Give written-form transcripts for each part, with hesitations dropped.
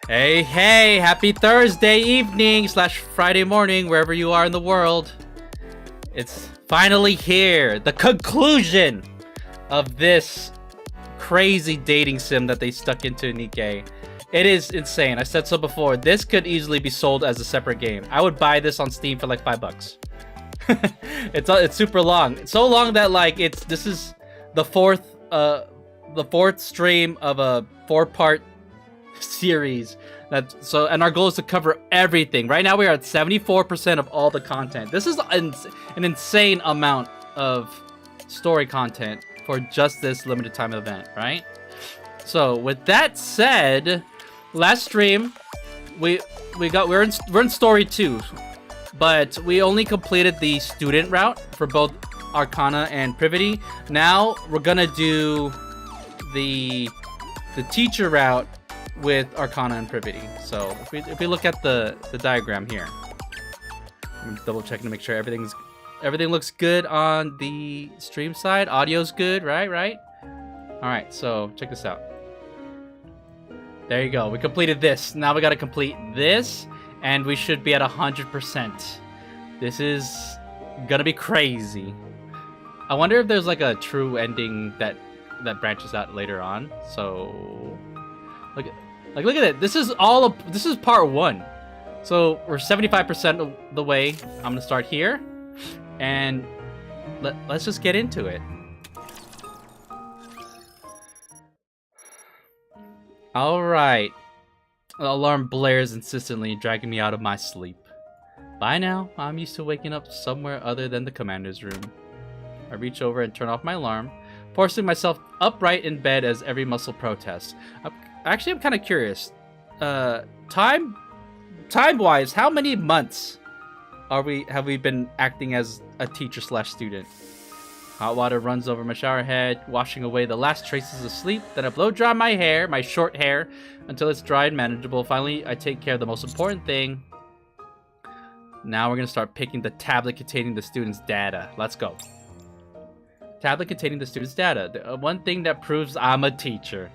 Hey, hey, happy Thursday evening slash Friday morning, wherever you are in the world. It's finally here, the conclusion of this crazy dating sim that they stuck into Nikke. It is insane. I said so before. This could easily be sold as a separate game. I would buy this on Steam for like $5. It's super long. It's so long that like this is the fourth stream of a 4-part series. And our goal is to cover everything. Right now we are at 74% of all the content. This is an insane amount of story content for just this limited time event, right? So with that said, last stream we're in story 2, but we only completed the student route for both Arcana and Privity. Now we're gonna do the teacher route with Arcana and Privity. So if we look at the diagram here, I'm double checking to make sure everything looks good on the stream side. Audio's good, right? All right, so check this out. There you go. We completed this. Now we got to complete this, and we should be at 100%. This is gonna be crazy. I wonder if there's like a true ending that branches out later on. So look at it. This is part 1. So we're 75% of the way. I'm gonna start here, and let's just get into it. All right. The alarm blares insistently, dragging me out of my sleep. By now, I'm used to waking up somewhere other than the commander's room. I reach over and turn off my alarm, forcing myself upright in bed as every muscle protests. Actually, I'm kind of curious. Time-wise, how many months have we been acting as a teacher slash student? Hot water runs over my shower head, washing away the last traces of sleep. Then I blow dry my hair, my short hair, until it's dry and manageable. Finally, I take care of the most important thing. Now we're gonna start picking the tablet containing the student's data. Let's go. Tablet containing the student's data. The one thing that proves I'm a teacher.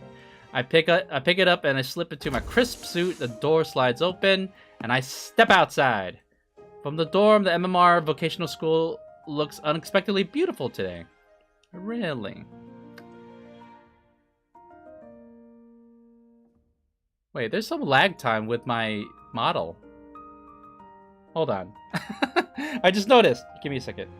I pick it up and I slip into my crisp suit. The door slides open and I step outside. From the dorm, the MMR vocational school looks unexpectedly beautiful today. Really? Wait, there's some lag time with my model. Hold on. I just noticed. Give me a second.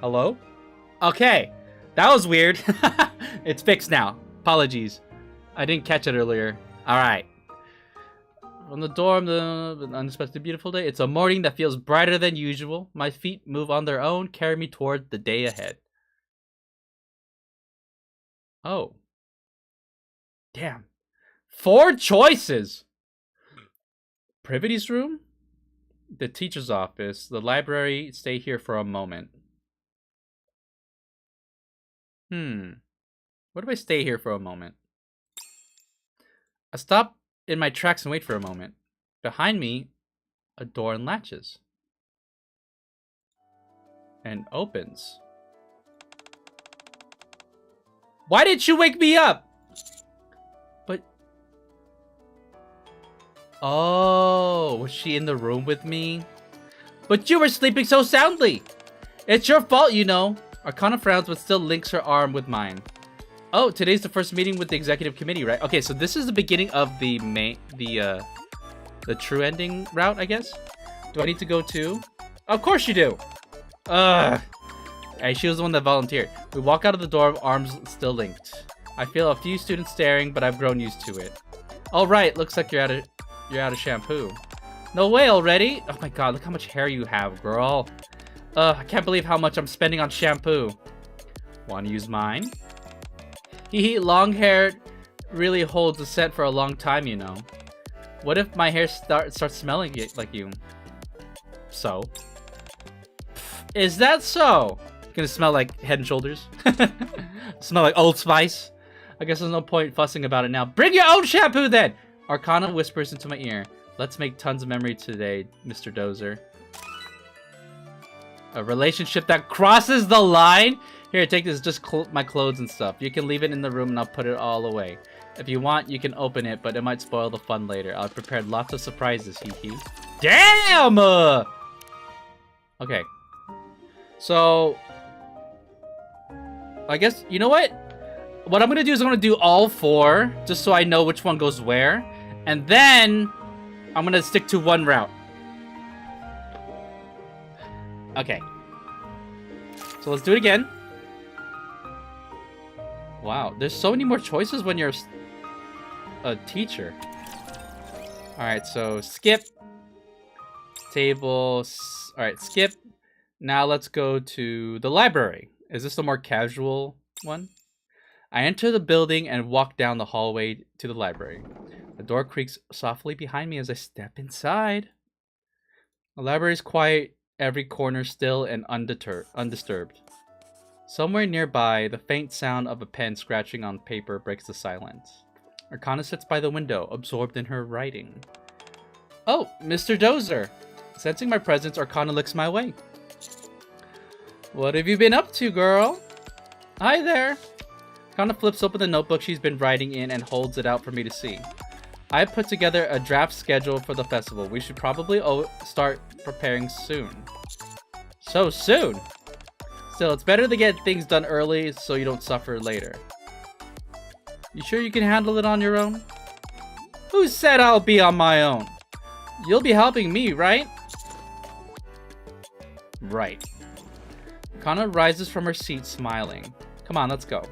Hello? Okay. That was weird. It's fixed now. Apologies. I didn't catch it earlier. Alright. From the dorm, an unexpected beautiful day. It's a morning that feels brighter than usual. My feet move on their own, carry me toward the day ahead. Oh. Damn. 4 choices! Privity's room? The teacher's office. The library. Stay here for a moment. What if I stay here for a moment? I stop in my tracks and wait for a moment. Behind me, a door unlatches. And opens. Why didn't you wake me up? But... Oh, was she in the room with me? But you were sleeping so soundly. It's your fault, you know. Arcana frowns but still links her arm with mine. Oh, today's the first meeting with the executive committee, right? Okay, so this is the beginning of the true ending route, I guess. Do I need to go too? Of course you do. Hey, she was the one that volunteered. We walk out of the door, arms still linked. I feel a few students staring, but I've grown used to it. All right, looks like you're out of shampoo. No way already. Oh my god, look how much hair you have, girl. I can't believe how much I'm spending on shampoo. Want to use mine? Hee, long hair really holds the scent for a long time, you know. What if my hair starts smelling like you? So? Is that so? Gonna smell like Head and Shoulders? Smell like Old Spice? I guess there's no point fussing about it now. Bring your own shampoo then! Arcana whispers into my ear. Let's make tons of memory today, Mr. Dozer. A relationship that crosses the line? Here, take this. Just my clothes and stuff. You can leave it in the room and I'll put it all away. If you want, you can open it, but it might spoil the fun later. I've prepared lots of surprises, hee hee. Damn! Okay. So... I guess, you know what? What I'm gonna do is I'm gonna do all 4, just so I know which one goes where. And then, I'm gonna stick to one route. Okay. So let's do it again. Wow, there's so many more choices when you're a teacher. Alright, so skip. Table. Alright, skip. Now let's go to the library. Is this the more casual one? I enter the building and walk down the hallway to the library. The door creaks softly behind me as I step inside. The library is quiet, every corner still and undisturbed. Somewhere nearby, the faint sound of a pen scratching on paper breaks the silence. Arcana sits by the window, absorbed in her writing. Oh, Mr. Dozer! Sensing my presence, Arcana looks my way. What have you been up to, girl? Hi there! Arcana flips open the notebook she's been writing in and holds it out for me to see. I put together a draft schedule for the festival. We should probably start preparing soon. So soon? Still, it's better to get things done early so you don't suffer later. You sure you can handle it on your own? Who said I'll be on my own? You'll be helping me, right? Right. Kana rises from her seat, smiling. Come on, let's go.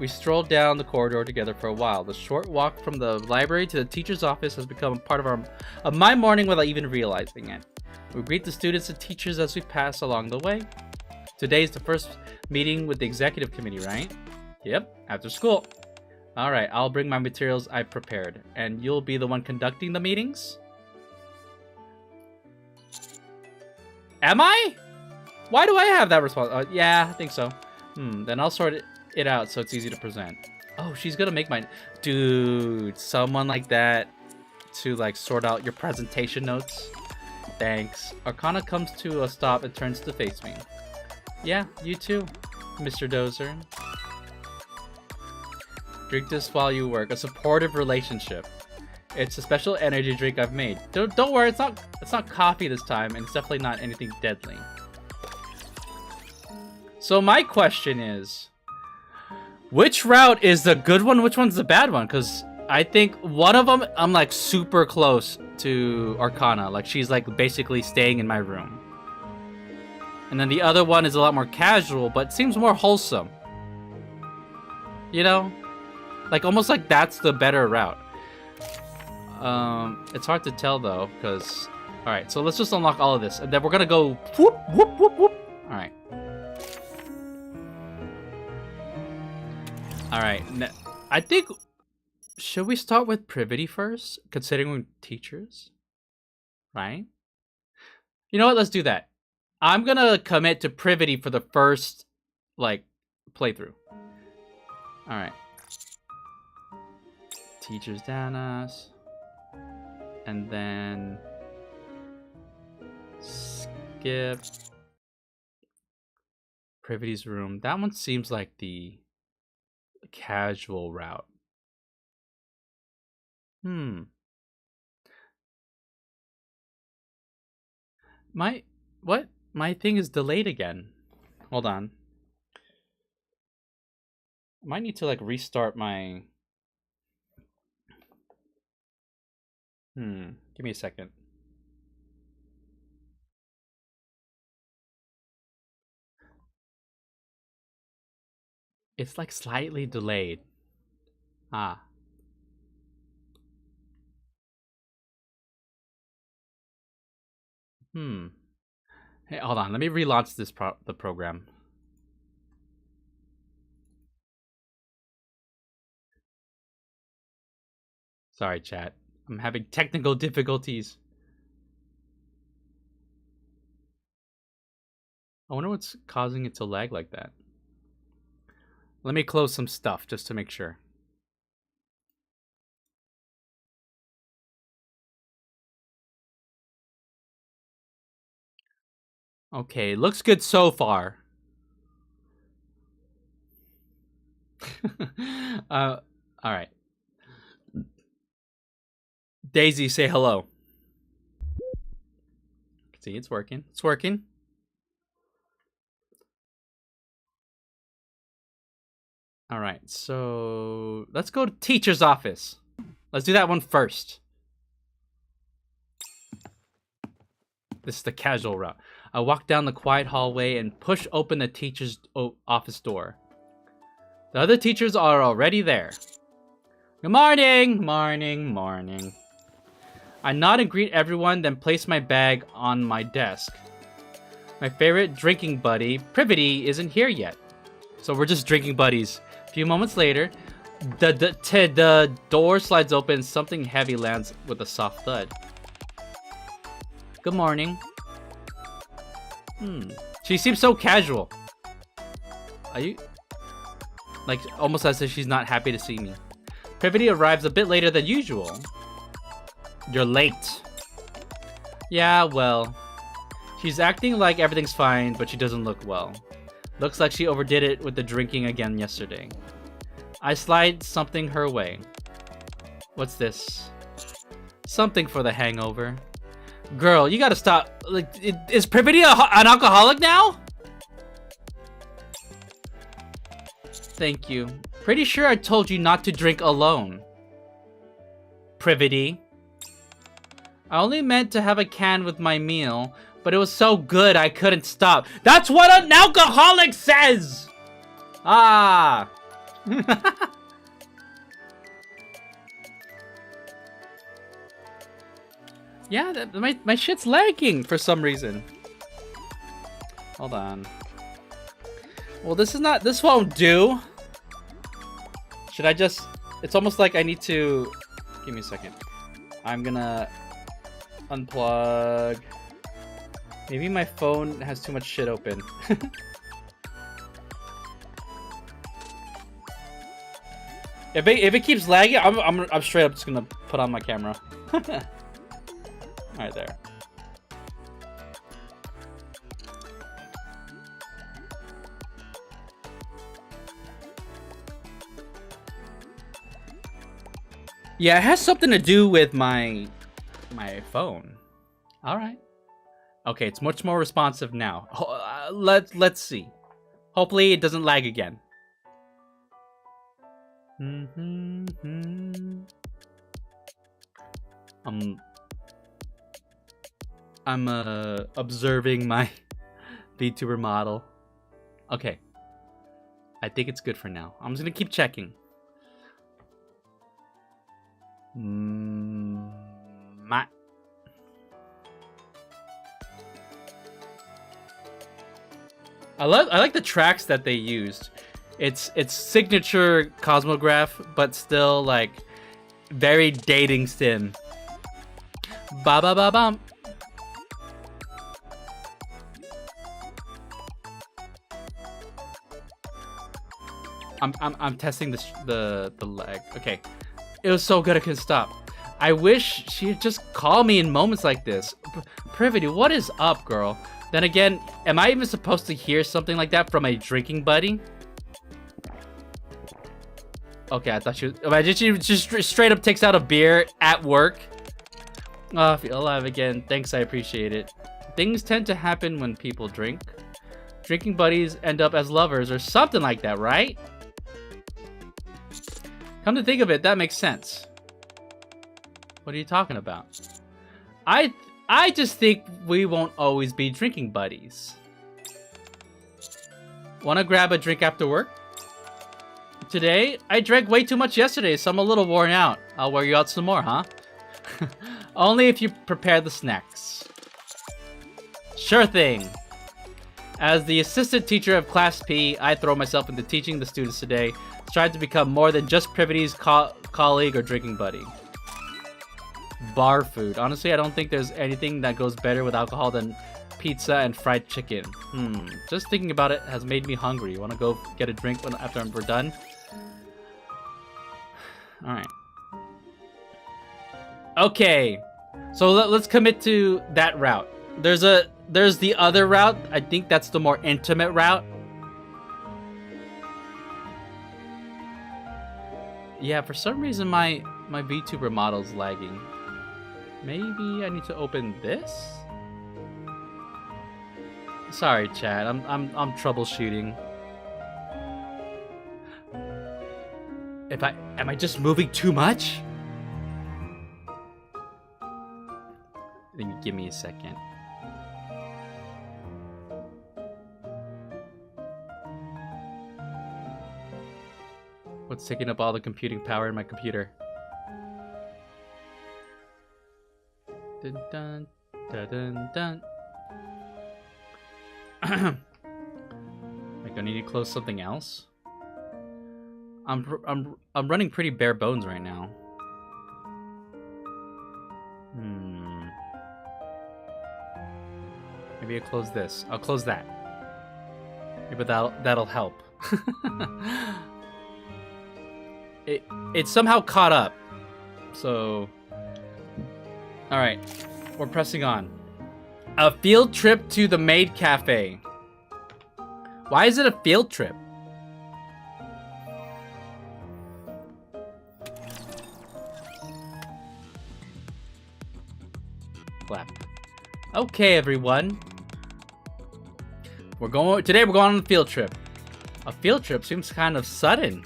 We stroll down the corridor together for a while. The short walk from the library to the teacher's office has become a part of my morning without even realizing it. We greet the students and teachers as we pass along the way. Today is the first meeting with the executive committee, right? Yep, after school. Alright, I'll bring my materials I prepared. And you'll be the one conducting the meetings? Am I? Why do I have that response? Yeah, I think so. Then I'll sort it out so it's easy to present. Oh, she's gonna make my... Dude, someone like that to like sort out your presentation notes? Thanks. Arcana comes to a stop and turns to face me. Yeah, you too, Mr. Dozer. Drink this while you work. A supportive relationship. It's a special energy drink I've made. Don't worry, it's not coffee this time, and it's definitely not anything deadly. So my question is, which route is the good one? Which one's the bad one? Because I think one of them, I'm like super close to Arcana. Like she's like basically staying in my room. And then the other one is a lot more casual, but seems more wholesome. You know? Like almost like that's the better route. It's hard to tell though, because... Alright, so let's just unlock all of this. And then we're gonna go whoop, whoop, whoop, whoop. Alright. Alright, I think... Should we start with Privity first? Considering we're teachers? Right? You know what? Let's do that. I'm gonna commit to Privity for the first, like, playthrough. Alright. Teachers down us. And then... Skip. Privity's room. That one seems like the casual route. What? My thing is delayed again. Hold on. I might need to like restart my... Give me a second. It's like slightly delayed. Ah. Hey, hold on. Let me relaunch this the program. Sorry, chat. I'm having technical difficulties. I wonder what's causing it to lag like that. Let me close some stuff just to make sure. Okay, looks good so far. Alright. Daisy, say hello. See, it's working. It's working. Alright, so let's go to teacher's office. Let's do that one first. This is the casual route. I walk down the quiet hallway and push open the teacher's office door. The other teachers are already there. Good morning! Morning, morning. I nod and greet everyone, then place my bag on my desk. My favorite drinking buddy, Privity, isn't here yet. So we're just drinking buddies. A few moments later, the door slides open and something heavy lands with a soft thud. Good morning. She seems so casual. Are you... Like, almost as if she's not happy to see me. Privity arrives a bit later than usual. You're late. Yeah, well. She's acting like everything's fine, but she doesn't look well. Looks like she overdid it with the drinking again yesterday. I slide something her way. What's this? Something for the hangover. Girl, you gotta stop. Like, is Privity an alcoholic now? Thank you. Pretty sure I told you not to drink alone. Privity. I only meant to have a can with my meal, but it was so good I couldn't stop. That's what an alcoholic says! Ah! Yeah, my shit's lagging for some reason. Hold on. Well, this won't do. Should I just... It's almost like I need to... Give me a second. I'm gonna... unplug... Maybe my phone has too much shit open. If it keeps lagging, I'm straight up just gonna put on my camera. Alright, there. Yeah, it has something to do with my phone. All right. Okay, it's much more responsive now. Let's see. Hopefully, it doesn't lag again. I'm observing my VTuber model. Okay. I think it's good for now. I'm just gonna keep checking. I like the tracks that they used. It's signature Cosmograph, but still like very dating sim. Ba ba ba bum. I'm testing the lag. Okay. It was so good I couldn't stop. I wish she'd just call me in moments like this. Privity, what is up, girl? Then again, am I even supposed to hear something like that from a drinking buddy? Okay, I thought she was... Imagine she just straight up takes out a beer at work. Oh, I feel alive again. Thanks, I appreciate it. Things tend to happen when people drink. Drinking buddies end up as lovers or something like that, right? Come to think of it, that makes sense. What are you talking about? I just think we won't always be drinking buddies. Wanna grab a drink after work? Today, I drank way too much yesterday, so I'm a little worn out. I'll wear you out some more, huh? Only if you prepare the snacks. Sure thing. As the assistant teacher of Class P, I throw myself into teaching the students today, trying to become more than just Privity's colleague or drinking buddy. Bar food. Honestly, I don't think there's anything that goes better with alcohol than pizza and fried chicken. Just thinking about it has made me hungry. You want to go get a drink after we're done? Alright. Okay. So let's commit to that route. There's a there's the other route. I think that's the more intimate route. Yeah, for some reason my VTuber model's lagging. Maybe I need to open this? Sorry, chat. I'm troubleshooting. Am I just moving too much? Then give me a second. What's taking up all the computing power in my computer? Dun dun dun dun dun. Am I gonna need to close something else? I'm running pretty bare bones right now. Maybe I'll close this. I'll close that. Maybe that'll help. It somehow caught up. So, all right, we're pressing on. A field trip to the maid cafe. Why is it a field trip? Clap. Okay, everyone. Today we're going on a field trip. A field trip seems kind of sudden.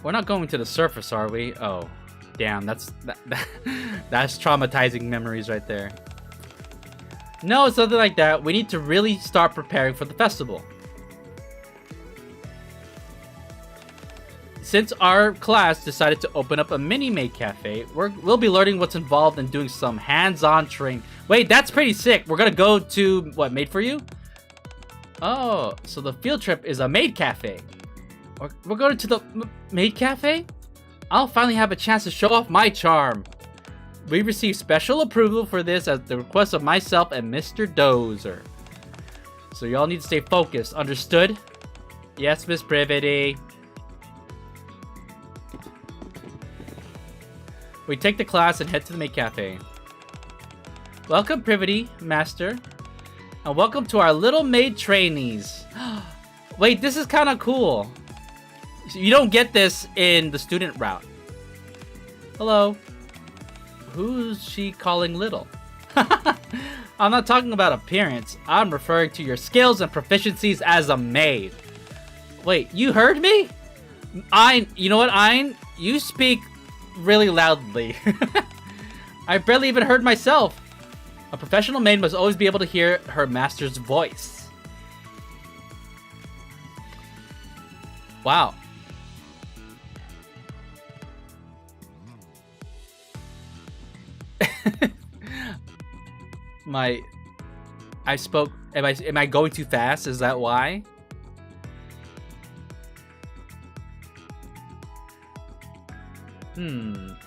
We're not going to the surface, are we? Oh, damn, that's traumatizing memories right there. No, it's nothing like that. We need to really start preparing for the festival. Since our class decided to open up a mini maid cafe, we'll be learning what's involved in doing some hands-on training. Wait, that's pretty sick. We're gonna go to, what, Made For You? Oh, so the field trip is a maid cafe. We're going to the maid cafe? I'll finally have a chance to show off my charm. We received special approval for this at the request of myself and Mr. Dozer. So y'all need to stay focused, understood? Yes, Miss Privity. We take the class and head to the maid cafe. Welcome, Privity, Master. And welcome to our little maid trainees. Wait, this is kind of cool. You don't get this in the student route. Hello. Who's she calling little? I'm not talking about appearance. I'm referring to your skills and proficiencies as a maid. Wait, you heard me? You know what, Ein? You speak really loudly. I barely even heard myself. A professional maid must always be able to hear her master's voice. Wow. Am I going too fast? Is that why?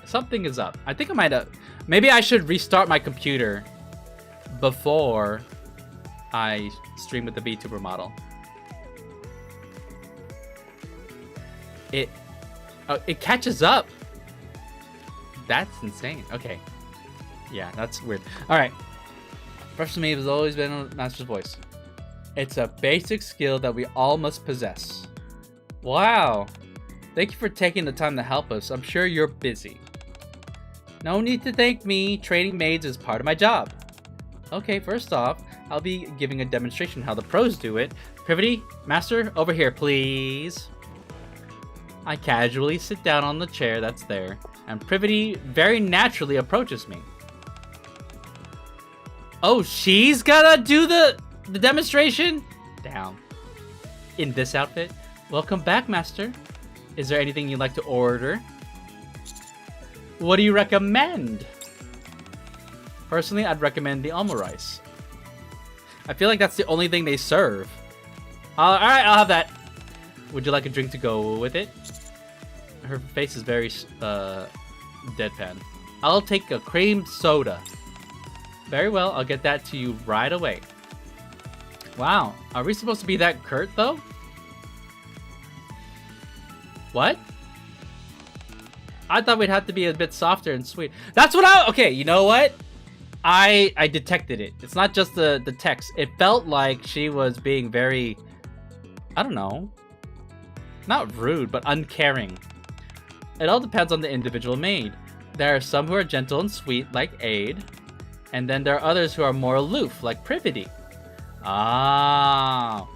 Something is up. I think I might have... Maybe I should restart my computer before I stream with the VTuber model. It catches up. That's insane. Okay. Yeah, that's weird. Alright. Professional maid has always been a master's voice. It's a basic skill that we all must possess. Wow. Thank you for taking the time to help us. I'm sure you're busy. No need to thank me. Training maids is part of my job. Okay, first off, I'll be giving a demonstration how the pros do it. Privity, Master, over here, please. I casually sit down on the chair that's there, and Privity very naturally approaches me. Oh, she's gonna do the demonstration? Down. In this outfit? Welcome back, Master. Is there anything you'd like to order? What do you recommend? Personally, I'd recommend the alma rice. I feel like that's the only thing they serve. Alright, I'll have that. Would you like a drink to go with it? Her face is very deadpan. I'll take a cream soda. Very well, I'll get that to you right away. Wow, are we supposed to be that curt though? What? I thought we'd have to be a bit softer and sweet. That's what okay, you know what? I detected it. It's not just the text. It felt like she was being very, I don't know, not rude, but uncaring. It all depends on the individual maid. There are some who are gentle and sweet, like Aid, and then there are others who are more aloof, like Privity. Ah,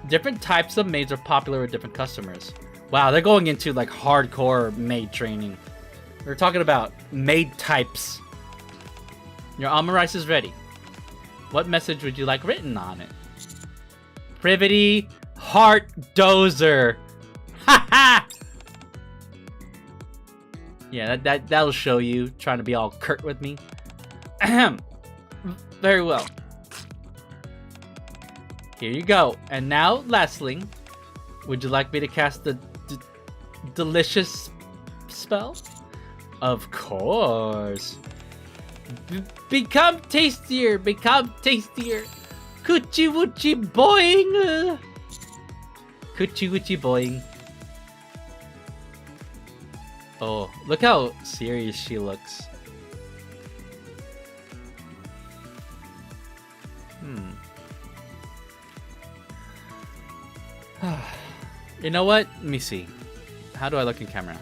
different types of maids are popular with different customers. Wow, they're going into like hardcore maid training. We're talking about maid types. Your almond rice is ready. What message would you like written on it? Privity Heart Dozer. Ha ha! Yeah, that'll show you trying to be all curt with me. Ahem. Very well. Here you go. And now, lastly, would you like me to cast the delicious spell? Of course. Become tastier. Become tastier. Coochie woochie boing. Coochie woochie boing. Oh, look how serious she looks. You know what? Let me see. How do I look in camera?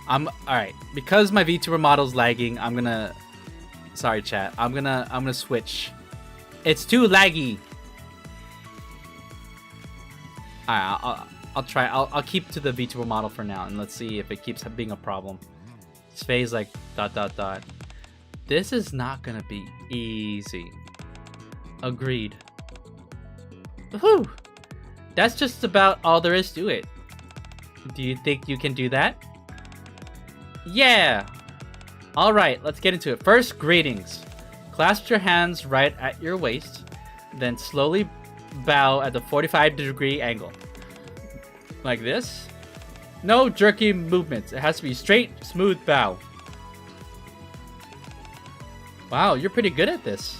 Alright. Because my VTuber model's lagging, I'm gonna... Sorry, chat. I'm gonna switch. It's too laggy. Alright, I'll try. I'll keep to the VTuber model for now, and let's see if it keeps being a problem. This phase like ... This is not gonna be easy. Agreed. Whew. That's just about all there is to it. Do you think you can do that? Yeah! Alright, let's get into it. First, greetings. Clasp your hands right at your waist, then slowly bow at the 45-degree angle. Like this? No jerky movements. It has to be straight, smooth bow. Wow, you're pretty good at this.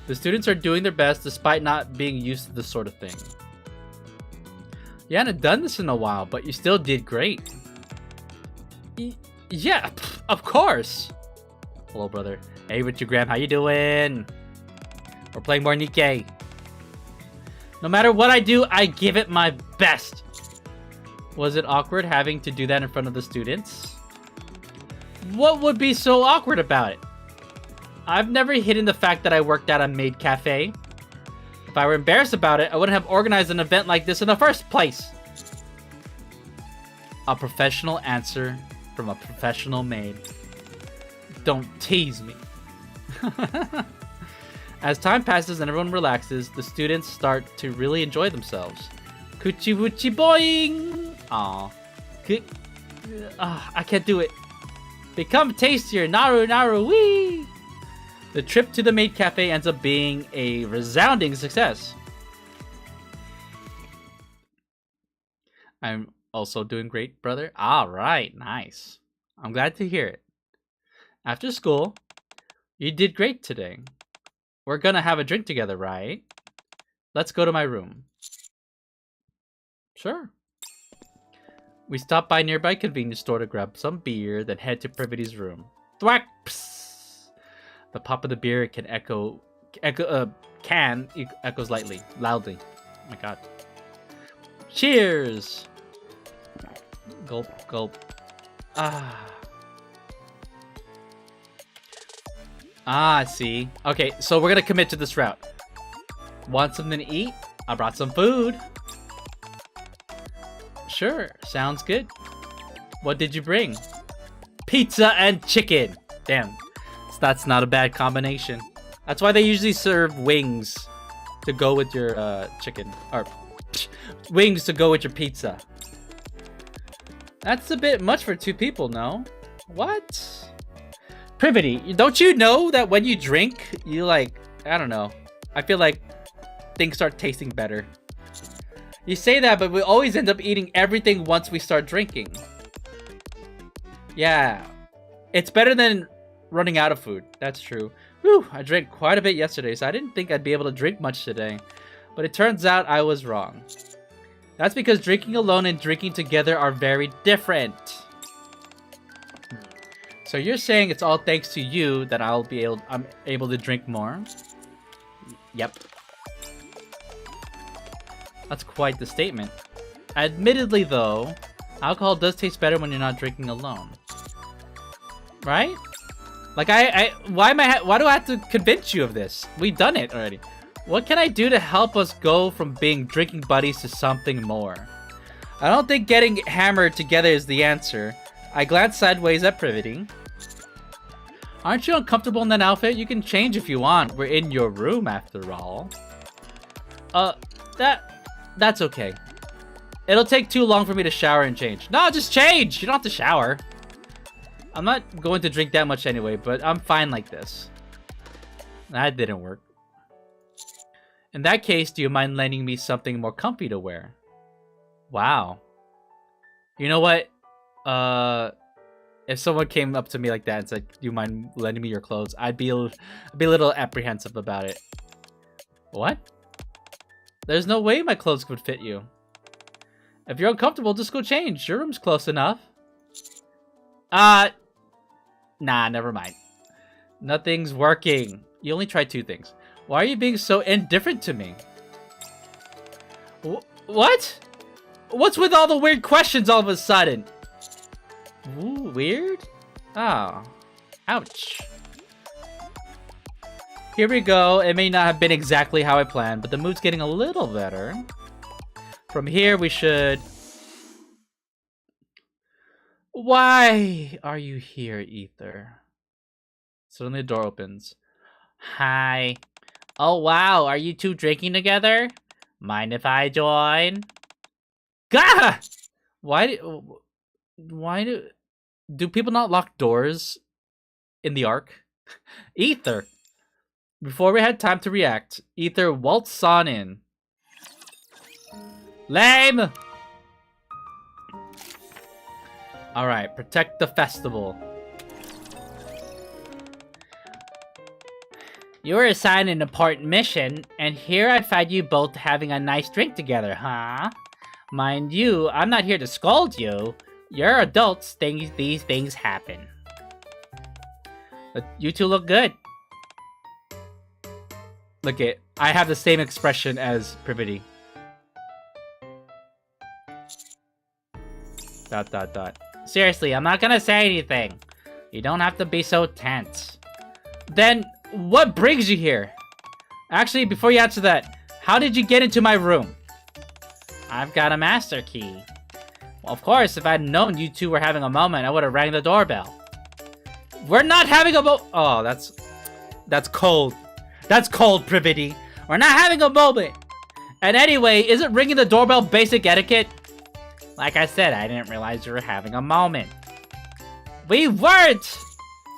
The students are doing their best despite not being used to this sort of thing. You hadn't done this in a while, but you still did great. Yeah, of course. Hello, brother. Hey, Richard Graham, how you doing? We're playing more Nikke. No matter what I do, I give it my best. Was it awkward having to do that in front of the students? What would be so awkward about it? I've never hidden the fact that I worked at a maid cafe. If I were embarrassed about it, I wouldn't have organized an event like this in the first place. A professional answer from a professional maid. Don't tease me. As time passes and everyone relaxes, the students start to really enjoy themselves. Coochie woochie boing! Aw. I can't do it. Become tastier, naru naru wee! The trip to the maid cafe ends up being a resounding success. I'm also doing great, brother. Alright, nice. I'm glad to hear it. After school, you did great today. We're gonna have a drink together, right? Let's go to my room. Sure. We stop by a nearby convenience store to grab some beer, then head to Privity's room. Thwack! Psst. The pop of the beer can echoes loudly. Oh my god. Cheers! Gulp, gulp. I see. Okay, so we're gonna commit to this route. Want something to eat? I brought some food. Sure, sounds good. What did you bring? Pizza and chicken. Damn. That's not a bad combination. That's why they usually serve wings to go with your chicken. Or wings to go with your pizza. That's a bit much for two people, no? What? Privity, don't you know that when you drink, you like, I don't know. I feel like things start tasting better. You say that, but we always end up eating everything once we start drinking. Yeah. It's better than running out of food. That's true. Whew, I drank quite a bit yesterday, so I didn't think I'd be able to drink much today. But it turns out I was wrong. That's because drinking alone and drinking together are very different. So you're saying it's all thanks to you that I'm able to drink more? Yep. That's quite the statement. Admittedly, though, alcohol does taste better when you're not drinking alone. Right? Like, why do I have to convince you of this? We've done it already. What can I do to help us go from being drinking buddies to something more? I don't think getting hammered together is the answer. I glance sideways at Privity. Aren't you uncomfortable in that outfit? You can change if you want. We're in your room, after all. That's okay. It'll take too long for me to shower and change. No, just change! You don't have to shower. I'm not going to drink that much anyway, but I'm fine like this. That didn't work. In that case, do you mind lending me something more comfy to wear? Wow. You know what? If someone came up to me like that and said, do you mind lending me your clothes? I'd be a little apprehensive about it. What? There's no way my clothes would fit you. If you're uncomfortable, just go change. Your room's close enough. Nah, never mind. Nothing's working. You only tried 2 things. Why are you being so indifferent to me? What? What's with all the weird questions all of a sudden? Ooh, weird? Oh. Ouch. Here we go. It may not have been exactly how I planned, but the mood's getting a little better. From here, we should... Why are you here, Ether? Suddenly the door opens. Hi. Oh, wow. Are you 2 drinking together? Mind if I join? Gah! Why do people not lock doors in the Ark? Ether. Before we had time to react, Ether waltzed on in. Lame! Alright, protect the festival. You were assigned an important mission, and here I find you both having a nice drink together, huh? Mind you, I'm not here to scold you. You're adults, these things happen. But you 2 look good. Look it, I have the same expression as Privity. ... Seriously, I'm not gonna say anything. You don't have to be so tense. Then, what brings you here? Actually, before you answer that, how did you get into my room? I've got a master key. Well, of course, if I'd known you 2 were having a moment, I would have rang the doorbell. We're not having a Oh, that's cold. That's cold, Privity. We're not having a moment. And anyway, isn't ringing the doorbell basic etiquette? Like I said, I didn't realize you were having a moment. We weren't!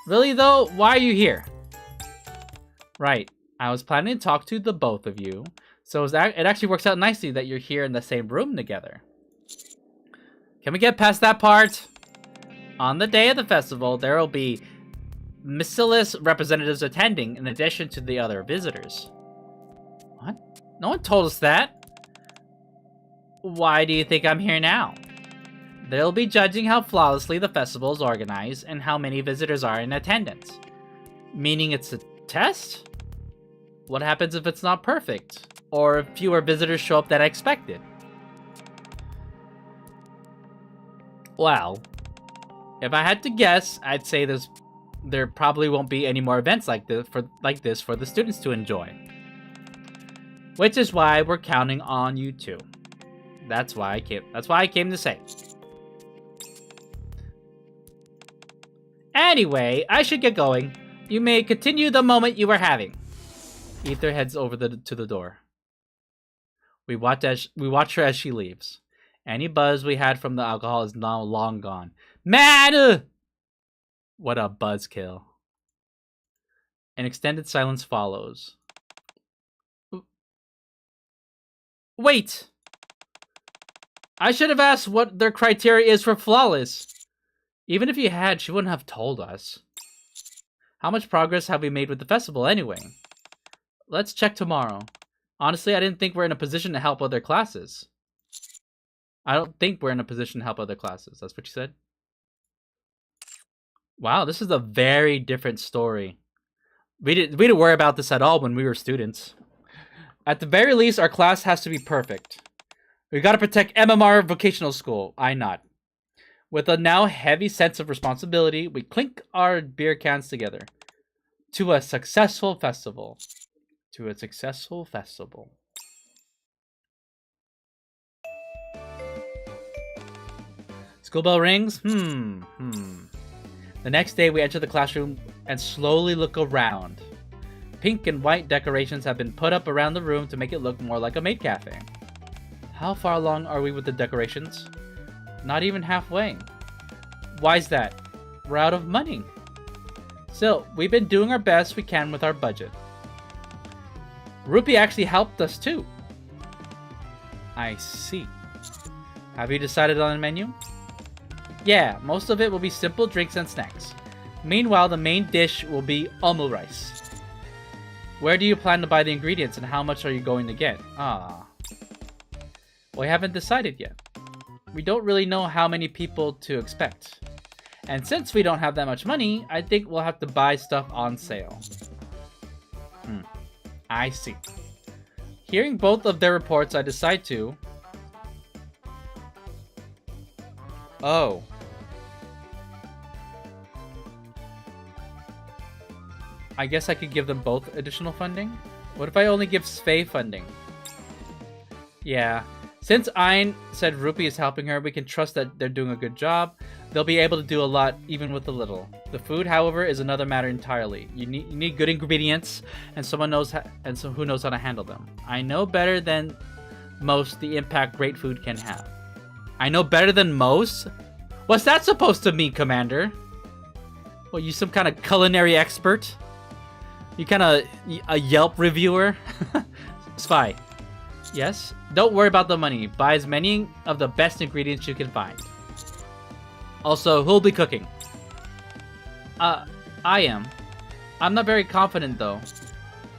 Really though, why are you here? Right, I was planning to talk to the both of you, so it actually works out nicely that you're here in the same room together. Can we get past that part? On the day of the festival, there will be miscellaneous representatives attending in addition to the other visitors. What? No one told us that. Why do you think I'm here now? They'll be judging how flawlessly the festival is organized and how many visitors are in attendance. Meaning it's a test? What happens if it's not perfect? Or if fewer visitors show up than I expected? Well, if I had to guess, I'd say there probably won't be any more events like this for the students to enjoy. Which is why we're counting on you 2. That's why I came to say. Anyway, I should get going. You may continue the moment you were having. Ether heads over to the door. We watch her as she leaves. Any buzz we had from the alcohol is now long gone. Man! What a buzzkill. An extended silence follows. Wait! I should have asked what their criteria is for flawless. Even if you had, she wouldn't have told us. How much progress have we made with the festival anyway? Let's check tomorrow. Honestly, I didn't think we're in a position to help other classes. I don't think we're in a position to help other classes. That's what you said? Wow, this is a very different story. We didn't worry about this at all when we were students. At the very least, our class has to be perfect. We gotta protect MMR Vocational School. I nod. With a now heavy sense of responsibility, we clink our beer cans together. To a successful festival. To a successful festival. School bell rings? The next day, we enter the classroom and slowly look around. Pink and white decorations have been put up around the room to make it look more like a maid cafe. How far along are we with the decorations? Not even halfway. Why's that? We're out of money. Still, we've been doing our best we can with our budget. Rupee actually helped us too. I see. Have you decided on a menu? Yeah, most of it will be simple drinks and snacks. Meanwhile, the main dish will be omu rice. Where do you plan to buy the ingredients and how much are you going to get? We haven't decided yet. We don't really know how many people to expect. And since we don't have that much money, I think we'll have to buy stuff on sale. I see. Hearing both of their reports, I decide to... Oh. I guess I could give them both additional funding? What if I only give Svei funding? Yeah. Since Ayn said Rupee is helping her, we can trust that they're doing a good job. They'll be able to do a lot, even with a little. The food, however, is another matter entirely. You need good ingredients, and who knows how to handle them. I know better than most the impact great food can have. I know better than most? What's that supposed to mean, Commander? Well, you some kind of culinary expert? You kind of a Yelp reviewer? Spy. Yes? Don't worry about the money. Buy as many of the best ingredients you can find. Also, who'll be cooking? I am. I'm not very confident, though.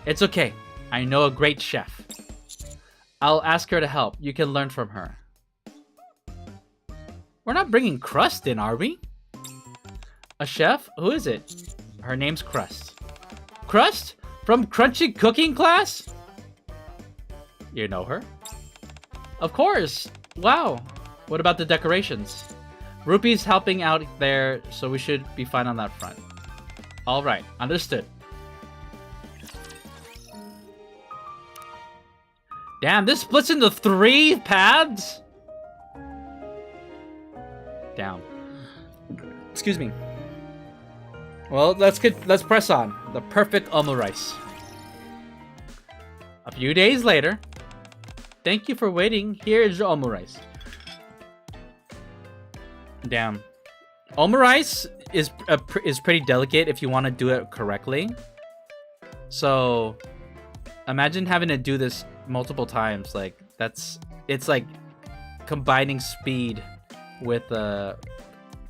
It's okay. I know a great chef. I'll ask her to help. You can learn from her. We're not bringing Crust in, are we? A chef? Who is it? Her name's Crust. Crust? From Crunchy Cooking Class? You know her? Of course! Wow! What about the decorations? Rupee's helping out there, so we should be fine on that front. Alright, understood. Damn, this splits into 3 paths? Down. Excuse me. Well, let's press on. The perfect omu rice. A few days later. Thank you for waiting. Here is your omu rice. Damn. Omu rice is pretty delicate if you want to do it correctly. So, imagine having to do this multiple times. Like, it's like combining speed with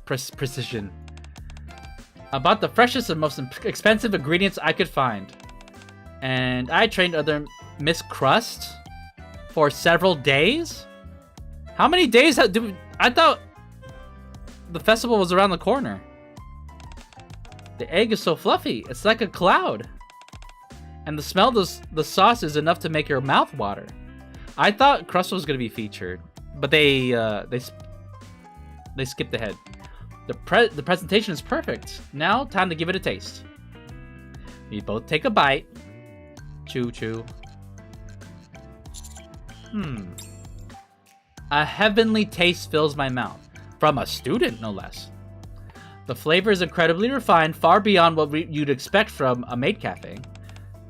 precision. I bought the freshest and most expensive ingredients I could find. And I trained other Miss Crust for several days? How many days I thought the festival was around the corner. The egg is so fluffy. It's like a cloud. And the smell of the sauce is enough to make your mouth water. I thought Crust was going to be featured, but they skipped ahead. The presentation is perfect. Now, time to give it a taste. We both take a bite. Chew, chew. A heavenly taste fills my mouth. From a student, no less. The flavor is incredibly refined, far beyond what you'd expect from a maid cafe.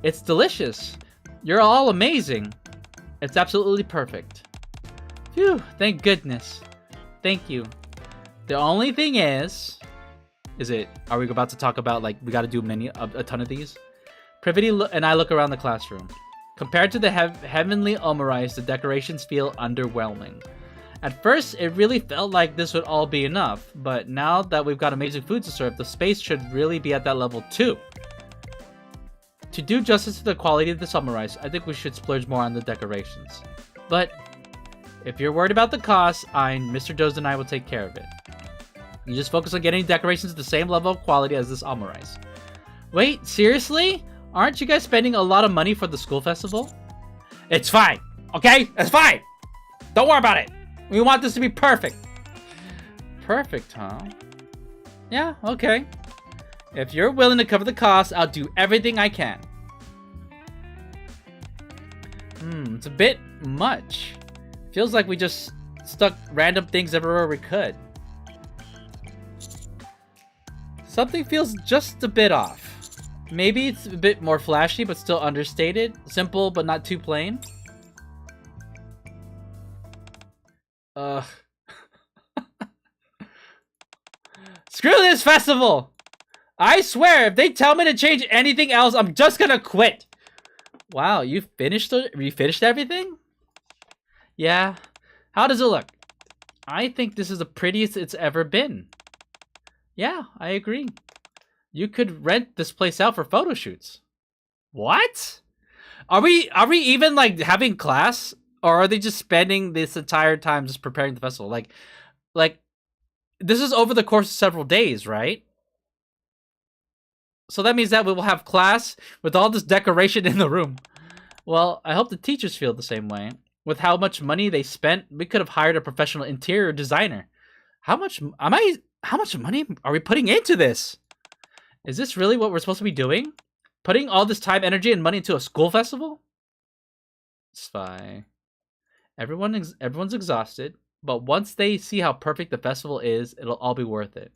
It's delicious. You're all amazing. It's absolutely perfect. Phew, thank goodness. Thank you. The only thing is are we about to talk about, like, we gotta do a ton of these? Privity and I look around the classroom. Compared to the heavenly omu rice, the decorations feel underwhelming. At first, it really felt like this would all be enough, but now that we've got amazing food to serve, the space should really be at that level too. To do justice to the quality of the omu rice, I think we should splurge more on the decorations. But if you're worried about the cost, Mr. Joes and I will take care of it. You just focus on getting decorations at the same level of quality as this omurice. Wait, seriously? Aren't you guys spending a lot of money for the school festival? It's fine, okay? It's fine! Don't worry about it! We want this to be perfect! Perfect, huh? Yeah, okay. If you're willing to cover the cost, I'll do everything I can. It's a bit much. Feels like we just stuck random things everywhere we could. Something feels just a bit off. Maybe it's a bit more flashy, but still understated. Simple, but not too plain. Screw this festival! I swear, if they tell me to change anything else, I'm just gonna quit. Wow, you finished everything? Yeah. How does it look? I think this is the prettiest it's ever been. Yeah, I agree. You could rent this place out for photo shoots. What? Are we even like having class, or are they just spending this entire time just preparing the festival? Like this is over the course of several days, right? So that means that we will have class with all this decoration in the room. Well, I hope the teachers feel the same way. With how much money they spent, we could have hired a professional interior designer. How much money are we putting into this? Is this really what we're supposed to be doing? Putting all this time, energy, and money into a school festival? Spy. Everyone's exhausted, but once they see how perfect the festival is, it'll all be worth it.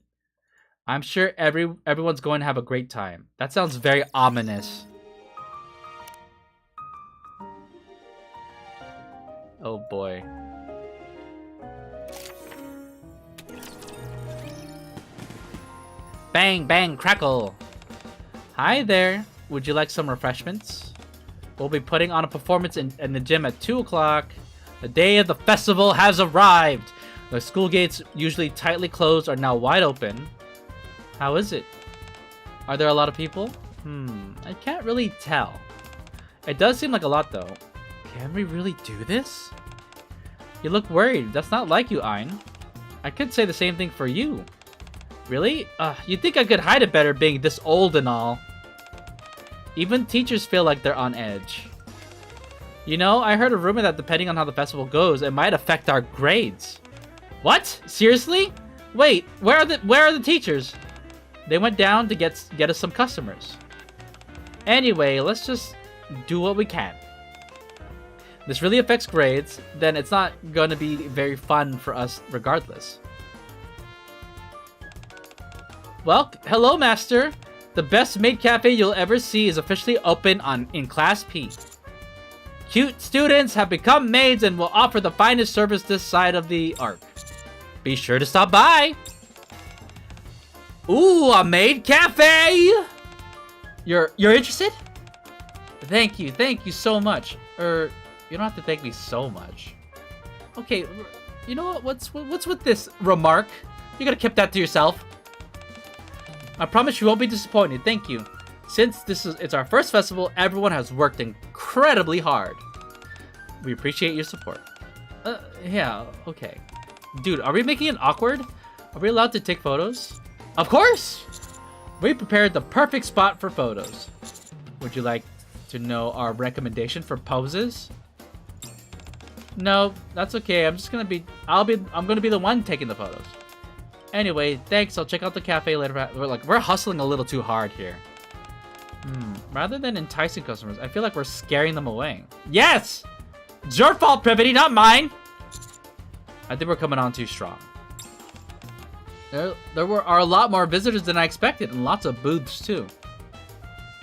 I'm sure everyone's going to have a great time. That sounds very ominous. Oh boy. Bang, bang, crackle. Hi there. Would you like some refreshments? We'll be putting on a performance in the gym at 2 o'clock. The day of the festival has arrived. The school gates, usually tightly closed, are now wide open. How is it? Are there a lot of people? I can't really tell. It does seem like a lot though. Can we really do this? You look worried. That's not like you, Ein. I could say the same thing for you. Really? You'd think I could hide it better being this old and all. Even teachers feel like they're on edge. You know, I heard a rumor that depending on how the festival goes, it might affect our grades. What? Seriously? Wait, where are the teachers? They went down to get us some customers. Anyway, let's just do what we can. This really affects grades, then it's not going to be very fun for us regardless. Well, hello, Master. The best maid cafe you'll ever see is officially open in Class P. Cute students have become maids and will offer the finest service this side of the arc. Be sure to stop by. Ooh, a maid cafe! You're interested? Thank you so much. You don't have to thank me so much. Okay, you know what? What's with this remark? You gotta keep that to yourself. I promise you won't be disappointed. Thank you. Since it's our first festival, everyone has worked incredibly hard. We appreciate your support. Yeah, okay. Dude, are we making it awkward? Are we allowed to take photos? Of course! We prepared the perfect spot for photos. Would you like to know our recommendation for poses? No, that's okay. I'm gonna be the one taking the photos. Anyway, thanks. I'll check out the cafe later. We're hustling a little too hard here. Rather than enticing customers, I feel like we're scaring them away. Yes! It's your fault, Privity, not mine! I think we're coming on too strong. There are a lot more visitors than I expected, and lots of booths too.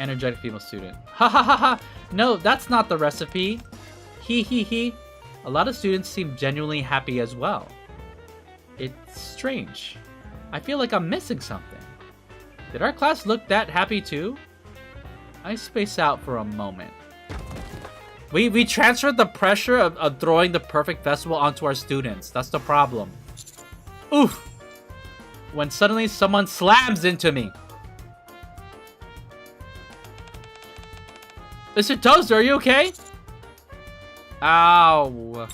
Energetic female student. Ha ha ha ha! No, that's not the recipe. He he he. A lot of students seem genuinely happy as well. It's strange. I feel like I'm missing something. Did our class look that happy too? I space out for a moment. We transferred the pressure of throwing the perfect festival onto our students. That's the problem. Oof! When suddenly someone slams into me. Mr. Toaster, are you okay? Ow.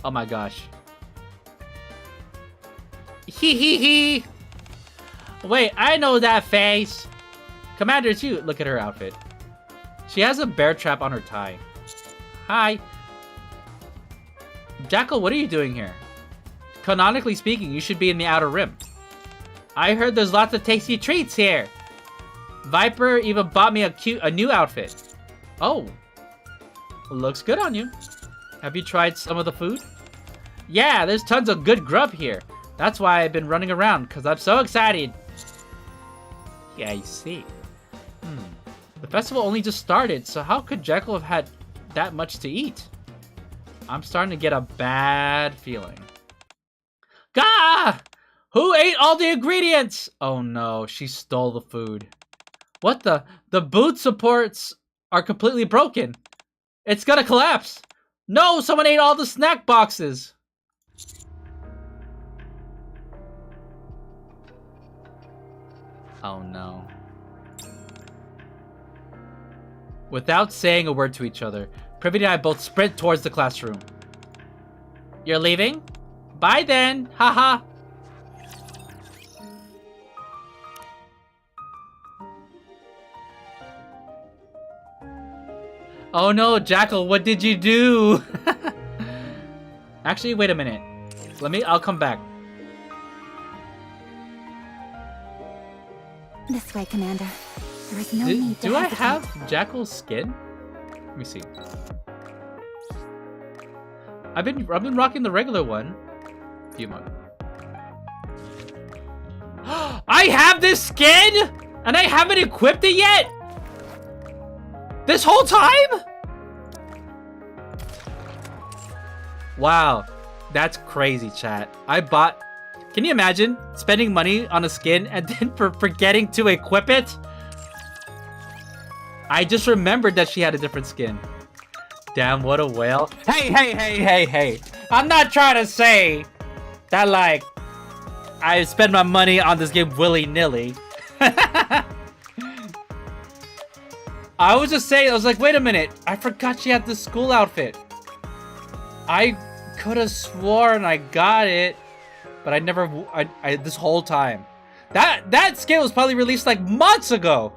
Oh my gosh. Hee hee hee. Wait, I know that face. Commander, it's you. Look at her outfit. She has a bear trap on her tie. Hi. Jackal, what are you doing here? Canonically speaking, you should be in the Outer Rim. I heard there's lots of tasty treats here. Viper even bought me a new outfit. Oh. Looks good on you. Have you tried some of the food? Yeah, there's tons of good grub here. That's why I've been running around, because I'm so excited. Yeah, I see. The festival only just started, so how could Jekyll have had that much to eat? I'm starting to get a bad feeling. Gah! Who ate all the ingredients? Oh no, she stole the food. What the? The boot supports are completely broken. It's gonna collapse. No, someone ate all the snack boxes. Oh no. Without saying a word to each other, Privy and I both sprint towards the classroom. You're leaving? Bye then, haha. Oh no, Jackal, what did you do? Actually, wait a minute. I'll come back. This way, Commander. There is no need to Do I hesitate. have Jackal's skin? Let me see. I've been rocking the regular one. Demon. I have this skin, and I haven't equipped it yet. This whole time? Wow, that's crazy, chat. I bought. Can you imagine spending money on a skin and then forgetting to equip it? I just remembered that she had a different skin. Damn, what a whale. Hey. I'm not trying to say that, like, I spend my money on this game willy-nilly. I was just saying, I was like, wait a minute. I forgot she had the school outfit. I could have sworn I got it, but I never, this whole time. That skin was probably released like months ago.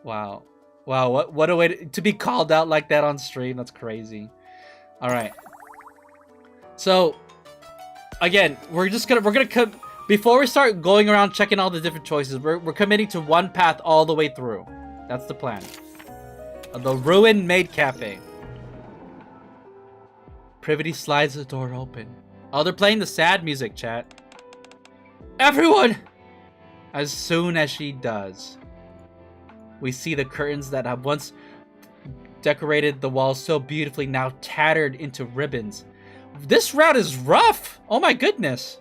Wow. Wow, what a way to be called out like that on stream. That's crazy. All right. So, again, we're gonna before we start going around checking all the different choices, we're committing to one path all the way through. That's the plan. The Ruined Maid Cafe. Privity slides the door open. Oh, they're playing the sad music, chat. Everyone! As soon as she does, we see the curtains that have once decorated the walls so beautifully now tattered into ribbons. This route is rough! Oh my goodness!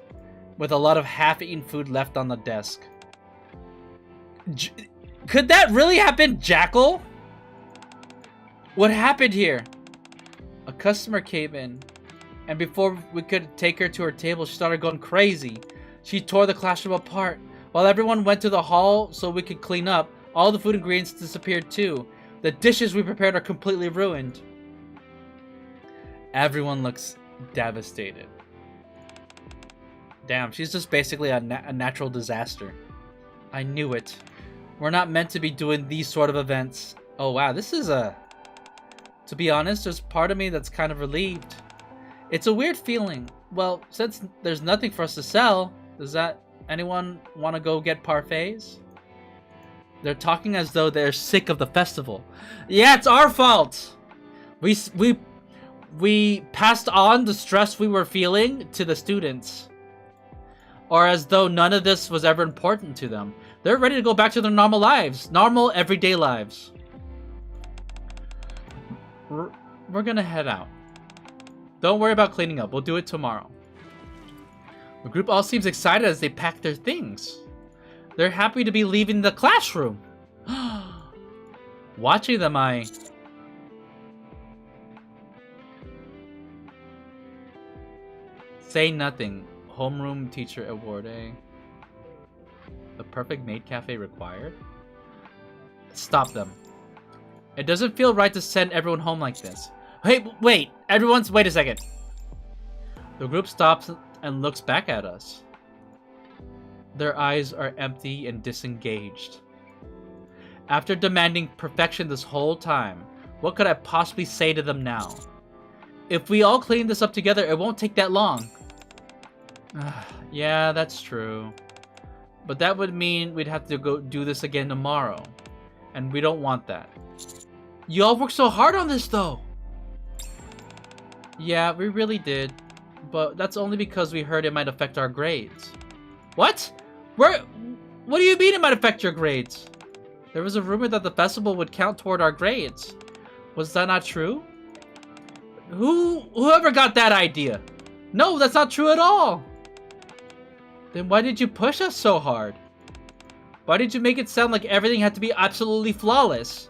With a lot of half-eaten food left on the desk. Could that really have been Jackal? What happened here? A customer came in, and before we could take her to her table, she started going crazy. She tore the classroom apart. While everyone went to the hall so we could clean up, all the food ingredients disappeared too. The dishes we prepared are completely ruined. Everyone looks devastated. Damn, she's just basically a natural disaster. I knew it. We're not meant to be doing these sort of events. Oh wow, this is a... To be honest, there's part of me that's kind of relieved. It's a weird feeling. Well, since there's nothing for us to sell, does anyone want to go get parfaits? They're talking as though they're sick of the festival. Yeah, it's our fault! We passed on the stress we were feeling to the students. Or as though none of this was ever important to them. They're ready to go back to their normal lives. Normal, everyday lives. We're gonna head out. Don't worry about cleaning up. We'll do it tomorrow. The group all seems excited as they pack their things. They're happy to be leaving the classroom. Watching them, I... Say nothing. Homeroom teacher award, eh? The perfect maid cafe required? Stop them. It doesn't feel right to send everyone home like this. Hey, wait! Wait a second. The group stops and looks back at us. Their eyes are empty and disengaged. After demanding perfection this whole time, what could I possibly say to them now? If we all clean this up together, it won't take that long. Yeah, that's true. But that would mean we'd have to go do this again tomorrow. And we don't want that. You all worked so hard on this, though! Yeah, we really did. But that's only because we heard it might affect our grades. What? What do you mean it might affect your grades? There was a rumor that the festival would count toward our grades. Was that not true? Whoever got that idea? No, that's not true at all! Then why did you push us so hard? Why did you make it sound like everything had to be absolutely flawless?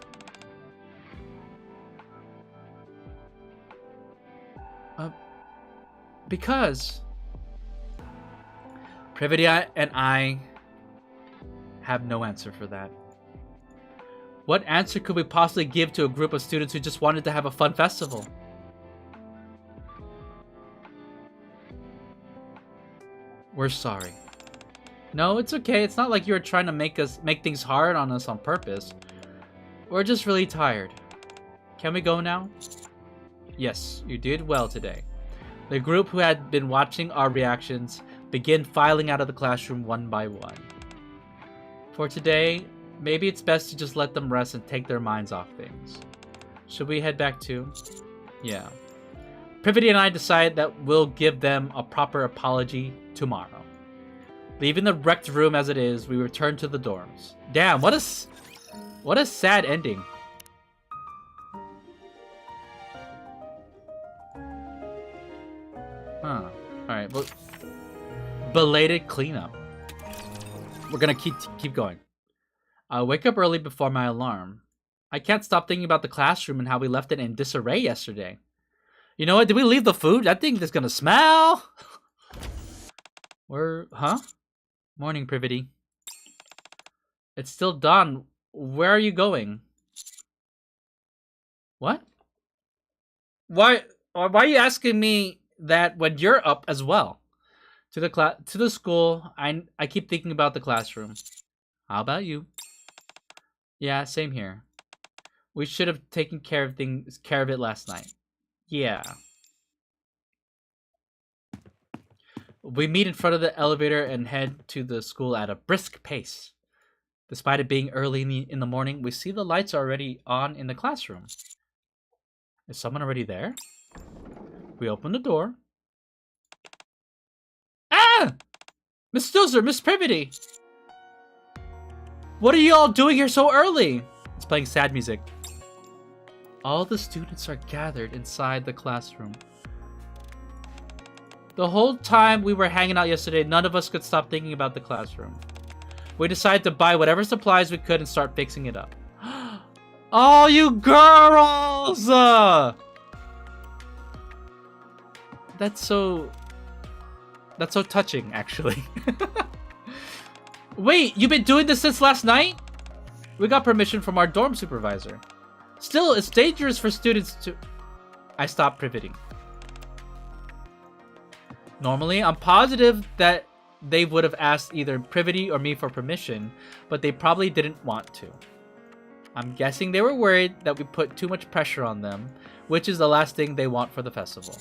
Because Privity and I have no answer for that. What answer could we possibly give to a group of students who just wanted to have a fun festival? We're sorry. No, it's okay. It's not like you were trying to make things hard on us on purpose. We're just really tired. Can we go now? Yes, you did well today. The group who had been watching our reactions began filing out of the classroom one by one. For today, maybe it's best to just let them rest and take their minds off things. Should we head back too? Yeah. Privity and I decide that we'll give them a proper apology tomorrow. Leaving the wrecked room as it is, we return to the dorms. Damn, what a sad ending. Huh. Alright, well, belated cleanup. We're gonna keep going. I wake up early before my alarm. I can't stop thinking about the classroom and how we left it in disarray yesterday. You know what? Did we leave the food? I think it's gonna smell. Huh? Morning, Privity. It's still dawn. Where are you going? What? Why are you asking me that when you're up as well? To the school. I keep thinking about the classroom. How about you? Yeah, same here. We should have taken care of it last night. Yeah. We meet in front of the elevator and head to the school at a brisk pace. Despite it being early in the morning, we see the lights are already on in the classroom. Is someone already there? We open the door. Ah! Miss Stilzer, Miss Privity! What are you all doing here so early? It's playing sad music. All the students are gathered inside the classroom. The whole time we were hanging out yesterday, none of us could stop thinking about the classroom. We decided to buy whatever supplies we could and start fixing it up. Oh, you girls! That's so touching, actually. Wait, you've been doing this since last night? We got permission from our dorm supervisor. Still, it's dangerous for students to... I stopped Privity. Normally, I'm positive that they would have asked either Privity or me for permission, but they probably didn't want to. I'm guessing they were worried that we put too much pressure on them, which is the last thing they want for the festival.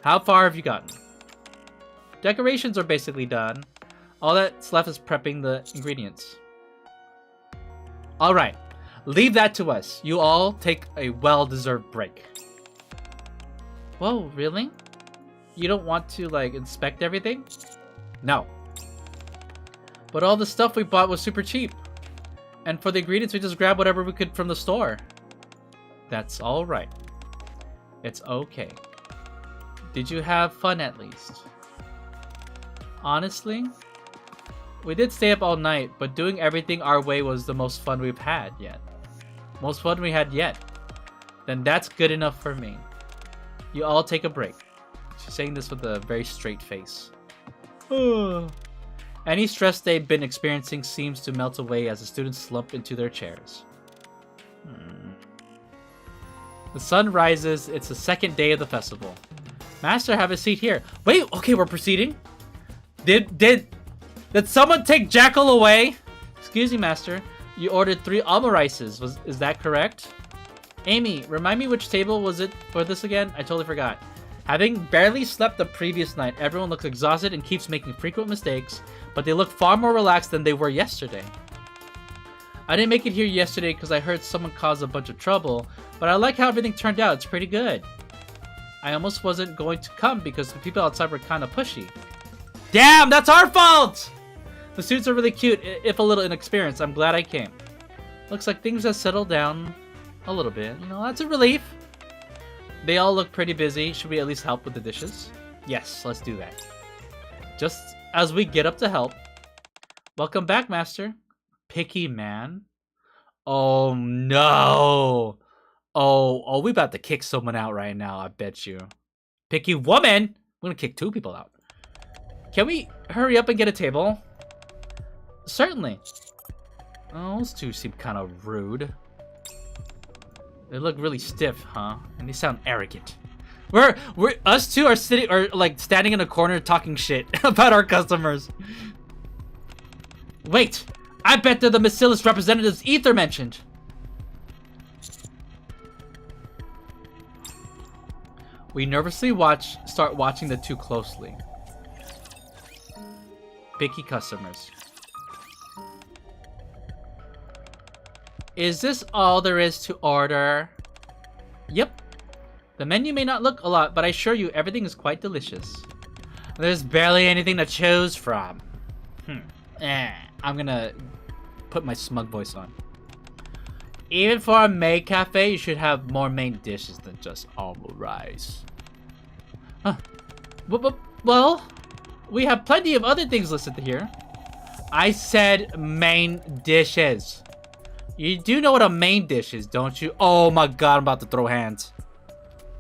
How far have you gotten? Decorations are basically done. All that's left is prepping the ingredients. Alright, leave that to us. You all take a well-deserved break. Whoa, really? You don't want to, like, inspect everything? No. But all the stuff we bought was super cheap. And for the ingredients, we just grabbed whatever we could from the store. That's alright. It's okay. Did you have fun at least? Honestly, we did stay up all night, but doing everything our way was the most fun we've had yet. Most fun we had yet. Then that's good enough for me. You all take a break. She's saying this with a very straight face. Any stress they've been experiencing seems to melt away as the students slump into their chairs. The sun rises. It's the second day of the festival. Master, have a seat here. Wait, okay, we're proceeding. Did someone take Jackal away? Excuse me, Master. You ordered 3 omurices. Is that correct? Amy, remind me which table was it for this again? I totally forgot. Having barely slept the previous night, everyone looks exhausted and keeps making frequent mistakes, but they look far more relaxed than they were yesterday. I didn't make it here yesterday because I heard someone cause a bunch of trouble, but I like how everything turned out. It's pretty good. I almost wasn't going to come because the people outside were kind of pushy. Damn, that's our fault! The suits are really cute, if a little inexperienced. I'm glad I came. Looks like things have settled down a little bit. You know, that's a relief. They all look pretty busy. Should we at least help with the dishes? Yes, let's do that. Just as we get up to help. Welcome back, Master. Picky man. Oh, no. Oh, we about to kick someone out right now, I bet you. Picky woman! We're gonna kick 2 people out. Can we hurry up and get a table? Certainly. Oh, those 2 seem kind of rude. They look really stiff, huh? And they sound arrogant. Us 2 are sitting, or like standing in a corner talking shit about our customers. Wait, I bet they're the Bacillus representatives Ether mentioned. We nervously start watching the 2 closely. Picky customers. Is this all there is to order? Yep. The menu may not look a lot, but I assure you everything is quite delicious. There's barely anything to choose from. I'm gonna put my smug voice on. Even for a maid cafe, you should have more main dishes than just almond rice. Huh. Well, we have plenty of other things listed here. I said main dishes. You do know what a main dish is, don't you? Oh my god, I'm about to throw hands.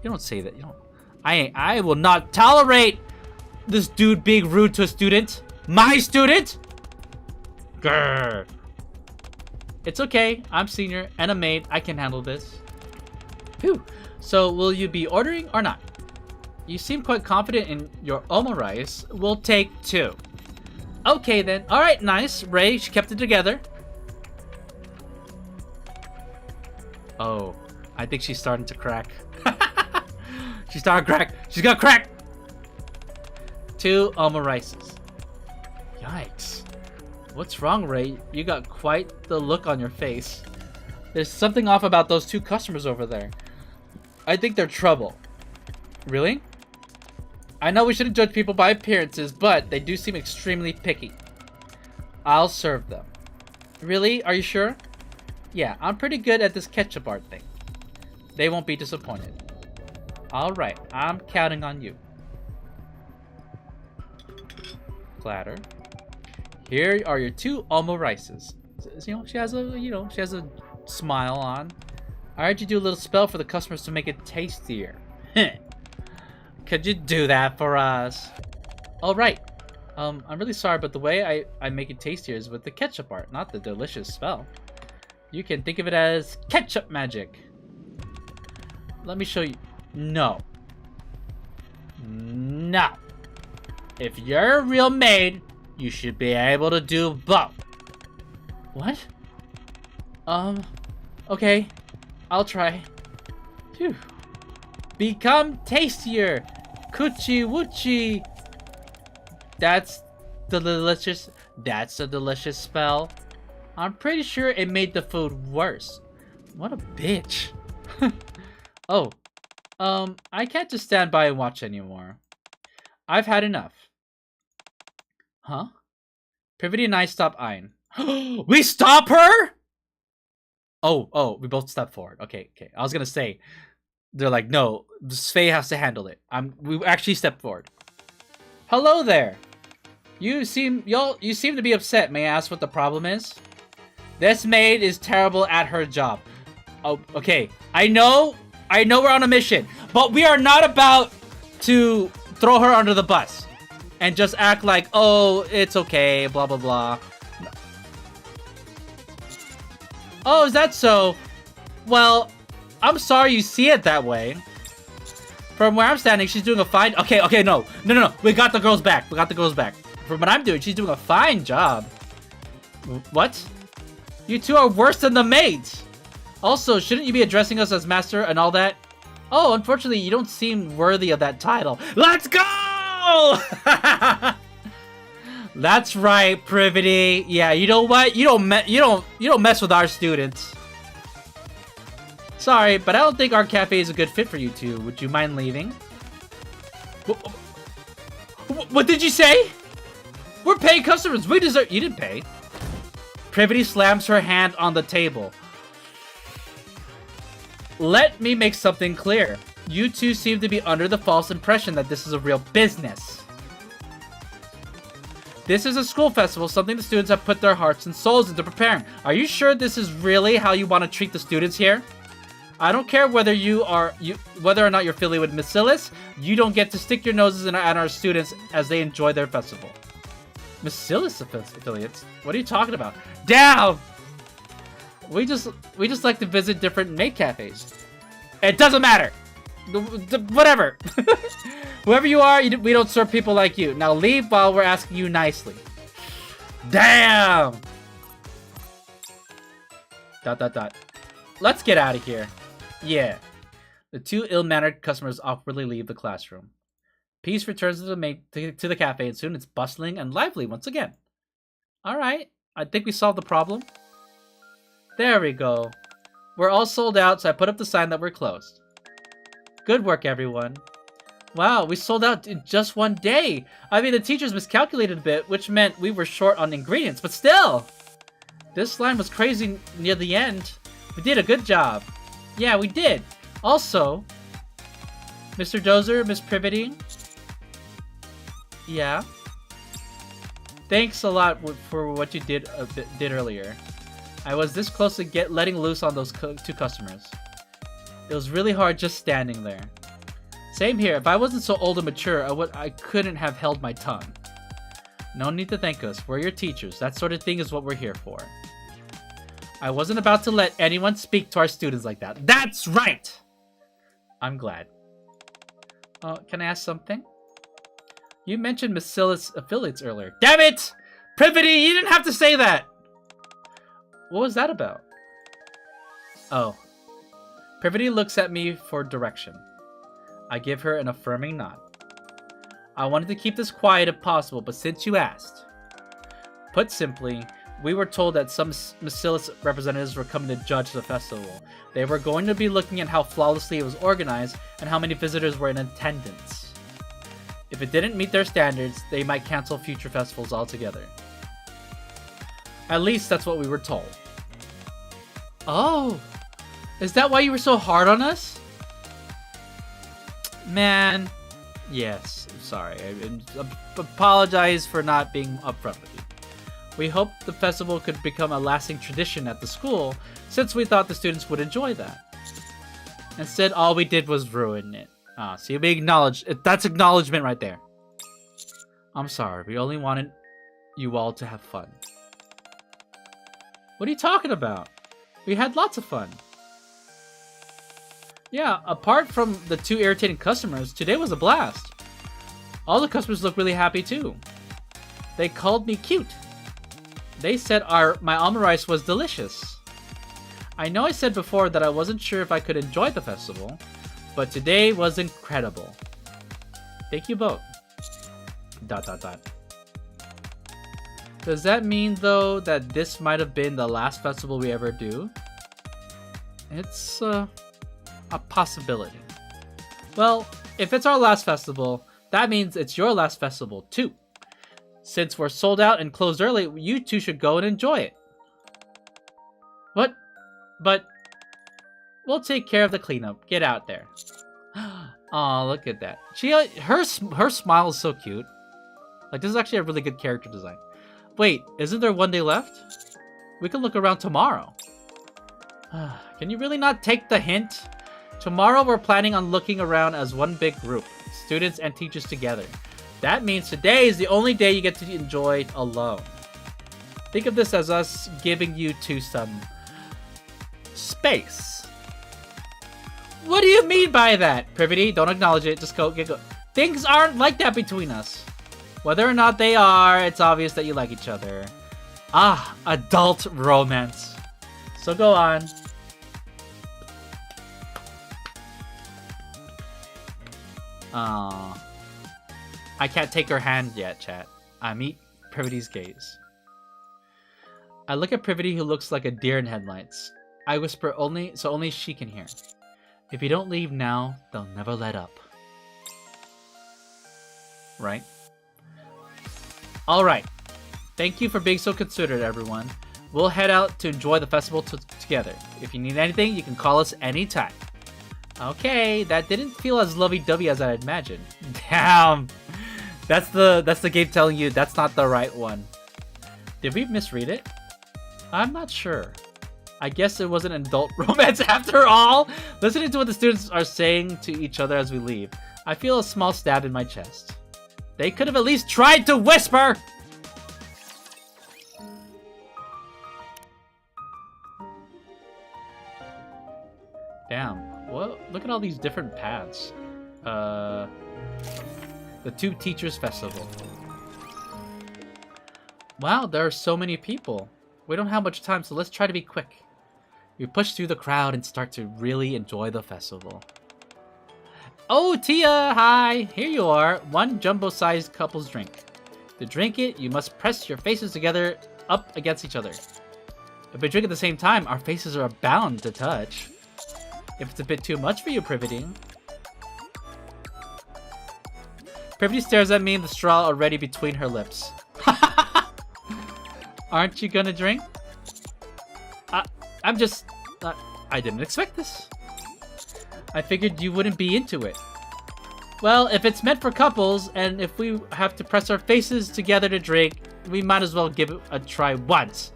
You don't say that. You don't. I will not tolerate this dude being rude to a student. My student? Grr. It's okay. I'm senior and a maid. I can handle this. Phew. So, will you be ordering or not? You seem quite confident in your omurice. We'll take 2. Okay then. Alright, nice. Ray, she kept it together. Oh, I think she's starting to crack. She's starting to crack. She's got crack. 2 omurices. Yikes. What's wrong, Ray? You got quite the look on your face. There's something off about those 2 customers over there. I think they're trouble. Really? I know we shouldn't judge people by appearances, but they do seem extremely picky. I'll serve them. Really? Are you sure? Yeah, I'm pretty good at this ketchup art thing. They won't be disappointed. Alright, I'm counting on you. Platter. Here are your 2 omurices. You know, she has a smile on. I heard you do a little spell for the customers to make it tastier. Could you do that for us? Alright. I'm really sorry, but the way I make it tastier is with the ketchup art, not the delicious spell. You can think of it as ketchup magic. Let me show you. No. No. If you're a real maid, you should be able to do both. What? Okay. I'll try. Phew. Become tastier. Coochie woochie. That's a delicious spell. I'm pretty sure it made the food worse. What a bitch. Oh. I can't just stand by and watch anymore. I've had enough. Huh? Privity and I stop eyeing. We stop her?! Oh, we both step forward. Okay. I was gonna say, they're like, no, Svei has to handle it. We actually step forward. Hello there. You seem to be upset. May I ask what the problem is? This maid is terrible at her job. Oh, okay. I know we're on a mission, but we are not about to throw her under the bus and just act like, oh, it's okay, blah, blah, blah. No. Oh, is that so? Well, I'm sorry you see it that way. From where I'm standing, she's doing a fine... Okay, no. We got the girls back. From what I'm doing, she's doing a fine job. What? You two are worse than the maids. Also, shouldn't you be addressing us as master and all that? Oh, unfortunately, you don't seem worthy of that title. Let's go! That's right, Privity. Yeah, you know what? You don't mess with our students. Sorry, but I don't think our cafe is a good fit for you two. Would you mind leaving? What did you say? We're paying customers. We deserve... You didn't pay. Privity slams her hand on the table. Let me make something clear. You two seem to be under the false impression that this is a real business. This is a school festival, something the students have put their hearts and souls into preparing. Are you sure this is really how you want to treat the students here? I don't care whether whether or not you're affiliated with Bacillus. You don't get to stick your noses in at our students as they enjoy their festival. Bacillus affiliates? What are you talking about? Down! We just like to visit different maid cafes. It doesn't matter. Whatever. Whoever you are, we don't serve people like you. Now leave while we're asking you nicely. Damn! ... Let's get out of here. Yeah. The two ill-mannered customers awkwardly leave the classroom. Peace returns to the cafe, and soon it's bustling and lively once again. Alright, I think we solved the problem. There we go. We're all sold out, so I put up the sign that we're closed. Good work, everyone. Wow, we sold out in just one day. I mean, the teachers miscalculated a bit, which meant we were short on ingredients, but still! This line was crazy near the end. We did a good job. Yeah, we did. Also, Mr. Dozer, Miss Privity. Yeah. Thanks a lot for what you did earlier. I was this close to letting loose on those two customers. It was really hard just standing there. Same here. If I wasn't so old and mature, I couldn't have held my tongue. No need to thank us. We're your teachers. That sort of thing is what we're here for. I wasn't about to let anyone speak to our students like that. That's right! I'm glad. Can I ask something? You mentioned Bacillus affiliates earlier. Damn it! Privity, you didn't have to say that! What was that about? Oh. Privity looks at me for direction. I give her an affirming nod. I wanted to keep this quiet if possible, but since you asked. Put simply, we were told that some Bacillus representatives were coming to judge the festival. They were going to be looking at how flawlessly it was organized and how many visitors were in attendance. If it didn't meet their standards, they might cancel future festivals altogether. At least that's what we were told. Oh! Is that why you were so hard on us? Man. Yes, sorry. I apologize for not being upfront with you. We hoped the festival could become a lasting tradition at the school, since we thought the students would enjoy that. Instead, all we did was ruin it. See, we acknowledge it. That's acknowledgement right there. I'm sorry. We only wanted you all to have fun. What are you talking about? We had lots of fun. Yeah, apart from the two irritating customers, today was a blast. All the customers look really happy too. They called me cute. They said my almond rice was delicious. I know I said before that I wasn't sure if I could enjoy the festival, but today was incredible. Thank you both. ... Does that mean, though, that this might have been the last festival we ever do? It's a possibility. Well, if it's our last festival, that means it's your last festival too. Since we're sold out and closed early, you two should go and enjoy it. What? But we'll take care of the cleanup. Get out there. Aw, look at that. Her smile is so cute. Like, this is actually a really good character design. Wait, isn't there one day left? We can look around tomorrow. Can you really not take the hint? Tomorrow we're planning on looking around as one big group, students and teachers together. That means today is the only day you get to enjoy it alone. Think of this as us giving you two some space. What do you mean by that? Privity, don't acknowledge it. Just go. Things aren't like that between us. Whether or not they are, it's obvious that you like each other. Ah, adult romance. So go on. I can't take her hand yet, chat. I meet Privity's gaze. I look at Privity, who looks like a deer in headlights. I whisper so only she can hear. If you don't leave now, they'll never let up. Right? Alright. Thank you for being so considerate, everyone. We'll head out to enjoy the festival together. If you need anything, you can call us anytime. Okay, that didn't feel as lovey-dovey as I imagined. Damn! That's the game telling you that's not the right one. Did we misread it? I'm not sure. I guess it was an adult romance after all. Listening to what the students are saying to each other as we leave, I feel a small stab in my chest. They could have at least tried to whisper! Damn. Well, look at all these different paths. The Two Teachers Festival. Wow, there are so many people. We don't have much time, so let's try to be quick. We push through the crowd and start to really enjoy the festival. Oh, Tia! Hi! Here you are. One jumbo-sized couple's drink. To drink it, you must press your faces together up against each other. If we drink at the same time, our faces are bound to touch. If it's a bit too much for you, Privity. Privity stares at me, the straw already between her lips. Aren't you gonna drink? I'm just... I didn't expect this. I figured you wouldn't be into it. Well, if it's meant for couples, and if we have to press our faces together to drink, we might as well give it a try once.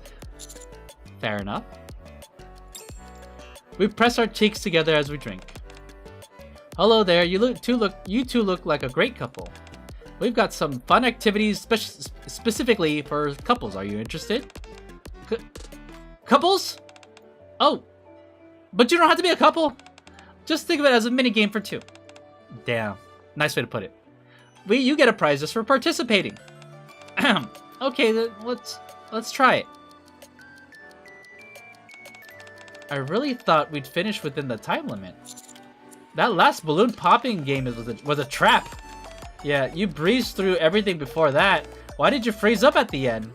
Fair enough. We press our cheeks together as we drink. Hello there, you two look like a great couple. We've got some fun activities specifically for couples. Are you interested? Couples? Oh, but you don't have to be a couple. Just think of it as a mini game for two. Damn, nice way to put it. You get a prize just for participating. Okay, then let's try it. I really thought we'd finish within the time limit. That last balloon popping game was a trap. Yeah, you breezed through everything before that. Why did you freeze up at the end?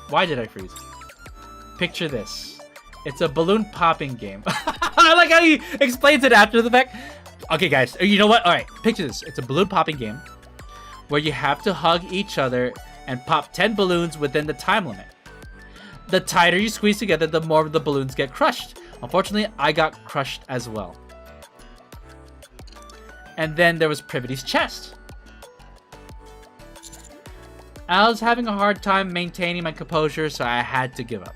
Why did I freeze? Picture this. It's a balloon popping game. I like how he explains it after the fact. Okay, guys, you know what? All right, picture this. It's a balloon popping game where you have to hug each other and pop 10 balloons within the time limit. The tighter you squeeze together, the more the balloons get crushed. Unfortunately, I got crushed as well. And then there was Privity's chest. I was having a hard time maintaining my composure, so I had to give up.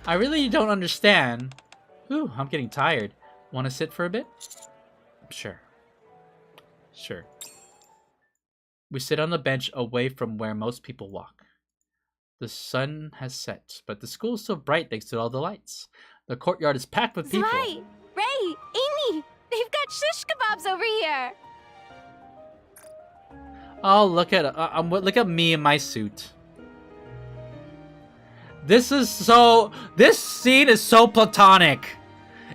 I really don't understand. Ooh, I'm getting tired. Want to sit for a bit? Sure. Sure. We sit on the bench away from where most people walk. The sun has set, but the school is still bright thanks to all the lights. The courtyard is packed with people. Zwei, Ray, Amy, they've got shish kebabs over here. Oh, look at me in my suit. This scene is so platonic.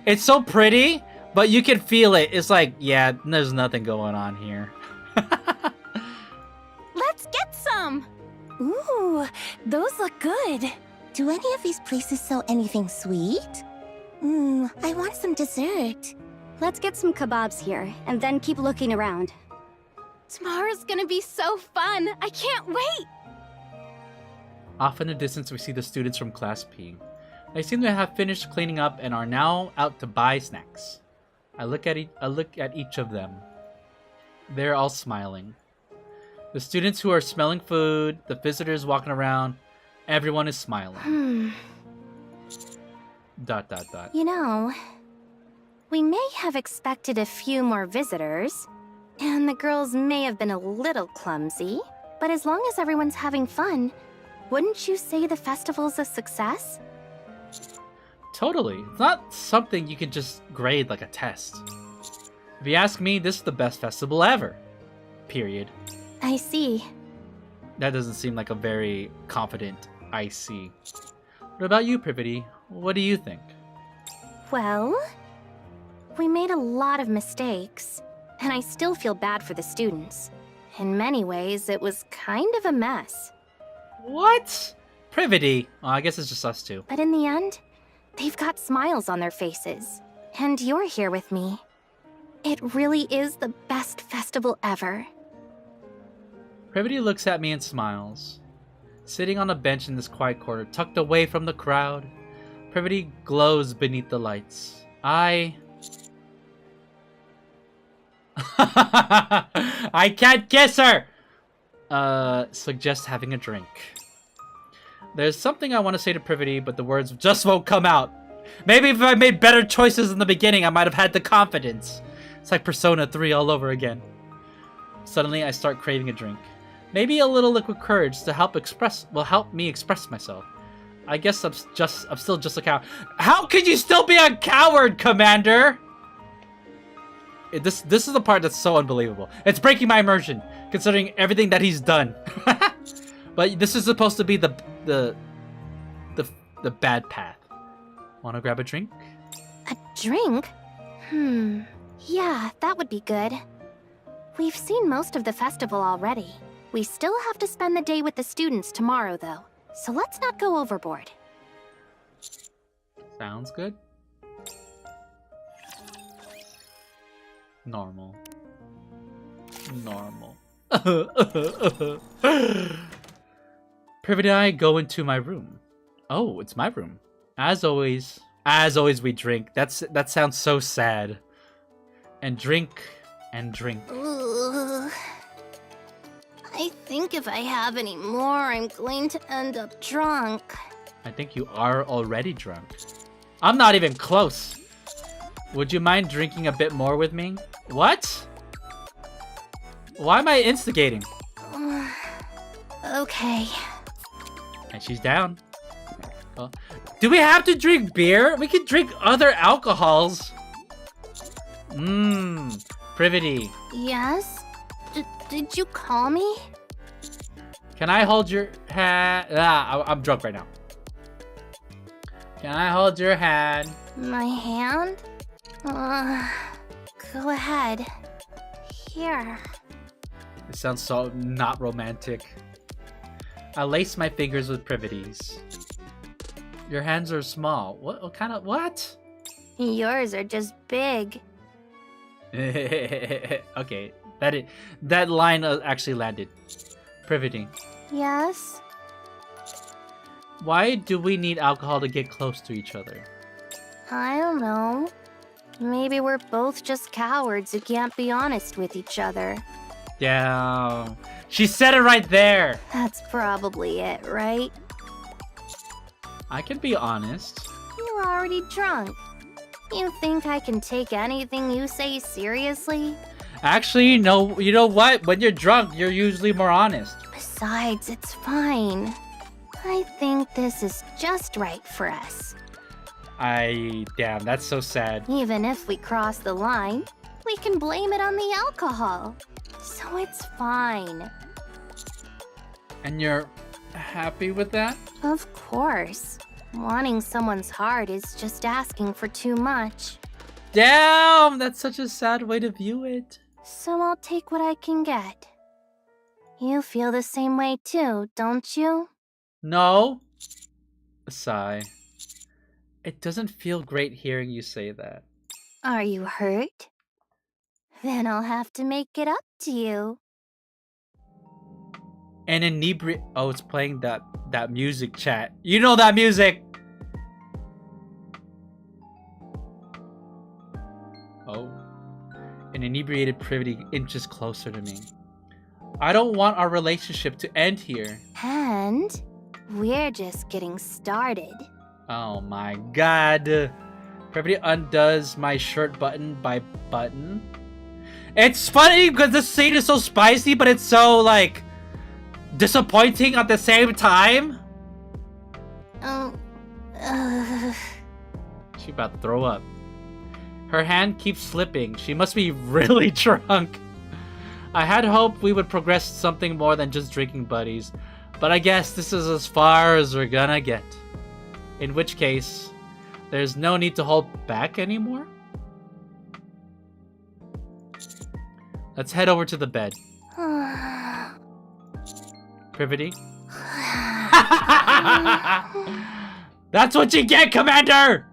It's so pretty, but you can feel it. It's like, yeah, there's nothing going on here. Let's get some. Ooh, those look good. Do any of these places sell anything sweet? I want some dessert. Let's get some kebabs here, and then keep looking around. Tomorrow's gonna be so fun. I can't wait. Off in the distance, we see the students from class peeing. They seem to have finished cleaning up and are now out to buy snacks. I look at each of them. They're all smiling. The students who are smelling food, the visitors walking around, everyone is smiling. Dot, dot, dot. You know, we may have expected a few more visitors, and the girls may have been a little clumsy, but as long as everyone's having fun, wouldn't you say the festival's a success? Totally. It's not something you can just grade like a test. If you ask me, this is the best festival ever. Period. I see. That doesn't seem like a very confident I see. What about you, Privity? What do you think? Well, we made a lot of mistakes, and I still feel bad for the students. In many ways, it was kind of a mess. What? Privity? Well, I guess it's just us two. But in the end, they've got smiles on their faces. And you're here with me. It really is the best festival ever. Privity looks at me and smiles. Sitting on a bench in this quiet corner, tucked away from the crowd, Privity glows beneath the lights. I can't kiss her! Suggest having a drink. There's something I want to say to Privity, but the words just won't come out. Maybe if I made better choices in the beginning, I might have had the confidence. It's like Persona 3 all over again. Suddenly, I start craving a drink. Maybe a little liquid courage to help me express myself. I guess I'm still just a coward. How could you still be a coward, Commander? This is the part that's so unbelievable. It's breaking my immersion, considering everything that he's done. But this is supposed to be the bad path. Wanna grab a drink? A drink? Yeah, that would be good. We've seen most of the festival already. We still have to spend the day with the students tomorrow, though. So let's not go overboard. Sounds good. Normal. Privity and I go into my room. Oh, it's my room. As always we drink. That sounds so sad. And drink and drink. Ugh. I think if I have any more, I'm going to end up drunk. I think you are already drunk. I'm not even close. Would you mind drinking a bit more with me? What? Why am I instigating? Okay. And she's down. Do we have to drink beer? We can drink other alcohols. Privity. Yes? Did you call me? Can I hold your hand? I'm drunk right now. Can I hold your hand? My hand? Go ahead. Here. It sounds so not romantic. I lace my fingers with Privity's. Your hands are small. What kind of what? Yours are just big. Okay, that line actually landed. Privity. Yes? Why do we need alcohol to get close to each other? I don't know. Maybe we're both just cowards who can't be honest with each other. Damn. She said it right there. That's probably it, right? I can be honest. You're already drunk. You think I can take anything you say seriously? Actually, no. You know what? When you're drunk, you're usually more honest. Besides, it's fine. I think this is just right for us. Damn, that's so sad. Even if we cross the line, we can blame it on the alcohol. So it's fine. And you're happy with that? Of course. Wanting someone's heart is just asking for too much. Damn, that's such a sad way to view it. So I'll take what I can get. You feel the same way too, don't you? No. A sigh. It doesn't feel great hearing you say that. Are you hurt? Then I'll have to make it up to you. And oh, it's playing that music, chat. You know that music. Oh. An inebriated Privity inches closer to me. I don't want our relationship to end here. And we're just getting started. Oh my god. Privity undoes my shirt button by button. It's funny because this scene is so spicy, but it's so, like, disappointing at the same time. She about to throw up. Her hand keeps slipping. She must be really drunk. I had hoped we would progress something more than just drinking buddies, but I guess this is as far as we're gonna get. In which case, there's no need to hold back anymore. Let's head over to the bed. Privity? That's what you get, Commander!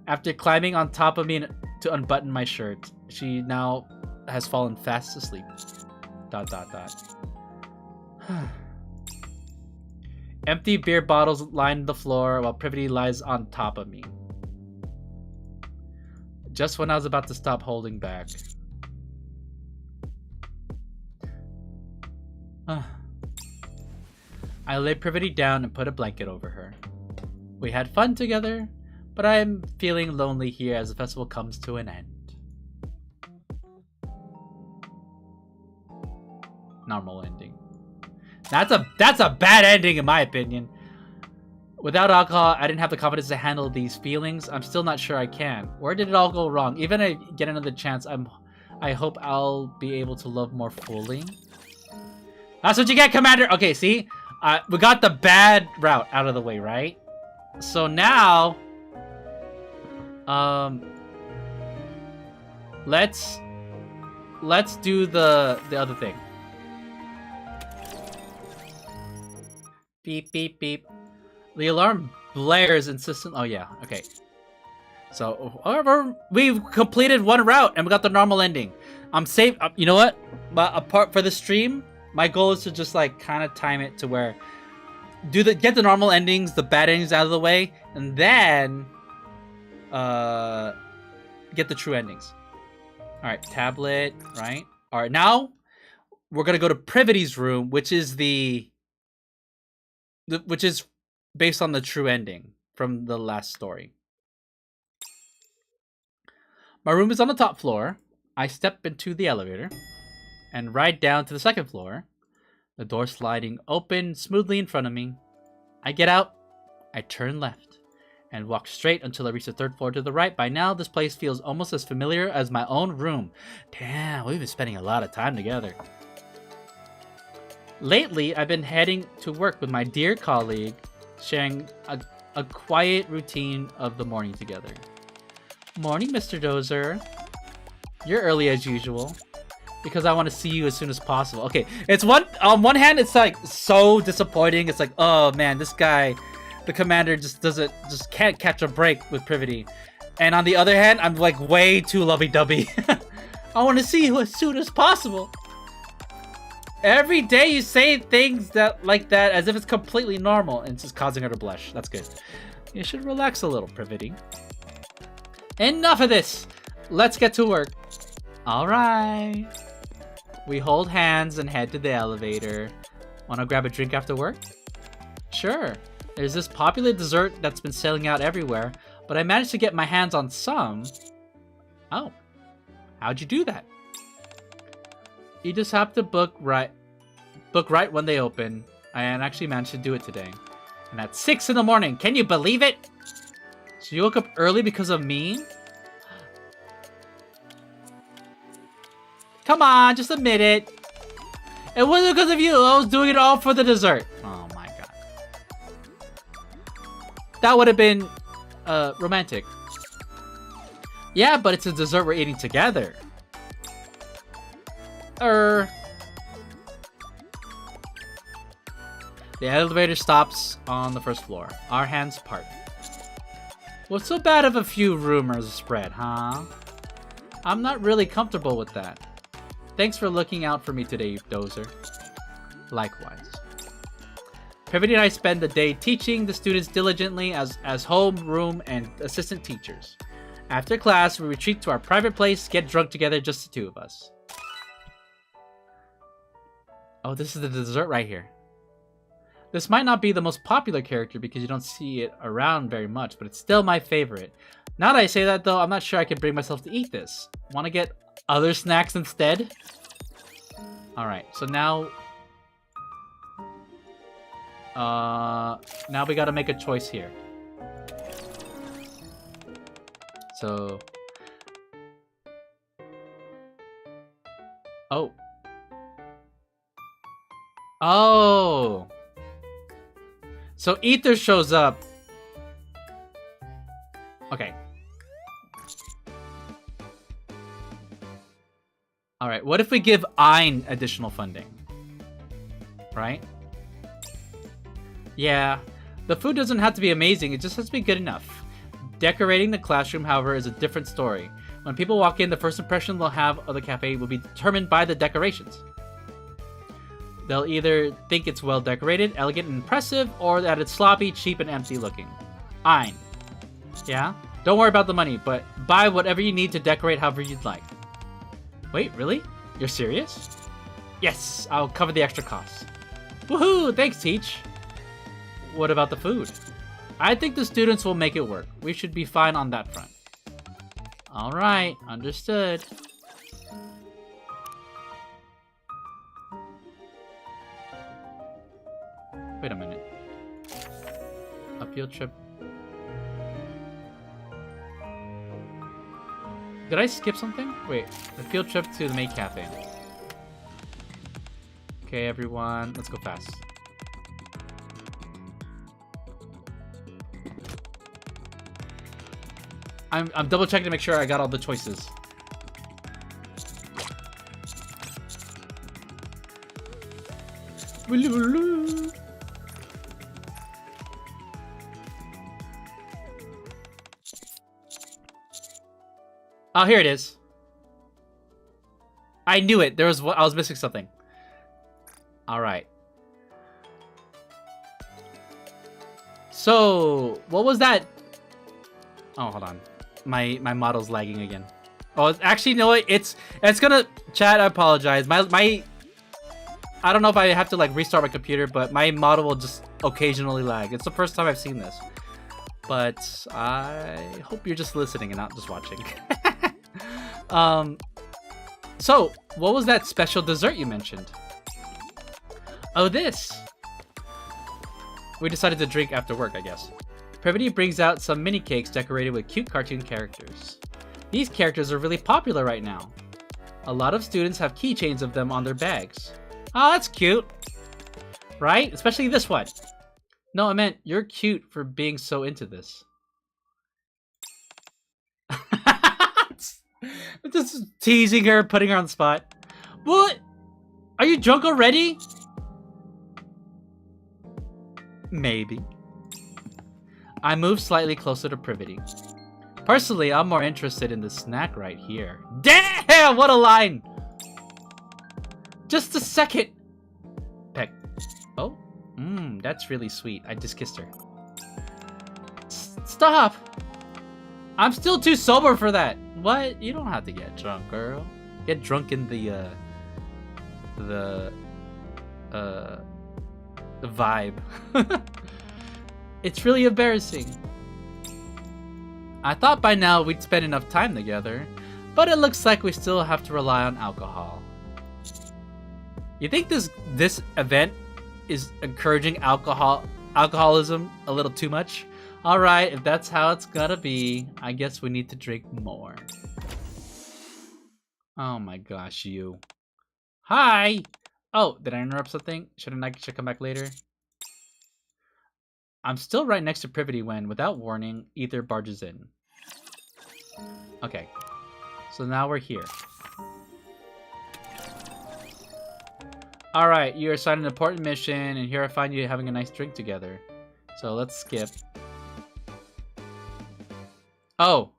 After climbing on top of me to unbutton my shirt, she now has fallen fast asleep. ... Empty beer bottles line the floor while Privity lies on top of me. Just when I was about to stop holding back. I lay Privity down and put a blanket over her. We had fun together, but I am feeling lonely here as the festival comes to an end. Normal ending. That's a bad ending in my opinion. Without alcohol, I didn't have the confidence to handle these feelings. I'm still not sure I can. Where did it all go wrong? Even if I get another chance, I hope I'll be able to love more fully. That's what you get, Commander! Okay, see? We got the bad route out of the way, right? So now... Let's do the other thing. Beep, beep, beep. The alarm blares insistent. Oh, yeah. Okay. So, we've completed one route and we got the normal ending. I'm safe. You know what? But apart for the stream, my goal is to just like kind of time it to where get the normal endings, the bad endings out of the way, and then get the true endings. All right, tablet, right? All right, now we're gonna go to Privity's room, which is which is based on the true ending from the last story. My room is on the top floor. I step into the elevator and ride down to the second floor, the door sliding open smoothly in front of me. I get out, I turn left, and walk straight until I reach the third floor to the right. By now, this place feels almost as familiar as my own room. Damn, we've been spending a lot of time together. Lately, I've been heading to work with my dear colleague, sharing a quiet routine of the morning together. Morning, Mr. Dozer. You're early as usual, because I want to see you as soon as possible. Okay, it's on one hand, it's like so disappointing. It's like, oh man, this guy, the commander, just can't catch a break with Privity. And on the other hand, I'm like way too lovey-dovey. I want to see you as soon as possible. Every day you say things like that as if it's completely normal, and it's just causing her to blush. That's good. You should relax a little, Privity. Enough of this. Let's get to work. All right. We hold hands and head to the elevator. Want to grab a drink after work? Sure. There's this popular dessert that's been selling out everywhere, but I managed to get my hands on some. Oh. How'd you do that? You just have to book right when they open. I actually managed to do it today. And at 6 in the morning. Can you believe it? So you woke up early because of me? Come on, just admit it. It wasn't because of you. I was doing it all for the dessert. Oh my god. That would have been romantic. Yeah, but it's a dessert we're eating together. The elevator stops on the first floor. Our hands part. What's so bad if a few rumors spread, huh? I'm not really comfortable with that. Thanks for looking out for me today, Dozer. Likewise. Privity and I spend the day teaching the students diligently as homeroom and assistant teachers. After class, we retreat to our private place, get drunk together, just the two of us. Oh, this is the dessert right here. This might not be the most popular character because you don't see it around very much, but it's still my favorite. Now that I say that though, I'm not sure I can bring myself to eat this. Want to get other snacks instead? Alright, so now we gotta make a choice here. So... Oh. Oh! So Ether shows up. Okay. Alright, what if we give Ein additional funding? Right? Yeah. The food doesn't have to be amazing, it just has to be good enough. Decorating the classroom, however, is a different story. When people walk in, the first impression they'll have of the cafe will be determined by the decorations. They'll either think it's well decorated, elegant, and impressive, or that it's sloppy, cheap, and empty looking. Ein. Yeah? Don't worry about the money, but buy whatever you need to decorate however you'd like. Wait, really? You're serious? Yes, I'll cover the extra costs. Woohoo! Thanks, Teach. What about the food? I think the students will make it work. We should be fine on that front. Alright, understood. Wait a minute. A field trip. Did I skip something? Wait, a field trip to the maid cafe. Okay, everyone, let's go fast. I'm double checking to make sure I got all the choices. Oh, here it is. I knew it. I was missing something. All right. So, what was that? Oh, hold on. My model's lagging again. Oh, actually, you know what? It's gonna chat. I apologize. I don't know if I have to like restart my computer, but my model will just occasionally lag. It's the first time I've seen this, but I hope you're just listening and not just watching. So what was that special dessert you mentioned? Oh, this. We decided to drink after work, I guess. Privity brings out some mini cakes decorated with cute cartoon characters. These characters are really popular right now. A lot of students have keychains of them on their bags. Oh, that's cute. Right? Especially this one. No, I meant you're cute for being so into this. Just teasing her, putting her on the spot. What? Are you drunk already? Maybe. I moved slightly closer to Privity. Personally, I'm more interested in the snack right here. Damn, what a line! Just a second. Peck. Oh, that's really sweet. I just kissed her. Stop! I'm still too sober for that. What? You don't have to get drunk, girl. Get drunk in the vibe. It's really embarrassing. I thought by now we'd spend enough time together, but it looks like we still have to rely on alcohol. You think this event is encouraging alcoholism a little too much? Alright, if that's how it's gonna be, I guess we need to drink more. Oh my gosh, you. Hi! Oh, did I interrupt something? Should come back later? I'm still right next to Privity when, without warning, Ether barges in. Okay, so now we're here. Alright, you are assigned an important mission, and here I find you having a nice drink together. So let's skip. Oh!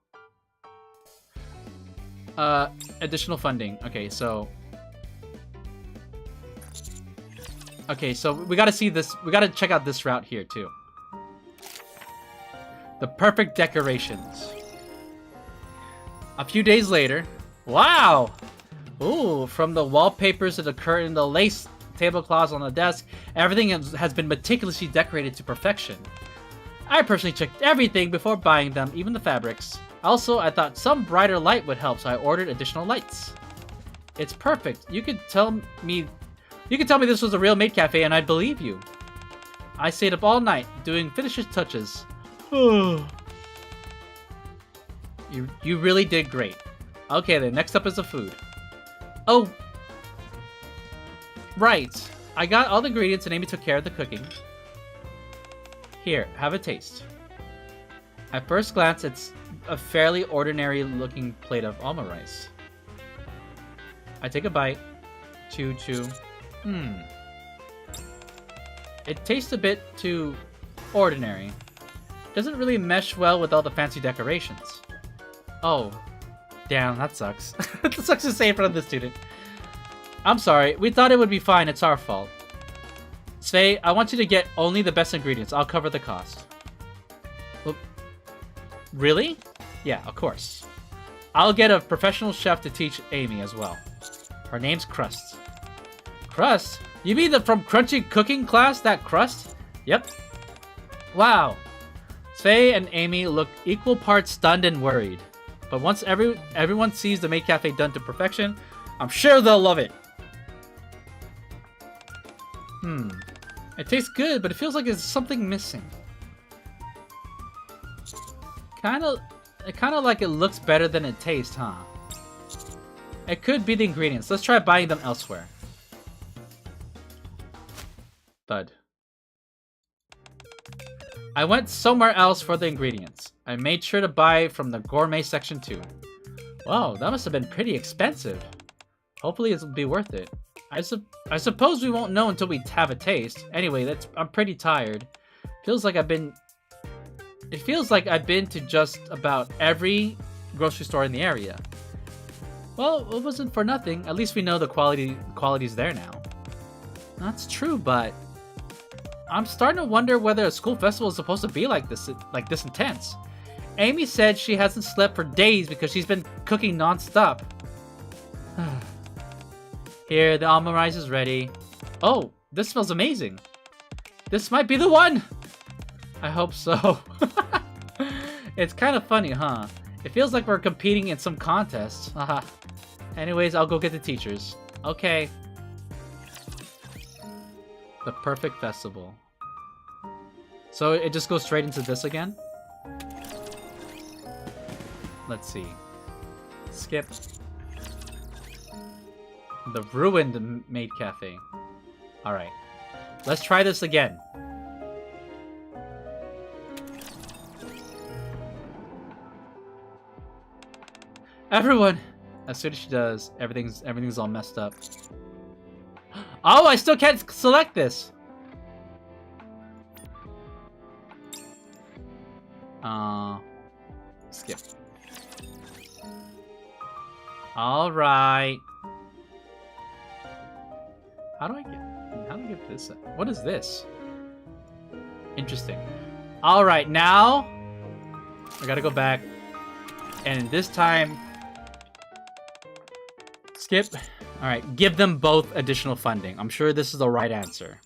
Additional funding. Okay, so we gotta see this. We gotta check out this route here, too. The perfect decorations. A few days later. Wow! Ooh, from the wallpapers to the curtain, the lace tablecloths on the desk, everything has been meticulously decorated to perfection. I personally checked everything before buying them, even the fabrics. Also, I thought some brighter light would help, so I ordered additional lights. It's perfect. You could tell me this was a real maid cafe and I'd believe you. I stayed up all night doing finishing touches. You You really did great. Okay, then next up is the food. Oh, right. I got all the ingredients and Amy took care of the cooking. Here, have a taste. At first glance, it's a fairly ordinary looking plate of almond rice. I take a bite. Chew. It tastes a bit too ordinary. Doesn't really mesh well with all the fancy decorations. Oh, damn, that sucks. That sucks to say in front of the student. I'm sorry, we thought it would be fine, it's our fault. Svei, I want you to get only the best ingredients. I'll cover the cost. Well, really? Yeah, of course. I'll get a professional chef to teach Amy as well. Her name's Crust. Crust? You mean the from Crunchy Cooking class, that Crust? Yep. Wow. Svei and Amy look equal parts stunned and worried. But once everyone sees the maid cafe done to perfection, I'm sure they'll love it. It tastes good, but it feels like there's something missing. Kinda like it looks better than it tastes, huh? It could be the ingredients. Let's try buying them elsewhere. Thud. I went somewhere else for the ingredients. I made sure to buy from the gourmet section too. Whoa, that must have been pretty expensive. Hopefully it'll be worth it. I suppose we won't know until we have a taste. Anyway, I'm pretty tired. It feels like I've been to just about every grocery store in the area. Well, it wasn't for nothing. At least we know the quality's there now. That's true, but I'm starting to wonder whether a school festival is supposed to be like this intense. Amy said she hasn't slept for days because she's been cooking non-stop. Here, the almond rice is ready. Oh, this smells amazing. This might be the one! I hope so. It's kind of funny, huh? It feels like we're competing in some contest. Haha. Anyways, I'll go get the teachers. Okay. The perfect festival. So it just goes straight into this again? Let's see. Skip. The ruined maid cafe. Alright. Let's try this again. Everyone! As soon as she does, everything's all messed up. Oh, I still can't select this! Skip. Alright. How do I get this? What is this? Interesting. Alright, now I gotta go back. And this time skip. Alright, give them both additional funding. I'm sure this is the right answer.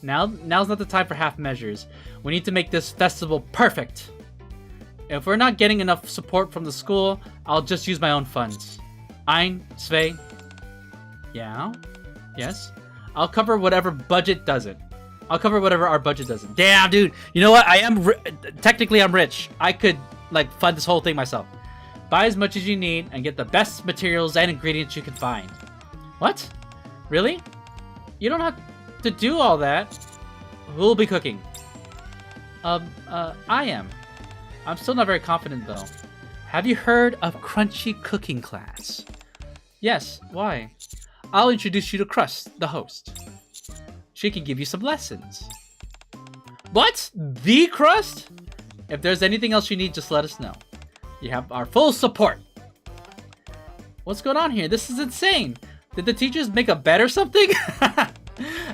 Now's not the time for half measures. We need to make this festival perfect. If we're not getting enough support from the school, I'll just use my own funds. Ein, Svei. Yeah? Yes? I'll cover whatever budget doesn't. I'll cover whatever our budget doesn't. Damn, dude. You know what? Technically, I'm rich. I could, fund this whole thing myself. Buy as much as you need and get the best materials and ingredients you can find. What? Really? You don't have to do all that. Who'll be cooking? I am. I'm still not very confident, though. Have you heard of Crunchy Cooking class? Yes, why? I'll introduce you to Crust, the host. She can give you some lessons. What? The Crust? If there's anything else you need, just let us know. You have our full support. What's going on here? This is insane. Did the teachers make a bet or something?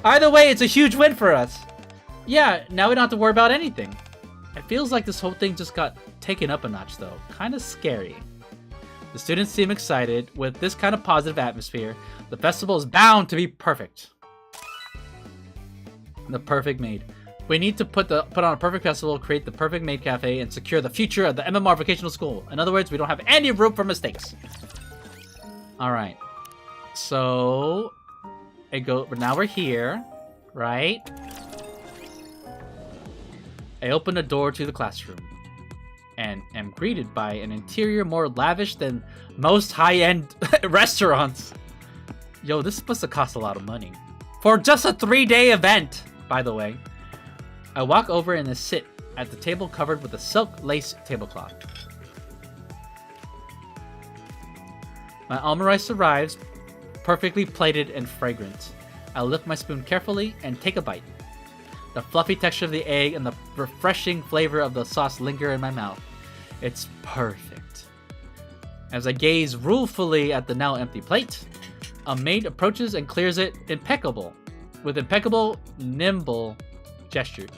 Either way, it's a huge win for us. Yeah, now we don't have to worry about anything. It feels like this whole thing just got taken up a notch, though. Kind of scary. The students seem excited. With this kind of positive atmosphere, the festival is bound to be perfect. The perfect maid. We need to put on a perfect festival, create the perfect maid cafe, and secure the future of the MMR vocational school. In other words, we don't have any room for mistakes. Alright. So now we're here, right? I open the door to the classroom. and am greeted by an interior more lavish than most high-end restaurants. Yo, this must have cost a lot of money. For just a 3-day event, by the way. I walk over and sit at the table covered with a silk lace tablecloth. My almond rice arrives, perfectly plated and fragrant. I lift my spoon carefully and take a bite. The fluffy texture of the egg and the refreshing flavor of the sauce linger in my mouth. It's perfect. As I gaze ruefully at the now empty plate, a maid approaches and clears it with impeccable, nimble gestures.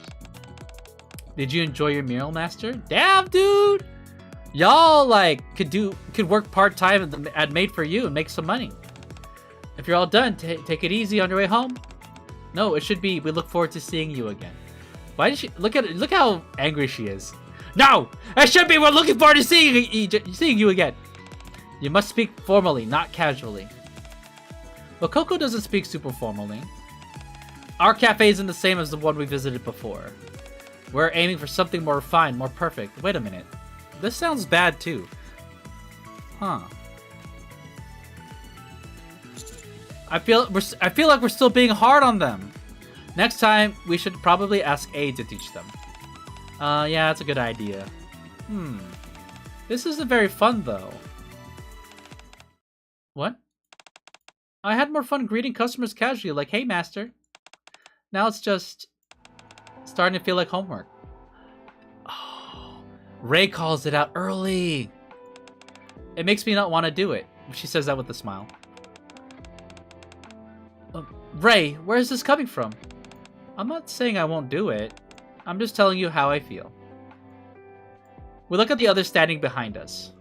Did you enjoy your meal, master? Damn, dude! Y'all, like, could work part-time at Made for You and make some money. If you're all done, take it easy on your way home. No, it should be, we look forward to seeing you again. Why did she, look how angry she is. No! It should be, we're looking forward to seeing you again. You must speak formally, not casually. Well, Coco doesn't speak super formally. Our cafe isn't the same as the one we visited before. We're aiming for something more refined, more perfect. Wait a minute. This sounds bad too. Huh. I feel like we're still being hard on them. Next time, we should probably ask A to teach them. Yeah, that's a good idea. This isn't very fun though. What? I had more fun greeting customers casually, like, hey master. Now it's just starting to feel like homework. Oh, Ray calls it out early. It makes me not want to do it. She says that with a smile. Ray, where is this coming from? I'm not saying I won't do it. I'm just telling you how I feel. We look at the others standing behind us.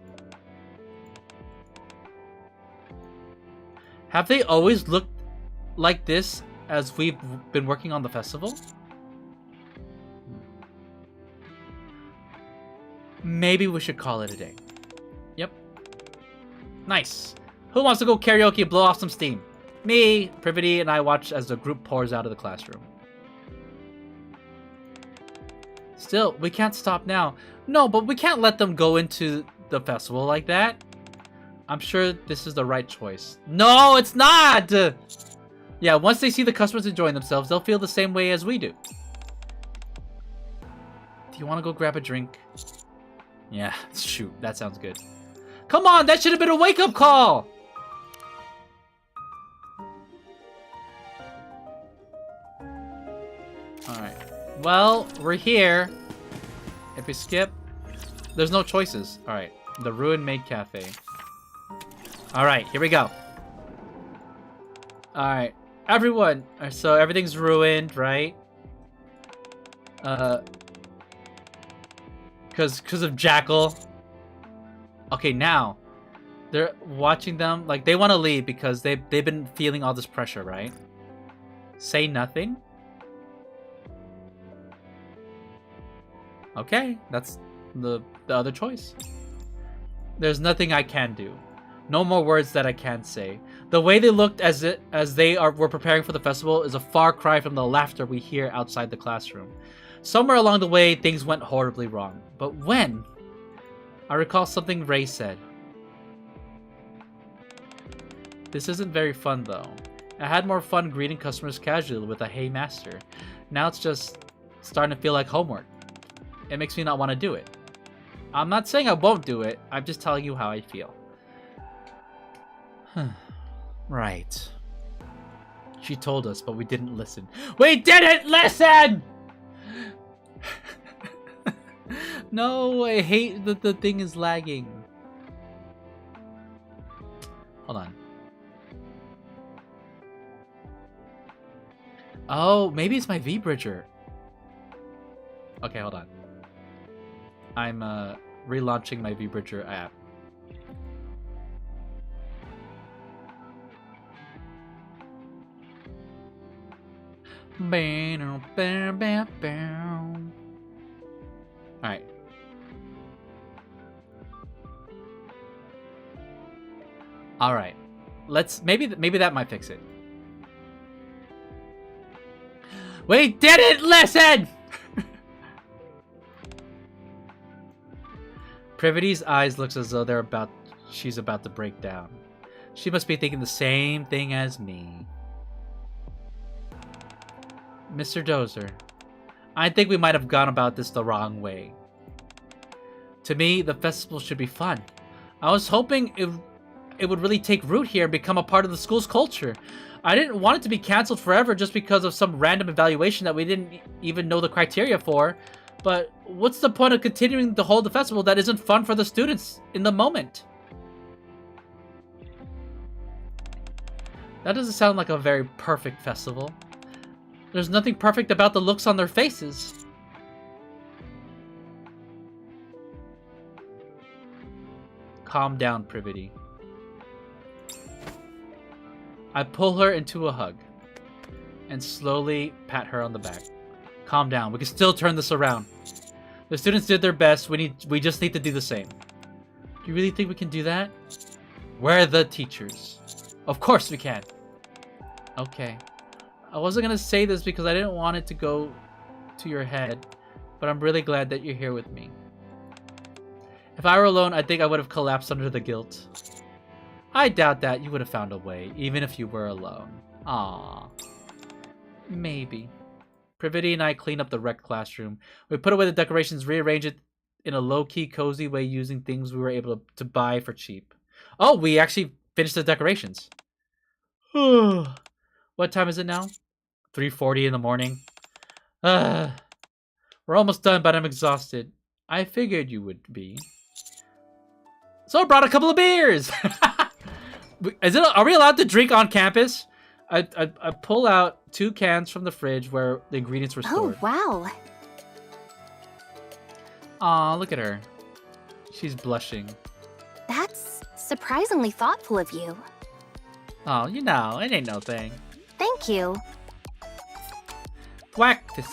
Have they always looked like this as we've been working on the festival? Maybe we should call it a day. Yep. Nice. Who wants to go karaoke and blow off some steam? Me, Privity, and I watch as the group pours out of the classroom. Still, we can't stop now. No, but we can't let them go into the festival like that. I'm sure this is the right choice. No, it's not! Yeah, once they see the customers enjoying themselves, they'll feel the same way as we do. Do you want to go grab a drink? Yeah, shoot, that sounds good. Come on, that should have been a wake-up call! Alright. Well, we're here. If we skip, there's no choices. Alright, the Ruined Maid Cafe. Alright, here we go. Alright, everyone. So everything's ruined, right? Because of Jackal. Okay, now they're watching them. Like, they want to leave because they've been feeling all this pressure, right? Say nothing. Okay, that's the other choice. There's nothing I can do. No more words that I can say. The way they looked as they were preparing for the festival is a far cry from the laughter we hear outside the classroom. Somewhere along the way, things went horribly wrong. But when? I recall something Ray said. This isn't very fun though. I had more fun greeting customers casually with a hey master. Now it's just starting to feel like homework. It makes me not want to do it. I'm not saying I won't do it. I'm just telling you how I feel. Right. She told us, but we didn't listen. We didn't listen! No, I hate that the thing is lagging. Hold on. Oh, maybe it's my V-Bridger. Okay, hold on. I'm relaunching my V-Bridger app. Alright. Alright. Let's maybe that might fix it. We didn't listen! Privity's eyes looks as though she's about to break down. She must be thinking the same thing as me. Mr. Dozer, I think we might have gone about this the wrong way. To me, the festival should be fun. I was hoping it would really take root here and become a part of the school's culture. I didn't want it to be cancelled forever just because of some random evaluation that we didn't even know the criteria for. But what's the point of continuing to hold the festival that isn't fun for the students in the moment? That doesn't sound like a very perfect festival. There's nothing perfect about the looks on their faces. Calm down, Privity. I pull her into a hug and slowly pat her on the back. Calm down. We can still turn this around. The students did their best. We just need to do the same. Do you really think we can do that? We're the teachers. Of course we can. Okay. I wasn't gonna say this because I didn't want it to go to your head, but I'm really glad that you're here with me. If I were alone, I think I would have collapsed under the guilt. I doubt that you would have found a way, even if you were alone. Aww. Maybe. Privity and I clean up the wrecked classroom. We put away the decorations, rearrange it in a low-key, cozy way using things we were able to buy for cheap. Oh, we actually finished the decorations. What time is it now? 3:40 in the morning. We're almost done, but I'm exhausted. I figured you would be. So I brought a couple of beers! Are we allowed to drink on campus? I pull out 2 cans from the fridge where the ingredients were stored. Oh, wow. Aw, look at her. She's blushing. That's surprisingly thoughtful of you. Oh, you know, it ain't no thing. Thank you. Whack this.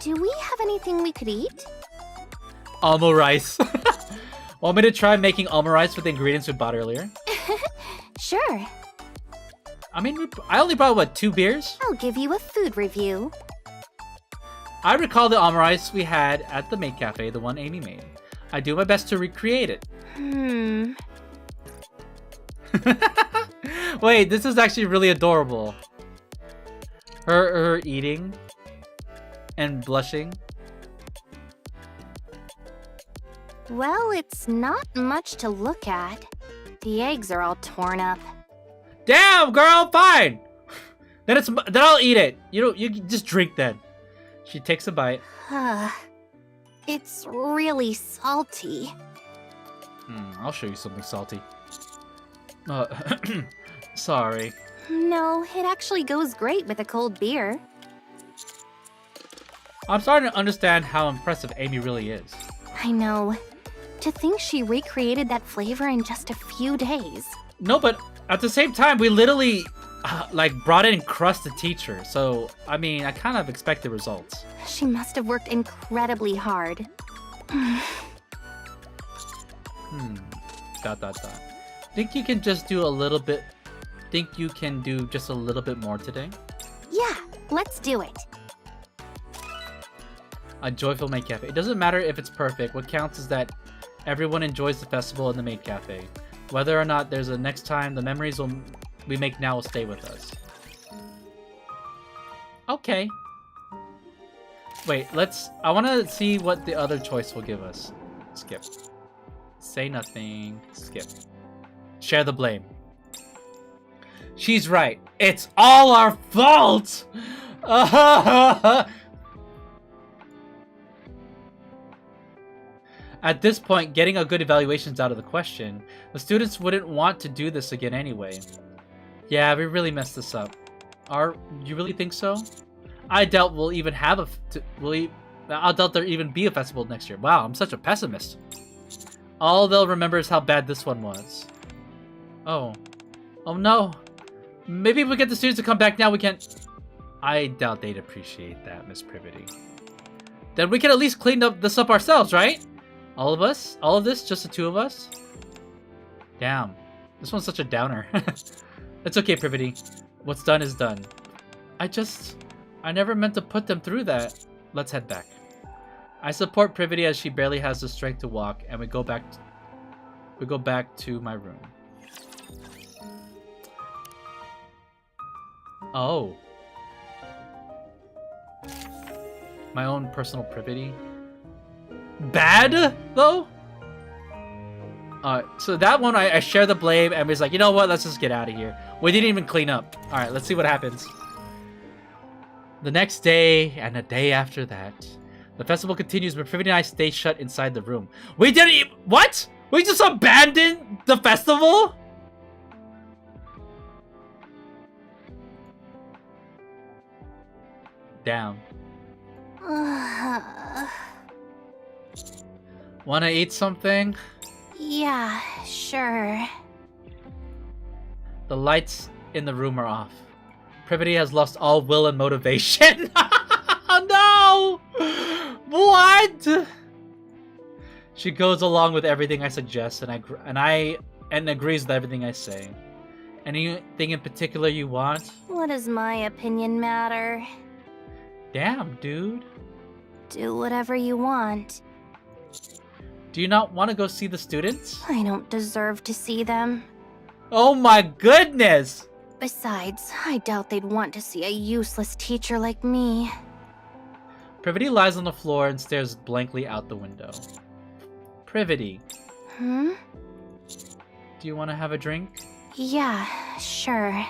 Do we have anything we could eat? Almo rice. Want me to try making almo rice with the ingredients we bought earlier? Sure. I mean, I only brought, what, 2 beers? I'll give you a food review. I recall the almo rice we had at the maid cafe, the one Amy made. I do my best to recreate it. Wait, this is actually really adorable. Her eating and blushing. Well, it's not much to look at. The eggs are all torn up. Damn, girl, fine. Then I'll eat it. You just drink then. She takes a bite. It's really salty. I'll show you something salty. Sorry. No, it actually goes great with a cold beer. I'm starting to understand how impressive Amy really is. I know. To think she recreated that flavor in just a few days. No, but at the same time, we literally, brought in crust to teach her. So, I mean, I kind of expected results. She must have worked incredibly hard. ... Think you can just do a little bit... Think you can do just a little bit more today? Yeah, let's do it. A joyful maid cafe. It doesn't matter if it's perfect. What counts is that everyone enjoys the festival in the maid cafe. Whether or not there's a next time, the memories we make now will stay with us. Okay. Wait, I want to see what the other choice will give us. Skip. Say nothing. Skip. Share the blame. She's right. It's all our fault! At this point, getting a good evaluation's out of the question. The students wouldn't want to do this again anyway. Yeah, we really messed this up. You really think so? I doubt we'll even have I doubt there'll even be a festival next year. Wow, I'm such a pessimist. All they'll remember is how bad this one was. Oh. Oh no. Maybe if we get the students to come back now, we can... I doubt they'd appreciate that, Miss Privity. Then we can at least clean this up ourselves, right? All of us? All of this? Just the 2 of us? Damn. This one's such a downer. It's okay, Privity. What's done is done. I never meant to put them through that. Let's head back. I support Privity as she barely has the strength to walk, and we go back We go back to my room. Oh. My own personal privity. Bad, though? So that one, I share the blame, and was like, you know what, let's just get out of here. We didn't even clean up. Alright, let's see what happens. The next day, and the day after that, the festival continues, but Privity and I stay shut inside the room. We didn't even— what? We just abandoned the festival? Damn. Wanna eat something? Yeah, sure. The lights in the room are off. Privity has lost all will and motivation. No! What? She goes along with everything I suggest, and agrees with everything I say. Anything in particular you want? What does my opinion matter? Damn, dude. Do whatever you want. Do you not want to go see the students? I don't deserve to see them. Oh my goodness! Besides, I doubt they'd want to see a useless teacher like me. Privity lies on the floor and stares blankly out the window. Privity. Hmm? Do you want to have a drink? Yeah, sure.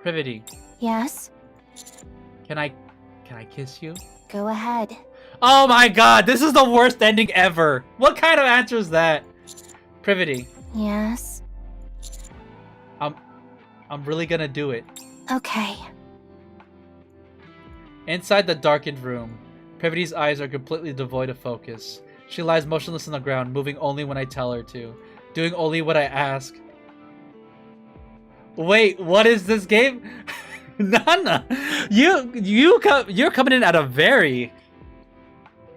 Privity. Yes? Can I kiss you? Go ahead. Oh my god, this is the worst ending ever. What kind of answer is that? Privity. Yes? I'm really gonna do it. Okay. Inside the darkened room, Privity's eyes are completely devoid of focus. She lies motionless on the ground, moving only when I tell her to, doing only what I ask. Wait, what is this game? Nana, you're coming in at a very—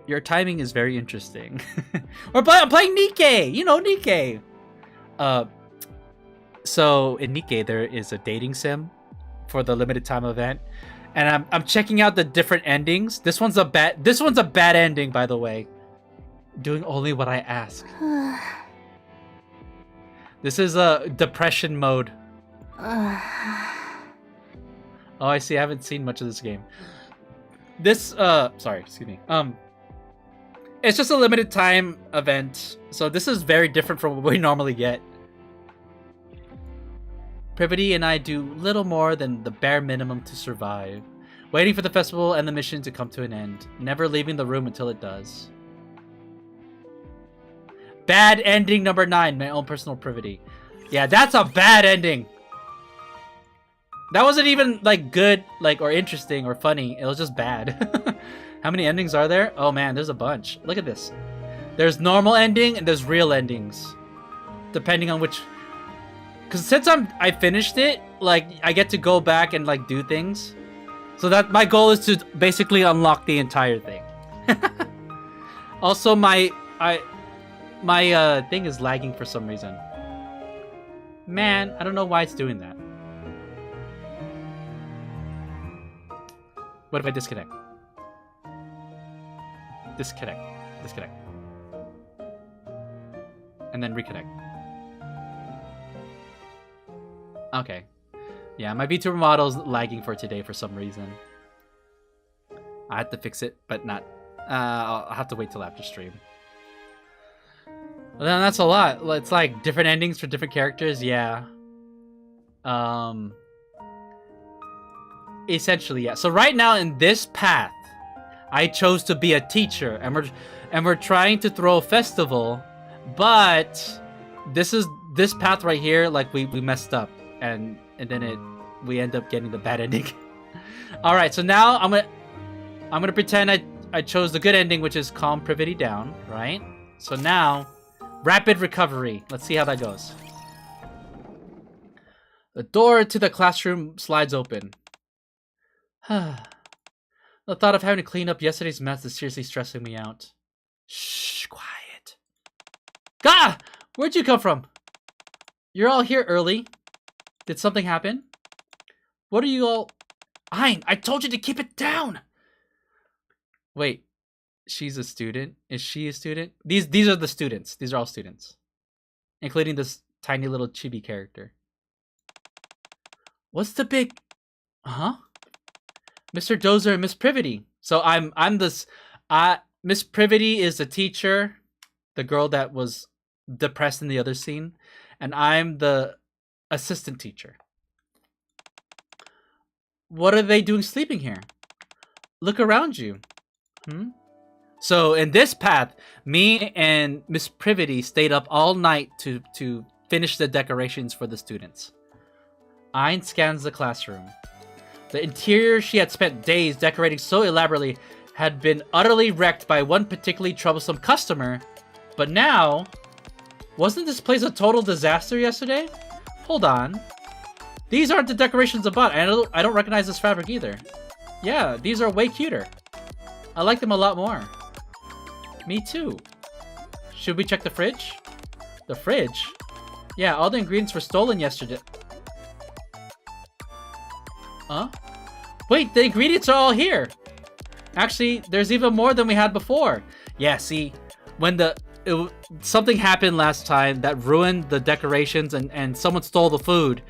your timing is very interesting. I'm playing Nikke, you know Nikke. So in Nikke there is a dating sim for the limited time event, and I'm checking out the different endings. This one's a bad ending, by the way. Doing only what I ask. This is a depression mode. Oh, I see. I haven't seen much of this game. This, sorry, excuse me. It's just a limited time event, so this is very different from what we normally get. Privity and I do little more than the bare minimum to survive, waiting for the festival and the mission to come to an end, never leaving the room until it does. Bad ending number 9, my own personal privity. Yeah, that's a bad ending. That wasn't even, like, good, like, or interesting or funny. It was just bad. How many endings are there? Oh man, there's a bunch. Look at this. There's normal ending and there's real endings. Depending on which... Because since I finished it, like, I get to go back and, like, do things. So that my goal is to basically unlock the entire thing. Also, my thing is lagging for some reason. Man, I don't know why it's doing that. What if I disconnect? Disconnect. And then reconnect. Okay. Yeah, my VTuber model is lagging for today for some reason. I have to fix it, but not... I'll have to wait till after stream. Well, then that's a lot. It's like different endings for different characters, yeah. Essentially, yeah. So right now in this path, I chose to be a teacher, and we're trying to throw a festival, but this path right here, like we messed up, and then we end up getting the bad ending. All right, so now I'm gonna pretend I chose the good ending, which is calm Privity down, right? So now, rapid recovery. Let's see how that goes. The door to the classroom slides open. The thought of having to clean up yesterday's mess is seriously stressing me out. Shh, quiet. Gah! Where'd you come from? You're all here early. Did something happen? What are you all... Hein, I told you to keep it down! Wait, She's a student. Is she a student? These are the students. These are all students, including this tiny little chibi character. What's the big? Mr. Dozer and Miss Privity. So I'm this. Miss Privity is the teacher, the girl that was depressed in the other scene, and I'm the assistant teacher. What are they doing sleeping here? Look around you. So in this path, me and Miss Privity stayed up all night to finish the decorations for the students. Ayn scans the classroom. The interior she had spent days decorating so elaborately had been utterly wrecked by one particularly troublesome customer. But now, wasn't this place a total disaster yesterday? Hold on. These aren't the decorations I bought. I don't recognize this fabric either. Yeah, these are way cuter. I like them a lot more. Me too. Should we check the fridge? The fridge? Yeah, all the ingredients were stolen yesterday. Huh? Wait, the ingredients are all here. Actually, there's even more than we had before. Yeah, see, when something happened last time that ruined the decorations and someone stole the food.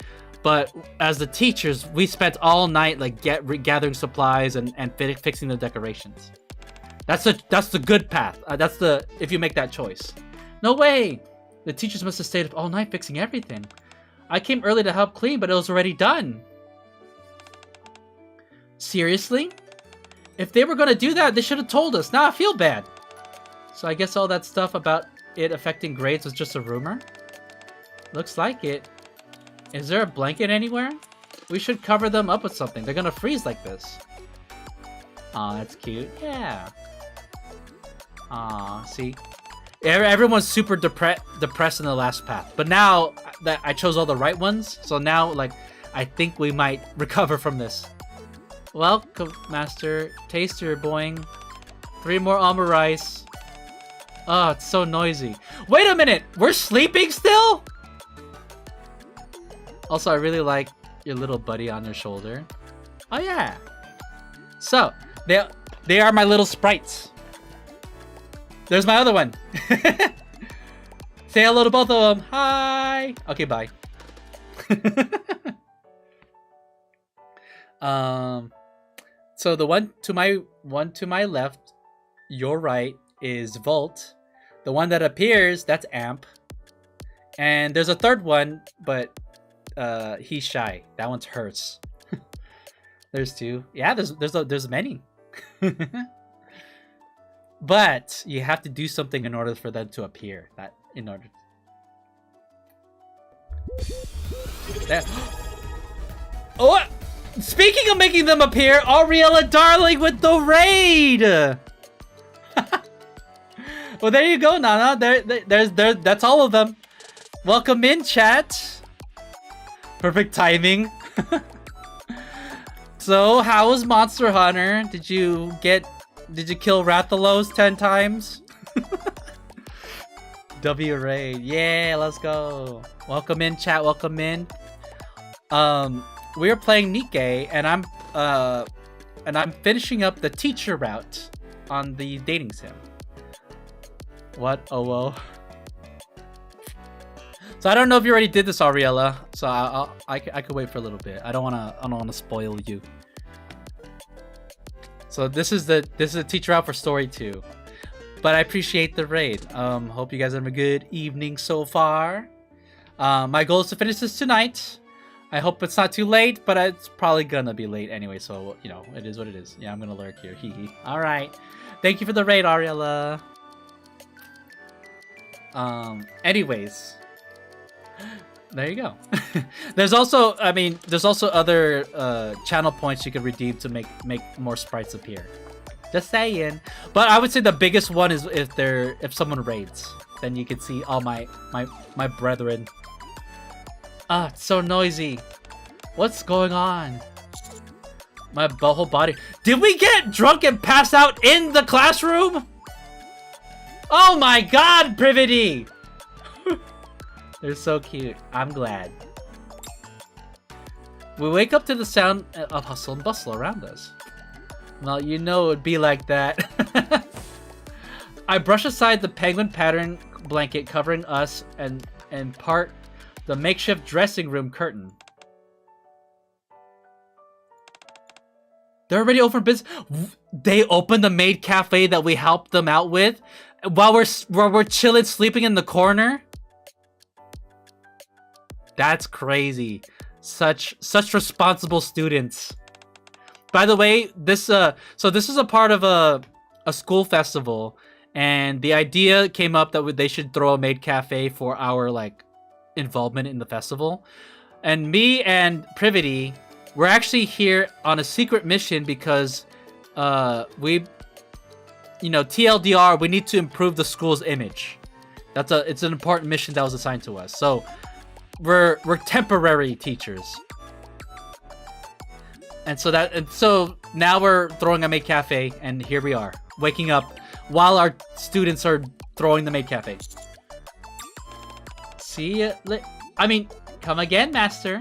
But as the teachers, we spent all night like gathering supplies and fixing the decorations. That's the good path. That's the if you make that choice. No way! The teachers must have stayed up all night fixing everything. I came early to help clean, but it was already done. Seriously? If they were gonna do that, they should have told us. Now I feel bad. So I guess all that stuff about it affecting grades was just a rumor? Looks like it. Is there a blanket anywhere? We should cover them up with something. They're gonna freeze like this. Aw, that's cute. Yeah. Aw, see? Everyone's super depressed in the last path. But now that I chose all the right ones, so now, like, I think we might recover from this. Welcome, Master. Taster, boing. 3 more almond rice. Oh, it's so noisy. Wait a minute! We're sleeping still?! Also, I really like your little buddy on your shoulder. Oh yeah. So, they are my little sprites. There's my other one. Say hello to both of them. Hi. Okay, bye. So the one to my left, your right is Volt. The one that appears, that's Amp. And there's a third one, but he's shy. That one's Hurts. There's 2. Yeah, there's many. But you have to do something in order for them to appear. Oh, speaking of making them appear, Ariella Darling with the raid. Well, there you go, Nana. There's that's all of them. Welcome in, chat. Perfect timing. So, how was Monster Hunter? Did you kill Rathalos 10 times? W raid. Yeah, let's go. Welcome in, chat. Welcome in. We are playing Nikke, and I'm finishing up the teacher route on the dating sim. What? Oh well. So I don't know if you already did this, Ariella. So I could wait for a little bit. I don't wanna spoil you. So this is the teacher out for story 2. But I appreciate the raid. Hope you guys have a good evening so far. My goal is to finish this tonight. I hope it's not too late, but it's probably gonna be late anyway. So you know, it is what it is. Yeah, I'm gonna lurk here. Hee hee. All right. Thank you for the raid, Ariella. Anyways. There you go. There's also other channel points you can redeem to make more sprites appear. Just saying. But I would say the biggest one is if someone raids, then you can see all my brethren. Ah, it's so noisy. What's going on? My whole body. Did we get drunk and pass out in the classroom? Oh my god, Privity! They're so cute. I'm glad. We wake up to the sound of hustle and bustle around us. Well, you know it would be like that. I brush aside the penguin pattern blanket covering us and part the makeshift dressing room curtain. They're already open business. They opened the maid cafe that we helped them out with while we're chilling, sleeping in the corner. That's crazy. Such responsible students. By the way, this so this is a part of a school festival, and the idea came up that they should throw a maid cafe for our like involvement in the festival. And me and Privity, we're actually here on a secret mission because we, you know, TLDR, we need to improve the school's image. It's an important mission that was assigned to us. So we're temporary teachers. And so now we're throwing a maid cafe, and here we are, waking up while our students are throwing the maid cafe. See ya. I mean, come again, master.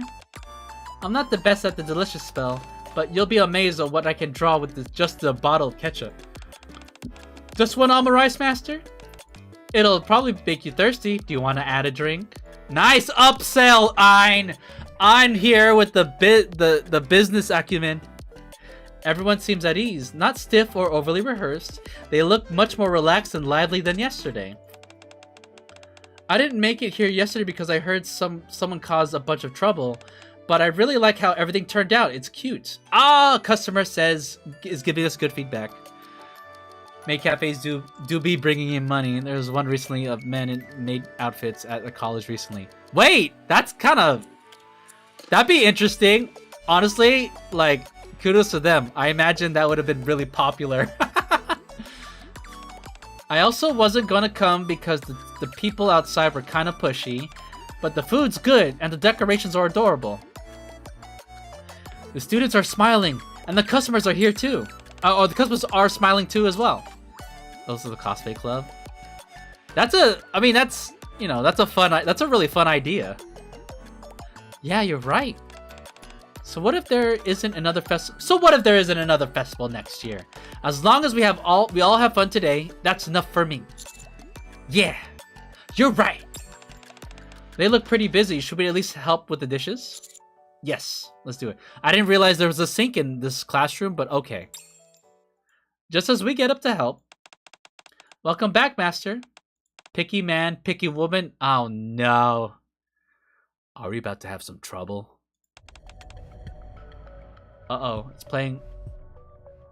I'm not the best at the delicious spell, but you'll be amazed at what I can draw with just a bottle of ketchup. Just one almond rice, master? It'll probably make you thirsty. Do you want to add a drink? Nice upsell, Ein! I'm here with the business acumen. Everyone seems at ease, not stiff or overly rehearsed. They look much more relaxed and lively than yesterday. I didn't make it here yesterday because I heard someone caused a bunch of trouble, but I really like how everything turned out. It's cute. Ah, customer is giving us good feedback. Maid cafes do be bringing in money. There was one recently of men in maid outfits at a college recently. Wait, that'd be interesting. Honestly, like, kudos to them. I imagine that would have been really popular. I also wasn't gonna come because the people outside were kind of pushy, but the food's good and the decorations are adorable. The students are smiling, and the customers are here too. The customers are smiling too as well. Those are the cosplay club. That's a really fun idea. Yeah, you're right. So what if there isn't another festival next year? As long as we all have fun today, that's enough for me. Yeah, you're right. They look pretty busy. Should we at least help with the dishes? Yes, let's do it. I didn't realize there was a sink in this classroom, but okay. Just as we get up to help. Welcome back, master. Picky man, picky woman. Oh no. Are we about to have some trouble? Uh-oh, it's playing.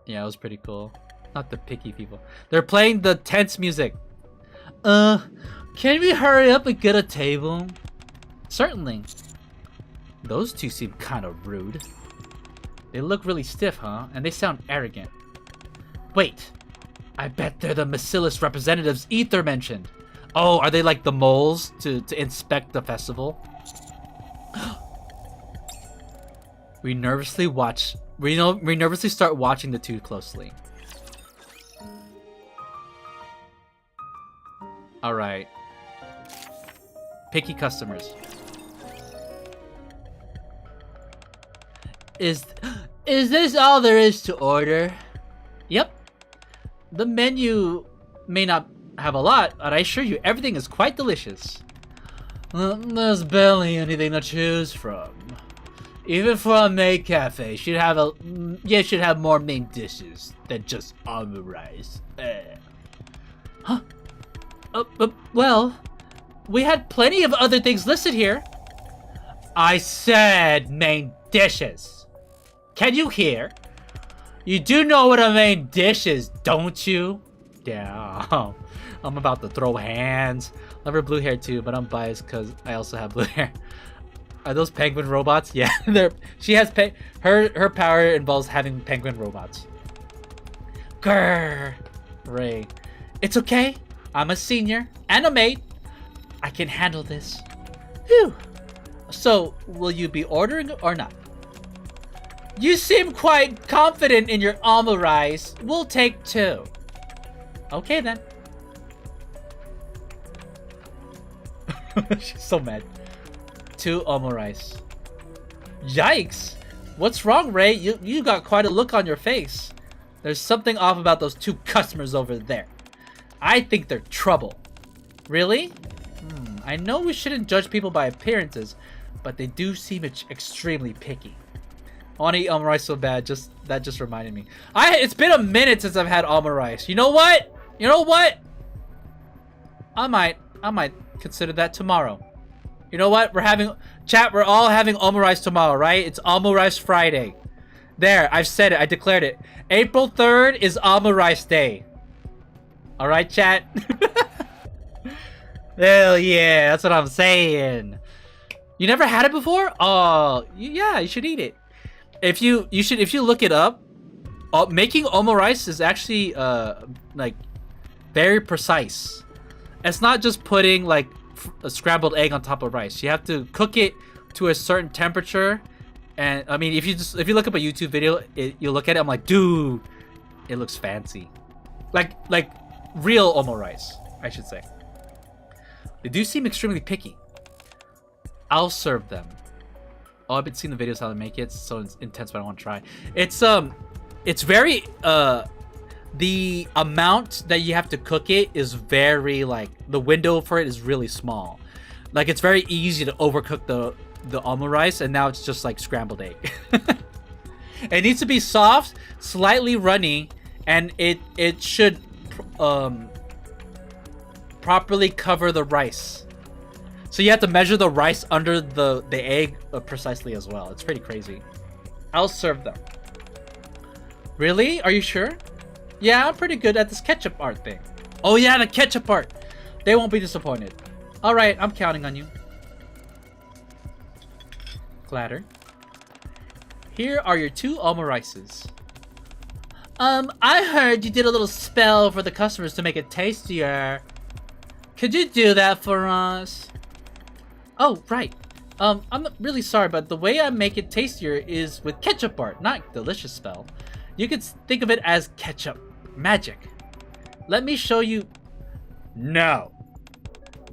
Yeah, it was pretty cool. Not the picky people. They're playing the tense music. Can we hurry up and get a table? Certainly. Those two seem kind of rude. They look really stiff, huh? And they sound arrogant. Wait, I bet they're the Bacillus representatives Ether mentioned. Oh, are they like the moles to inspect the festival? We nervously start watching the two closely. Alright. Picky customers. Is this all there is to order? Yep. The menu may not have a lot, but I assure you everything is quite delicious. There's barely anything to choose from. Even for a maid cafe, you should have more main dishes than just almond rice. Huh? Well, we had plenty of other things listed here. I said main dishes. Can you hear? You do know what a main dish is, don't you? Damn. I'm about to throw hands. Love her blue hair too, but I'm biased because I also have blue hair. Are those penguin robots? Yeah, she has her power involves having penguin robots. Grrr, Ray. It's okay. I'm a senior and a maid. I can handle this. Phew. So, will you be ordering or not? You seem quite confident in your almond rice. We'll take 2. Okay then. She's so mad. 2 almond rice. Yikes! What's wrong, Ray? You got quite a look on your face. There's something off about those 2 customers over there. I think they're trouble. Really? I know we shouldn't judge people by appearances, but they do seem extremely picky. I want to eat almond rice so bad. That just reminded me. It's been a minute since I've had almond rice. You know what? You know what? I might consider that tomorrow. You know what? We're all having almond rice tomorrow, right? It's almond rice Friday. There, I've said it. I declared it. April 3rd is almond rice day. All right, chat. Hell yeah, that's what I'm saying. You never had it before? Oh, yeah, you should eat it. If you look it up, making almond rice is actually like very precise. It's not just putting like a scrambled egg on top of rice. You have to cook it to a certain temperature. And I mean, if you look up a YouTube video, you look at it, I'm like, dude, it looks fancy. Like real almond rice, I should say. They do seem extremely picky. I'll serve them. Oh, I've been seeing the videos how they make it, so it's intense, but I want to try. It's very the amount that you have to cook it is very, like, the window for it is really small. Like, it's very easy to overcook the almond rice, and now it's just like scrambled egg. It needs to be soft, slightly runny, and it should properly cover the rice. So you have to measure the rice under the egg precisely as well. It's pretty crazy. I'll serve them. Really? Are you sure? Yeah, I'm pretty good at this ketchup art thing. Oh yeah, the ketchup art. They won't be disappointed. Alright, I'm counting on you. Clatter. Here are your 2 almond rices. I heard you did a little spell for the customers to make it tastier. Could you do that for us? Oh, right. I'm really sorry, but the way I make it tastier is with ketchup art, not delicious spell. You could think of it as ketchup magic. Let me show you. No.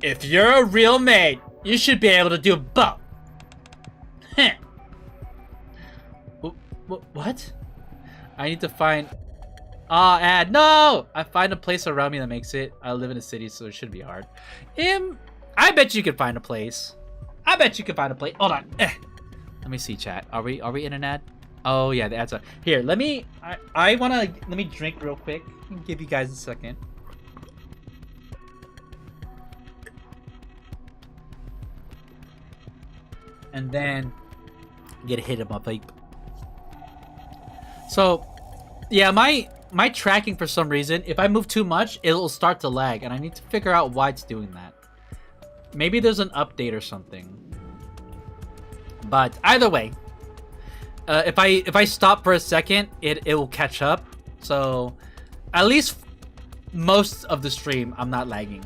If you're a real maid, you should be able to do both. Heh. What? I need to find... ad. No! I find a place around me that makes it. I live in a city, so it shouldn't be hard. I bet you can find a place. I bet you can find a place. Hold on. Let me see, chat. Are we in an ad? Oh yeah, the ads are here. Let me drink real quick. I'll give you guys a second. And then get a hit of my vape. So yeah, my tracking, for some reason, if I move too much, it'll start to lag, and I need to figure out why it's doing that. Maybe there's an update or something. But either way, if I stop for a second, it will catch up. So at least most of the stream, I'm not lagging.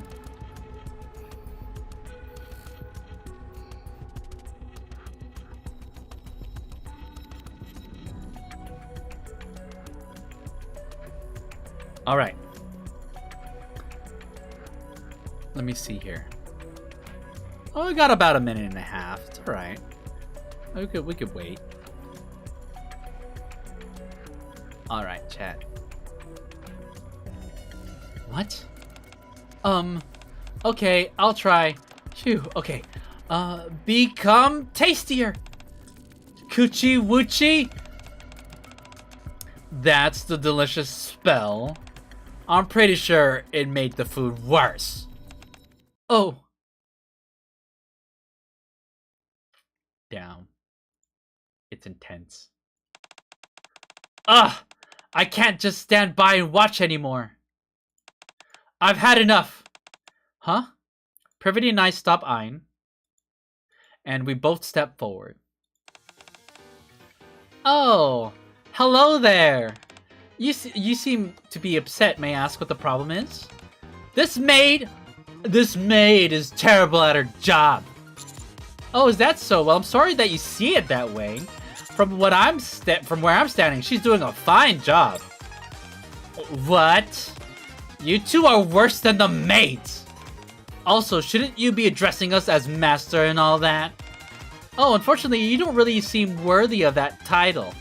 All right. Let me see here. Oh, we got about a minute and a half. It's all right. We could wait. All right, chat. What? Okay, I'll try. Phew, okay. Become tastier. Coochie woochie. That's the delicious spell. I'm pretty sure it made the food worse. Oh. Down. It's intense. Ugh! I can't just stand by and watch anymore. I've had enough. Huh? Privity and I stop eyeing. And we both step forward. Oh, hello there. You seem to be upset. May I ask what the problem is? This maid is terrible at her job. Oh, is that so? Well, I'm sorry that you see it that way. From where I'm standing, she's doing a fine job. What? You two are worse than the maids. Also, shouldn't you be addressing us as master and all that? Oh, unfortunately, you don't really seem worthy of that title.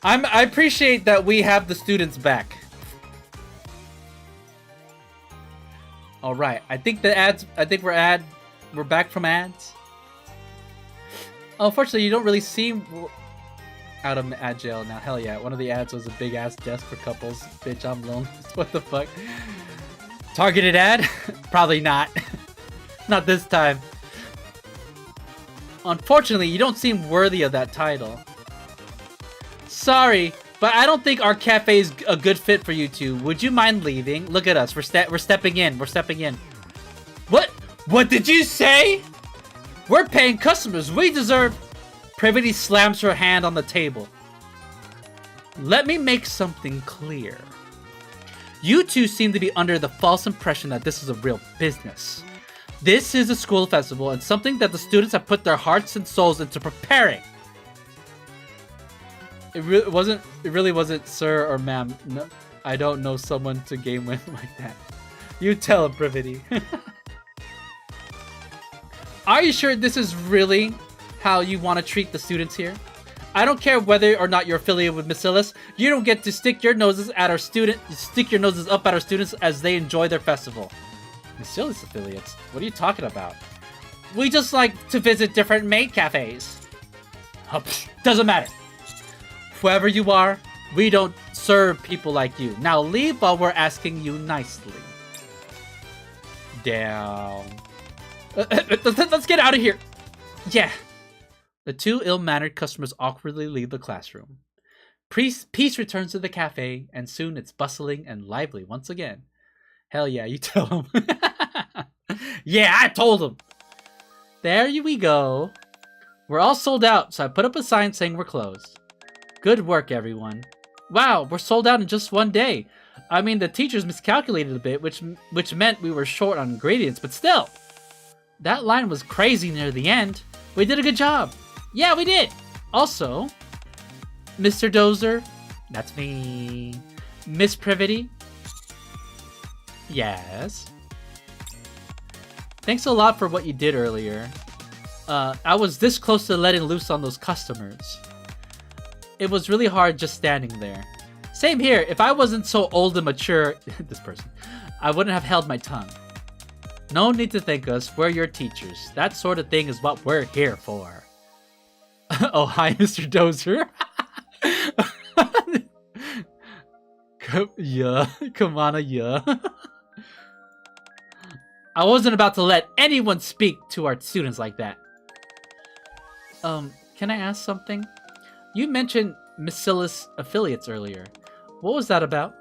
I appreciate that we have the students back. All right, I think the ads. I think we're back from ads. Unfortunately, you don't really seem out of ad jail now. Hell yeah, one of the ads was a big ass desk for couples. Bitch, I'm lonely. What the fuck? Targeted ad? Probably not. Not this time. Unfortunately, you don't seem worthy of that title. Sorry, but I don't think our cafe is a good fit for you two. Would you mind leaving? Look at us. We're stepping in. We're stepping in. What? What did you say? We're paying customers. We deserve... Privity slams her hand on the table. Let me make something clear. You two seem to be under the false impression that this is a real business. This is a school festival and something that the students have put their hearts and souls into preparing. It really wasn't, sir or ma'am. No, I don't know someone to game with like that. You tell him, Privity. Are you sure this is really how you want to treat the students here? I don't care whether or not you're affiliated with Bacillus. You don't get to stick your noses up at our students as they enjoy their festival. Bacillus affiliates? What are you talking about? We just like to visit different maid cafes. Oh, doesn't matter. Whoever you are, we don't serve people like you. Now leave while we're asking you nicely. Down. Let's get out of here. Yeah. The two ill-mannered customers awkwardly leave the classroom. Peace returns to the cafe, and soon it's bustling and lively once again. Hell yeah, you tell him. Yeah, I told him. There we go. We're all sold out, so I put up a sign saying we're closed. Good work, everyone. Wow, we're sold out in just one day. I mean, the teachers miscalculated a bit, which meant we were short on ingredients, but still. That line was crazy near the end. We did a good job. Yeah, we did. Also, Mr. Dozer, that's me. Miss Privity. Yes. Thanks a lot for what you did earlier. I was this close to letting loose on those customers. It was really hard just standing there. Same here. If I wasn't so old and mature, this person, I wouldn't have held my tongue. No need to thank us. We're your teachers. That sort of thing is what we're here for. Oh, hi, Mr. Dozer. Yeah, come on, yeah. I wasn't about to let anyone speak to our students like that. Can I ask something? You mentioned Bacillus affiliates earlier. What was that about?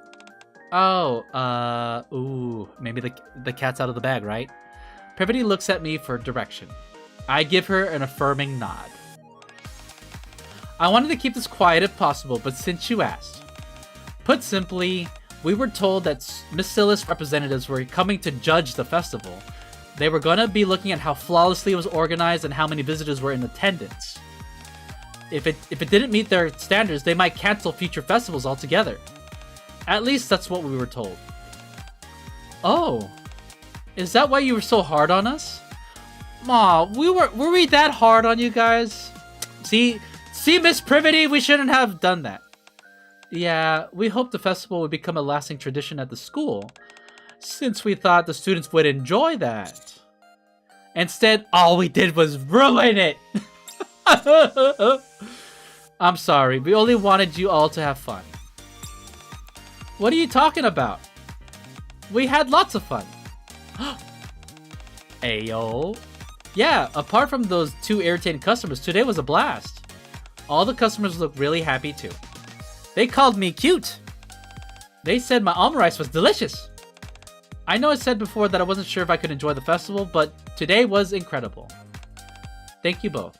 Oh, ooh, maybe the cat's out of the bag, right? Privity looks at me for direction. I give her an affirming nod. I wanted to keep this quiet if possible, but since you asked. Put simply, we were told that Bacillus representatives were coming to judge the festival. They were gonna be looking at how flawlessly it was organized and how many visitors were in attendance. If it didn't meet their standards, they might cancel future festivals altogether. At least that's what we were told. Oh, is that why you were so hard on us? Aw, were we that hard on you guys? See, Miss Privity, we shouldn't have done that. Yeah, we hoped the festival would become a lasting tradition at the school, since we thought the students would enjoy that. Instead, all we did was ruin it! I'm sorry, we only wanted you all to have fun. What are you talking about? We had lots of fun. Ayo. Yeah, apart from those two irritating customers, today was a blast. All the customers looked really happy too. They called me cute. They said my almond rice was delicious. I know I said before that I wasn't sure if I could enjoy the festival, but today was incredible. Thank you both. ...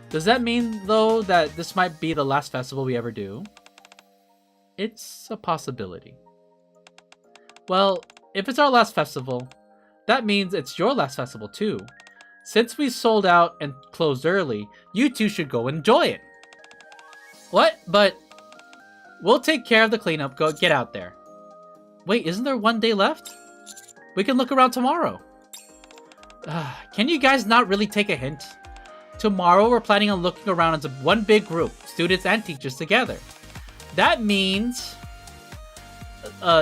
Does that mean, though, that this might be the last festival we ever do? It's a possibility. Well, if it's our last festival, that means it's your last festival too. Since we sold out and closed early, you two should go enjoy it. What? But we'll take care of the cleanup. Go get out there. Wait, isn't there one day left? We can look around tomorrow. Can you guys not really take a hint? tomorrow we're planning on looking around as one big group, students and teachers together. That means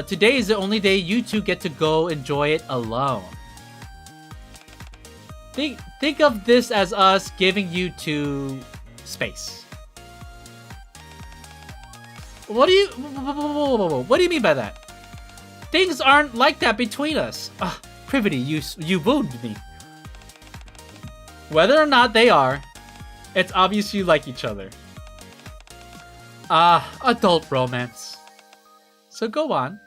today is the only day you two get to go enjoy it alone. Think of this as us giving you two space. What do you mean by that? Things aren't like that between us. Privity, you wounded me. Whether or not they are, it's obvious you like each other. Adult romance. So go on.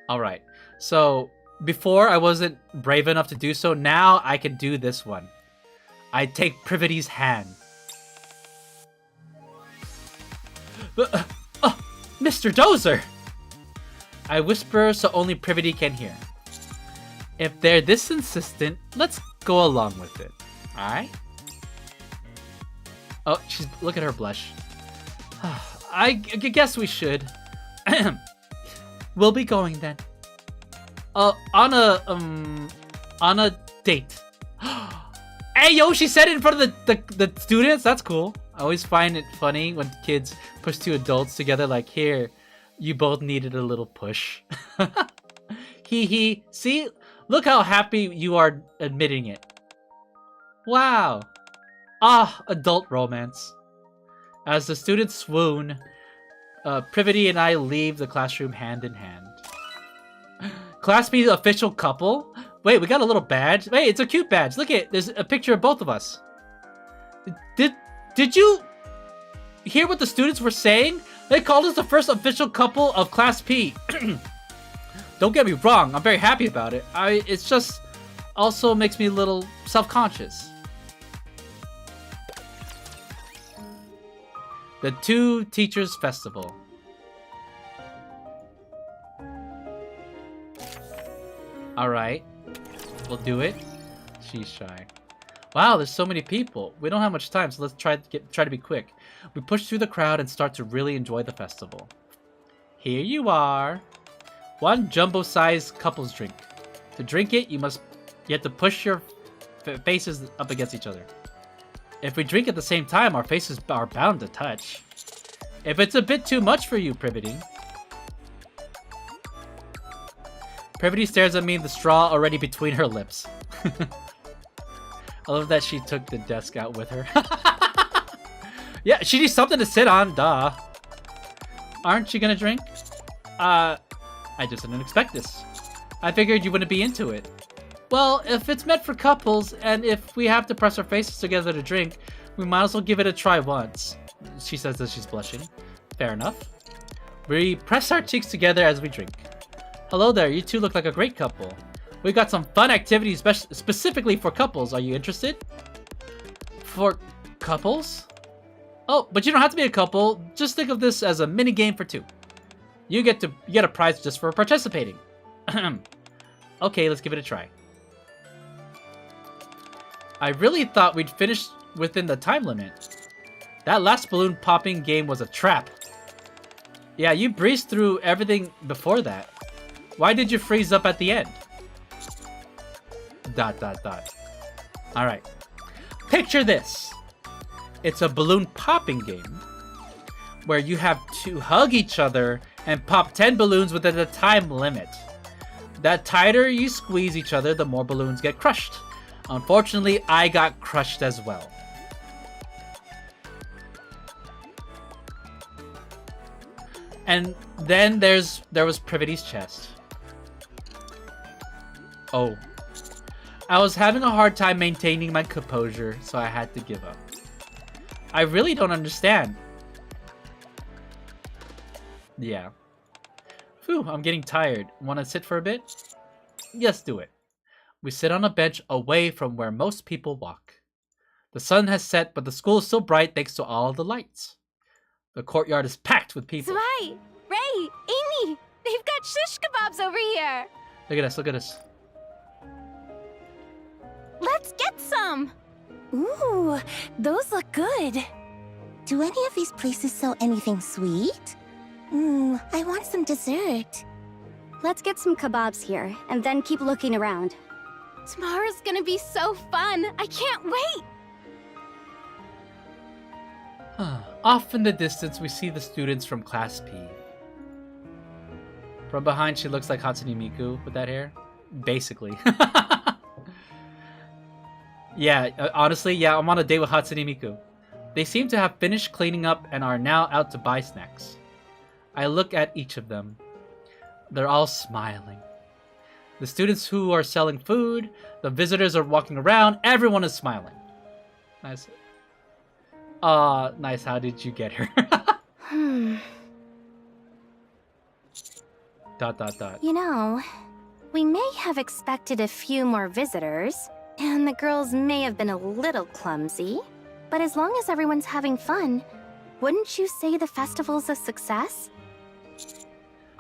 Alright, so before I wasn't brave enough to do so, now I can do this one. I take Privity's hand. Mr. Dozer! I whisper so only Privity can hear. If they're this insistent, let's go along with it. Alright? Oh, look at her blush. I guess we should. We'll be going then. On a date. Hey, yo, she said it in front of the students? That's cool. I always find it funny when kids push two adults together like, here, you both needed a little push. Hee hee. See? Look how happy you are admitting it. Wow. Adult romance. As the students swoon, Privity and I leave the classroom hand in hand. Class B official couple? Wait, we got a little badge? Wait, it's a cute badge. Look at it. There's a picture of both of us. Did you hear what the students were saying? They called us the first official couple of Class P. Don't get me wrong, I'm very happy about it. It's just also makes me a little self-conscious. The Two Teachers Festival. Alright. We'll do it. She's shy. Wow, there's so many people. We don't have much time, so let's try to be quick. We push through the crowd and start to really enjoy the festival. Here you are. One jumbo-sized couples drink. To drink it, you have to push your faces up against each other. If we drink at the same time, our faces are bound to touch. If it's a bit too much for you, Privity. Privity stares at me, the straw already between her lips. I love that she took the desk out with her. Yeah, she needs something to sit on, duh. Aren't you gonna drink? I just didn't expect this. I figured you wouldn't be into it. Well, if it's meant for couples, and if we have to press our faces together to drink, we might as well give it a try once. She says as she's blushing. Fair enough. We press our cheeks together as we drink. Hello there, you two look like a great couple. We've got some fun activities specifically for couples. Are you interested? For couples? Oh, but you don't have to be a couple. Just think of this as a mini game for two. You get a prize just for participating. Okay, let's give it a try. I really thought we'd finish within the time limit. That last balloon popping game was a trap. Yeah, you breezed through everything before that. Why did you freeze up at the end? ... Alright. Picture this. It's a balloon popping game where you have to hug each other and pop 10 balloons within the time limit. The tighter you squeeze each other, the more balloons get crushed. Unfortunately, I got crushed as well. And then there was Privity's chest. Oh. I was having a hard time maintaining my composure, so I had to give up. I really don't understand. Yeah. Phew, I'm getting tired. Want to sit for a bit? Yes, do it. We sit on a bench away from where most people walk. The sun has set, but the school is still bright thanks to all the lights. The courtyard is packed with people. Zwei, Ray, Amy, they've got shish kebabs over here. Look at us, look at us. Let's get some. Ooh, those look good. Do any of these places sell anything sweet? I want some dessert. Let's get some kebabs here, and then keep looking around. Tomorrow's gonna be so fun. I can't wait. Off in the distance, we see the students from Class P. From behind, she looks like Hatsune Miku with that hair. Basically. Yeah, honestly, yeah, I'm on a date with Hatsune Miku. They seem to have finished cleaning up and are now out to buy snacks. I look at each of them. They're all smiling. The students who are selling food, the visitors are walking around, everyone is smiling. Nice. Nice, how did you get her? Dot dot dot. You know, we may have expected a few more visitors, and the girls may have been a little clumsy, but as long as everyone's having fun, wouldn't you say the festival's a success?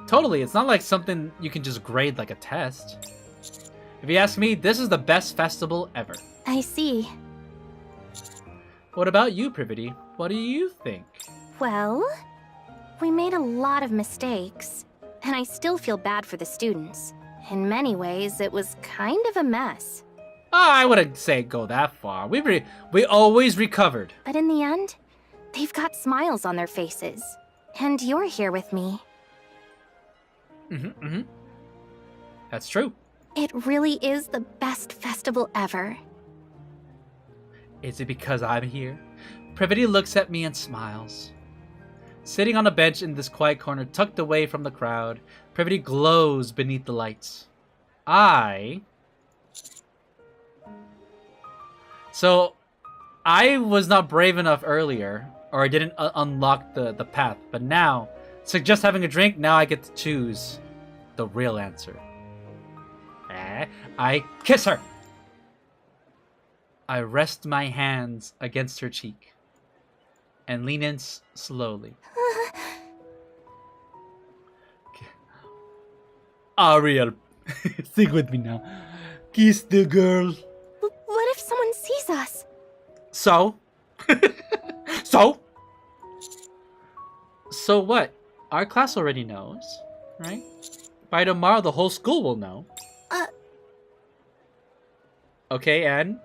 Totally, it's not like something you can just grade like a test. If you ask me, this is the best festival ever. I see. What about you, Privity? What do you think? Well, we made a lot of mistakes, and I still feel bad for the students. In many ways, it was kind of a mess. I wouldn't say go that far. We always recovered. But in the end, they've got smiles on their faces. And you're here with me. That's true. It really is the best festival ever. Is it because I'm here? Privity looks at me and smiles. Sitting on a bench in this quiet corner tucked away from the crowd, Privity glows beneath the lights. So, I was not brave enough earlier, or I didn't unlock the path, but now, suggest having a drink, now I get to choose the real answer. I kiss her! I rest my hands against her cheek and lean in slowly. Ariel, sing with me now. Kiss the girl. What if someone sees us? So? So what? Our class already knows, right? By tomorrow, the whole school will know. Okay, and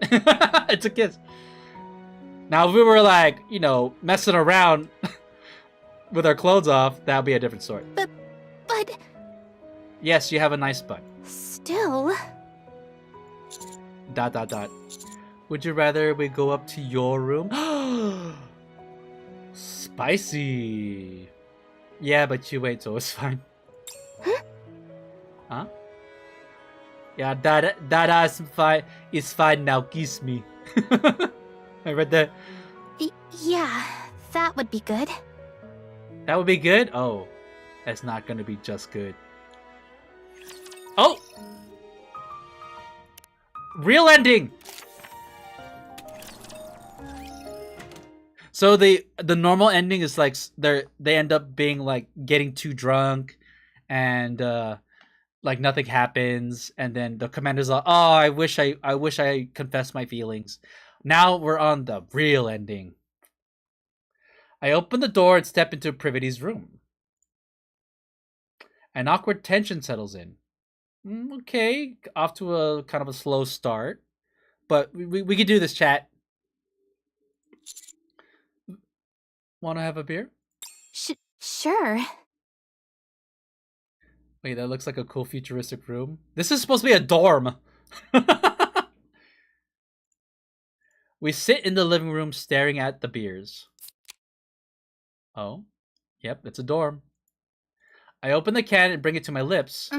it's a kiss. Now, if we were like, you know, messing around with our clothes off, that'd be a different story. But... Yes, you have a nice butt. Still... ... Would you rather we go up to your room? Spicy. Yeah, but you wait, so it's fine. Huh? Yeah, that is fine. It's fine now. Kiss me. I read that. Yeah, that would be good. That would be good? Oh, that's not gonna be just good. Oh! Real ending! So the normal ending is like they end up being like getting too drunk and like nothing happens, and then the commander's like, oh, I wish I confessed my feelings. Now we're on the real ending. I open the door and step into Privity's room. An awkward tension settles in. Okay, off to a kind of a slow start, but we can do this, chat. Want to have a beer? Sure. Wait, that looks like a cool futuristic room. This is supposed to be a dorm. We sit in the living room staring at the beers. Oh, yep, it's a dorm. I open the can and bring it to my lips.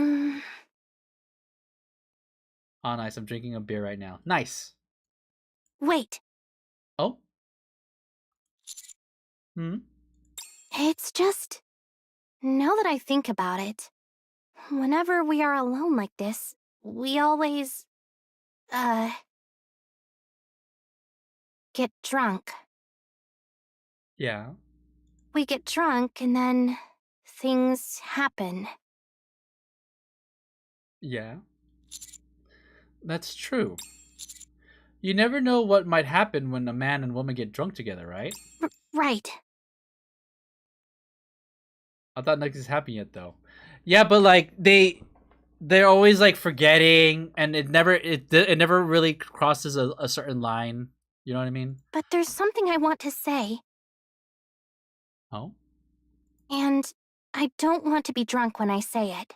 Oh, nice. I'm drinking a beer right now. Nice. Wait. Oh? It's just... Now that I think about it, whenever we are alone like this, we always... get drunk. Yeah. We get drunk and then... things happen. Yeah. That's true. You never know what might happen when a man and woman get drunk together, right? Right. I thought nothing's happened yet, though. Yeah, but like they they're always like forgetting, and it never really crosses a certain line. You know what I mean? But there's something I want to say, Oh. and I don't want to be drunk when I say it.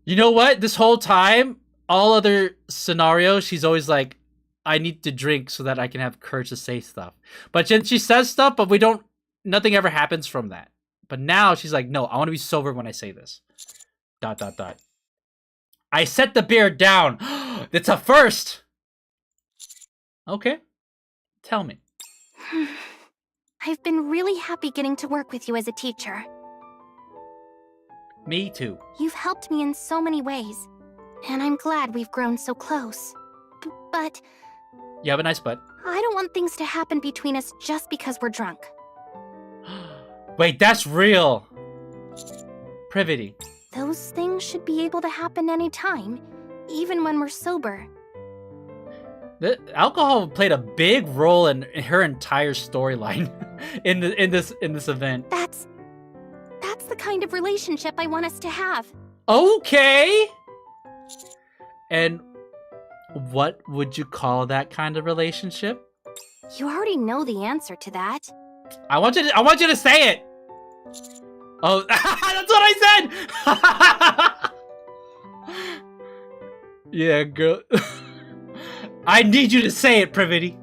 You know what? This whole time, all other scenarios, she's always like, I need to drink so that I can have courage to say stuff. But then she says stuff, but nothing ever happens from that. But now she's like, no, I want to be sober when I say this. ... I set the beer down. It's a first. Okay. Tell me. I've been really happy getting to work with you as a teacher. Me too. You've helped me in so many ways, and I'm glad we've grown so close. But You have a nice butt. I don't want things to happen between us just because we're drunk. Wait, that's real. Privity. Those things should be able to happen anytime, even when we're sober. The alcohol played a big role in her entire storyline in this event. That's the kind of relationship I want us to have. Okay. And what would you call that kind of relationship? You already know the answer to that. I want you to say it. Oh, that's what I said. Yeah, girl. I need you to say it, Privity.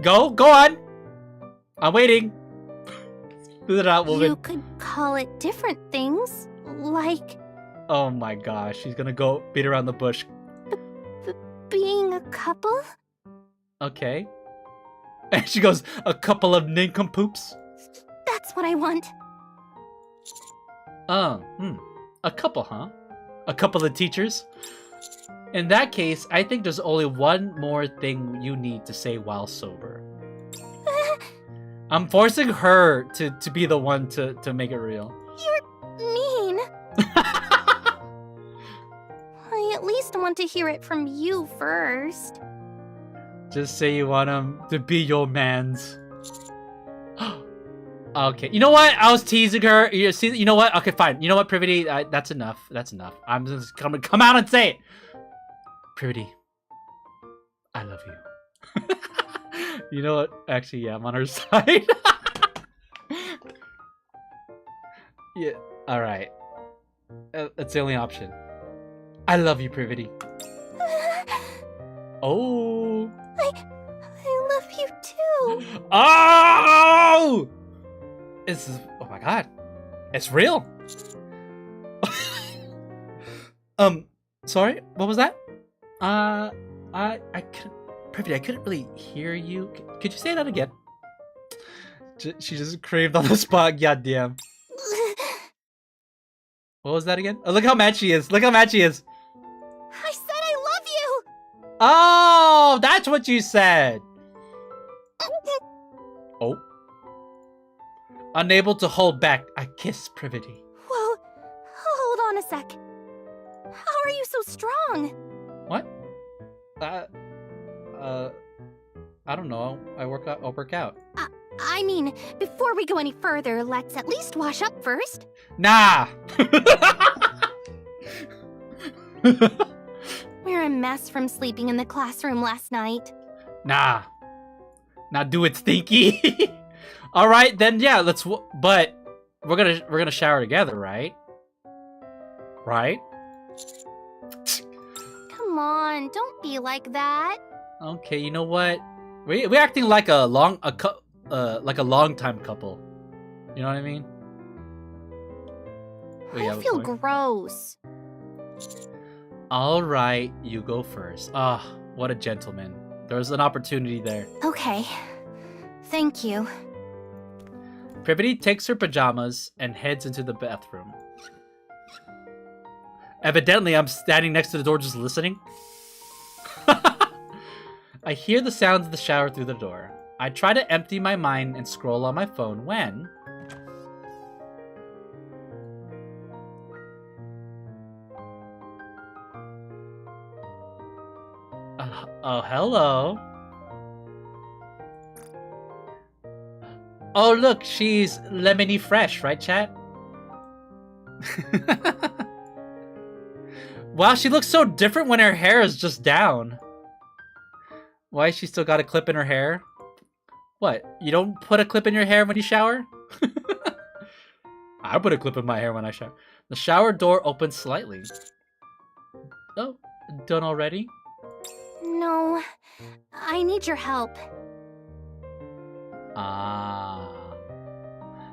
Go on. I'm waiting. Spit it out, woman. You could call it different things, like Oh my gosh, she's gonna go beat around the bush. being a couple. Okay. And she goes, a couple of nincompoops. That's what I want. A couple, huh? A couple of teachers? In that case, I think there's only one more thing you need to say while sober. I'm forcing her to be the one to make it real. You're mean. I at least want to hear it from you first. Just say you want him to be your mans. Okay, you know what? I was teasing her. You know what? Okay, fine. You know what, Privity? That's enough. That's enough. I'm just gonna come out and say it. Privity, I love you. You know what? Actually, yeah, I'm on her side. Yeah, alright. That's the only option. I love you, Privity. Oh. I love you too. Oh! Oh my god. It's real. Sorry, what was that? I couldn't, Privity, I couldn't really hear you. Could you say that again? She just craved on the spot, goddamn. What was that again? Oh, look how mad she is. Look how mad she is. I said I love you. Oh, that's what you said. Oh. Unable to hold back a kiss, Privity. Whoa, hold on a sec. How are you so strong? What? I don't know. I'll work out. I mean, before we go any further, let's at least wash up first. Nah. We're a mess from sleeping in the classroom last night. Nah. Now do it, Stinky. All right, then yeah, but we're gonna shower together, right? Right? Come on, don't be like that. Okay, you know what? We're acting like a long time couple. You know what I mean? Wait, I feel gross. All right, you go first. Ah, what a gentleman. There's an opportunity there. Okay. Thank you. Privity takes her pajamas and heads into the bathroom. Evidently, I'm standing next to the door just listening. I hear the sounds of the shower through the door. I try to empty my mind and scroll on my phone when... Oh, hello. Oh, look, she's lemony fresh, right, chat? Wow, she looks so different when her hair is just down. Why has she still got a clip in her hair? What? You don't put a clip in your hair when you shower? I put a clip in my hair when I shower. The shower door opens slightly. Oh, done already? No, I need your help. Ah.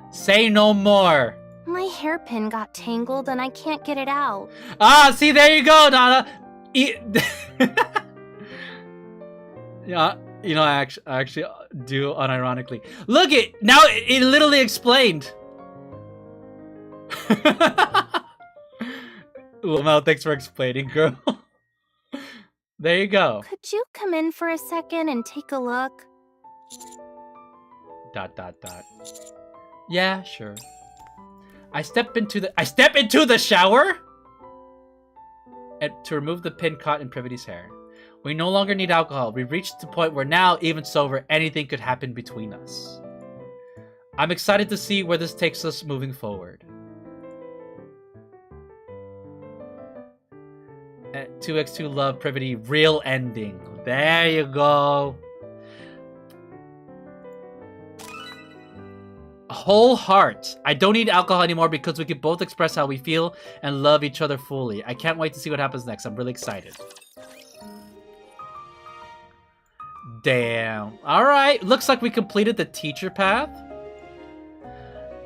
Say no more. My hairpin got tangled and I can't get it out. Ah, see, there you go, Donna. Yeah, you know, I actually do unironically. Look it now. It literally explained. Well, Mel, thanks for explaining, girl. There you go. Could you come in for a second and take a look? ... Yeah, sure. I step into the shower and to remove the pin caught in Privity's hair. We no longer need alcohol. We've reached the point where now, even sober, anything could happen between us. I'm excited to see where this takes us moving forward. 2x2 love Privity real ending. There you go. Whole heart. I don't need alcohol anymore because we can both express how we feel and love each other fully. I can't wait to see what happens next. I'm really excited. Damn. Alright. Looks like we completed the teacher path.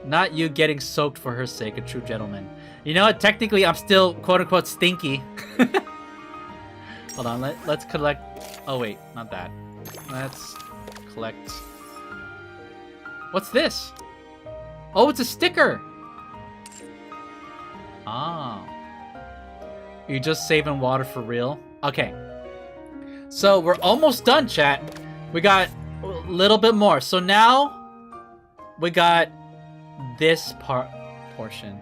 Not you getting soaked for her sake, a true gentleman. You know what? Technically, I'm still quote-unquote stinky. Hold on. Let's collect... Oh, wait. Not that. Let's collect... What's this? Oh, it's a sticker. Oh. You just saving water for real? Okay. So we're almost done, chat. We got a little bit more. So now we got this portion.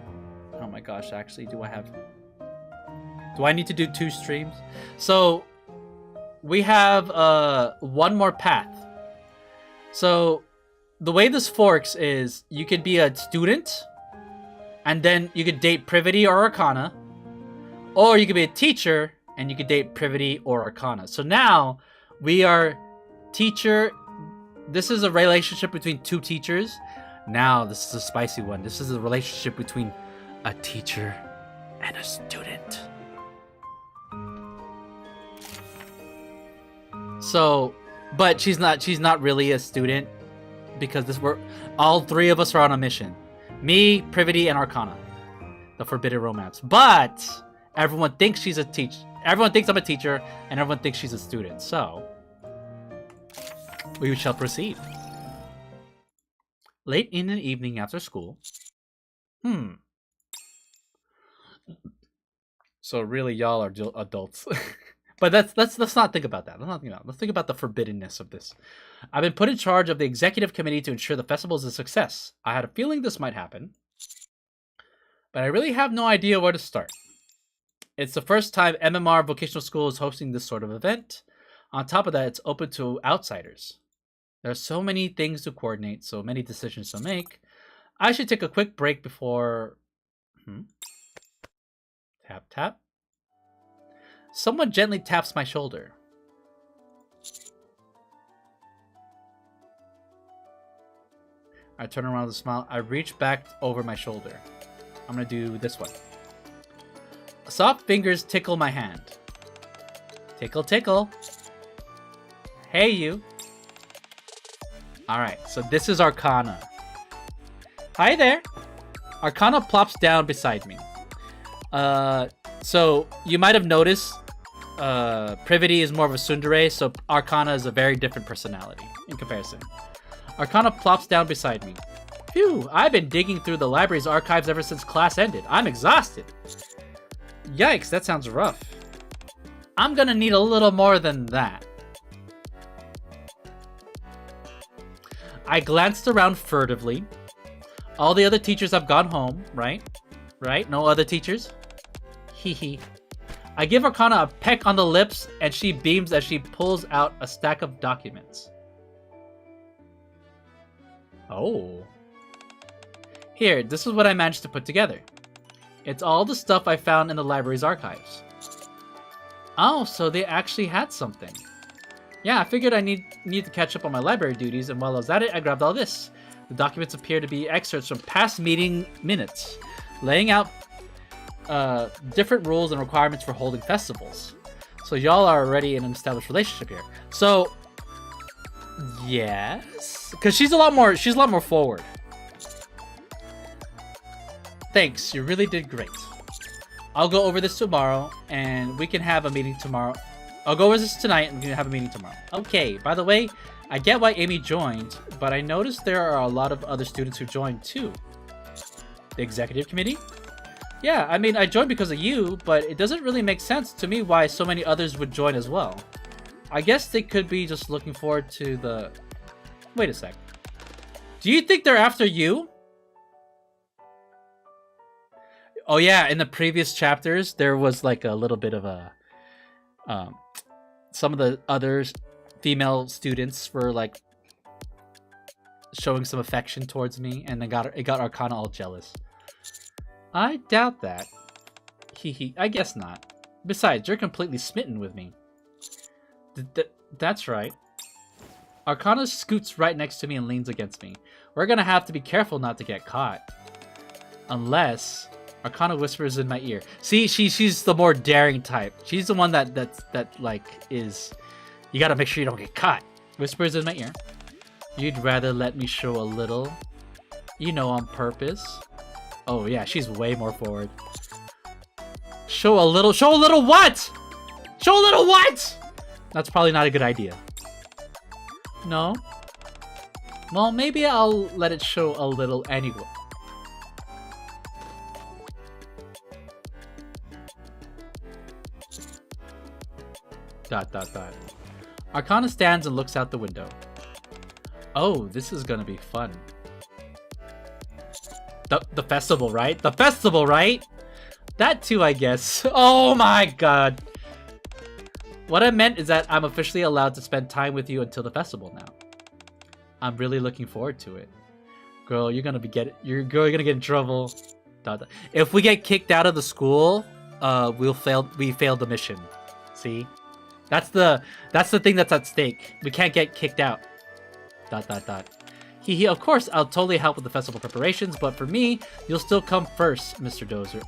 Oh my gosh, actually, do I need to do 2 streams? So we have one more path. So the way this forks is you could be a student and then you could date Privity or Arcana, or you could be a teacher and you could date Privity or Arcana. So now we are teacher. This is a relationship between 2 teachers. Now this is a spicy one. This is a relationship between a teacher and a student. So, but she's not really a student because all 3 of us are on a mission. Me, Privity, and Arcana. The forbidden romance. But everyone thinks she's a teacher. Everyone thinks I'm a teacher, and everyone thinks she's a student. So, we shall proceed. Late in the evening after school. So really, y'all are adults. But let's not think about that. Let's think about the forbiddenness of this. I've been put in charge of the executive committee to ensure the festival is a success. I had a feeling this might happen, but I really have no idea where to start. It's the first time MMR Vocational School is hosting this sort of event. On top of that, it's open to outsiders. There are so many things to coordinate, so many decisions to make. I should take a quick break before... Tap, tap. Someone gently taps my shoulder. I turn around with a smile. I reach back over my shoulder. I'm gonna do this one. Soft fingers tickle my hand. Tickle, tickle. Hey, you. Alright, so this is Arcana. Hi there. Arcana plops down beside me. So you might have noticed Privity is more of a tsundere, so Arcana is a very different personality in comparison. Arcana plops down beside me. Phew, I've been digging through the library's archives ever since class ended. I'm exhausted. Yikes, that sounds rough. I'm gonna need a little more than that. I glanced around furtively. All the other teachers have gone home, right? Right? No other teachers? Hee. I give Arcana a peck on the lips, and she beams as she pulls out a stack of documents. Oh. Here, this is what I managed to put together. It's all the stuff I found in the library's archives. Oh, so they actually had something. Yeah, I figured I need to catch up on my library duties, and while I was at it, I grabbed all this. The documents appear to be excerpts from past meeting minutes, laying out different rules and requirements for holding festivals. So y'all are already in an established relationship here. So, yes, because she's a lot more forward. Thanks, you really did great. I'll go over this tomorrow, and we can have a meeting tomorrow. I'll go over this tonight, and we can have a meeting tomorrow. Okay, by the way, I get why Amy joined, but I noticed there are a lot of other students who joined too. The executive committee? Yeah, I mean, I joined because of you, but it doesn't really make sense to me why so many others would join as well. I guess they could be just looking forward to the... Wait a sec. Do you think they're after you? Oh yeah, in the previous chapters, there was like a little bit of a... some of the other female students were like showing some affection towards me, and it got Arcana all jealous. I doubt that. Hehe, I guess not. Besides, you're completely smitten with me. That's right. Arcana scoots right next to me and leans against me. We're gonna have to be careful not to get caught. Unless... Arcana whispers in my ear. See, she's the more daring type. She's the one that like is... You gotta make sure you don't get caught. Whispers in my ear. You'd rather let me show a little? You know, on purpose? Oh yeah, she's way more forward. Show a little what? Show a little what? That's probably not a good idea. No? Well, maybe I'll let it show a little anyway. Dot dot dot. Arcana stands and looks out the window. Oh, this is gonna be fun. The festival, right? The festival, right? That too, I guess. Oh my god. What I meant is that I'm officially allowed to spend time with you until the festival now. I'm really looking forward to it. Girl, you're gonna get in trouble. Dot, dot. If we get kicked out of the school, we failed the mission. See? That's the thing that's at stake. We can't get kicked out. Dot dot dot. Hehe, of course, I'll totally help with the festival preparations, but for me, you'll still come first, Mr. Dozer.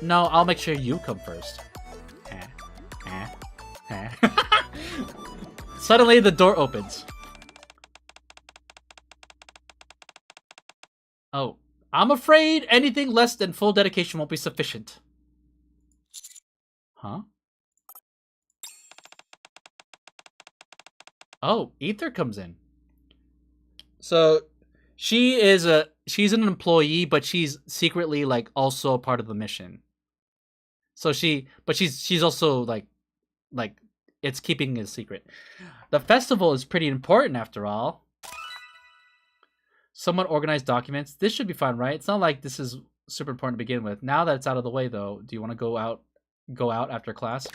No, I'll make sure you come first. Suddenly, the door opens. Oh, I'm afraid anything less than full dedication won't be sufficient. Huh? Oh, Ether comes in. So she's an employee, but she's secretly like also a part of the mission. So she's also like it's keeping it a secret. The festival is pretty important after all. Someone organized documents. This should be fun, right? It's not like this is super important to begin with. Now that it's out of the way though, do you want to go out after class?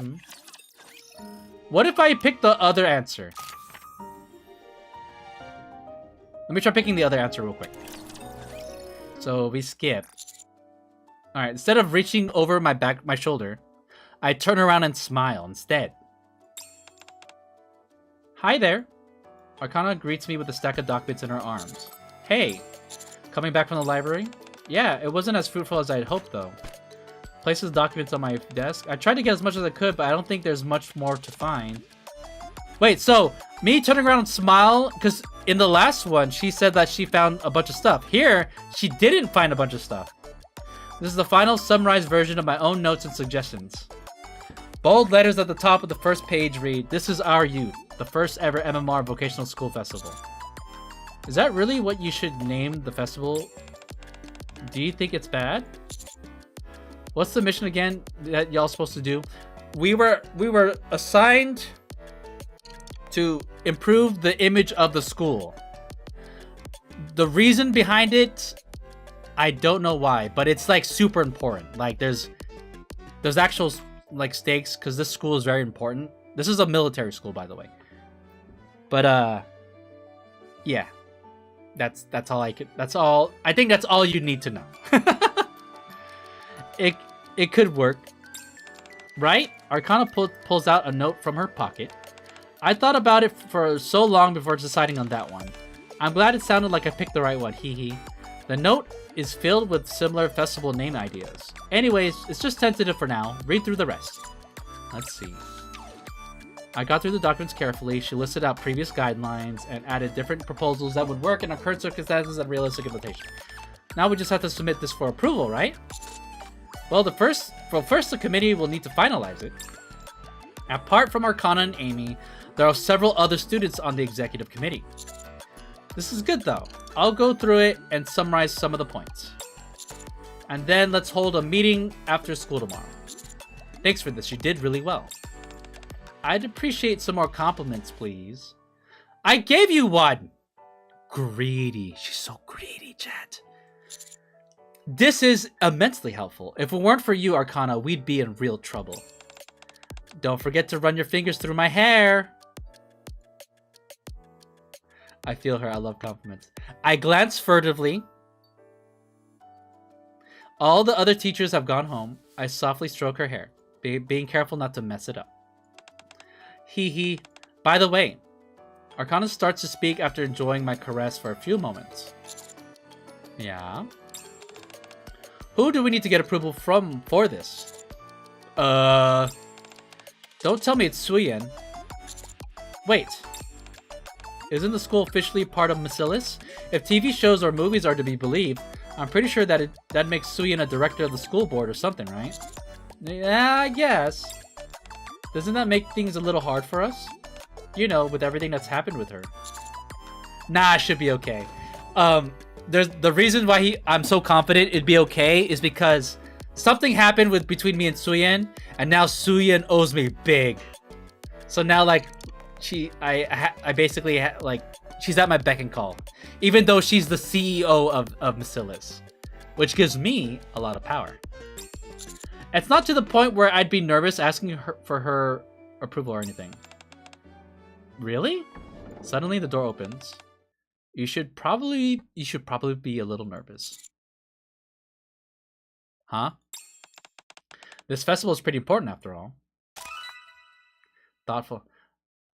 What if I pick the other answer? Let me try picking the other answer real quick. So we skip. Alright, instead of reaching over my shoulder, I turn around and smile instead. Hi there. Arcana greets me with a stack of documents in her arms. Hey, coming back from the library? Yeah, it wasn't as fruitful as I'd hoped though. Places documents on my desk. I tried to get as much as I could, but I don't think there's much more to find. Wait, so me turning around and smile, because in the last one, she said that she found a bunch of stuff. Here, she didn't find a bunch of stuff. This is the final summarized version of my own notes and suggestions. Bold letters at the top of the first page read, "This is our youth, the first ever MMR Vocational School Festival." Is that really what you should name the festival? Do you think it's bad? What's the mission again that y'all supposed to do? We were assigned to improve the image of the school. The reason behind it, I don't know why, but it's like super important. Like there's actual like stakes because this school is very important. This is a military school, by the way. But yeah, that's all I could. That's all. I think that's all you need to know. it could work. Right? Arcana pulls out a note from her pocket. I thought about it for so long before deciding on that one. I'm glad it sounded like I picked the right one, hee hee. The note is filled with similar festival name ideas. Anyways, it's just tentative for now. Read through the rest. Let's see. I got through the documents carefully. She listed out previous guidelines and added different proposals that would work in our current circumstances and realistic implementation. Now we just have to submit this for approval, right? Well, first the committee will need to finalize it. Apart from Arcana and Amy, there are several other students on the executive committee. This is good though. I'll go through it and summarize some of the points. And then let's hold a meeting after school tomorrow. Thanks for this, you did really well. I'd appreciate some more compliments, please. I gave you one! Greedy. She's so greedy, chat. This is immensely helpful. If it weren't for you, Arcana, we'd be in real trouble. Don't forget to run your fingers through my hair. I feel her. I love compliments. I glance furtively. All the other teachers have gone home. I softly stroke her hair, being careful not to mess it up. Hee hee. By the way, Arcana starts to speak after enjoying my caress for a few moments. Yeah? Who do we need to get approval from for this? Don't tell me it's Suyin. Wait. Isn't the school officially part of Bacillus? If TV shows or movies are to be believed, I'm pretty sure that that makes Suyin a director of the school board or something, right? Yeah, I guess. Doesn't that make things a little hard for us? You know, with everything that's happened with her. Nah, it should be okay. There's the reason why I'm so confident it'd be okay is because something happened between me and Suyin, and now Suyin owes me big. So now, like, I basically like, she's at my beck and call, even though she's the CEO of Bacillus, which gives me a lot of power. It's not to the point where I'd be nervous asking her for her approval or anything. Really? Suddenly the door opens. You should probably be a little nervous. Huh? This festival is pretty important after all. Thoughtful.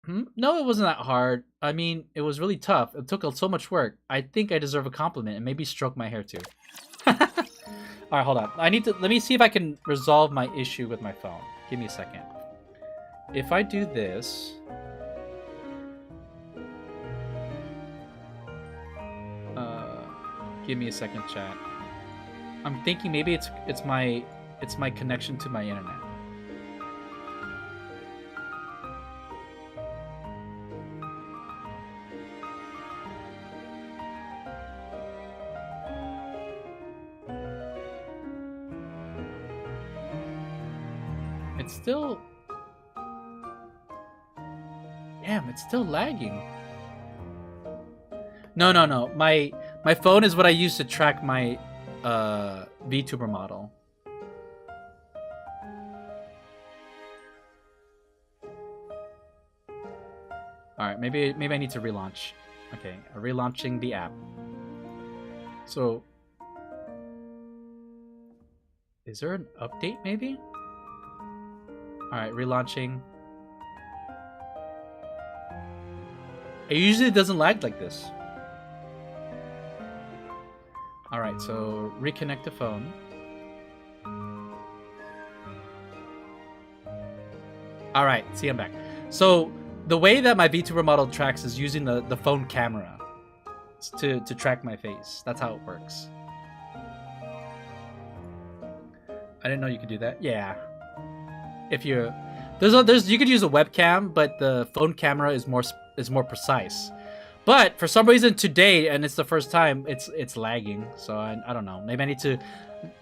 No, it wasn't that hard. I mean, it was really tough. It took so much work. I think I deserve a compliment and maybe stroke my hair too. All right, hold on. Let me see if I can resolve my issue with my phone. Give me a second. If I do this, give me a second, chat. I'm thinking maybe it's my connection to my internet. It's still... Damn, it's still lagging. No. My phone is what I use to track my VTuber model. Alright, maybe I need to relaunch. Okay, relaunching the app. So... Is there an update, maybe? Alright, relaunching. It usually doesn't lag like this. Alright, so reconnect the phone. Alright, see, I'm back. So, the way that my VTuber model tracks is using the phone camera to track my face. That's how it works. I didn't know you could do that. Yeah. If you... you could use a webcam, but the phone camera is more precise. But for some reason today, and it's the first time, it's lagging. So I don't know. Maybe I need to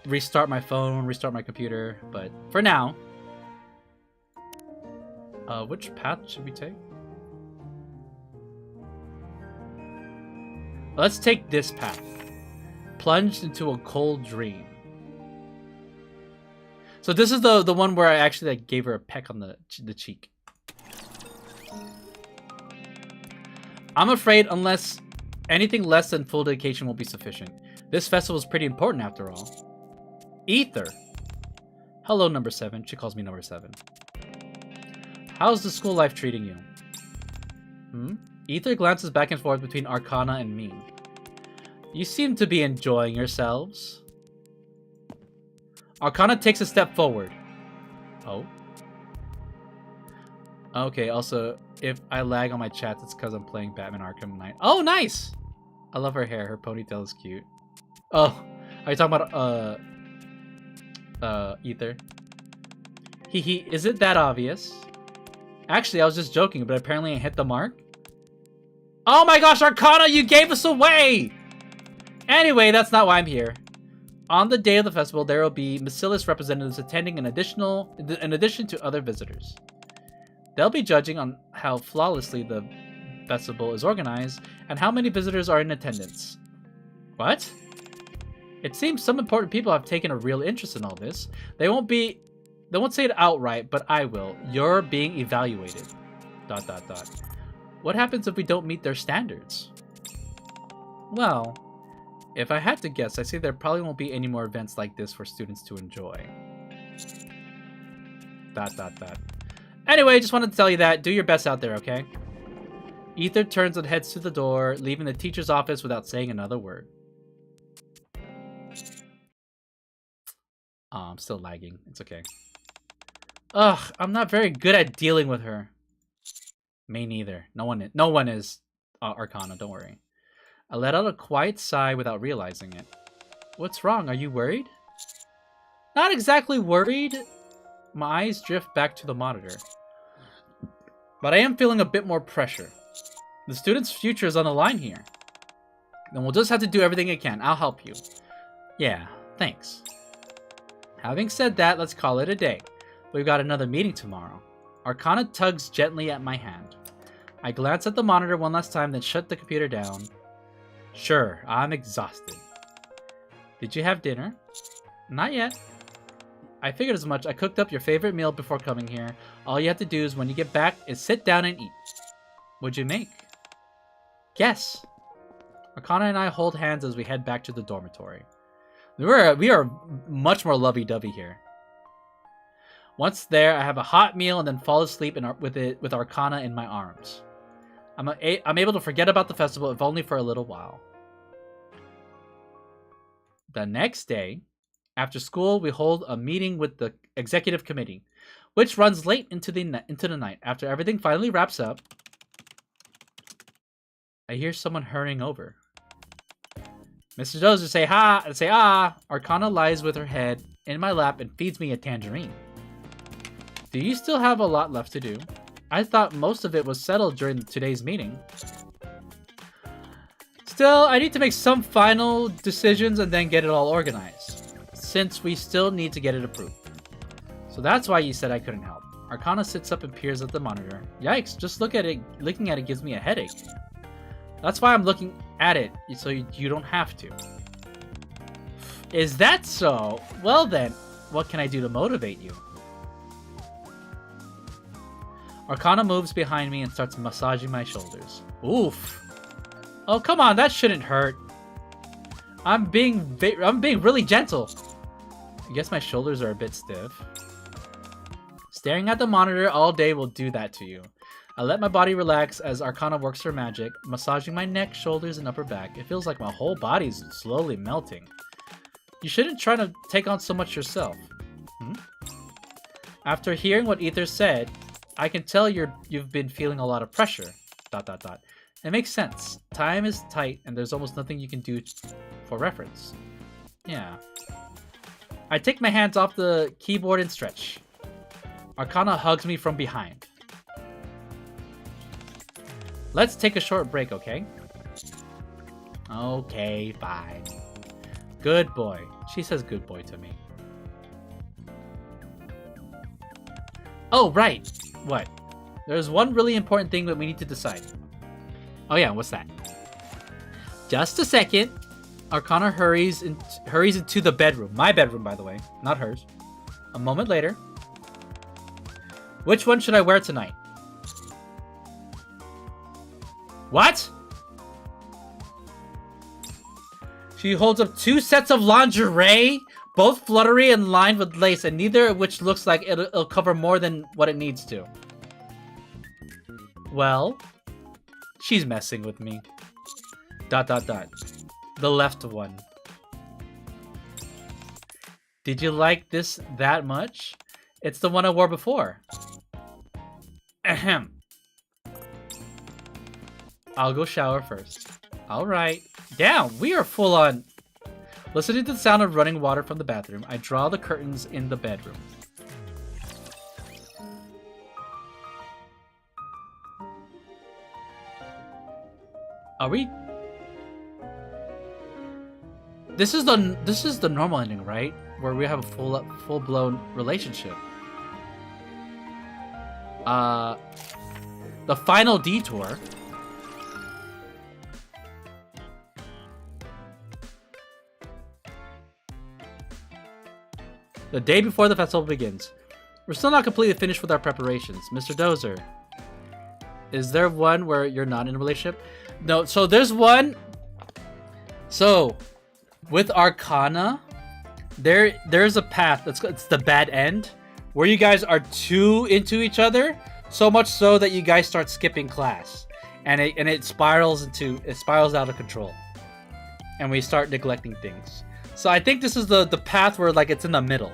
restart my phone, restart my computer. But for now, which path should we take? Let's take this path. Plunged into a cold dream. So this is the one where I actually gave her a peck on the cheek. I'm afraid unless anything less than full dedication won't be sufficient. This festival is pretty important after all. Ether. Hello, number 7. She calls me number 7. How's the school life treating you? Ether glances back and forth between Arcana and me. You seem to be enjoying yourselves. Arcana takes a step forward. Oh. Okay, also, if I lag on my chats, it's because I'm playing Batman Arkham Knight. Oh, nice! I love her hair. Her ponytail is cute. Oh, are you talking about, Ether? Hehe, is it that obvious? Actually, I was just joking, but apparently I hit the mark. Oh my gosh, Arcana, you gave us away! Anyway, that's not why I'm here. On the day of the festival, there will be Bacillus representatives attending in addition to other visitors. They'll be judging on how flawlessly the festival is organized and how many visitors are in attendance. What? It seems some important people have taken a real interest in all this. They won't say it outright, but I will. You're being evaluated. ... What happens if we don't meet their standards? Well, if I had to guess, I say there probably won't be any more events like this for students to enjoy. ... Anyway, just wanted to tell you that. Do your best out there, okay? Ether turns and heads to the door, leaving the teacher's office without saying another word. Oh, I'm still lagging. It's okay. Ugh, I'm not very good at dealing with her. Me neither. No one is, Arcana, don't worry. I let out a quiet sigh without realizing it. What's wrong? Are you worried? Not exactly worried. My eyes drift back to the monitor. But I am feeling a bit more pressure. The student's future is on the line here. Then we'll just have to do everything I can. I'll help you. Yeah, thanks. Having said that, let's call it a day. We've got another meeting tomorrow. Arcana tugs gently at my hand. I glance at the monitor one last time, then shut the computer down. Sure, I'm exhausted. Did you have dinner? Not yet. I figured as much. I cooked up your favorite meal before coming here. All you have to do is when you get back is sit down and eat. What'd you make? Guess. Arcana and I hold hands as we head back to the dormitory. We are much more lovey-dovey here. Once there, I have a hot meal and then fall asleep with Arcana in my arms. I'm able to forget about the festival, if only for a little while. The next day, after school, we hold a meeting with the executive committee, which runs late into the night. After everything finally wraps up, I hear someone hurrying over. Mr. Dozer, say ha, say ah. Arcana lies with her head in my lap and feeds me a tangerine. Do you still have a lot left to do? I thought most of it was settled during today's meeting. Still, I need to make some final decisions and then get it all organized, since we still need to get it approved. So that's why you said I couldn't help. Arcana sits up and peers at the monitor. Yikes, just looking at it gives me a headache. That's why I'm looking at it, so you don't have to. Is that so? Well then, what can I do to motivate you? Arcana moves behind me and starts massaging my shoulders. Oof. Oh, come on, that shouldn't hurt. I'm being really gentle. I guess my shoulders are a bit stiff. Staring at the monitor all day will do that to you. I let my body relax as Arcana works her magic, massaging my neck, shoulders, and upper back. It feels like my whole body's slowly melting. You shouldn't try to take on so much yourself. After hearing what Ether said, I can tell you've been feeling a lot of pressure. ... It makes sense. Time is tight, and there's almost nothing you can do for reference. Yeah. I take my hands off the keyboard and stretch. Arcana hugs me from behind. Let's take a short break, okay? Okay, fine. Good boy. She says good boy to me. Oh, right. What? There's one really important thing that we need to decide. Oh yeah, what's that? Just a second. Arcana hurries into the bedroom. My bedroom, by the way, not hers. A moment later. Which one should I wear tonight? What? She holds up 2 sets of lingerie? Both fluttery and lined with lace, and neither of which looks like it'll cover more than what it needs to. Well, she's messing with me. ... The left one. Did you like this that much? It's the one I wore before. Ahem. I'll go shower first. Alright. Damn, we are full on. Listening to the sound of running water from the bathroom, I draw the curtains in the bedroom. Are we? This is the normal ending, right? Where we have a full-blown relationship. The final detour. The day before the festival begins. We're still not completely finished with our preparations. Mr. Dozer, is there one where you're not in a relationship? No, so there's one. So, with Arcana, there's a path it's the bad end, where you guys are too into each other, so much so that you guys start skipping class, and it spirals out of control, and we start neglecting things. So I think this is the path where like it's in the middle,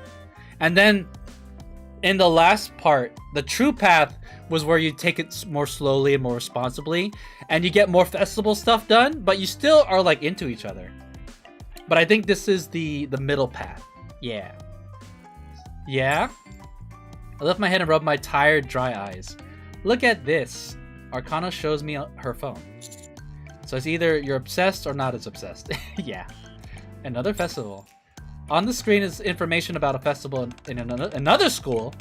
and then in the last part, the true path was where you take it more slowly and more responsibly, and you get more festival stuff done, but you still are like into each other. But I think this is the middle path. Yeah. Yeah? I lift my head and rub my tired, dry eyes. Look at this. Arcana shows me her phone. So it's either you're obsessed or not as obsessed. Yeah. Another festival. On the screen is information about a festival in another school.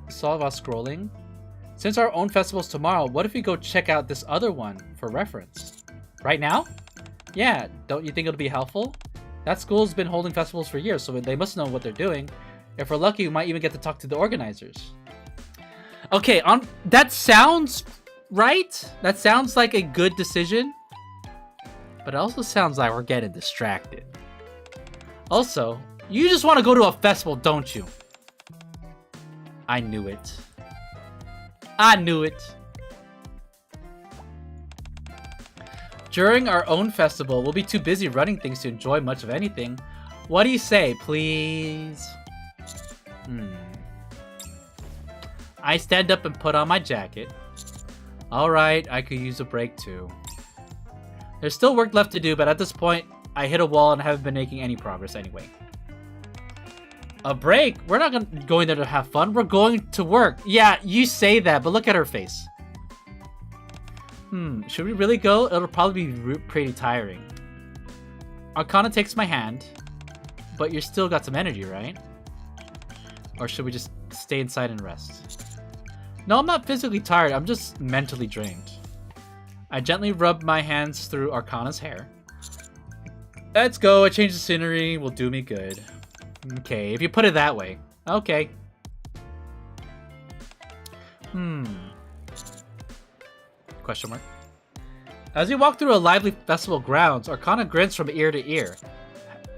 Saw while scrolling. Since our own festival's tomorrow, what if we go check out this other one for reference? Right now? Yeah, don't you think it'll be helpful? That school's been holding festivals for years, so they must know what they're doing. If we're lucky, we might even get to talk to the organizers. Okay, that sounds right. That sounds like a good decision. But it also sounds like we're getting distracted. Also, you just want to go to a festival, don't you? I knew it. I knew it. During our own festival, we'll be too busy running things to enjoy much of anything. What do you say, please? I stand up and put on my jacket. Alright, I could use a break too. There's still work left to do, but at this point, I hit a wall and haven't been making any progress anyway. A break? We're not going there to have fun. We're going to work. Yeah, you say that, but look at her face. Should we really go? It'll probably be pretty tiring. Arcana takes my hand, but you're still got some energy, right? Or should we just stay inside and rest? No, I'm not physically tired. I'm just mentally drained. I gently rub my hands through Arcana's hair. Let's go. A change of scenery will do me good. Okay, if you put it that way. Okay. Question mark. As we walk through a lively festival grounds, Arcana grins from ear to ear.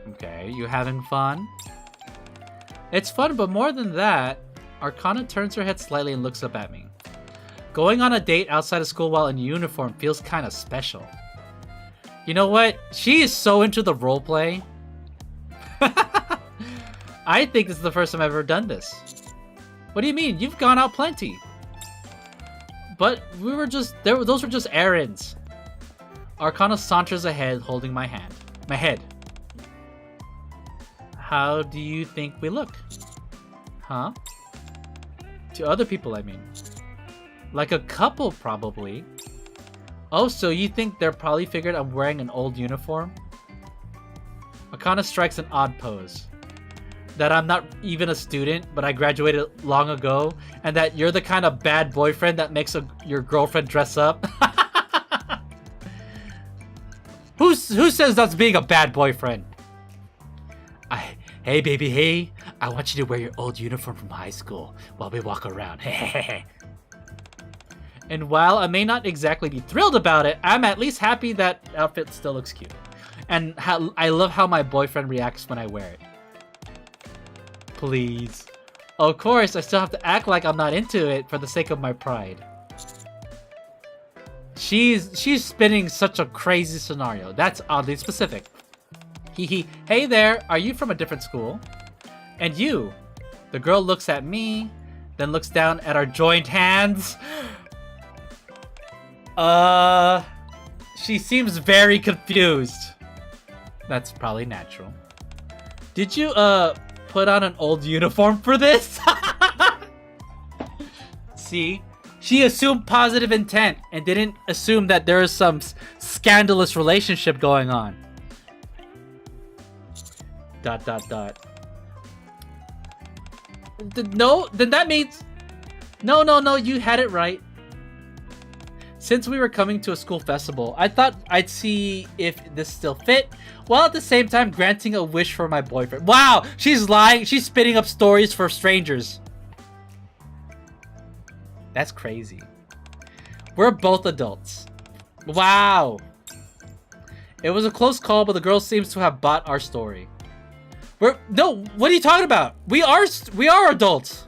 Okay, you having fun? It's fun, but more than that, Arcana turns her head slightly and looks up at me. Going on a date outside of school while in uniform feels kind of special. You know what? She is so into the roleplay. I think this is the first time I've ever done this. What do you mean? You've gone out plenty. But we were just... those were just errands. Arcana saunters ahead, holding my hand. My head. How do you think we look? Huh? To other people, I mean. Like a couple, probably. Oh, so you think they're probably figured I'm wearing an old uniform? Arcana strikes an odd pose. That I'm not even a student, but I graduated long ago, and that you're the kind of bad boyfriend that makes your girlfriend dress up. Who says that's being a bad boyfriend? Hey baby, hey, I want you to wear your old uniform from high school while we walk around. And while I may not exactly be thrilled about it, I'm at least happy that outfit still looks cute. and I love how my boyfriend reacts when I wear it. Please. Of course, I still have to act like I'm not into it for the sake of my pride. She's spinning such a crazy scenario. That's oddly specific. Hee. Hey there, are you from a different school? And you? The girl looks at me, then looks down at our joined hands. She seems very confused. That's probably natural. Did you, put on an old uniform for this? See? She assumed positive intent and didn't assume that there is some scandalous relationship going on. ... No, then that means... No, you had it right. Since we were coming to a school festival, I thought I'd see if this still fit, while at the same time granting a wish for my boyfriend. Wow, she's lying. She's spinning up stories for strangers. That's crazy. We're both adults. Wow. It was a close call, but the girl seems to have bought our story. No, what are you talking about? We are adults.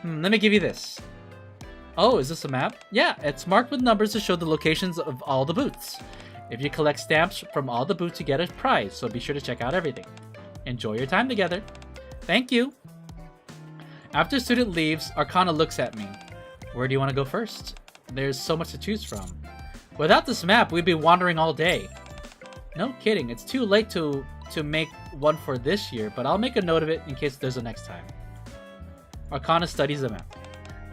Let me give you this. Oh, is this a map? Yeah, it's marked with numbers to show the locations of all the booths. If you collect stamps from all the booths, you get a prize, so be sure to check out everything. Enjoy your time together. Thank you. After student leaves, Arcana looks at me. Where do you want to go first? There's so much to choose from. Without this map, we'd be wandering all day. No kidding, it's too late to make one for this year, but I'll make a note of it in case there's a next time. Arcana studies the map.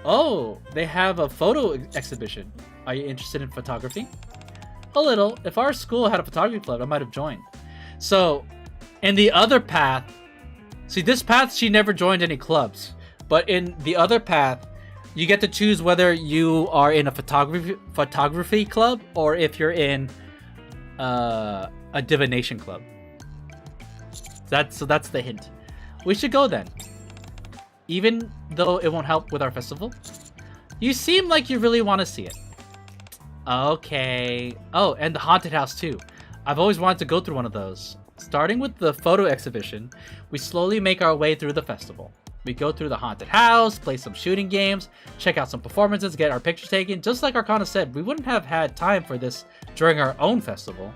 Oh, they have a photo exhibition. Are you interested in photography? A little. If our school had a photography club, I might have joined. So, in the other path... See, this path, she never joined any clubs. But in the other path, you get to choose whether you are in a photography club or if you're in a divination club. So that's the hint. We should go then. Even though it won't help with our festival. You seem like you really want to see it. Okay. Oh, and the haunted house too. I've always wanted to go through one of those. Starting with the photo exhibition, we slowly make our way through the festival. We go through the haunted house, play some shooting games, check out some performances, get our pictures taken. Just like Arcana said, we wouldn't have had time for this during our own festival.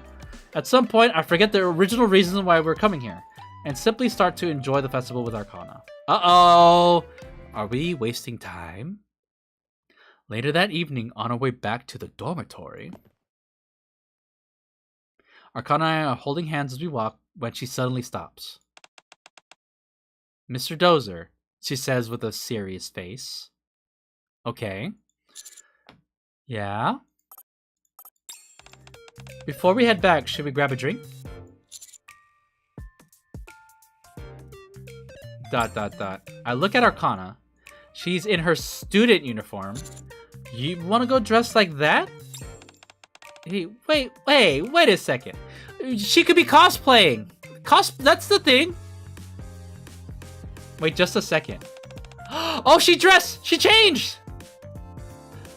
At some point, I forget the original reason why we're coming here, and simply start to enjoy the festival with Arcana. Uh-oh! Are we wasting time? Later that evening, on our way back to the dormitory, Arcana and I are holding hands as we walk when she suddenly stops. Mr. Dozer, she says with a serious face. Okay. Yeah? Before we head back, should we grab a drink? ... I look at Arcana. She's in her student uniform. You want to go dressed like that? Hey, wait a second. She could be cosplaying. That's the thing. Wait just a second. Oh, she changed.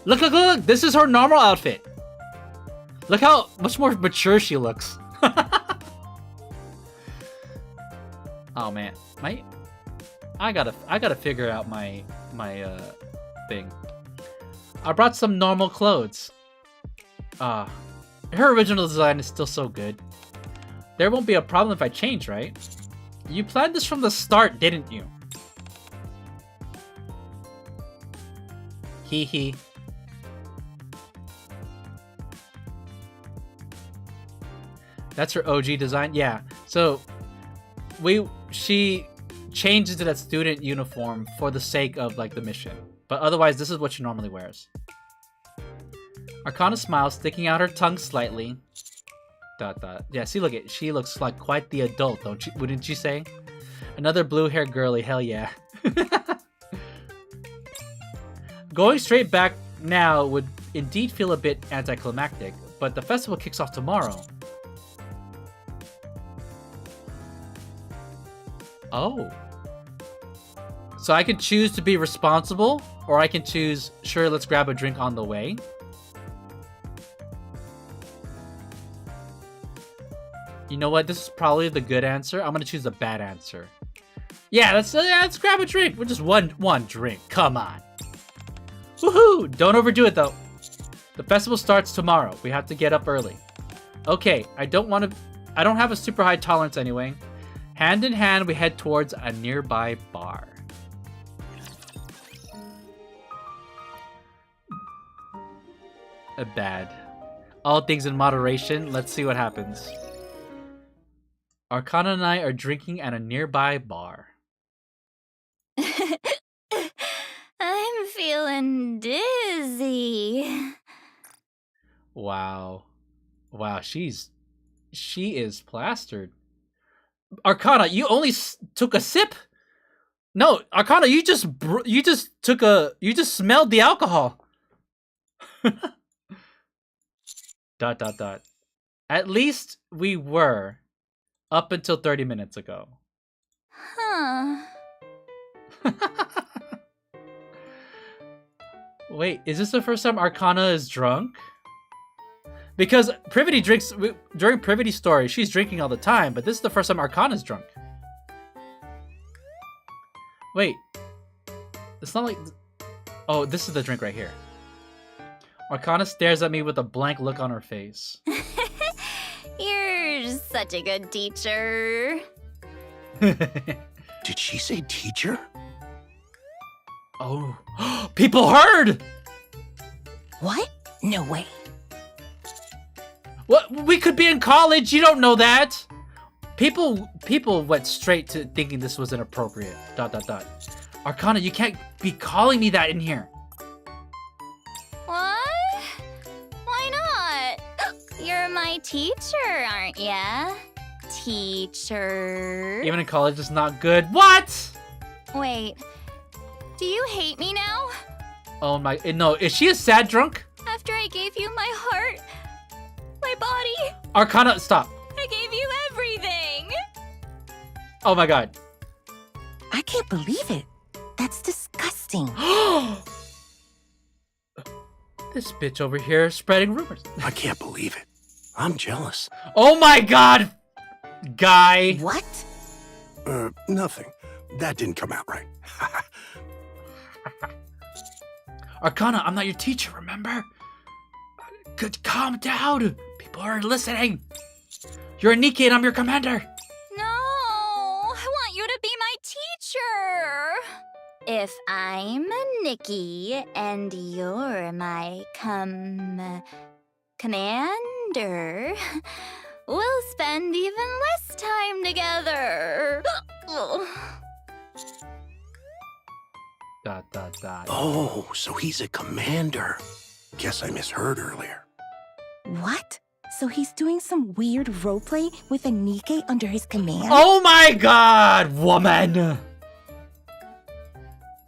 Look. This is her normal outfit. Look how much more mature she looks. Oh man, I gotta figure out my thing. I brought some normal clothes. Her original design is still so good. There won't be a problem if I change, right? You planned this from the start, didn't you? Hee. That's her OG design? Yeah. So, she changed into that student uniform for the sake of, like, the mission. But otherwise, this is what she normally wears. Arcana smiles, sticking out her tongue slightly. ... Yeah, see, look at she looks like quite the adult, wouldn't you say? Another blue-haired girly, hell yeah. Going straight back now would indeed feel a bit anticlimactic, but the festival kicks off tomorrow. Oh. So I can choose to be responsible, or I can choose, sure, let's grab a drink on the way. You know what? This is probably the good answer. I'm gonna choose the bad answer. Yeah, let's grab a drink. We're just one drink. Come on. Woohoo! Don't overdo it though. The festival starts tomorrow. We have to get up early. Okay, I don't have a super high tolerance anyway. Hand in hand, we head towards a nearby bar. Bad. All things in moderation. Let's see what happens. Arcana and I are drinking at a nearby bar. I'm feeling dizzy. Wow. Wow, she is plastered. Arcana, you only took a sip? No, Arcana, you just smelled the alcohol. Dot. At least we were up until 30 minutes ago. Huh. Wait, is this the first time Arcana is drunk? Because Privity drinks during Privity's story, she's drinking all the time, but this is the first time Arcana's drunk. Wait. It's not like... Oh, this is the drink right here. Arcana stares at me with a blank look on her face. You're such a good teacher. Did she say teacher? Oh. People heard! What? No way. What? We could be in college, you don't know that! People went straight to thinking this was inappropriate. Dot. Arcana, you can't be calling me that in here. What? Why not? You're my teacher, aren't ya? Teacher. Even in college, it's not good. What? Wait. Do you hate me now? Oh my... No, is she a sad drunk? After I gave you my heart, my body, Arcana, stop. I gave you everything. Oh my god. I can't believe it. That's disgusting. This bitch over here is spreading rumors. I can't believe it. I'm jealous. Oh my god! Guy. What? Nothing. That didn't come out right. Arcana, I'm not your teacher, remember? Good, calm down. People are listening. You're a Nikke and I'm your commander. No, I want you to be my teacher. If I'm Nikke and you're my commander, we'll spend even less time together. Dot. Oh, so he's a commander. Guess I misheard earlier. What? So he's doing some weird roleplay with a Nikke under his command? Oh my god, woman!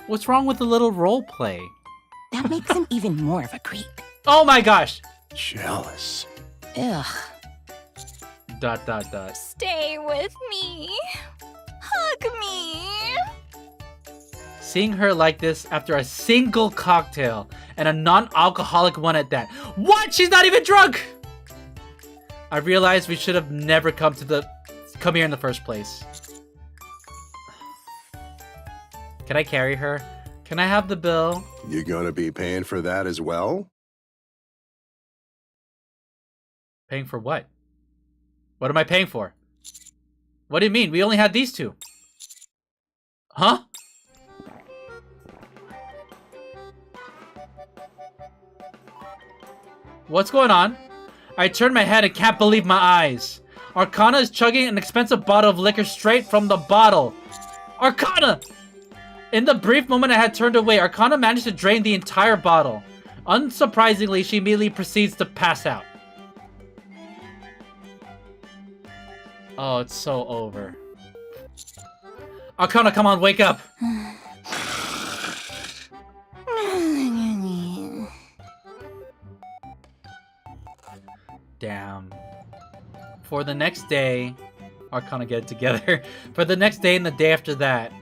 What's wrong with the little role play? That makes him even more of a creep. Oh my gosh! Jealous. Ugh. Dot. Stay with me. Hug me. Seeing her like this after a single cocktail, and a non-alcoholic one at that. What? She's not even drunk! I realized we should have never come here in the first place. Can I carry her? Can I have the bill? You gonna be paying for that as well? Paying for what? What am I paying for? What do you mean? We only had these two. Huh? What's going on? I turn my head and can't believe my eyes. Arcana is chugging an expensive bottle of liquor straight from the bottle. Arcana! In the brief moment I had turned away, Arcana managed to drain the entire bottle. Unsurprisingly, she immediately proceeds to pass out. Oh, it's so over. Arcana, come on, wake up! Damn. For the next day, Arcana get it together. For the next day and the day after that,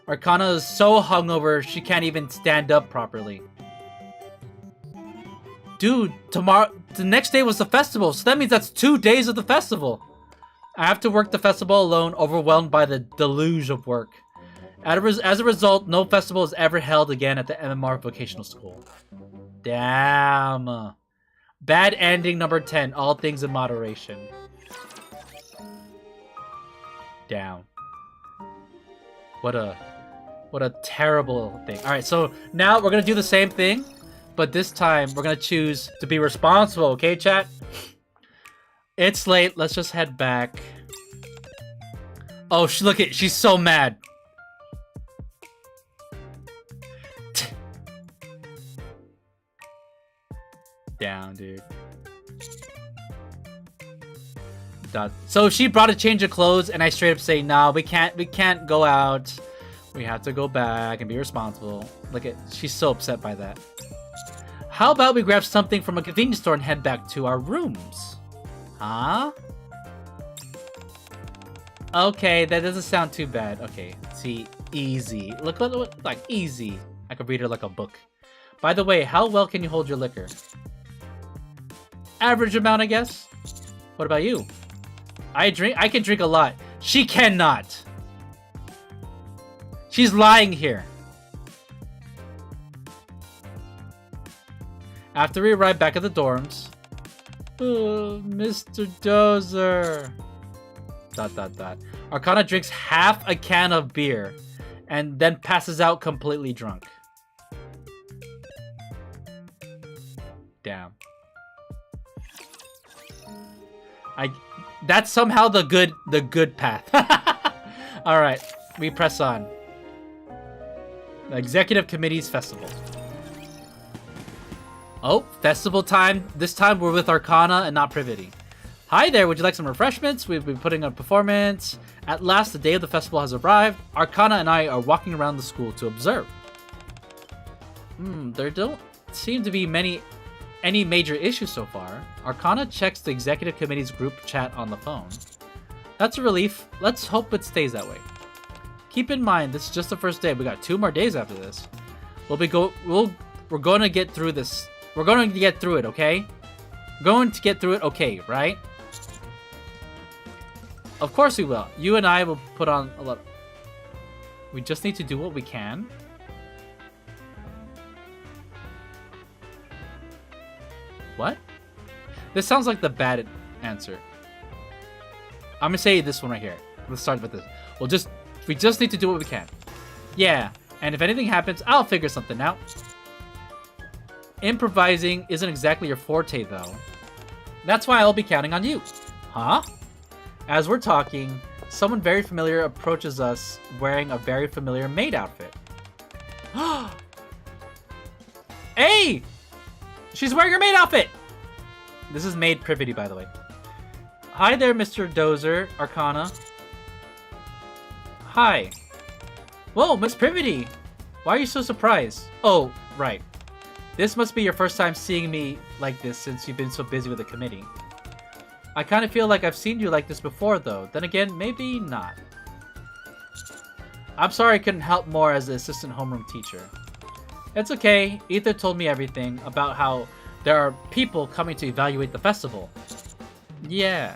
Arcana is so hungover she can't even stand up properly. Dude, the next day was the festival, so that means that's 2 days of the festival. I have to work the festival alone, overwhelmed by the deluge of work. As a result, no festival is ever held again at the MMR Vocational School. Damn. Bad ending number 10. All things in moderation. Damn. What a terrible thing. Alright, so now we're gonna do the same thing, but this time we're gonna choose to be responsible, okay, chat? It's late. Let's just head back. Oh, look at, she's so mad. Down, dude. So she brought a change of clothes, and I straight up say, "No, we can't go out. We have to go back and be responsible." Look at, she's so upset by that. How about we grab something from a convenience store and head back to our rooms? Huh? Okay, that doesn't sound too bad. Okay, see, easy. Look, like easy. I could read it like a book. By the way, how well can you hold your liquor? Average amount, I guess. What about you? I can drink a lot. She cannot. She's lying here. After we arrive back at the dorms. Oh, Mr. Dozer. ... Arcana drinks half a can of beer and then passes out completely drunk. Damn. That's somehow the good path. All right, we press on. The Executive Committee's festival. Oh, festival time. This time we're with Arcana and not Privity. Hi there, would you like some refreshments? We've been putting on a performance. At last, the day of the festival has arrived. Arcana and I are walking around the school to observe. There don't seem to be any major issues so far. Arcana checks the Executive Committee's group chat on the phone. That's a relief. Let's hope it stays that way. Keep in mind, this is just the first day. We got 2 more days after this. We're going to get through this. We're going to get through it, okay? We're going to get through it, okay, right? Of course we will. You and I will put on a lot. We just need to do what we can. What? This sounds like the bad answer. I'm gonna say this one right here. Let's start with this. We just need to do what we can. Yeah, and if anything happens, I'll figure something out. Improvising isn't exactly your forte, though. That's why I'll be counting on you. Huh? As we're talking, someone very familiar approaches us wearing a very familiar maid outfit. Hey! She's wearing her maid outfit! This is maid Privity, by the way. Hi there, Mr. Dozer, Arcana. Hi. Whoa, Miss Privity! Why are you so surprised? Oh, right. This must be your first time seeing me like this since you've been so busy with the committee. I kind of feel like I've seen you like this before, though. Then again, maybe not. I'm sorry I couldn't help more as the assistant homeroom teacher. It's okay. Ether told me everything about how there are people coming to evaluate the festival. Yeah.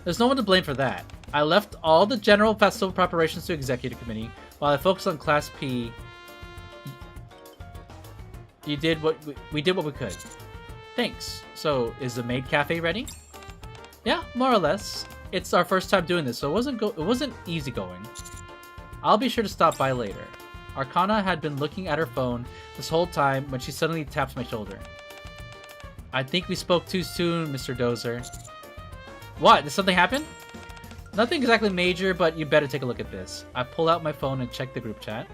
There's no one to blame for that. I left all the general festival preparations to Executive Committee while I focused on Class P. We did what we could. Thanks. So, is the maid cafe ready? Yeah, more or less. It's our first time doing this, so it wasn't easy going. I'll be sure to stop by later. Arcana had been looking at her phone this whole time when she suddenly taps my shoulder. I think we spoke too soon, Mr. Dozer. What? Did something happen? Nothing exactly major, but you better take a look at this. I pull out my phone and check the group chat.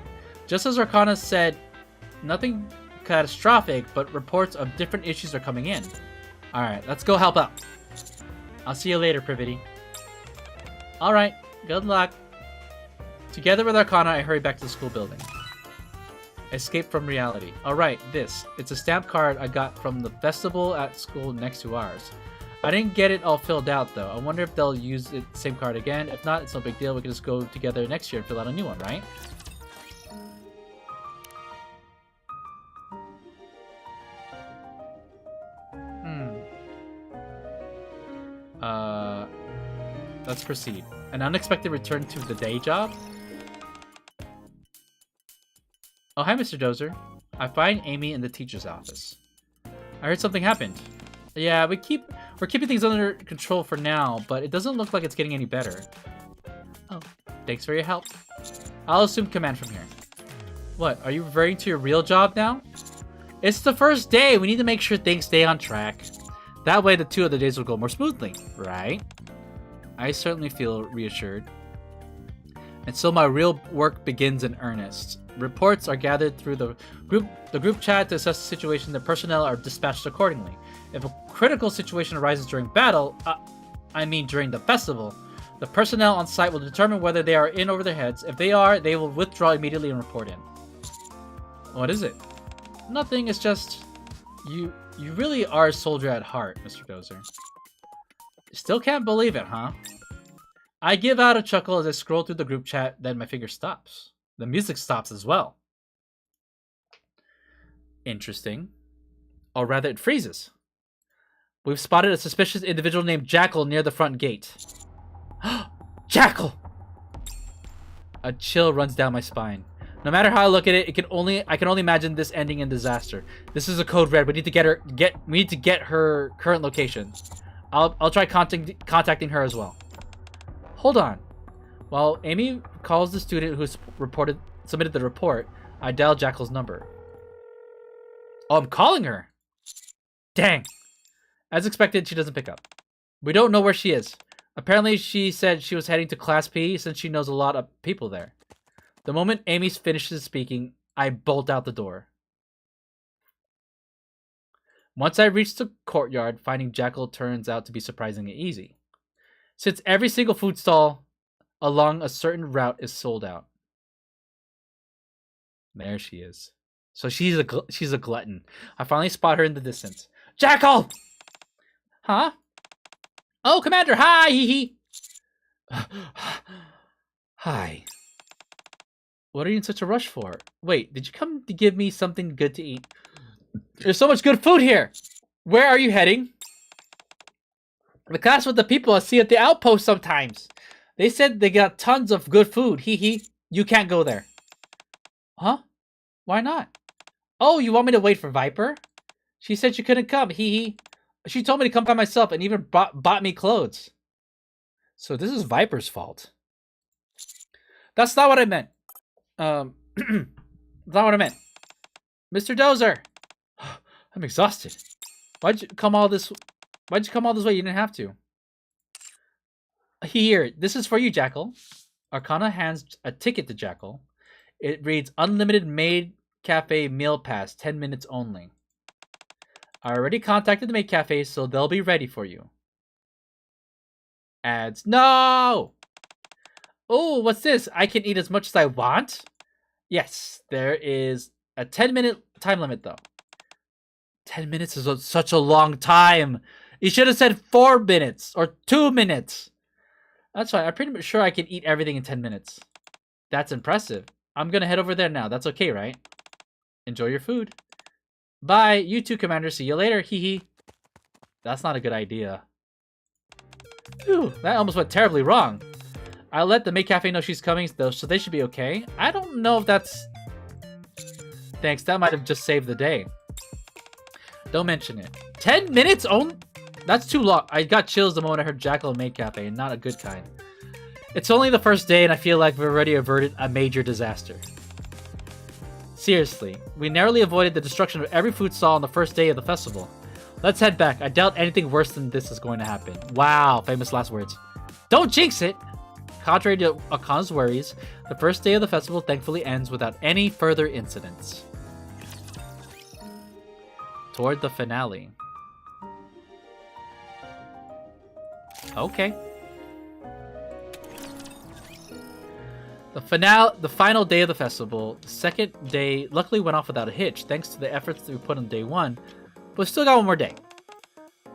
Just as Arcana said, nothing catastrophic, but reports of different issues are coming in. Alright, let's go help out. I'll see you later, Privity. Alright, good luck. Together with Arcana, I hurry back to the school building. Escape from reality. Alright, this. It's a stamp card I got from the festival at school next to ours. I didn't get it all filled out, though. I wonder if they'll use the same card again. If not, it's no big deal. We can just go together next year and fill out a new one, right? Let's proceed. An unexpected return to the day job? Oh, hi, Mr. Dozer. I find Amy in the teacher's office. I heard something happened. Yeah, we're keeping things under control for now, but it doesn't look like it's getting any better. Oh, thanks for your help. I'll assume command from here. What, are you referring to your real job now? It's the first day. We need to make sure things stay on track. That way the 2 other days will go more smoothly, right? I certainly feel reassured. And so my real work begins in earnest. Reports are gathered through the group chat to assess the situation. The personnel are dispatched accordingly. If a critical situation arises during battle, I mean during the festival, the personnel on site will determine whether they are in over their heads. If they are, they will withdraw immediately and report in. What is it? Nothing, it's just... You really are a soldier at heart, Mr. Dozer. Still can't believe it, huh? I give out a chuckle as I scroll through the group chat, then my finger stops. The music stops as well. Interesting. Or rather, it freezes. We've spotted a suspicious individual named Jackal near the front gate. Jackal! A chill runs down my spine. No matter how I look at it, I can only imagine this ending in disaster. This is a code red. We need to get her current location. I'll try contacting her as well. Hold on. While Amy calls the student who submitted the report, I dial Jackal's number. Oh, I'm calling her. Dang. As expected, she doesn't pick up. We don't know where she is. Apparently, she said she was heading to Class P since she knows a lot of people there. The moment Amy finishes speaking, I bolt out the door. Once I reach the courtyard, finding Jackal turns out to be surprisingly easy, since every single food stall along a certain route is sold out. There she is. So she's a glutton. I finally spot her in the distance. Jackal! Huh? Oh, Commander! Hi! Hee hee! Hi. What are you in such a rush for? Wait, did you come to give me something good to eat? There's so much good food here! Where are you heading? The class with the people I see at the outpost sometimes. They said they got tons of good food. Hee hee. You can't go there. Huh? Why not? Oh, you want me to wait for Viper? She said she couldn't come. Hee hee. She told me to come by myself and even bought me clothes. So this is Viper's fault. That's not what I meant. That's not what I meant. Mr. Dozer! I'm exhausted. Why'd you come all this way? You didn't have to. Here, this is for you, Jackal. Arcana hands a ticket to Jackal. It reads, Unlimited Maid Cafe Meal Pass, 10 minutes only. I already contacted the Maid Cafe, so they'll be ready for you. Ads. No! Oh, what's this? I can eat as much as I want? Yes, there is a 10-minute time limit, though. 10 minutes is such a long time. You should have said 4 minutes or 2 minutes. That's fine. I'm pretty sure I can eat everything in 10 minutes. That's impressive. I'm going to head over there now. That's okay, right? Enjoy your food. Bye. You too, Commander. See you later. Hee hee. That's not a good idea. Phew, that almost went terribly wrong. I'll let the Maid Cafe know she's coming, though, so they should be okay. I don't know if that's... Thanks, that might have just saved the day. Don't mention it. 10 minutes only? That's too long. I got chills the moment I heard Jackal and Maid Cafe, and not a good kind. It's only the first day, and I feel like we've already averted a major disaster. Seriously, we narrowly avoided the destruction of every food stall on the first day of the festival. Let's head back. I doubt anything worse than this is going to happen. Wow, famous last words. Don't jinx it! Contrary to Akana's worries, the first day of the festival thankfully ends without any further incidents. Toward the finale. Okay. The final day of the festival, the second day, luckily went off without a hitch, thanks to the efforts that we put on day one, but we still got one more day.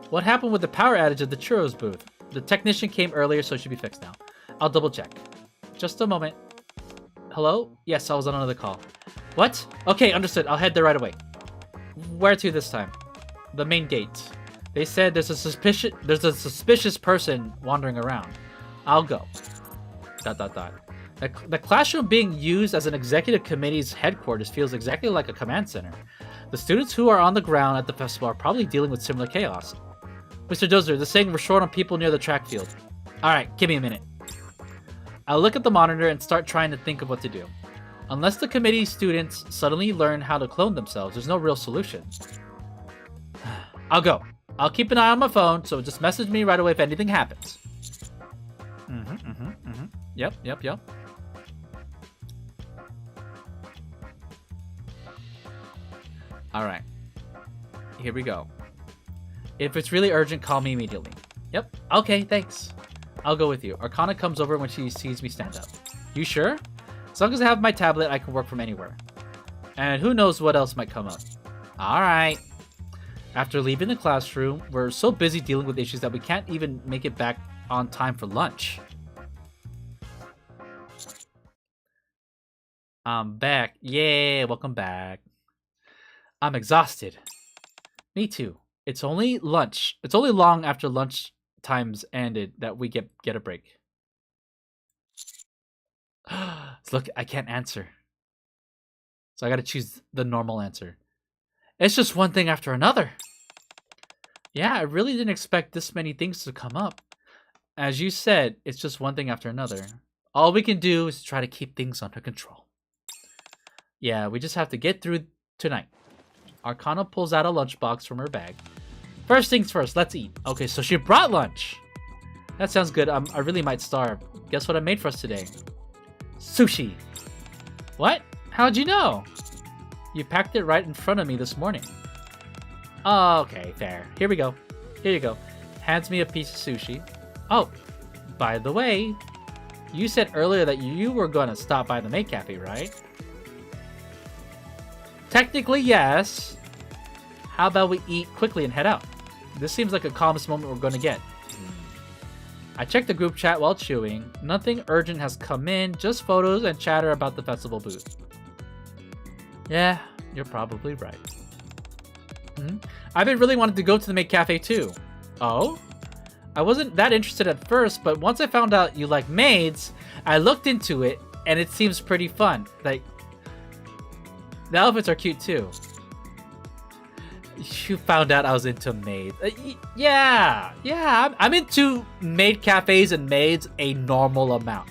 What happened with the power outage at the churros booth? The technician came earlier, so it should be fixed now. I'll double check. Just a moment. Hello? Yes, I was on another call. What? Okay, understood. I'll head there right away. Where to this time? The main gate. They said there's a suspicious person wandering around. I'll go. ... The classroom being used as an executive committee's headquarters feels exactly like a command center. The students who are on the ground at the festival are probably dealing with similar chaos. Mr. Dozer, they're saying we're short on people near the track field. Alright, give me a minute. I'll look at the monitor and start trying to think of what to do. Unless the committee students suddenly learn how to clone themselves, there's no real solution. I'll go. I'll keep an eye on my phone, so just message me right away if anything happens. Yep. Alright. Here we go. If it's really urgent, call me immediately. Yep. Okay, thanks. I'll go with you. Arcana comes over when she sees me stand up. You sure? As long as I have my tablet, I can work from anywhere. And who knows what else might come up. Alright. After leaving the classroom, we're so busy dealing with issues that we can't even make it back on time for lunch. I'm back. Yeah, welcome back. I'm exhausted. Me too. It's only lunch. It's only long after lunch times ended that we get a break. Look, I can't answer. So I gotta choose the normal answer. It's just one thing after another. Yeah, I really didn't expect this many things to come up. As you said, it's just one thing after another. All we can do is try to keep things under control. Yeah, we just have to get through tonight. Arcana pulls out a lunchbox from her bag. First things first, let's eat. Okay, so she brought lunch. That sounds good. I really might starve. Guess what I made for us today? Sushi. What? How'd you know? You packed it right in front of me this morning. Oh, okay, fair. Here we go. Here you go. Hands me a piece of sushi. Oh, by the way, you said earlier that you were gonna stop by the maid cafe, right? Technically, yes. How about we eat quickly and head out? This seems like the calmest moment we're gonna get. I checked the group chat while chewing. Nothing urgent has come in, just photos and chatter about the festival booth. Yeah, you're probably right. I've been really wanting to go to the maid cafe too. Oh? I wasn't that interested at first, but once I found out you like maids, I looked into it, and it seems pretty fun. Like, the outfits are cute too. You found out I was into maids. Yeah, I'm into maid cafes and maids a normal amount.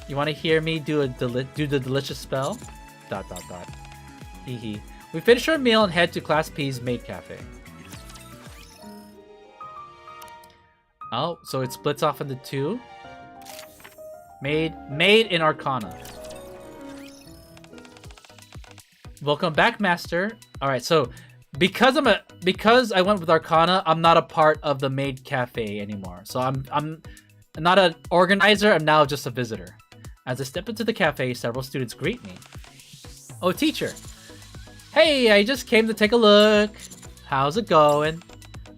You want to hear me do the delicious spell? ... Hee. We finish our meal and head to Class P's maid cafe. Oh, so it splits off into two. Maid in Arcana. Welcome back, Master. All right, so because I went with Arcana, I'm not a part of the maid cafe anymore. So I'm not an organizer. I'm now just a visitor. As I step into the cafe, several students greet me. Oh, teacher. Hey, I just came to take a look. How's it going?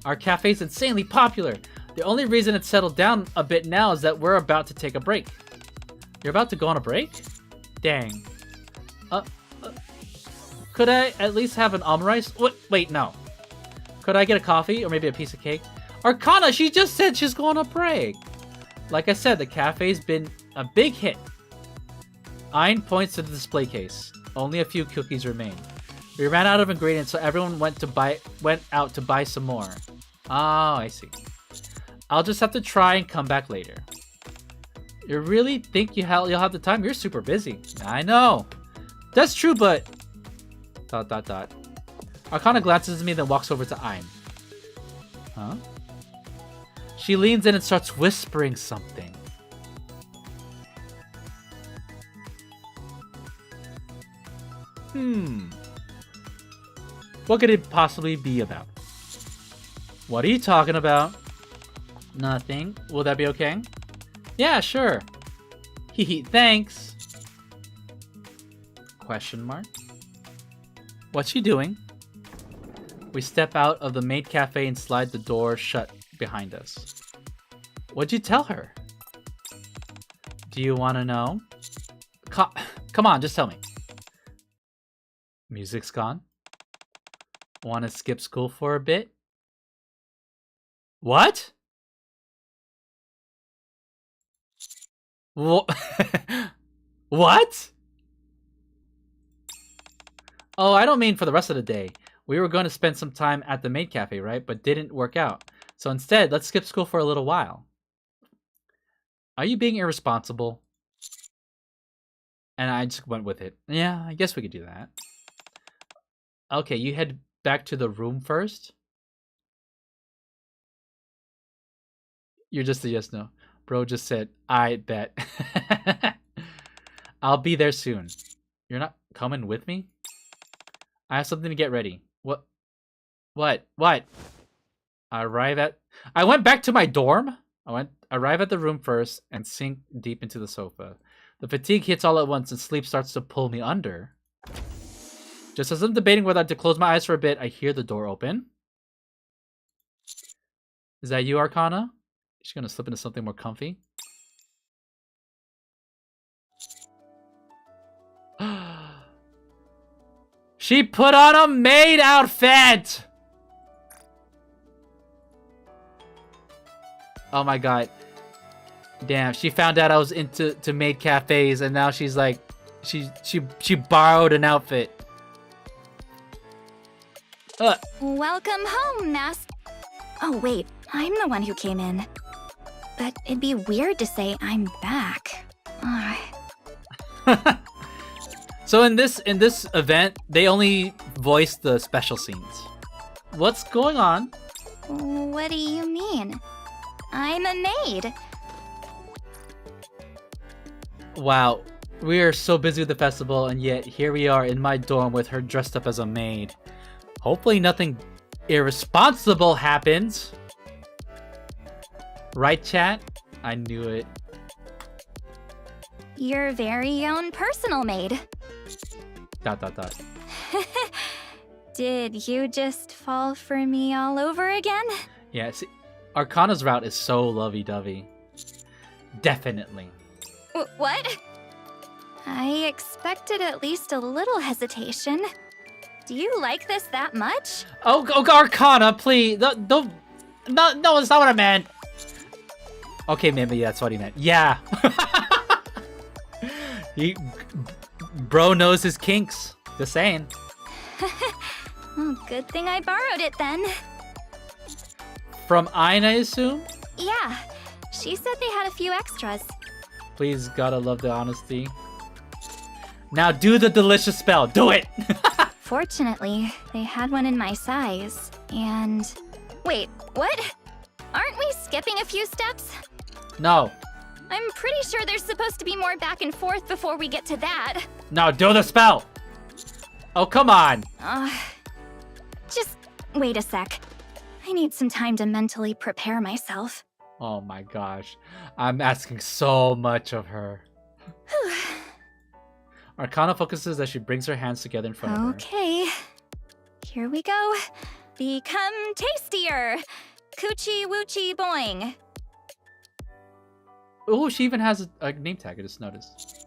Our cafe's insanely popular. The only reason it's settled down a bit now is that we're about to take a break. You're about to go on a break? Dang. Could I at least have an omurice? Wait, no. Could I get a coffee or maybe a piece of cake? Arcana, she just said she's going on a break. Like I said, the cafe's been a big hit. Ein points to the display case. Only a few cookies remain. We ran out of ingredients, so everyone went out to buy some more. Oh, I see. I'll just have to try and come back later. You really think you'll have the time? You're super busy. I know. That's true, but... ... Arcana glances at me, then walks over to Ein. Huh? She leans in and starts whispering something. What could it possibly be about? What are you talking about? Nothing. Will that be okay? Yeah, sure. Hehe, thanks. Question mark? What's she doing? We step out of the maid cafe and slide the door shut behind us. What'd you tell her? Do you want to know? Come on, just tell me. Music's gone. Want to skip school for a bit? What? What? Oh, I don't mean for the rest of the day. We were going to spend some time at the maid cafe, right? But didn't work out. So instead, let's skip school for a little while. Are you being irresponsible? And I just went with it. Yeah, I guess we could do that. Okay, you head back to the room first. You're just a yes no. Bro just said, I bet. I'll be there soon. You're not coming with me? I have something to get ready. What? What? I went back to my dorm. Arrive at the room first and sink deep into the sofa. The fatigue hits all at once and sleep starts to pull me under. Just as I'm debating whether to close my eyes for a bit, I hear the door open. Is that you, Arcana? She's gonna slip into something more comfy. She put on a maid outfit! Oh my god. Damn, she found out I was into maid cafes and now she's like she borrowed an outfit. Welcome home, Mask. Oh wait, I'm the one who came in. But it'd be weird to say I'm back. So in this event, they only voice the special scenes. What's going on? What do you mean? I'm a maid. Wow, we are so busy with the festival, and yet here we are in my dorm with her dressed up as a maid. Hopefully nothing irresponsible happens. Right, chat? I knew it. Your very own personal maid. ... Did you just fall for me all over again? Yeah, see, Arcana's route is so lovey-dovey. Definitely. What? I expected at least a little hesitation. Do you like this that much? Oh, Arcana, please. Don't. No, that's not what I meant. Okay, maybe that's what he meant. Yeah. Bro knows his kinks. Just saying. Well, good thing I borrowed it then. From Ayn, I assume? Yeah, she said they had a few extras. Please, gotta love the honesty. Now do the delicious spell. Do it! Fortunately, they had one in my size, and... Wait, what? Aren't we skipping a few steps? No. I'm pretty sure there's supposed to be more back and forth before we get to that. No, do the spell! Oh, come on! Just wait a sec. I need some time to mentally prepare myself. Oh my gosh. I'm asking so much of her. Arcana focuses as she brings her hands together in front of her. Okay. Here we go. Become tastier! Coochie woochie boing. Oh, she even has a name tag, I just noticed. ...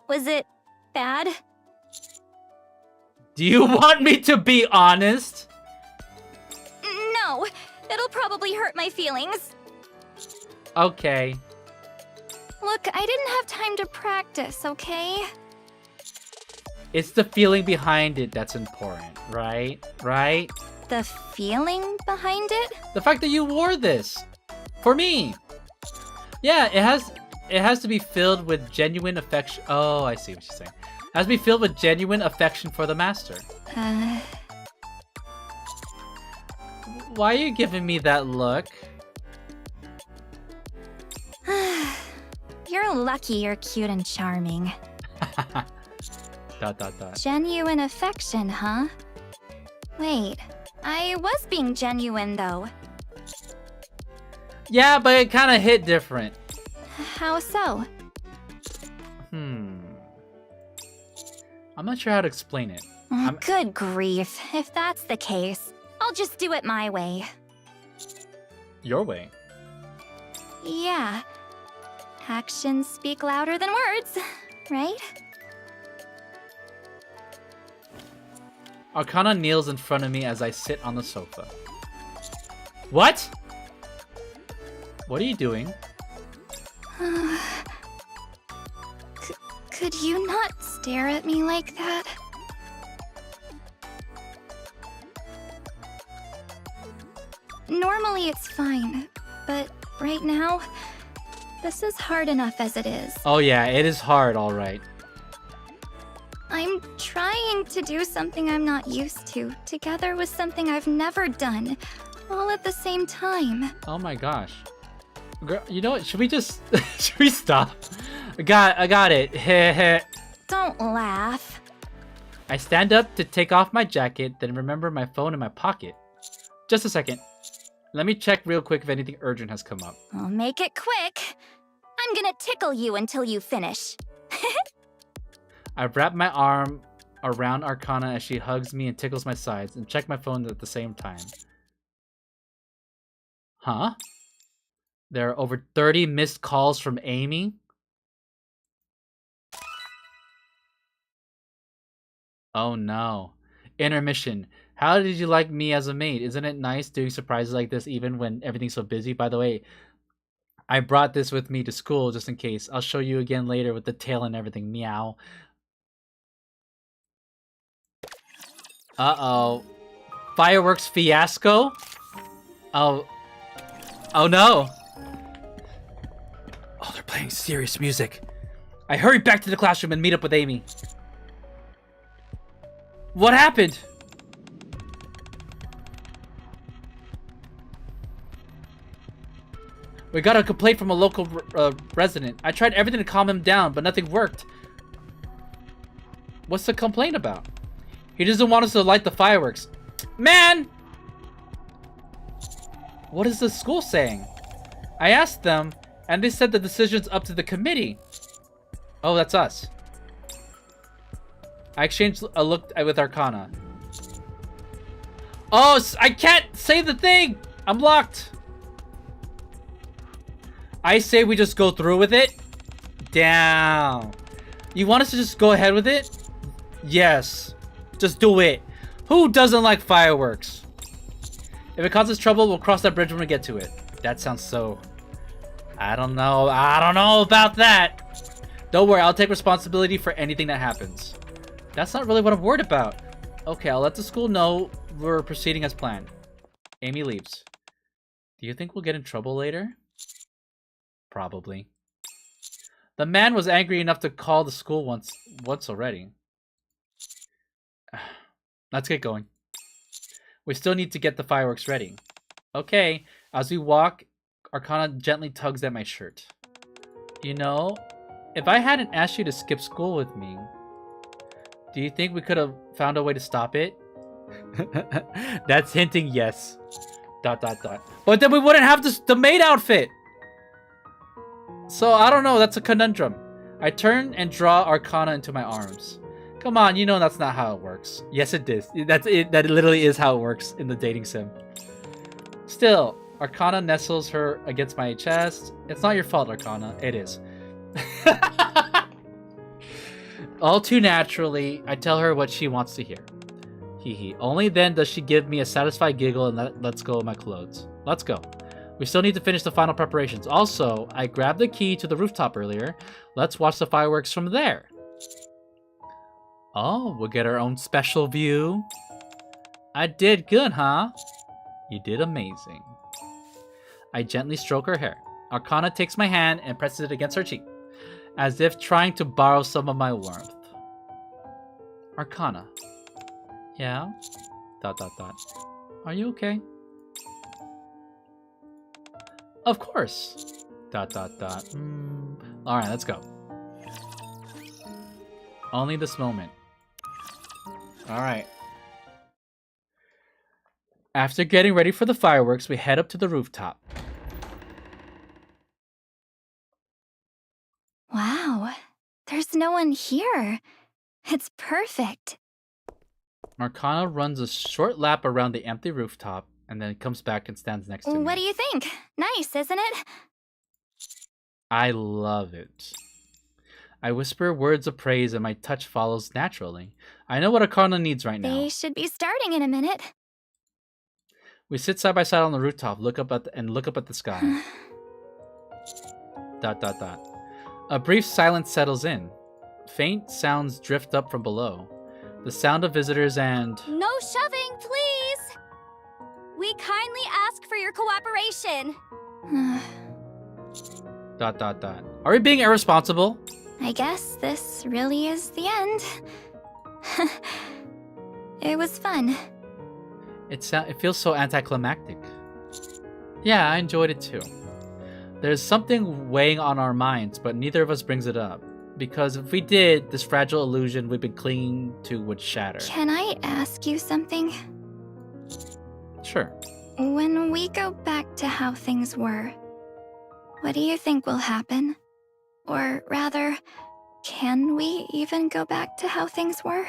Was it bad? Do you want me to be honest? No, it'll probably hurt my feelings. Okay. Look, I didn't have time to practice, okay? It's the feeling behind it that's important, right? Right? The feeling behind it? The fact that you wore this. For me. Yeah, it has to be filled with genuine affection. Oh, I see what she's saying. It has to be filled with genuine affection for the master. Why are you giving me that look? You're lucky you're cute and charming. ... Genuine affection, huh? Wait, I was being genuine though. Yeah, but it kind of hit different. How so? I'm not sure how to explain it. Good grief. If that's the case, I'll just do it my way. Your way. Yeah. Actions speak louder than words, right? Arcana kneels in front of me as I sit on the sofa. What? What are you doing? Could you not stare at me like that? Normally it's fine, but right now, this is hard enough as it is. Oh yeah, it is hard, alright. I'm trying to do something I'm not used to, together with something I've never done, all at the same time. Oh my gosh. Girl, you know what? Should we just... should we stop? I got it. Heh. Don't laugh. I stand up to take off my jacket, then remember my phone in my pocket. Just a second. Let me check real quick if anything urgent has come up. I'll make it quick. I'm gonna tickle you until you finish. I wrap my arm around Arcana as she hugs me and tickles my sides, and check my phone at the same time. Huh? There are over 30 missed calls from Amy? Oh no. Intermission. How did you like me as a maid? Isn't it nice doing surprises like this even when everything's so busy? By the way, I brought this with me to school just in case. I'll show you again later with the tail and everything. Meow. Uh-oh. Fireworks fiasco? Oh. Oh no. Oh, they're playing serious music. I hurry back to the classroom and meet up with Amy. What happened? We got a complaint from a local resident. I tried everything to calm him down, but nothing worked. What's the complaint about? He doesn't want us to light the fireworks. Man! What is the school saying? I asked them, and they said the decision's up to the committee. Oh, that's us. I exchanged a look with Arcana. Oh, I can't say the thing! I'm locked. I say we just go through with it. Damn. You want us to just go ahead with it? Yes. Just do it. Who doesn't like fireworks? If it causes trouble, we'll cross that bridge when we get to it. That sounds so... I don't know about that. Don't worry, I'll take responsibility for anything that happens. That's not really what I'm worried about. Okay, I'll let the school know we're proceeding as planned. Amy leaves. Do you think we'll get in trouble later? Probably. The man was angry enough to call the school once already. Let's get going. We still need to get the fireworks ready. Okay, as we walk, Arcana gently tugs at my shirt. You know, if I hadn't asked you to skip school with me, do you think we could have found a way to stop it? That's hinting yes. ... But then we wouldn't have the maid outfit! So, I don't know, that's a conundrum. I turn and draw Arcana into my arms. Come on, you know that's not how it works. Yes, it is. That literally is how it works in the dating sim. Still, Arcana nestles her against my chest. It's not your fault, Arcana. It is. All too naturally, I tell her what she wants to hear. Hee hee. Only then does she give me a satisfied giggle and lets go of my clothes. Let's go. We still need to finish the final preparations. Also, I grabbed the key to the rooftop earlier. Let's watch the fireworks from there. Oh, we'll get our own special view. I did good, huh? You did amazing. I gently stroke her hair. Arcana takes my hand and presses it against her cheek, as if trying to borrow some of my warmth. Arcana. Yeah? ... Are you okay? Of course. ... Alright, let's go. Only this moment. Alright. After getting ready for the fireworks, we head up to the rooftop. Wow, there's no one here. It's perfect. Arcana runs a short lap around the empty rooftop and then comes back and stands next to me. What do you think? Nice, isn't it? I love it. I whisper words of praise and my touch follows naturally. I know what Arcana needs right now. They should be starting in a minute. We sit side by side on the rooftop, look up at the sky. Dot dot dot. A brief silence settles in. Faint sounds drift up from below. The sound of visitors and... No shoving, please! We kindly ask for your cooperation. dot dot dot. Are we being irresponsible? I guess this really is the end. It was fun. It feels so anticlimactic. Yeah, I enjoyed it too. There's something weighing on our minds, but neither of us brings it up. Because if we did, this fragile illusion we've been clinging to would shatter. Can I ask you something? Sure. When we go back to how things were, what do you think will happen? Or rather, can we even go back to how things were?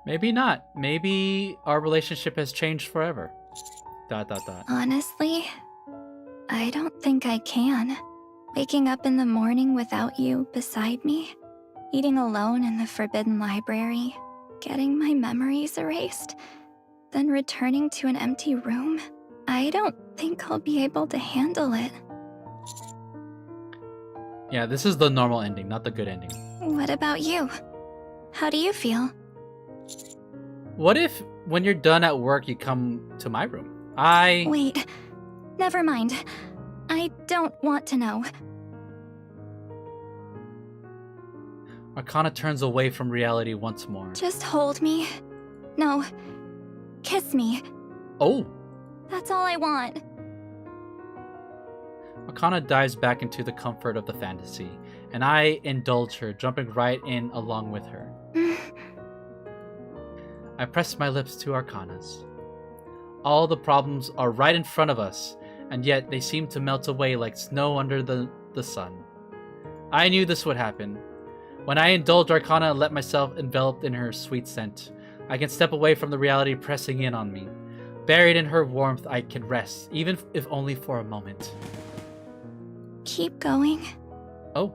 Maybe not. Maybe our relationship has changed forever. Dot dot dot. Honestly, I don't think I can. Waking up in the morning without you beside me, eating alone in the forbidden library, getting my memories erased, then returning to an empty room. I don't think I'll be able to handle it. Yeah, this is the normal ending, not the good ending. What about you? How do you feel? What if, when you're done at work, you come to my room? Wait, never mind. I don't want to know. Arcana turns away from reality once more. Just hold me. No, kiss me. Oh! That's all I want. Arcana dives back into the comfort of the fantasy, and I indulge her, jumping right in along with her. I press my lips to Arcana's. All the problems are right in front of us, and yet they seem to melt away like snow under the sun. I knew this would happen. When I indulge Arcana and let myself enveloped in her sweet scent, I can step away from the reality pressing in on me. Buried in her warmth, I can rest, even if only for a moment. Keep going. Oh.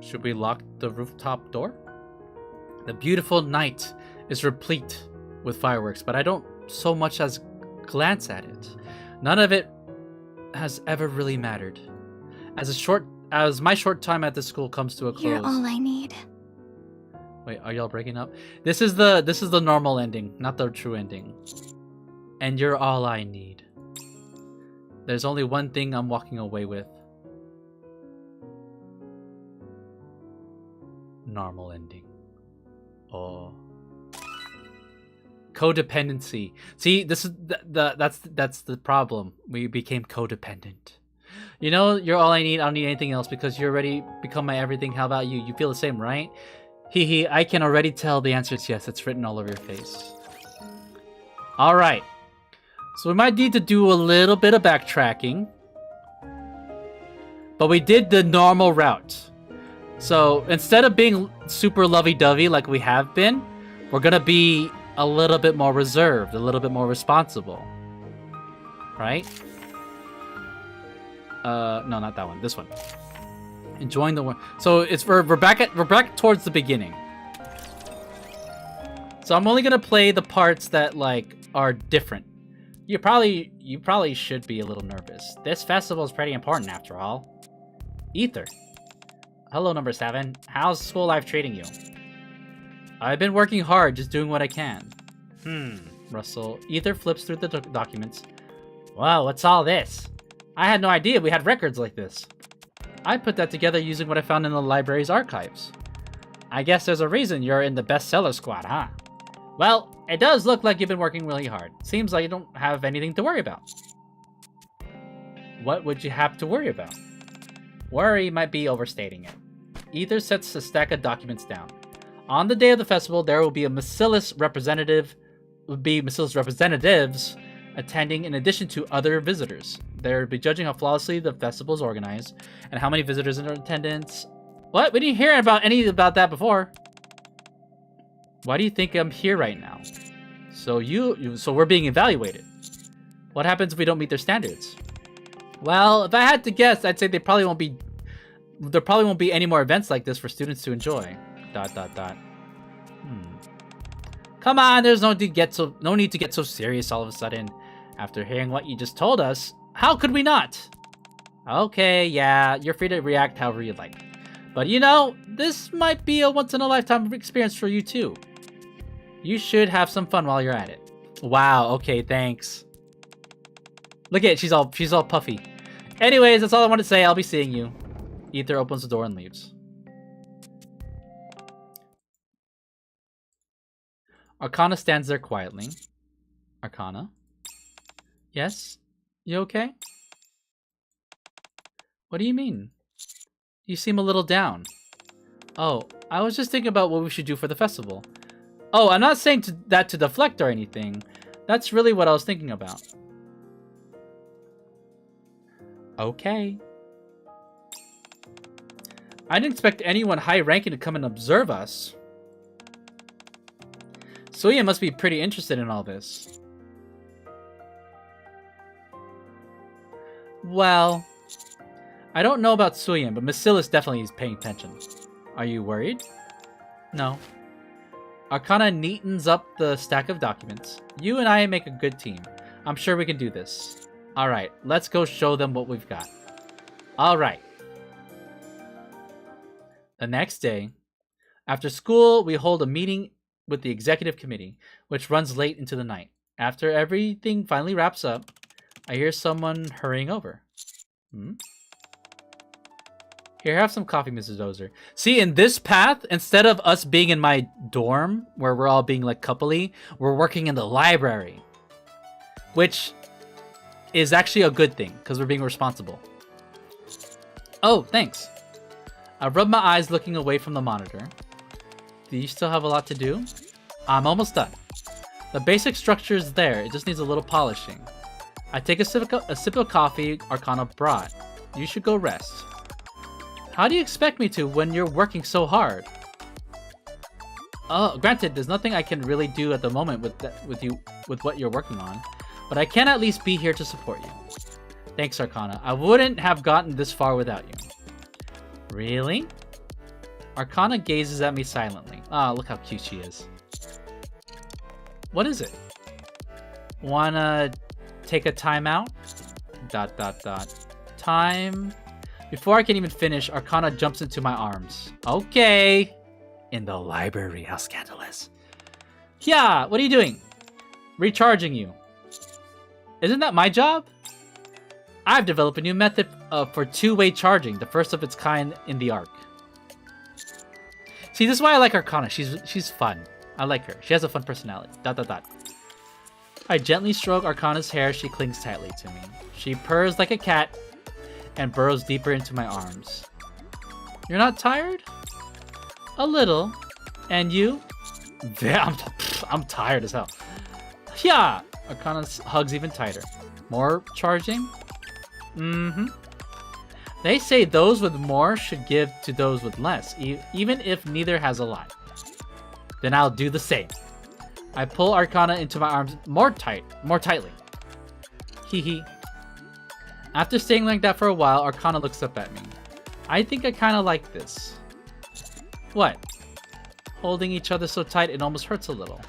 Should we lock the rooftop door? The beautiful night is replete with fireworks, but I don't so much as glance at it. None of it has ever really mattered. As my short time at the school comes to a close. You're all I need. Wait, are y'all breaking up? This is the normal ending, not the true ending. And you're all I need. There's only one thing I'm walking away with. Normal ending. Oh. Codependency. See, this is that's the problem. We became codependent. You know, you're all I need. I don't need anything else because you already become my everything. How about you? You feel the same, right? Hee, I can already tell the answer is yes. It's written all over your face. All right. So we might need to do a little bit of backtracking. But we did the normal route. So instead of being super lovey-dovey like we have been, we're going to be a little bit more reserved, a little bit more responsible. Right? No, not that one. This one. Enjoying the one. So it's we're back towards the beginning. So I'm only gonna play the parts that like are different. You probably should be a little nervous. This festival is pretty important after all. Ether. Hello, number 7. How's school life treating you? I've been working hard, just doing what I can. Russell. Ether flips through the documents. Wow, what's all this? I had no idea we had records like this. I put that together using what I found in the library's archives. I guess there's a reason you're in the bestseller squad, huh? Well, it does look like you've been working really hard. Seems like you don't have anything to worry about. What would you have to worry about? Worry might be overstating it. Ether sets a stack of documents down. On the day of the festival, there will be a Bacillus representatives attending in addition to other visitors. They'll be judging how flawlessly the festival is organized and how many visitors are in attendance. What? We didn't hear about that before. Why do you think I'm here right now? So so we're being evaluated. What happens if we don't meet their standards? Well, if I had to guess, I'd say there probably won't be any more events like this for students to enjoy. ... Come on, there's no need to get so serious all of a sudden. After hearing what you just told us, how could we not? Okay, yeah, you're free to react however you like. But you know, this might be a once-in-a-lifetime experience for you too. You should have some fun while you're at it. Wow, okay, thanks. Look at it, she's all puffy. Anyways, that's all I want to say. I'll be seeing you. Ether opens the door and leaves. Arcana stands there quietly. Arcana? Yes? You okay? What do you mean? You seem a little down. Oh, I was just thinking about what we should do for the festival. Oh, I'm not saying that to deflect or anything. That's really what I was thinking about. Okay. I didn't expect anyone high-ranking to come and observe us. Suya must be pretty interested in all this. Well, I don't know about Suyin, but Macilis definitely is paying attention. Are you worried? No. Arcana neatens up the stack of documents. You and I make a good team. I'm sure we can do this. Alright, let's go show them what we've got. Alright. The next day, after school, we hold a meeting with the executive committee, which runs late into the night. After everything finally wraps up, I hear someone hurrying over. Here, have some coffee, Mrs. Dozer. See, in this path, instead of us being in my dorm, where we're all being like coupley, we're working in the library. Which is actually a good thing, because we're being responsible. Oh, thanks. I rub my eyes looking away from the monitor. Do you still have a lot to do? I'm almost done. The basic structure is there, it just needs a little polishing. I take a sip of coffee Arcana brought. You should go rest. How do you expect me to when you're working so hard? Granted, there's nothing I can really do at the moment with what you're working on, but I can at least be here to support you. Thanks, Arcana. I wouldn't have gotten this far without you. Really? Arcana gazes at me silently. Ah, look how cute she is. What is it? Wanna take a timeout? ... Time. Before I can even finish, Arcana jumps into my arms. Okay. In the library, how scandalous. Yeah, what are you doing? Recharging you. Isn't that my job? I've developed a new method for two-way charging, the first of its kind in the arc. See, this is why I like Arcana. She's fun. I like her. She has a fun personality. ... I gently stroke Arcana's hair. She clings tightly to me. She purrs like a cat and burrows deeper into my arms. You're not tired? A little. And you? Yeah, I'm tired as hell. Yeah! Arcana hugs even tighter. More charging? Mm-hmm. They say those with more should give to those with less, even if neither has a lot. Then I'll do the same. I pull Arcana into my arms more tightly. Hee hee. After staying like that for a while, Arcana looks up at me. I think I kind of like this. What? Holding each other so tight it almost hurts a little. ...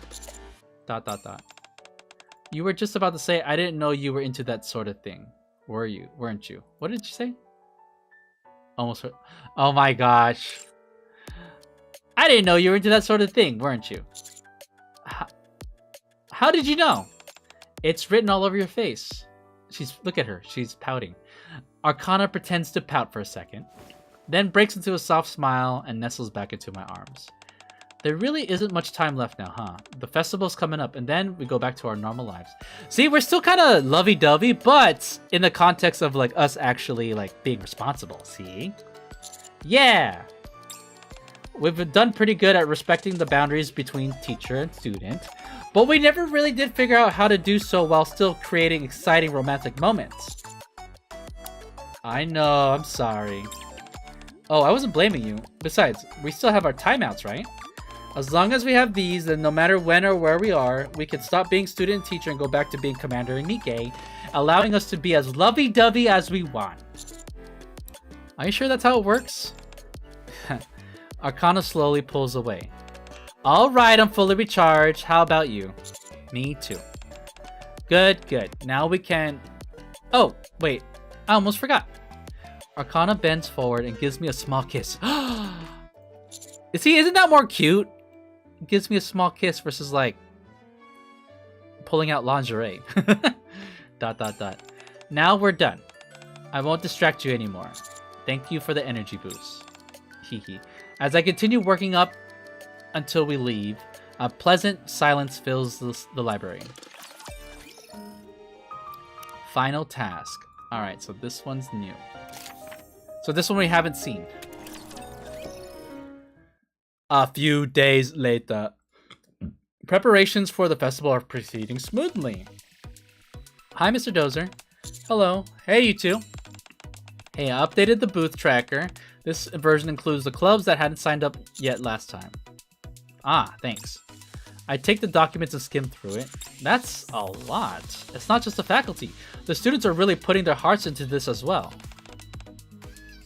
You were just about to say I didn't know you were into that sort of thing. Weren't you? What did you say? Almost hurt. Oh my gosh. I didn't know you were into that sort of thing, weren't you? How did you know? It's written all over your face. Look at her. She's pouting. Arcana pretends to pout for a second, then breaks into a soft smile and nestles back into my arms. There really isn't much time left now, huh? The festival's coming up, and then we go back to our normal lives. See, we're still kind of lovey-dovey, but in the context of like us actually like being responsible. See? Yeah. We've done pretty good at respecting the boundaries between teacher and student, but we never really did figure out how to do so while still creating exciting romantic moments. I know, I'm sorry. Oh, I wasn't blaming you. Besides, we still have our timeouts, right? As long as we have these, then no matter when or where we are, we can stop being student and teacher and go back to being Commander and Nikke, allowing us to be as lovey-dovey as we want. Are you sure that's how it works? Arcana slowly pulls away. Alright, I'm fully recharged. How about you? Me too. Good, good. Now we can... Oh, wait. I almost forgot. Arcana bends forward and gives me a small kiss. Isn't that more cute? Gives me a small kiss versus like pulling out lingerie. ... Now we're done. I won't distract you anymore. Thank you for the energy boost. Hehe. As I continue working up until we leave, a pleasant silence fills the library. Final task. Alright, so this one's new. So this one we haven't seen. A few days later. Preparations for the festival are proceeding smoothly. Hi, Mr. Dozer. Hello. Hey, you two. Hey, I updated the booth tracker. This version includes the clubs that hadn't signed up yet last time. Ah, thanks. I take the documents and skim through it. That's a lot. It's not just the faculty. The students are really putting their hearts into this as well.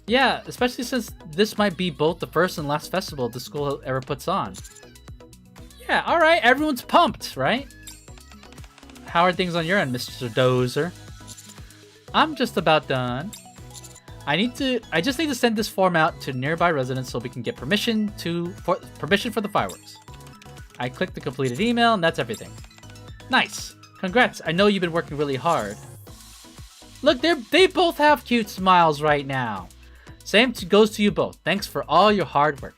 Yeah, especially since this might be both the first and last festival the school ever puts on. Yeah, alright, everyone's pumped, right? How are things on your end, Mr. Dozer? I'm just about done. I just need to send this form out to nearby residents so we can get permission for the fireworks. I clicked the completed email and that's everything. Nice. Congrats. I know you've been working really hard. Look, they both have cute smiles right now. Same goes to you both. Thanks for all your hard work.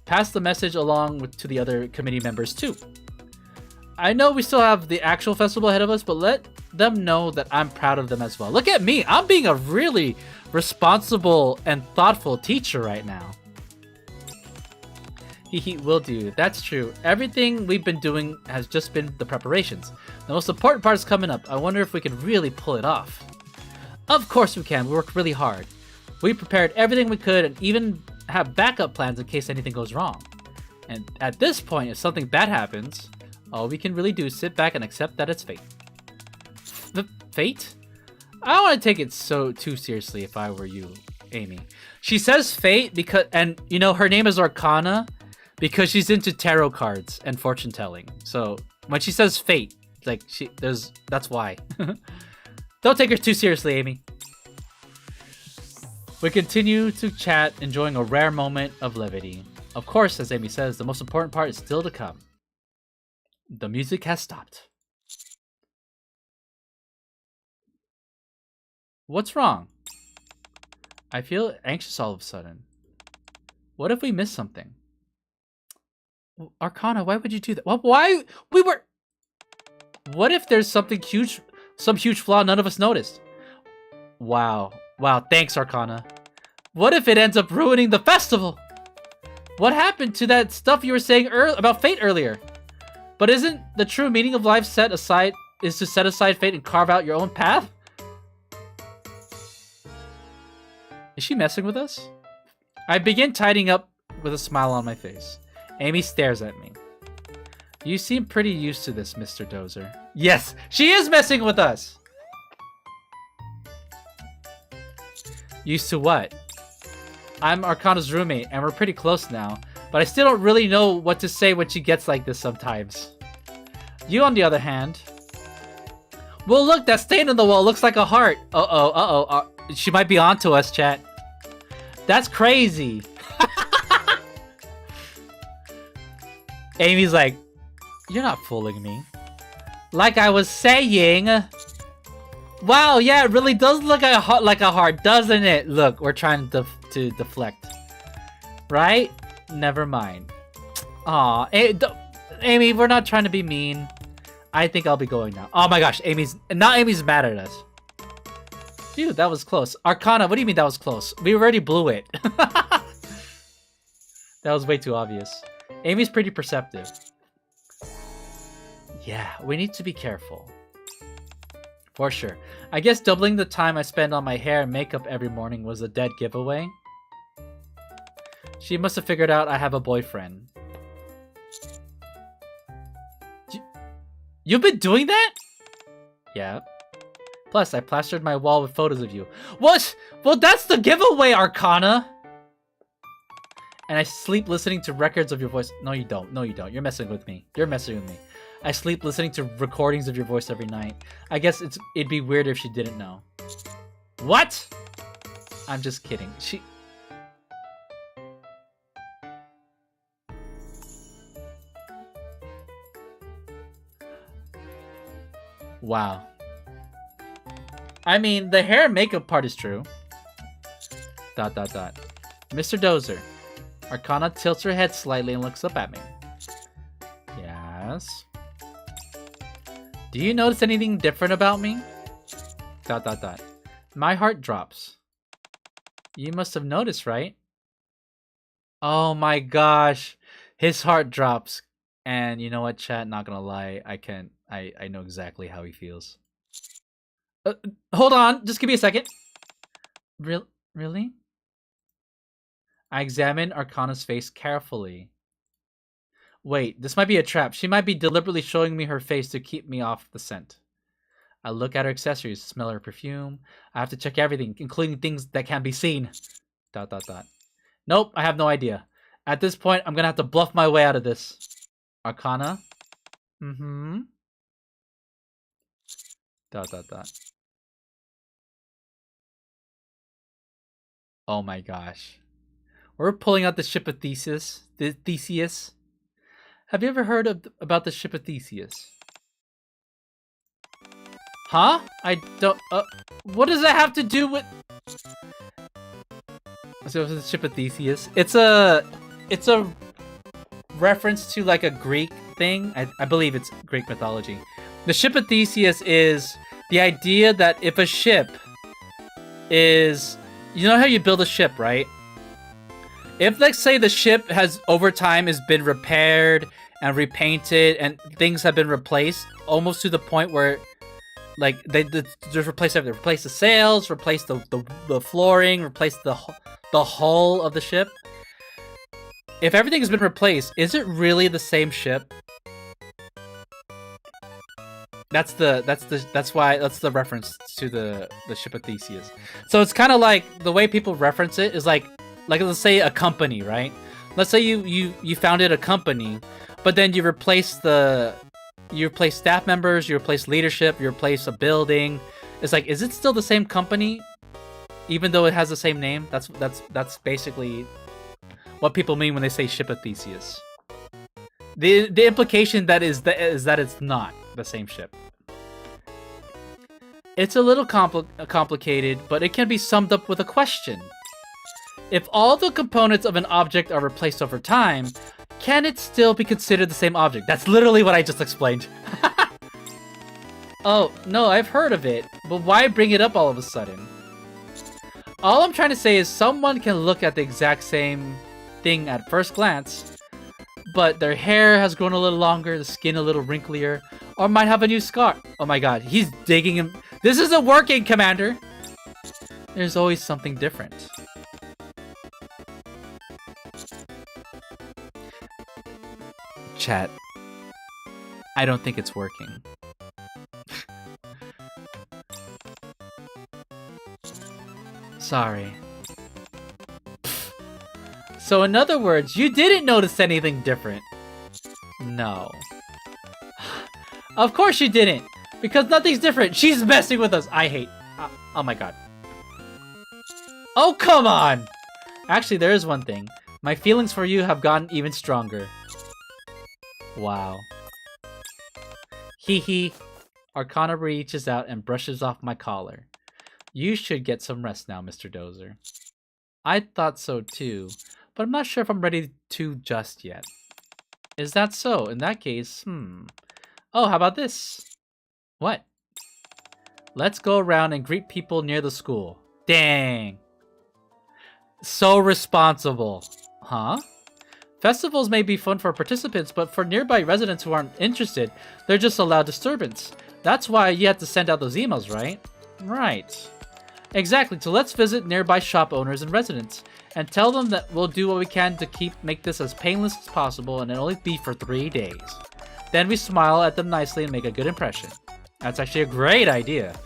Pass the message along to the other committee members too. I know we still have the actual festival ahead of us, but let them know that I'm proud of them as well. Look at me. I'm being a really responsible and thoughtful teacher right now. Hehe, will do. That's true. Everything we've been doing has just been the preparations. The most important part is coming up. I wonder if we can really pull it off. Of course we can. We worked really hard. We prepared everything we could and even have backup plans in case anything goes wrong. And at this point, if something bad happens, all we can really do is sit back and accept that it's fate. Fate? I don't want to take it too seriously if I were you, Amy. She says fate because, and you know, her name is Arcana because she's into tarot cards and fortune telling. So when she says fate, like that's why. Don't take her too seriously, Amy. We continue to chat, enjoying a rare moment of levity. Of course, as Amy says, the most important part is still to come. The music has stopped. What's wrong? I feel anxious all of a sudden. What if we missed something? Arcana, why would you do that? Well, why? What if there's some huge flaw none of us noticed? Wow, thanks, Arcana. What if it ends up ruining the festival? What happened to that stuff you were saying about fate earlier? But isn't the true meaning of life to set aside fate and carve out your own path? Is she messing with us? I begin tidying up with a smile on my face. Amy stares at me. You seem pretty used to this, Mr. Dozer. Yes, she is messing with us! Used to what? I'm Arcana's roommate, and we're pretty close now, but I still don't really know what to say when she gets like this sometimes. You, on the other hand... Well, look, that stain on the wall looks like a heart. Uh-oh. She might be onto us, chat. That's crazy. Amy's like, you're not fooling me. Like I was saying... Wow, yeah, it really does look like a heart, doesn't it? Look, we're trying to deflect. Right? Never mind. Aw, Amy, we're not trying to be mean. I think I'll be going now. Oh my gosh, Amy's mad at us. Dude, that was close. Arcana, what do you mean that was close? We already blew it. That was way too obvious. Amy's pretty perceptive. Yeah, we need to be careful. For sure. I guess doubling the time I spend on my hair and makeup every morning was a dead giveaway. She must have figured out I have a boyfriend. You've been doing that? Yeah. Plus, I plastered my wall with photos of you. What? Well, that's the giveaway, Arcana! And I sleep listening to records of your voice. No, you don't. No, you don't. You're messing with me. You're messing with me. I sleep listening to recordings of your voice every night. I guess it'd be weird if she didn't know. What? I'm just kidding. She... Wow. I mean, the hair and makeup part is true. ... Mr. Dozer. Arcana tilts her head slightly and looks up at me. Yes. Do you notice anything different about me? ... My heart drops. You must have noticed, right? Oh my gosh. His heart drops. And you know what, chat? Not gonna lie. I know exactly how he feels. Hold on. Just give me a second. Really? I examine Arcana's face carefully. Wait, this might be a trap. She might be deliberately showing me her face to keep me off the scent. I look at her accessories, smell her perfume. I have to check everything, including things that can't be seen. ... Nope, I have no idea. At this point, I'm gonna have to bluff my way out of this. Arcana? Mm-hmm. ... Oh my gosh. We're pulling out the ship of Theseus. Theseus. Have you ever heard about the ship of Theseus? Huh? I don't... what does that have to do with... So the ship of Theseus. It's a reference to like a Greek thing. I believe it's Greek mythology. The ship of Theseus is the idea that if a ship is... You know how you build a ship, right? If, let's say, the ship has, over time, has been repaired and repainted and things have been replaced almost to the point where, like, they just replace everything. Replace the sails, replace the flooring, replace the hull of the ship. If everything has been replaced, is it really the same ship? That's the reference to the ship of Theseus. So it's kind of like the way people reference it is like let's say a company, right? Let's say you founded a company, but then you replace staff members, you replace leadership, you replace a building. It's like, is it still the same company, even though it has the same name? That's basically what people mean when they say ship of Theseus. The implication is that it's not the same ship. It's a little complicated, but it can be summed up with a question. If all the components of an object are replaced over time, can it still be considered the same object? That's literally what I just explained. Oh, no, I've heard of it, but why bring it up all of a sudden? All I'm trying to say is someone can look at the exact same thing at first glance, but their hair has grown a little longer, the skin a little wrinklier, or might have a new scar. Oh my god, he's digging him. This isn't working, Commander! There's always something different. Chat. I don't think it's working. Sorry. So in other words, you didn't notice anything different. No. Of course you didn't. Because nothing's different. She's messing with us. I hate... oh my god. Oh, come on! Actually, there is one thing. My feelings for you have gotten even stronger. Wow. Hee hee. Arcana reaches out and brushes off my collar. You should get some rest now, Mr. Dozer. I thought so too, but I'm not sure if I'm ready to just yet. Is that so? In that case, Oh, how about this? What? Let's go around and greet people near the school. Dang. So responsible. Huh? Festivals may be fun for participants, but for nearby residents who aren't interested, they're just a loud disturbance. That's why you have to send out those emails, right? Right. Exactly, so let's visit nearby shop owners and residents, and tell them that we'll do what we can to make this as painless as possible, and it'll only be for 3 days. Then we smile at them nicely and make a good impression. That's actually a great idea.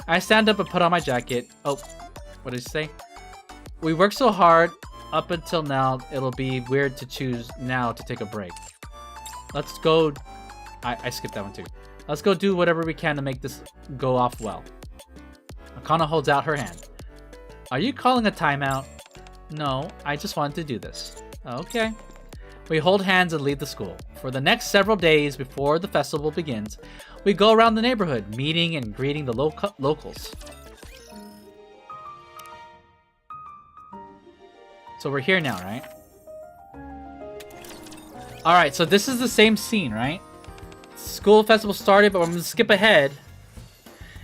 I stand up and put on my jacket. Oh, what did he say? We work so hard up until now, it'll be weird to choose now to take a break. Let's go... I skipped that one too. Let's go do whatever we can to make this go off well. Akana holds out her hand. Are you calling a timeout? No, I just wanted to do this. Okay. We hold hands and leave the school. For the next several days before the festival begins, we go around the neighborhood, meeting and greeting the locals. So we're here now, right? Alright, so this is the same scene, right? School festival started, but I'm going to skip ahead.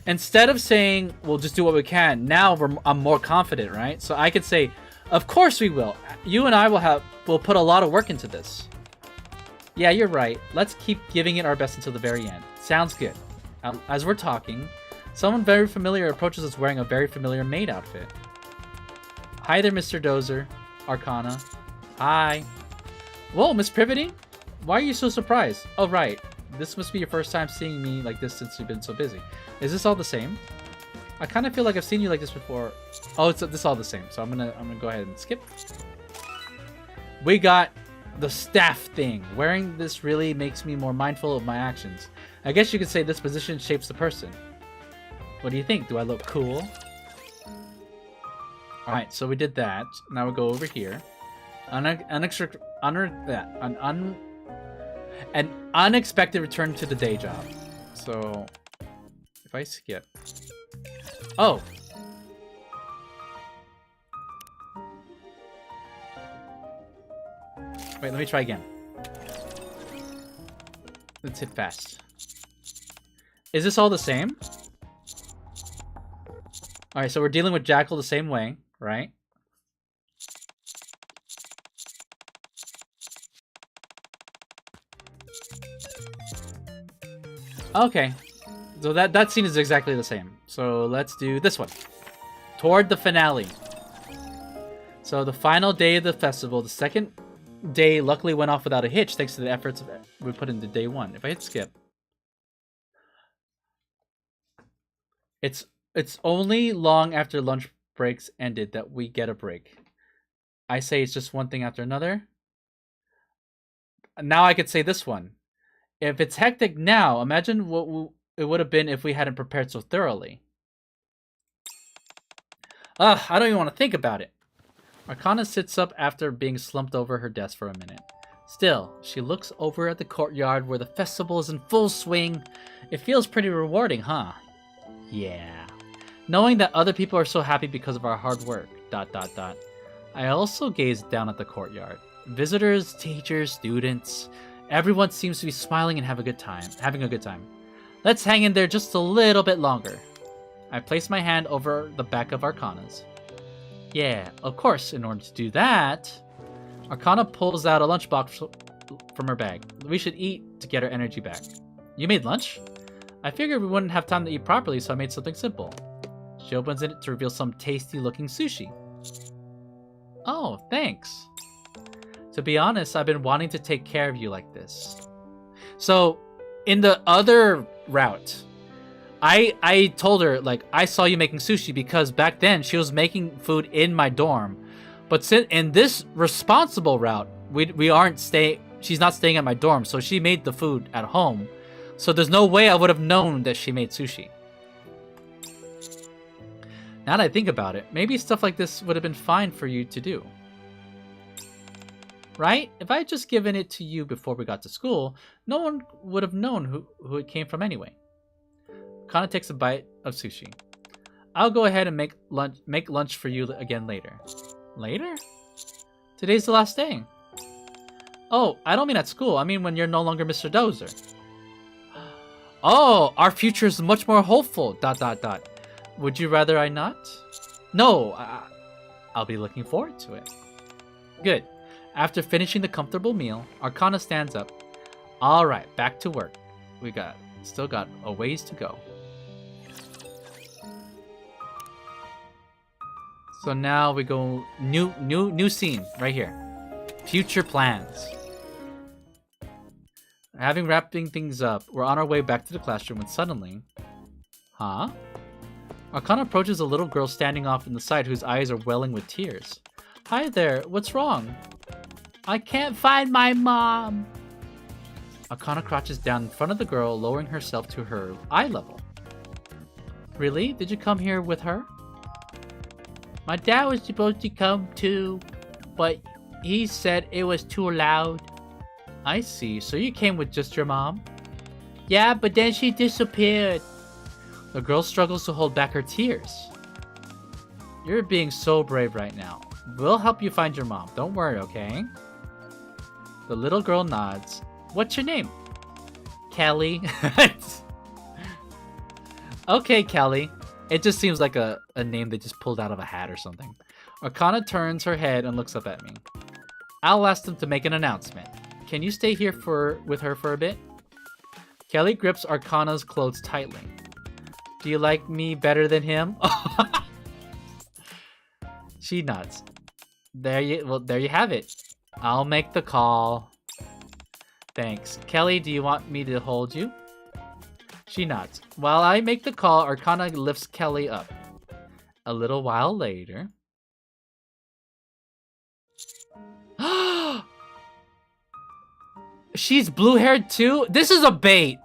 Instead of saying, we'll just do what we can, now I'm more confident, right? So I could say, of course we will. You and I will put a lot of work into this. Yeah, you're right. Let's keep giving it our best until the very end. Sounds good. As we're talking, someone very familiar approaches us wearing a very familiar maid outfit. Hi there, Mr. Dozer. Arcana. Hi. Whoa, Miss Privity? Why are you so surprised? Oh, right. This must be your first time seeing me like this since you've been so busy. Is this all the same? I kind of feel like I've seen you like this before. Oh, this is all the same. So I'm gonna go ahead and skip. We got the staff thing. Wearing this really makes me more mindful of my actions. I guess you could say this position shapes the person. What do you think? Do I look cool? Alright, so we did that. Now we go over here. An unexpected return to the day job. So, if I skip... Oh! Wait, let me try again. Let's hit fast. Is this all the same? Alright, so we're dealing with Jackal the same way, right? Okay. So that scene is exactly the same. So let's do this one. Toward the finale. So the final day of the festival, the second day luckily went off without a hitch thanks to the efforts we put into day one. If I hit skip. It's only long after lunch breaks ended that we get a break. I say it's just one thing after another. Now I could say this one. If it's hectic now, imagine what it would have been if we hadn't prepared so thoroughly. Ugh, I don't even want to think about it. Arcana sits up after being slumped over her desk for a minute. Still, she looks over at the courtyard where the festival is in full swing. It feels pretty rewarding, huh? Yeah. Knowing that other people are so happy because of our hard work, ... I also gaze down at the courtyard. Visitors, teachers, students, everyone seems to be smiling and having a good time. Let's hang in there just a little bit longer. I place my hand over the back of Arcana's. Yeah, of course, in order to do that, Arcana pulls out a lunchbox from her bag. We should eat to get our energy back. You made lunch? I figured we wouldn't have time to eat properly, so I made something simple. She opens it to reveal some tasty-looking sushi. Oh, thanks. To be honest, I've been wanting to take care of you like this. So, in the other route, I told her, like, I saw you making sushi because back then she was making food in my dorm. But in this responsible route, she's not staying at my dorm, so she made the food at home. So there's no way I would have known that she made sushi. Now that I think about it, maybe stuff like this would have been fine for you to do. Right? If I had just given it to you before we got to school, no one would have known who it came from anyway. Kana takes a bite of sushi. I'll go ahead and make lunch for you again later. Later? Today's the last day. Oh, I don't mean at school. I mean when you're no longer Mr. Dozer. Oh, our future is much more hopeful, ... Would you rather I not? No, I'll be looking forward to it. Good. After finishing the comfortable meal, Arcana stands up. Alright, back to work. We still got a ways to go. So now we go new scene right here. Future plans. Wrapping things up, we're on our way back to the classroom when suddenly... Huh? Arcana approaches a little girl standing off in the side whose eyes are welling with tears. Hi there, what's wrong? I can't find my mom. Akana crouches down in front of the girl, lowering herself to her eye level. Really? Did you come here with her? My dad was supposed to come too, but he said it was too loud. I see, so you came with just your mom? Yeah, but then she disappeared. The girl struggles to hold back her tears. You're being so brave right now. We'll help you find your mom. Don't worry, okay? The little girl nods. What's your name? Kelly. Okay, Kelly. It just seems like a name they just pulled out of a hat or something. Arcana turns her head and looks up at me. I'll ask them to make an announcement. Can you stay here with her for a bit? Kelly grips Arcana's clothes tightly. Do you like me better than him? She nods. There you have it. I'll make the call. Thanks. Kelly, do you want me to hold you? She nods. While I make the call, Arcana lifts Kelly up. A little while later... She's blue-haired too? This is a bait!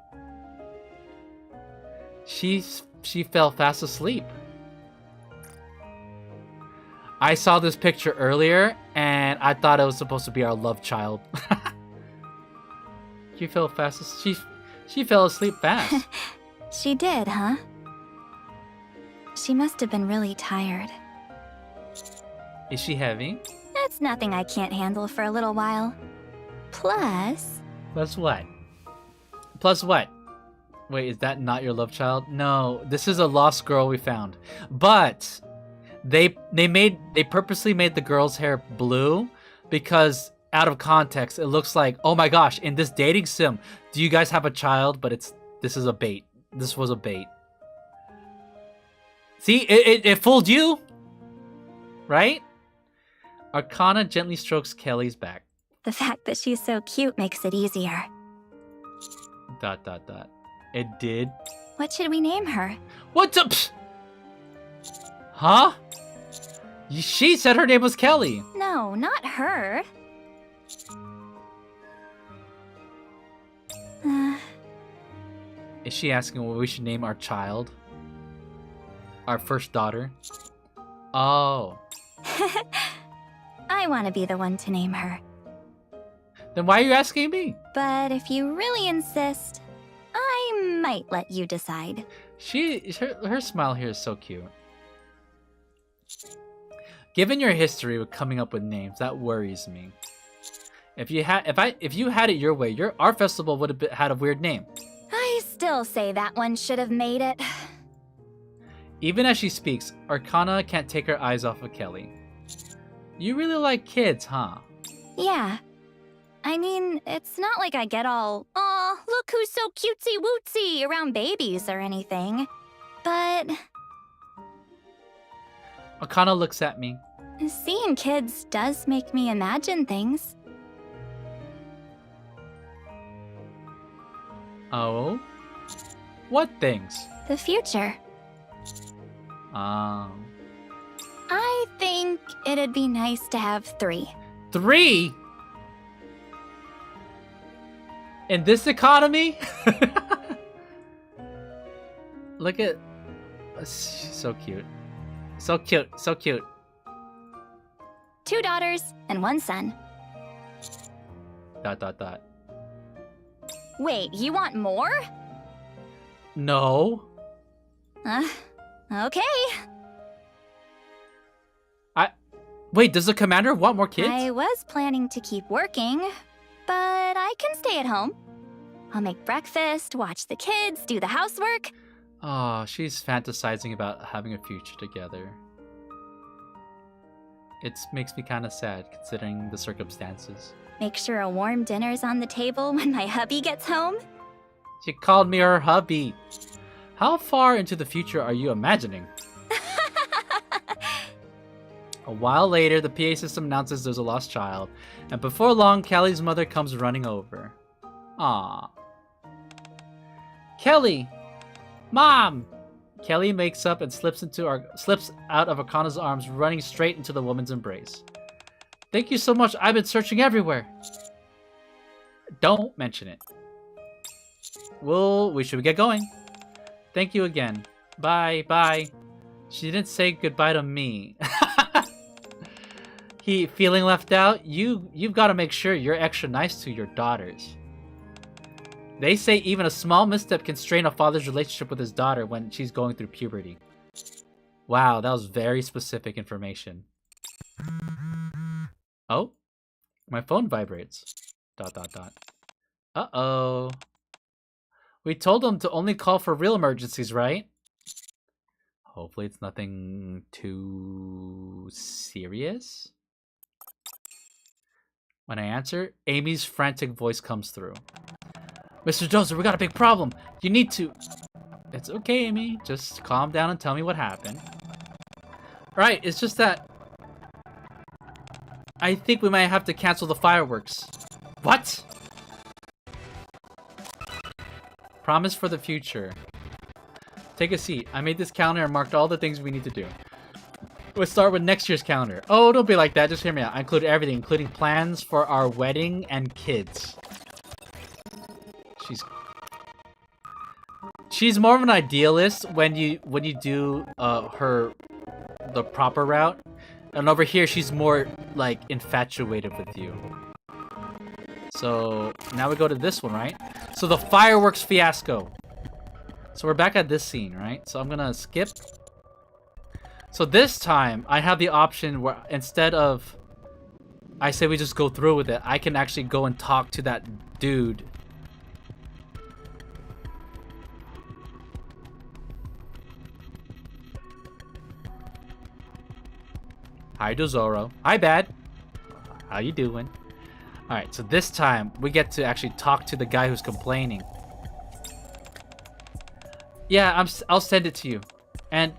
She fell fast asleep. I saw this picture earlier, and I thought it was supposed to be our love child. She fell fast. She fell asleep fast. She did, huh? She must have been really tired. Is she heavy? That's nothing I can't handle for a little while. Plus... Plus what? Plus what? Wait, is that not your love child? No, this is a lost girl we found. But they purposely made the girl's hair blue because out of context it looks like, oh my gosh, in this dating sim, do you guys have a child? But this is a bait. This was a bait. See, it fooled you, right? Arcana gently strokes Kelly's back. The fact that she's so cute makes it easier. ... It did? What should we name her? What the... Psh! Huh? She said her name was Kelly. No, not her. Is she asking what we should name our child? Our first daughter? Oh. I want to be the one to name her. Then why are you asking me? But if you really insist, I might let you decide. Her smile here is so cute. Given your history with coming up with names, that worries me. If you had it your way, our festival would have had a weird name. I still say that one should have made it. Even as she speaks, Arcana can't take her eyes off of Kelly. You really like kids, huh? Yeah. I mean, it's not like I get all, "Aw, look who's so cutesy-wootsy" around babies or anything. But Arcana looks at me. seeing kids does make me imagine things. Oh? What things? The future. Oh. I think it'd be nice to have 3. 3? In this economy? Look at... So cute. So cute. So cute. 2 daughters and 1 son. ... Wait, you want more? No. Okay. Wait, does the commander want more kids? I was planning to keep working, but I can stay at home. I'll make breakfast, watch the kids, do the housework. Oh, she's fantasizing about having a future together. It makes me kind of sad, considering the circumstances. Make sure a warm dinner's on the table when my hubby gets home. She called me her hubby. How far into the future are you imagining? A while later, the PA system announces there's a lost child, and before long, Kelly's mother comes running over. Aww. Kelly! Mom! Kelly makes up and slips out of Akana's arms, running straight into the woman's embrace. Thank you so much. I've been searching everywhere. Don't mention it. Well, we should get going. Thank you again. Bye, bye. She didn't say goodbye to me. He feeling left out? You've got to make sure you're extra nice to your daughters. They say even a small misstep can strain a father's relationship with his daughter when she's going through puberty. Wow, that was very specific information. Oh, my phone vibrates. ... Uh-oh. We told them to only call for real emergencies, right? Hopefully it's nothing too serious. When I answer, Amy's frantic voice comes through. Mr. Joseph, we got a big problem. You need to... It's okay, Amy. Just calm down and tell me what happened. Right, it's just that... I think we might have to cancel the fireworks. What? Promise for the future. Take a seat. I made this calendar and marked all the things we need to do. Let's start with next year's calendar. Oh, don't be like that. Just hear me out. I include everything, including plans for our wedding and kids. She's more of an idealist when you do the proper route, and over here she's more like infatuated with you. So now we go to this one, right? So the fireworks fiasco. So we're back at this scene, right? So I'm gonna skip. So this time I have the option where instead of I say we just go through with it, I can actually go and talk to that dude. Hi, Dozoro. Hi, Bad. How you doing? Alright, so this time, we get to actually talk to the guy who's complaining. Yeah, I'll send it to you. And,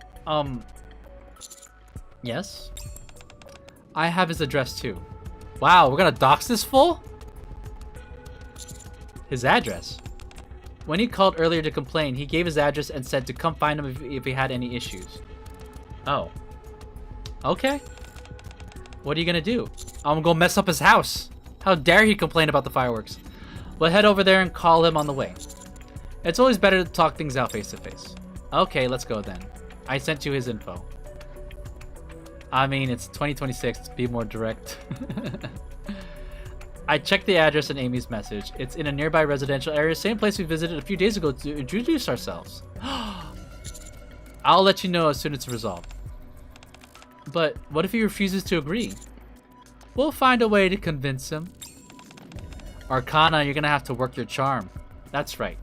yes? I have his address, too. Wow, we're gonna dox this fool? His address? When he called earlier to complain, he gave his address and said to come find him if he had any issues. Oh. Okay. What are you gonna do? I'm gonna go mess up his house. How dare he complain about the fireworks? We'll head over there and call him on the way. It's always better to talk things out face to face. Okay, let's go then. I sent you his info. I mean, it's 2026, be more direct. I checked the address in Amy's message. It's in a nearby residential area, same place we visited a few days ago to introduce ourselves. I'll let you know as soon as it's resolved. But what if he refuses to agree? We'll find a way to convince him. Arcana, you're gonna have to work your charm. That's right.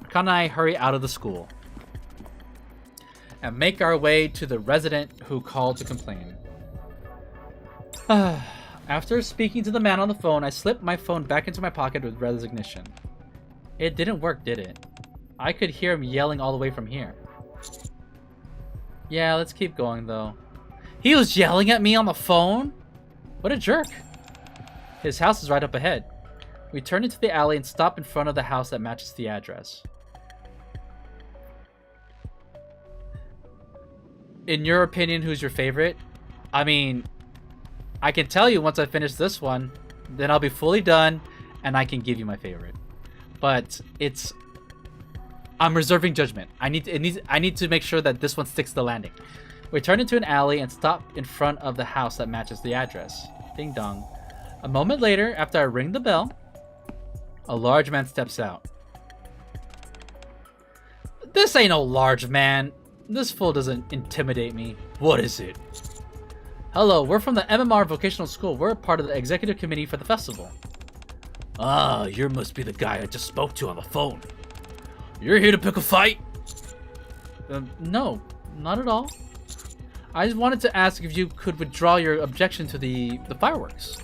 Arcana and I hurry out of the school and make our way to the resident who called to complain. After speaking to the man on the phone, I slipped my phone back into my pocket with resignation. It didn't work, did it? I could hear him yelling all the way from here. Yeah, let's keep going though. He was yelling at me on the phone? What a jerk. His house is right up ahead. We turn into the alley and stop in front of the house that matches the address. In your opinion, who's your favorite? I mean, I can tell you once I finish this one, then I'll be fully done and I can give you my favorite. But I'm reserving judgment. I need to make sure that this one sticks to the landing. We turn into an alley and stop in front of the house that matches the address. Ding dong. A moment later, after I ring the bell, a large man steps out. This ain't no large man. This fool doesn't intimidate me. What is it? Hello, we're from the MMR Vocational School. We're a part of the executive committee for the festival. Ah, you must be the guy I just spoke to on the phone. You're here to pick a fight? No, not at all. I just wanted to ask if you could withdraw your objection to the fireworks.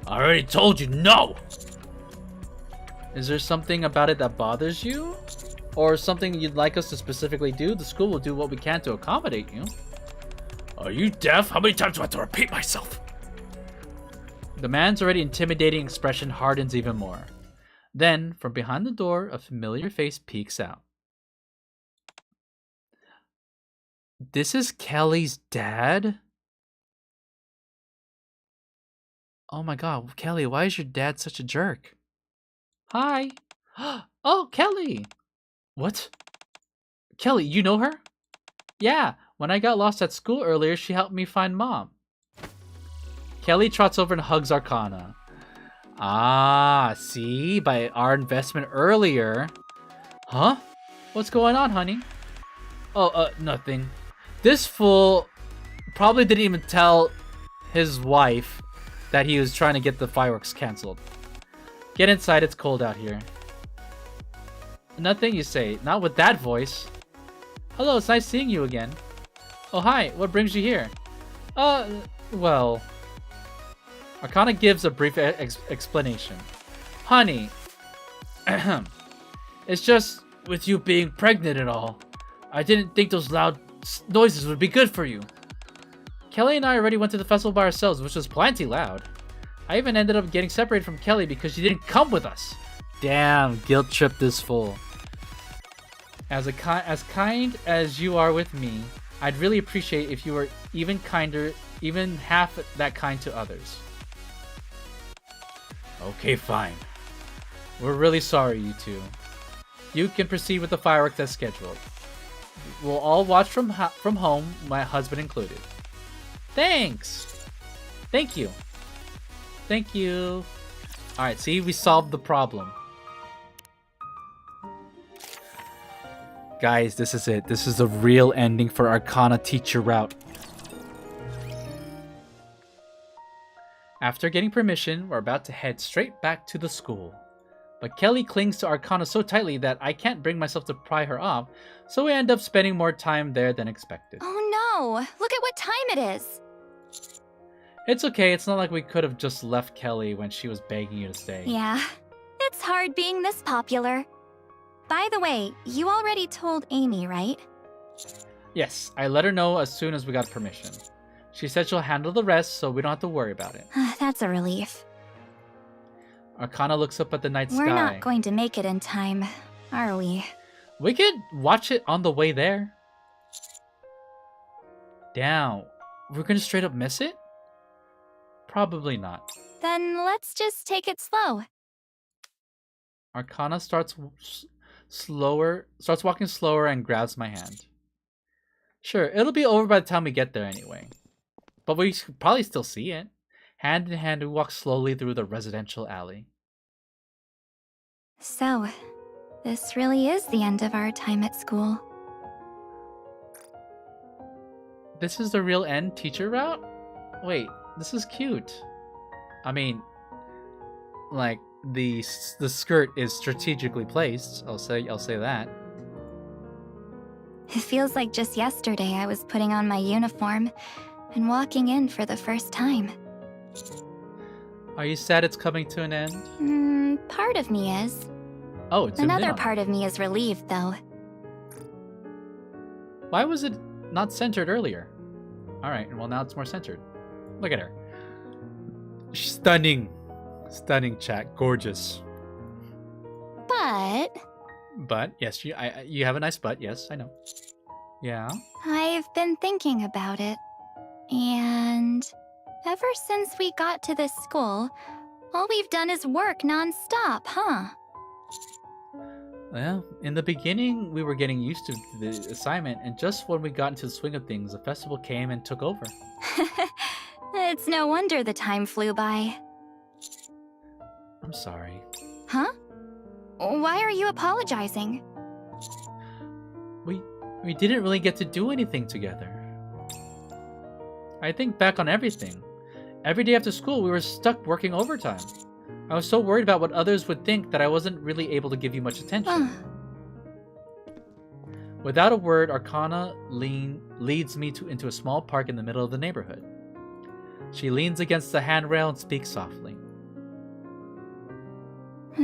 I already told you no! Is there something about it that bothers you? Or something you'd like us to specifically do? The school will do what we can to accommodate you. Are you deaf? How many times do I have to repeat myself? The man's already intimidating expression hardens even more. Then, from behind the door, a familiar face peeks out. This is Kelly's dad? Oh my god, Kelly, why is your dad such a jerk? Hi. Oh, Kelly. What? Kelly, you know her? Yeah, when I got lost at school earlier, she helped me find Mom. Kelly trots over and hugs Arcana. Ah, see? By our investment earlier. Huh? What's going on, honey? Oh, nothing. This fool probably didn't even tell his wife that he was trying to get the fireworks canceled. Get inside, it's cold out here. Nothing, you say. Not with that voice. Hello, it's nice seeing you again. Oh, hi. What brings you here? Well... Arcana gives a brief explanation. Honey, it's just with you being pregnant and all. I didn't think those loud noises would be good for you. Kelly and I already went to the festival by ourselves, which was plenty loud. I even ended up getting separated from Kelly because she didn't come with us. Damn, guilt trip this fool. As kind as you are with me, I'd really appreciate if you were even kinder, even half that kind to others. Okay, fine. We're really sorry, you two. You can proceed with the fireworks as scheduled. We'll all watch from home, my husband included. Thanks! Thank you. Thank you. Alright, see, we solved the problem. Guys, this is it. This is the real ending for Arcana Teacher Route. After getting permission, we're about to head straight back to the school. But Kelly clings to Arcana so tightly that I can't bring myself to pry her off, so we end up spending more time there than expected. Oh no! Look at what time it is! It's okay, it's not like we could have just left Kelly when she was begging you to stay. Yeah, it's hard being this popular. By the way, you already told Amy, right? Yes, I let her know as soon as we got permission. She said she'll handle the rest, so we don't have to worry about it. That's a relief. Arcana looks up at the night sky. We're not going to make it in time, are we? We could watch it on the way there. Damn, we're gonna straight up miss it? Probably not. Then let's just take it slow. Arcana starts walking slower and grabs my hand. Sure, it'll be over by the time we get there anyway. But we should probably still see it. Hand in hand, we walk slowly through the residential alley. So, this really is the end of our time at school. This is the real end teacher route? Wait, this is cute. I mean, like, the skirt is strategically placed. I'll say that. It feels like just yesterday I was putting on my uniform and walking in for the first time. Are you sad it's coming to an end? Part of me is. Oh, it's Another part of me is relieved, though. Why was it not centered earlier? Alright, well now it's more centered. Look at her. Stunning. Stunning, chat. Gorgeous. But, yes, you have a nice butt. Yes, I know. Yeah? I've been thinking about it. And ever since we got to this school, all we've done is work non-stop, huh? Well, in the beginning, we were getting used to the assignment, and just when we got into the swing of things, the festival came and took over. It's no wonder the time flew by. I'm sorry. Huh? Why are you apologizing? We didn't really get to do anything together. I think back on everything. Every day after school, we were stuck working overtime. I was so worried about what others would think that I wasn't really able to give you much attention. Without a word, Arcana leads me into a small park in the middle of the neighborhood. She leans against the handrail and speaks softly.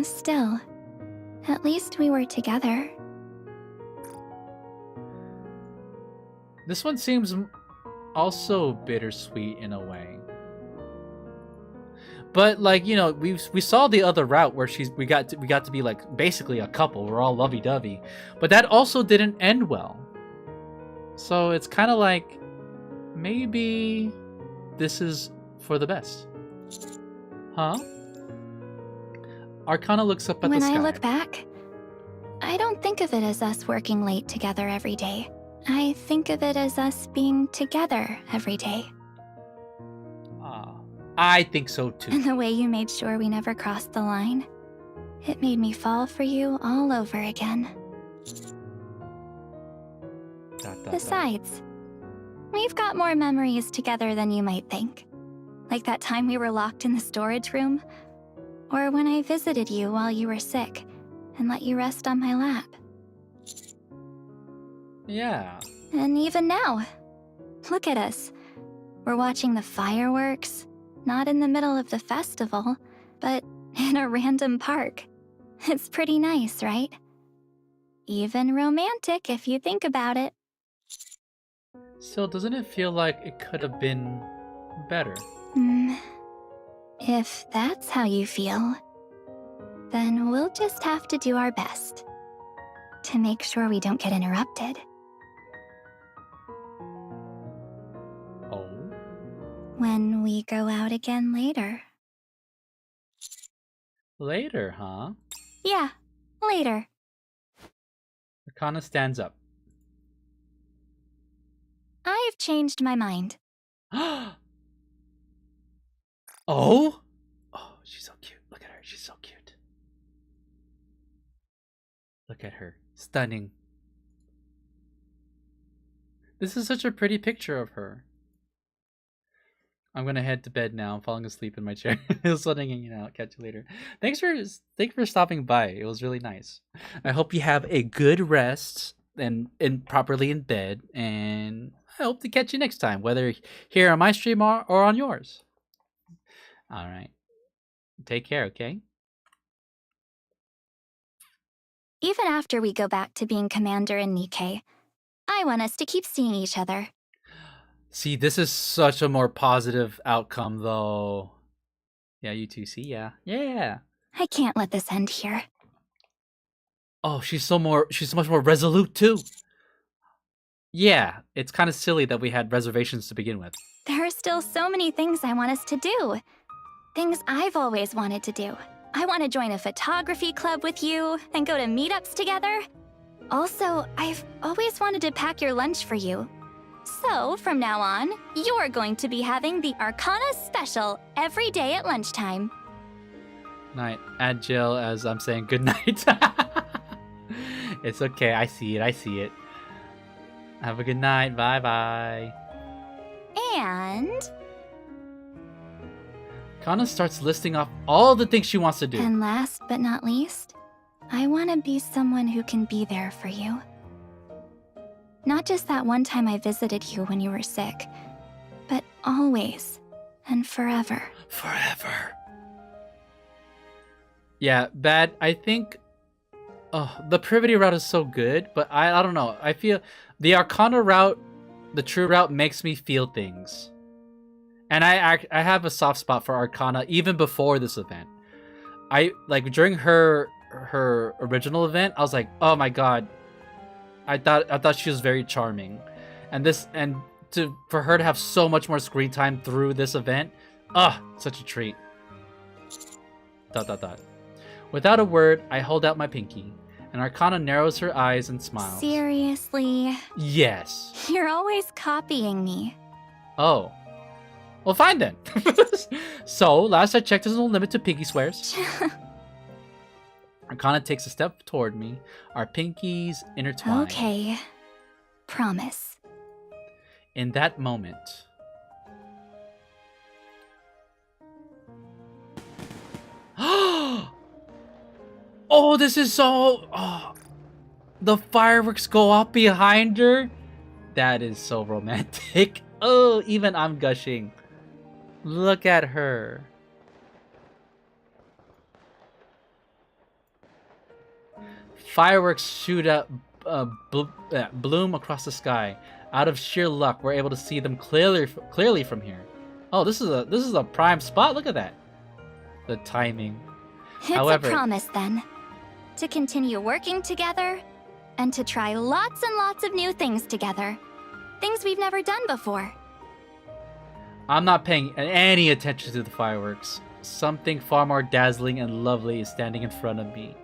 Still, at least we were together. This one seems also bittersweet in a way. But like, you know, we saw the other route where we got to be like basically a couple. We're all lovey-dovey. But that also didn't end well. So it's kind of like maybe this is for the best. Huh? Arcana looks up at the When sky. I look back, I don't think of it as us working late together every day. I think of it as us being together every day. Ah, I think so too. And the way you made sure we never crossed the line, it made me fall for you all over again. Besides, we've got more memories together than you might think. Like that time we were locked in the storage room, or when I visited you while you were sick and let you rest on my lap. Yeah. And even now, look at us. We're watching the fireworks, not in the middle of the festival, but in a random park. It's pretty nice, right? Even romantic if you think about it. Still, doesn't it feel like it could have been better? If that's how you feel, then we'll just have to do our best to make sure we don't get interrupted. Oh. When we go out again later. Later, huh? Yeah, later. Arcana stands up. I've changed my mind. Oh? Oh, she's so cute. Look at her. She's so cute. Look at her. Stunning. This is such a pretty picture of her. I'm gonna head to bed now. I'm falling asleep in my chair. It was fun hanging out. Catch you later. Thanks for stopping by. It was really nice. I hope you have a good rest and properly in bed. And I hope to catch you next time, whether here on my stream or on yours. All right. Take care. Okay. Even after we go back to being Commander and Nikke, I want us to keep seeing each other. See, this is such a more positive outcome, though. Yeah, you two see, yeah. Yeah. I can't let this end here. Oh, she's much more resolute, too. Yeah, it's kind of silly that we had reservations to begin with. There are still so many things I want us to do. Things I've always wanted to do. I want to join a photography club with you and go to meetups together. Also, I've always wanted to pack your lunch for you. So, from now on, you're going to be having the Arcana Special every day at lunchtime. Night. Add Jill as I'm saying good night. It's okay. I see it. Have a good night. Bye-bye. And... Kana starts listing off all the things she wants to do. And last but not least, I want to be someone who can be there for you. Not just that one time I visited you when you were sick, but always and forever. Forever. Yeah, Bad. I think the Privity route is so good, but I don't know. I feel the Arcana route, the true route, makes me feel things. And I have a soft spot for Arcana even before this event. I like during her original event, I was like, oh my god. I thought she was very charming. For her to have so much more screen time through this event, such a treat. ... Without a word, I hold out my pinky, and Arcana narrows her eyes and smiles. Seriously? Yes. You're always copying me. Oh. Well, fine then. So, last I checked, there's no limit to pinky swears. Arcana takes a step toward me. Our pinkies intertwine. Okay. Promise. In that moment... Oh, this is so... Oh, the fireworks go off behind her? That is so romantic. Oh, even I'm gushing. Look at her. Fireworks shoot up, bloom across the sky. Out of sheer luck, we're able to see them clearly from here. Oh, this is a prime spot. Look at that. The timing. It's However, a promise then. To continue working together, and to try lots and lots of new things together. Things we've never done before. I'm not paying any attention to the fireworks. something far more dazzling and lovely is standing in front of me.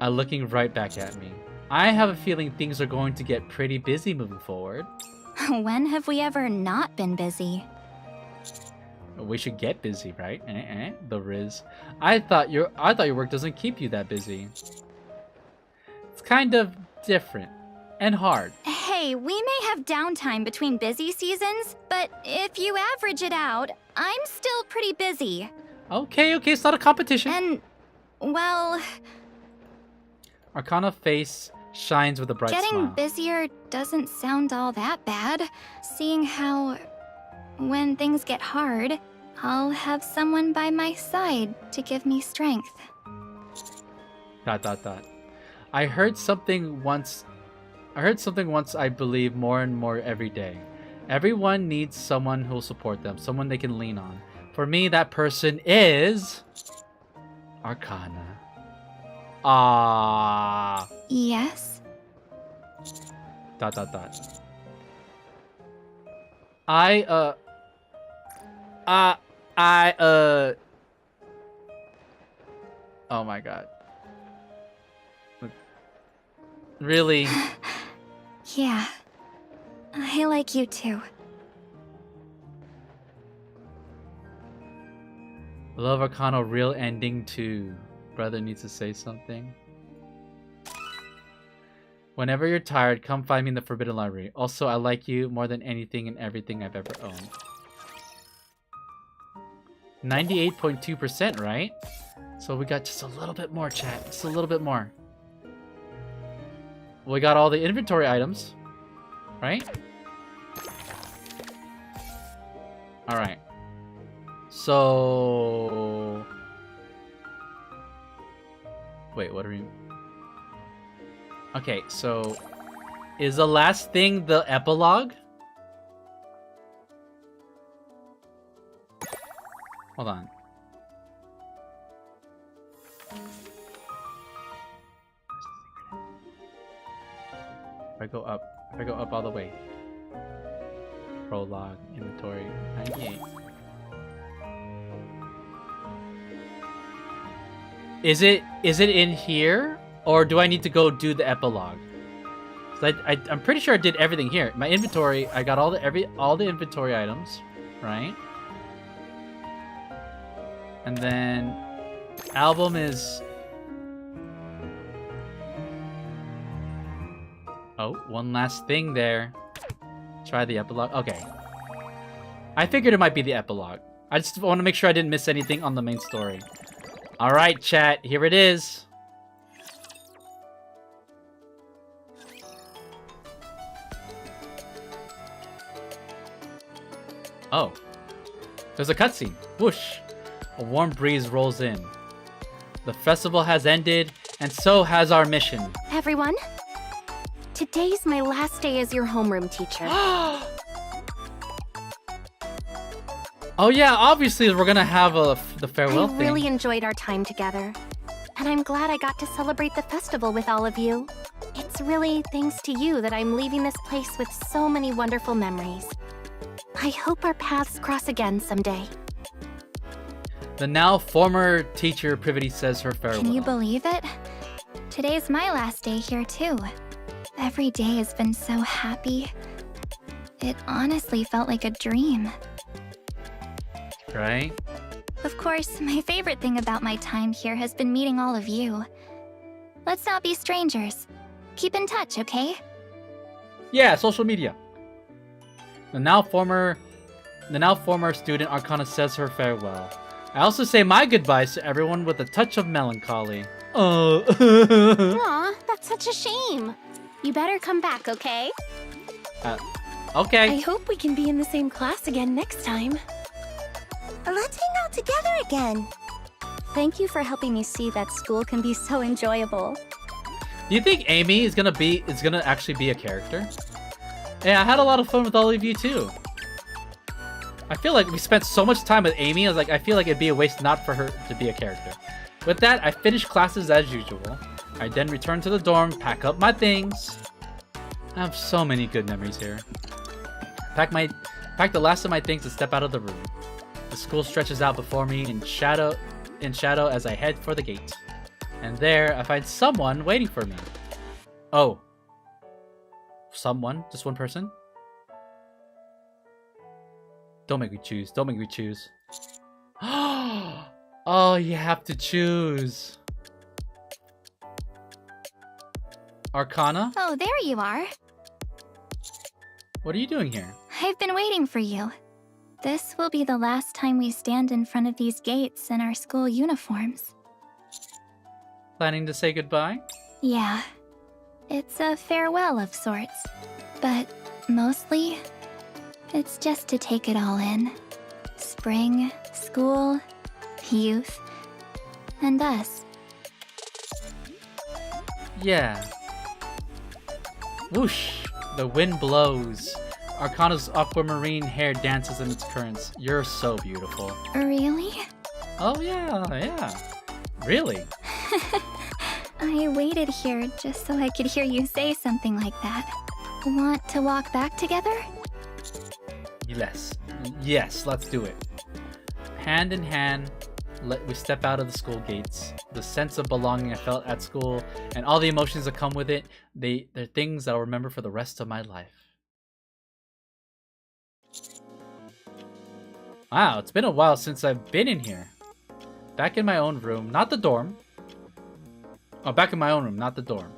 Looking right back at me. I have a feeling things are going to get pretty busy moving forward. When have we ever not been busy? We should get busy, right? The Riz. I thought your work doesn't keep you that busy. It's kind of different and hard. Hey, we may have downtime between busy seasons, but if you average it out, I'm still pretty busy. Okay, it's not a competition. And, well... Arcana face shines with a bright Getting smile. busier doesn't sound all that bad, seeing how when things get hard, I'll have someone by my side to give me strength. ... I heard something once, I believe more and more every day. Everyone needs someone who'll support them, someone they can lean on. For me, that person is... Arcana. Ah. Yes? ... Oh my god. Really? Yeah. I like you too. Love Arcana real ending too. Brother needs to say something. Whenever you're tired, come find me in the Forbidden Library. Also, I like you more than anything and everything I've ever owned. 98.2%, right? So we got just a little bit more, chat. Just a little bit more. We got all the inventory items, right? Alright. So... Wait, what are we... Okay, so... Is the last thing the epilogue? Hold on. If I go up all the way. Prologue, inventory, 98. Is it in here? Or do I need to go do the epilogue? I'm pretty sure I did everything here. My inventory, I got all the inventory items, right? And then album is... Oh, one last thing there. Try the epilogue. Okay. I figured it might be the epilogue. I just want to make sure I didn't miss anything on the main story. Alright, chat. Here it is. Oh. There's a cutscene. Whoosh. A warm breeze rolls in. The festival has ended, and so has our mission. Everyone, today's my last day as your homeroom teacher. Oh yeah, obviously we're gonna have the farewell thing. I really enjoyed our time together, and I'm glad I got to celebrate the festival with all of you. It's really thanks to you that I'm leaving this place with so many wonderful memories. I hope our paths cross again someday. The now former teacher Privity says her farewell. Can you believe it? Today's my last day here too. Every day has been so happy. It honestly felt like a dream. Right? Of course, my favorite thing about my time here has been meeting all of you. Let's not be strangers. Keep in touch, okay? Yeah, social media. The now former student Arcana says her farewell. I also say my goodbyes to everyone with a touch of melancholy. Oh. Aw, that's such a shame. You better come back, okay? Okay. I hope we can be in the same class again next time. Let's hang out together again. Thank you for helping me see that school can be so enjoyable. Do you think Amy is gonna actually be a character? Yeah, I had a lot of fun with all of you too. I feel like we spent so much time with Amy. I feel like it'd be a waste not for her to be a character. With that, I finished classes as usual. I then returned to the dorm, pack up my things. I have so many good memories here. Pack the last of my things and step out of the room. The school stretches out before me in shadow as I head for the gate. And there, I find someone waiting for me. Oh. Someone? Just one person? Don't make me choose. Don't make me choose. Oh, you have to choose. Arcana? Oh, there you are. What are you doing here? I've been waiting for you. This will be the last time we stand in front of these gates in our school uniforms. Planning to say goodbye? Yeah. It's a farewell of sorts. But mostly, it's just to take it all in. Spring, school, youth, and us. Yeah. Whoosh! The wind blows. Arcana's aquamarine hair dances in its currents. You're so beautiful. Really? Oh yeah. Really? I waited here just so I could hear you say something like that. Want to walk back together? Yes, let's do it. Hand in hand, we step out of the school gates. The sense of belonging I felt at school and all the emotions that come with it, they're things that I'll remember for the rest of my life. Wow, it's been a while since I've been in here. Back in my own room, not the dorm. Oh, back in my own room, not the dorm.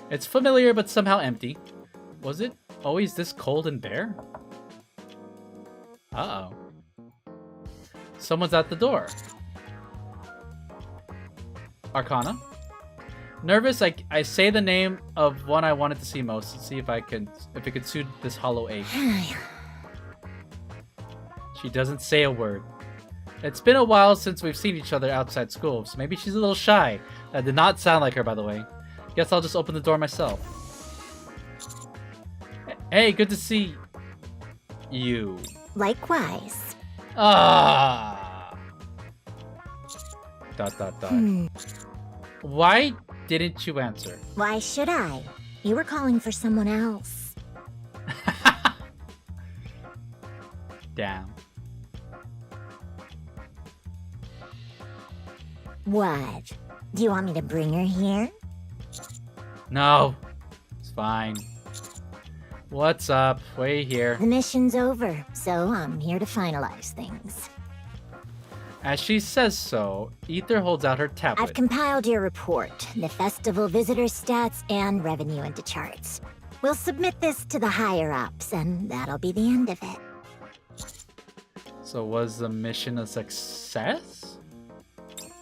It's familiar but somehow empty. Was it always this cold and bare? Uh-oh. Someone's at the door. Arcana? Nervous, I say the name of one I wanted to see most and see if it could soothe this hollow ache. She doesn't say a word. It's been a while since we've seen each other outside school, so maybe she's a little shy. That did not sound like her, by the way. Guess I'll just open the door myself. Hey, good to see you. Likewise. Ah. ... Why didn't you answer? Why should I? You were calling for someone else. Damn. What? Do you want me to bring her here? No. It's fine. What's up? Wait here. The mission's over, so I'm here to finalize things. As she says so, Ether holds out her tablet. I've compiled your report, the festival visitor stats, and revenue into charts. We'll submit this to the higher-ups, and that'll be the end of it. So was the mission a success?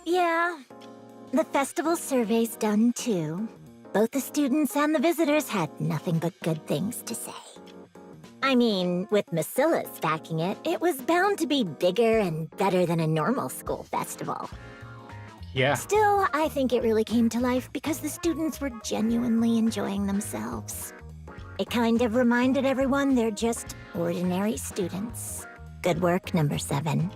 Yeah. The festival survey's done too. Both the students and the visitors had nothing but good things to say. I mean, with Macilla's backing it, it was bound to be bigger and better than a normal school festival. Yeah. Still, I think it really came to life because the students were genuinely enjoying themselves. It kind of reminded everyone they're just ordinary students. Good work, number 7.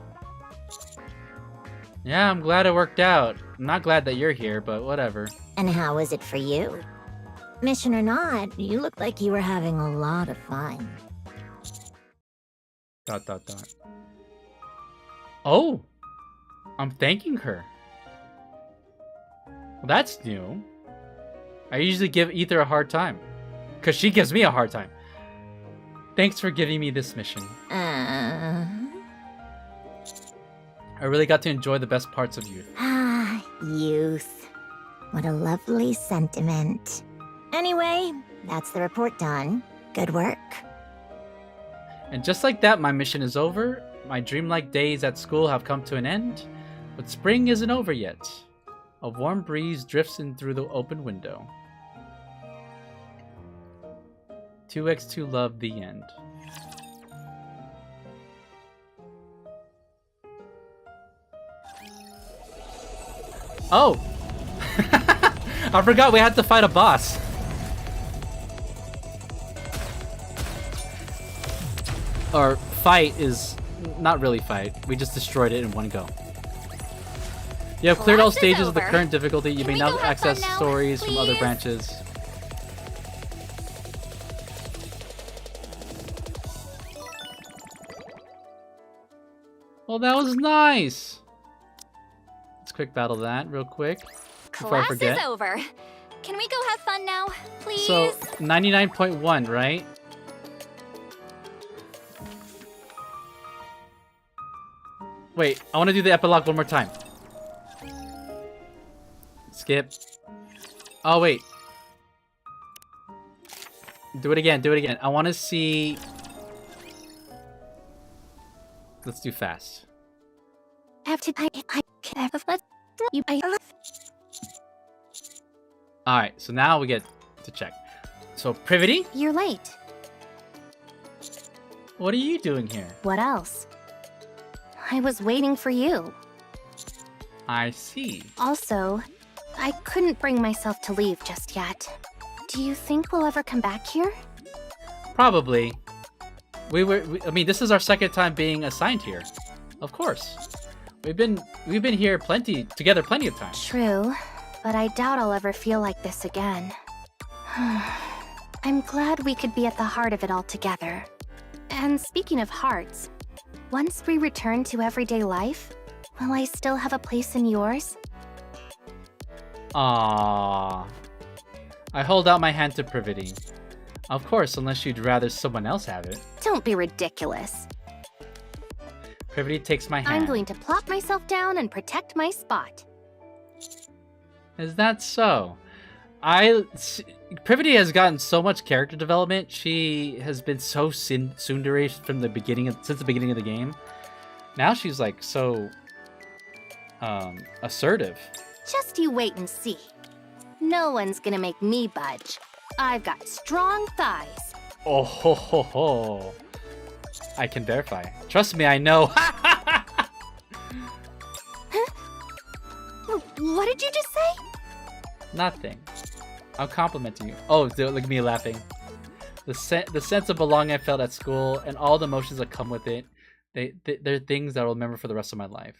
Yeah, I'm glad it worked out. I'm not glad that you're here, but whatever. And how was it for you? Mission or not, you looked like you were having a lot of fun. ... Oh! I'm thanking her. Well, that's new. I usually give Ether a hard time. Because she gives me a hard time. Thanks for giving me this mission. I really got to enjoy the best parts of youth. Ah, youth. What a lovely sentiment. Anyway, that's the report done. Good work. And just like that, my mission is over. My dreamlike days at school have come to an end. But spring isn't over yet. A warm breeze drifts in through the open window. 2x2 Love, the end. Oh! I forgot we had to fight a boss. Or fight is not really fight. We just destroyed it in one go. You have cleared all Class is stages of the over. current difficulty. You Can may we now go have access fun now, stories from other please? branches. Well, that was nice. Let's quick battle that real quick before I Class forget. is over. Can we go have fun now, please? So 99.1, right? Wait, I want to do the epilogue one more time. Skip. Oh wait. Do it again. Do it again. I want to see. Let's do fast. All right. So now we get to check. So Privity, You're late. what are you doing here? What else? I was waiting for you. I see. Also, I couldn't bring myself to leave just yet. Do you think we'll ever come back here? Probably. I mean, this is our second time being assigned here. Of course. We've been here together plenty of times. True, but I doubt I'll ever feel like this again. I'm glad we could be at the heart of it all together. And speaking of hearts, once we return to everyday life, will I still have a place in yours? Aww. I hold out my hand to Privity. Of course, unless you'd rather someone else have it. Don't be ridiculous. Privity takes my hand. I'm going to plop myself down and protect my spot. Is that so? Privity has gotten so much character development. She has been so tsundere from since the beginning of the game. Now she's like so assertive. Just you wait and see. No one's gonna make me budge. I've got strong thighs. Oh ho ho ho. I can verify. Trust me, I know. What did you just say? Nothing. I'm complimenting you. Oh, look at me laughing. The sense of belonging I felt at school and all the emotions that come with it, they're things that I'll remember for the rest of my life.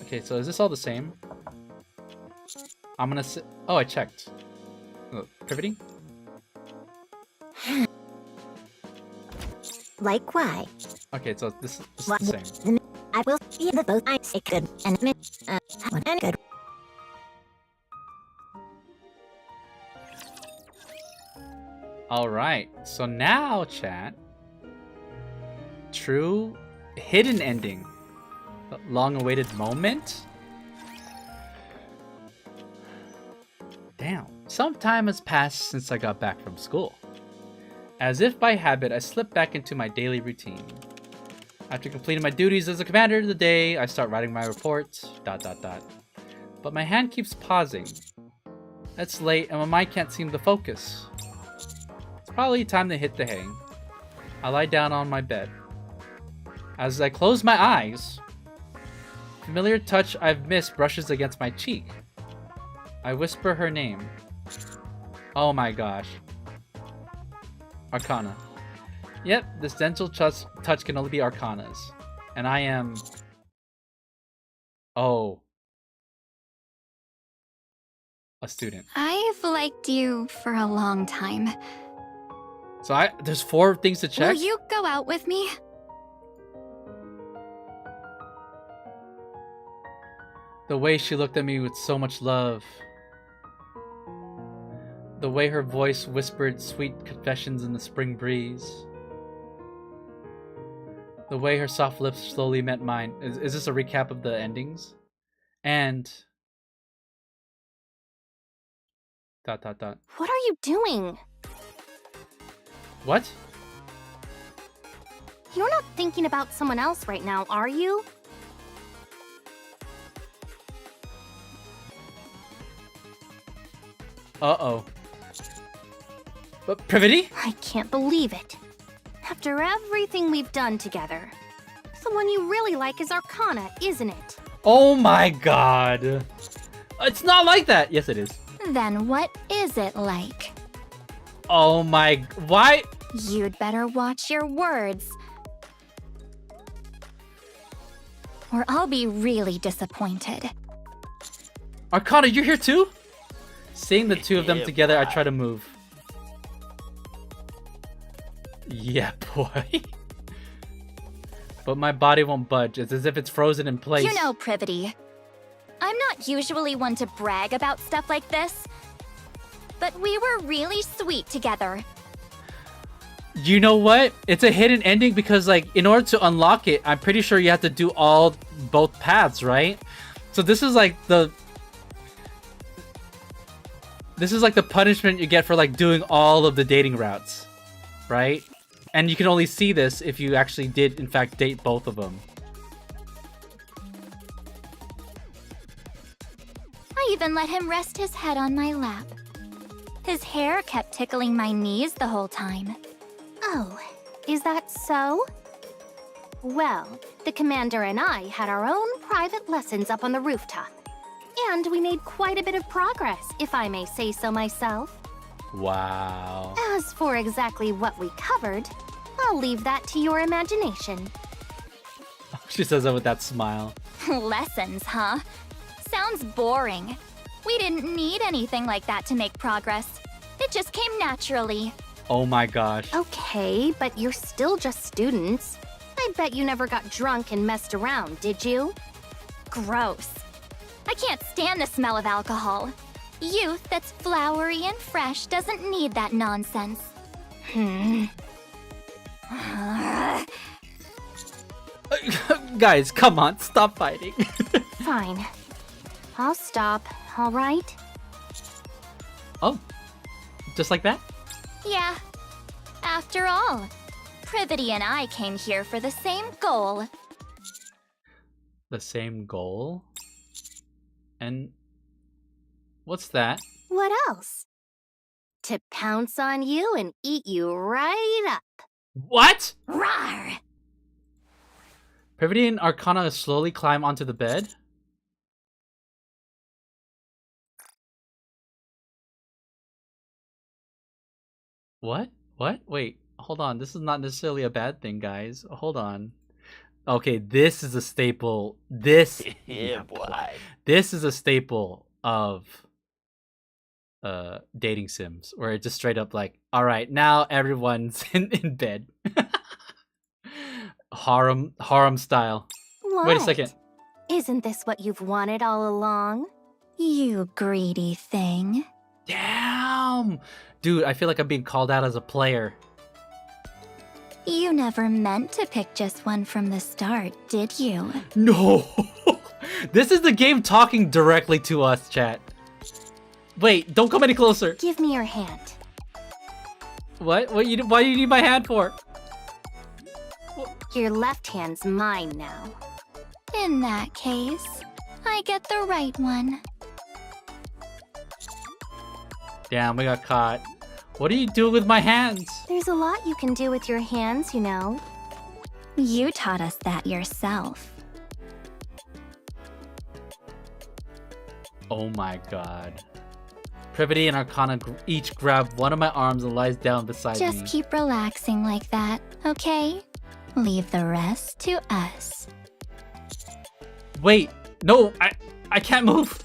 Okay, so is this all the same? I'm gonna oh, I checked. Oh, Privity? Likewise. Okay, so this is the same. I will see the both I say good and good. Alright, so now, chat. True hidden ending. The long-awaited moment? Damn, some time has passed since I got back from school. As if by habit, I slip back into my daily routine. After completing my duties as a commander of the day, I start writing my report, ... But my hand keeps pausing. It's late and my mind can't seem to focus. It's probably time to hit the hay. I lie down on my bed. As I close my eyes, a familiar touch I've missed brushes against my cheek. I whisper her name. Oh my gosh. Arcana. Yep, this gentle touch can only be Arcana's. And I am... Oh. A student. I've liked you for a long time. So there's 4 things to check? Will you go out with me? The way she looked at me with so much love. The way her voice whispered sweet confessions in the spring breeze. The way her soft lips slowly met mine. Is this a recap of the endings? And... ... What are you doing? What? You're not thinking about someone else right now, are you? Uh-oh. But Privity? I can't believe it. After everything we've done together, the one you really like is Arcana, isn't it? Oh my god. It's not like that. Yes, it is. Then what is it like? Oh my... Why? You'd better watch your words. Or I'll be really disappointed. Arcana, you're here too? Seeing the two of them together, I try to move. Yeah, boy. But my body won't budge. It's as if it's frozen in place. You know, Privity, I'm not usually one to brag about stuff like this, but we were really sweet together. You know what? It's a hidden ending because, like, in order to unlock it, I'm pretty sure you have to do both paths, right? So this is like the punishment you get for like doing all of the dating routes, right? And you can only see this if you actually did, in fact, date both of them. I even let him rest his head on my lap. His hair kept tickling my knees the whole time. Oh, is that so? Well, the commander and I had our own private lessons up on the rooftop. And we made quite a bit of progress, if I may say so myself. Wow. As for exactly what we covered, I'll leave that to your imagination. She says that with that smile. Lessons, huh? Sounds boring. We didn't need anything like that to make progress. It just came naturally. Oh my gosh. Okay, but you're still just students. I bet you never got drunk and messed around, did you? Gross. I can't stand the smell of alcohol. Youth that's flowery and fresh doesn't need that nonsense. Guys, come on, stop fighting. Fine. I'll stop, all right? Oh, just like that? Yeah. After all, Privity and I came here for the same goal. The same goal? And what's that? What else? To pounce on you and eat you right up. What? Rawr! Privity and Arcana slowly climb onto the bed. What? What? Wait, hold on. This is not necessarily a bad thing, guys. Hold on. Okay, this is a staple. This This is a staple of dating sims where it just straight up like, all right, now everyone's in bed. harem style. What? Wait a second. Isn't this what you've wanted all along? You greedy thing. Damn! Dude, I feel like I'm being called out as a player. You never meant to pick just one from the start, did you? No! This is the game talking directly to us, chat. Wait, don't come any closer. Give me your hand. What? Why do you need my hand for? Your left hand's mine now. In that case, I get the right one. Damn, we got caught. What are you doing with my hands? There's a lot you can do with your hands, you know. You taught us that yourself. Oh my god. Privity and Arcana each grab one of my arms and lies down beside me. Just keep relaxing like that, okay? Leave the rest to us. Wait, no, I can't move.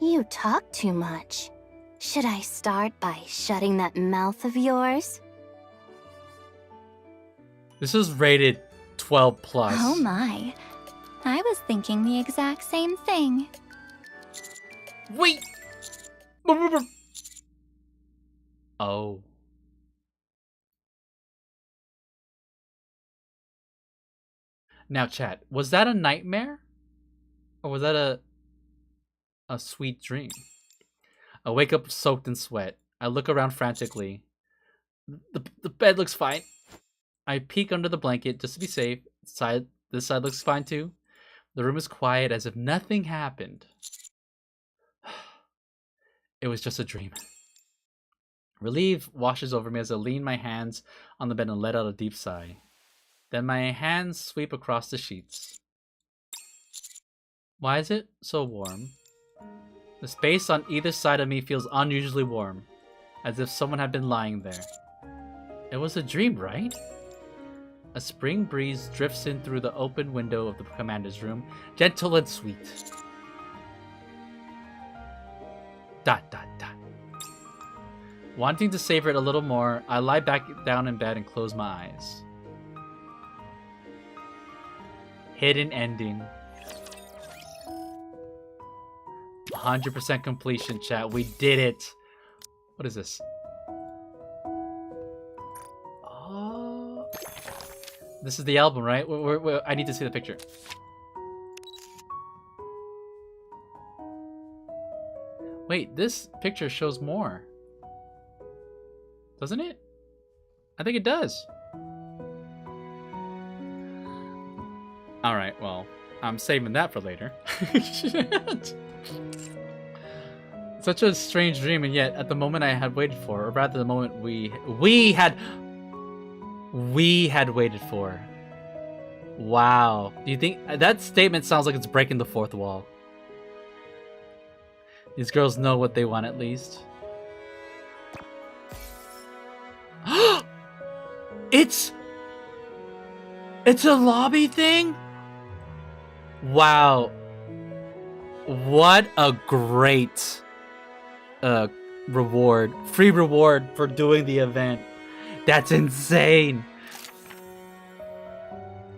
You talk too much. Should I start by shutting that mouth of yours? This is rated 12 plus. Oh my. I was thinking the exact same thing. Wait! Oh. Now, chat, was that a nightmare? Or was that a sweet dream? I wake up soaked in sweat. I look around frantically. The bed looks fine. I peek under the blanket just to be safe. This side looks fine too. The room is quiet as if nothing happened. It was just a dream. Relief washes over me as I lean my hands on the bed and let out a deep sigh. Then my hands sweep across the sheets. Why is it so warm? The space on either side of me feels unusually warm, as if someone had been lying there. It was a dream, right? A spring breeze drifts in through the open window of the commander's room, gentle and sweet. Dot dot dot. Wanting to savor it a little more, I lie back down in bed and close my eyes. hidden ending. 100% completion, chat. We did it. What is this? Oh, this is the album, right? I need to see the picture. Wait, this picture shows more. Doesn't it? I think it does. Alright, well, I'm saving that for later. Shit. Such a strange dream, and yet at the moment I had waited for, or rather the moment we had waited for. Wow. Do you think that statement sounds like it's breaking the fourth wall? These girls know what they want at least. It's a lobby thing? Wow. What a great reward. Free reward for doing the event. That's insane.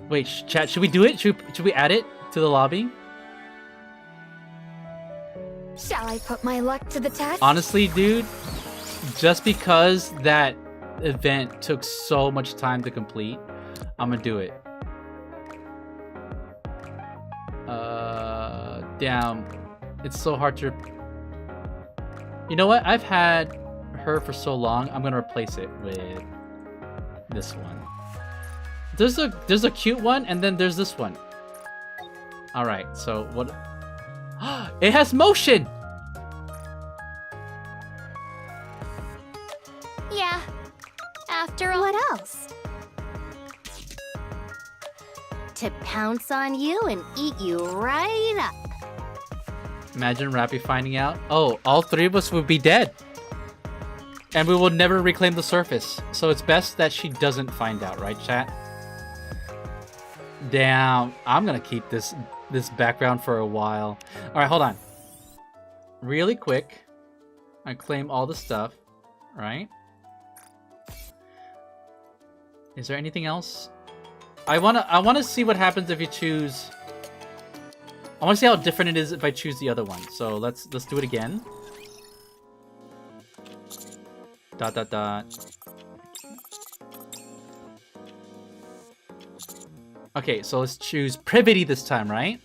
Wait, chat, should we do it? Should we add it to the lobby? Shall I put my luck to the test? Honestly, dude, just because that event took so much time to complete, I'm gonna do it. Damn. It's so hard to... You know what? I've had her for so long, I'm gonna replace it with this one. There's a cute one, and then there's this one. Alright, so what... It has motion! Yeah. After all, What else? to pounce on you and eat you right up. Imagine Rappy finding out. Oh, all three of us would be dead. And we will never reclaim the surface. So it's best that she doesn't find out, right, chat? Damn, I'm gonna keep this background for a while. Alright, hold on. Really quick. I claim all the stuff, right? Is there anything else? I wanna see what happens if you choose. I wanna see how different it is if I choose the other one. So let's do it again. Dot dot dot. Okay, so let's choose Privity this time, right?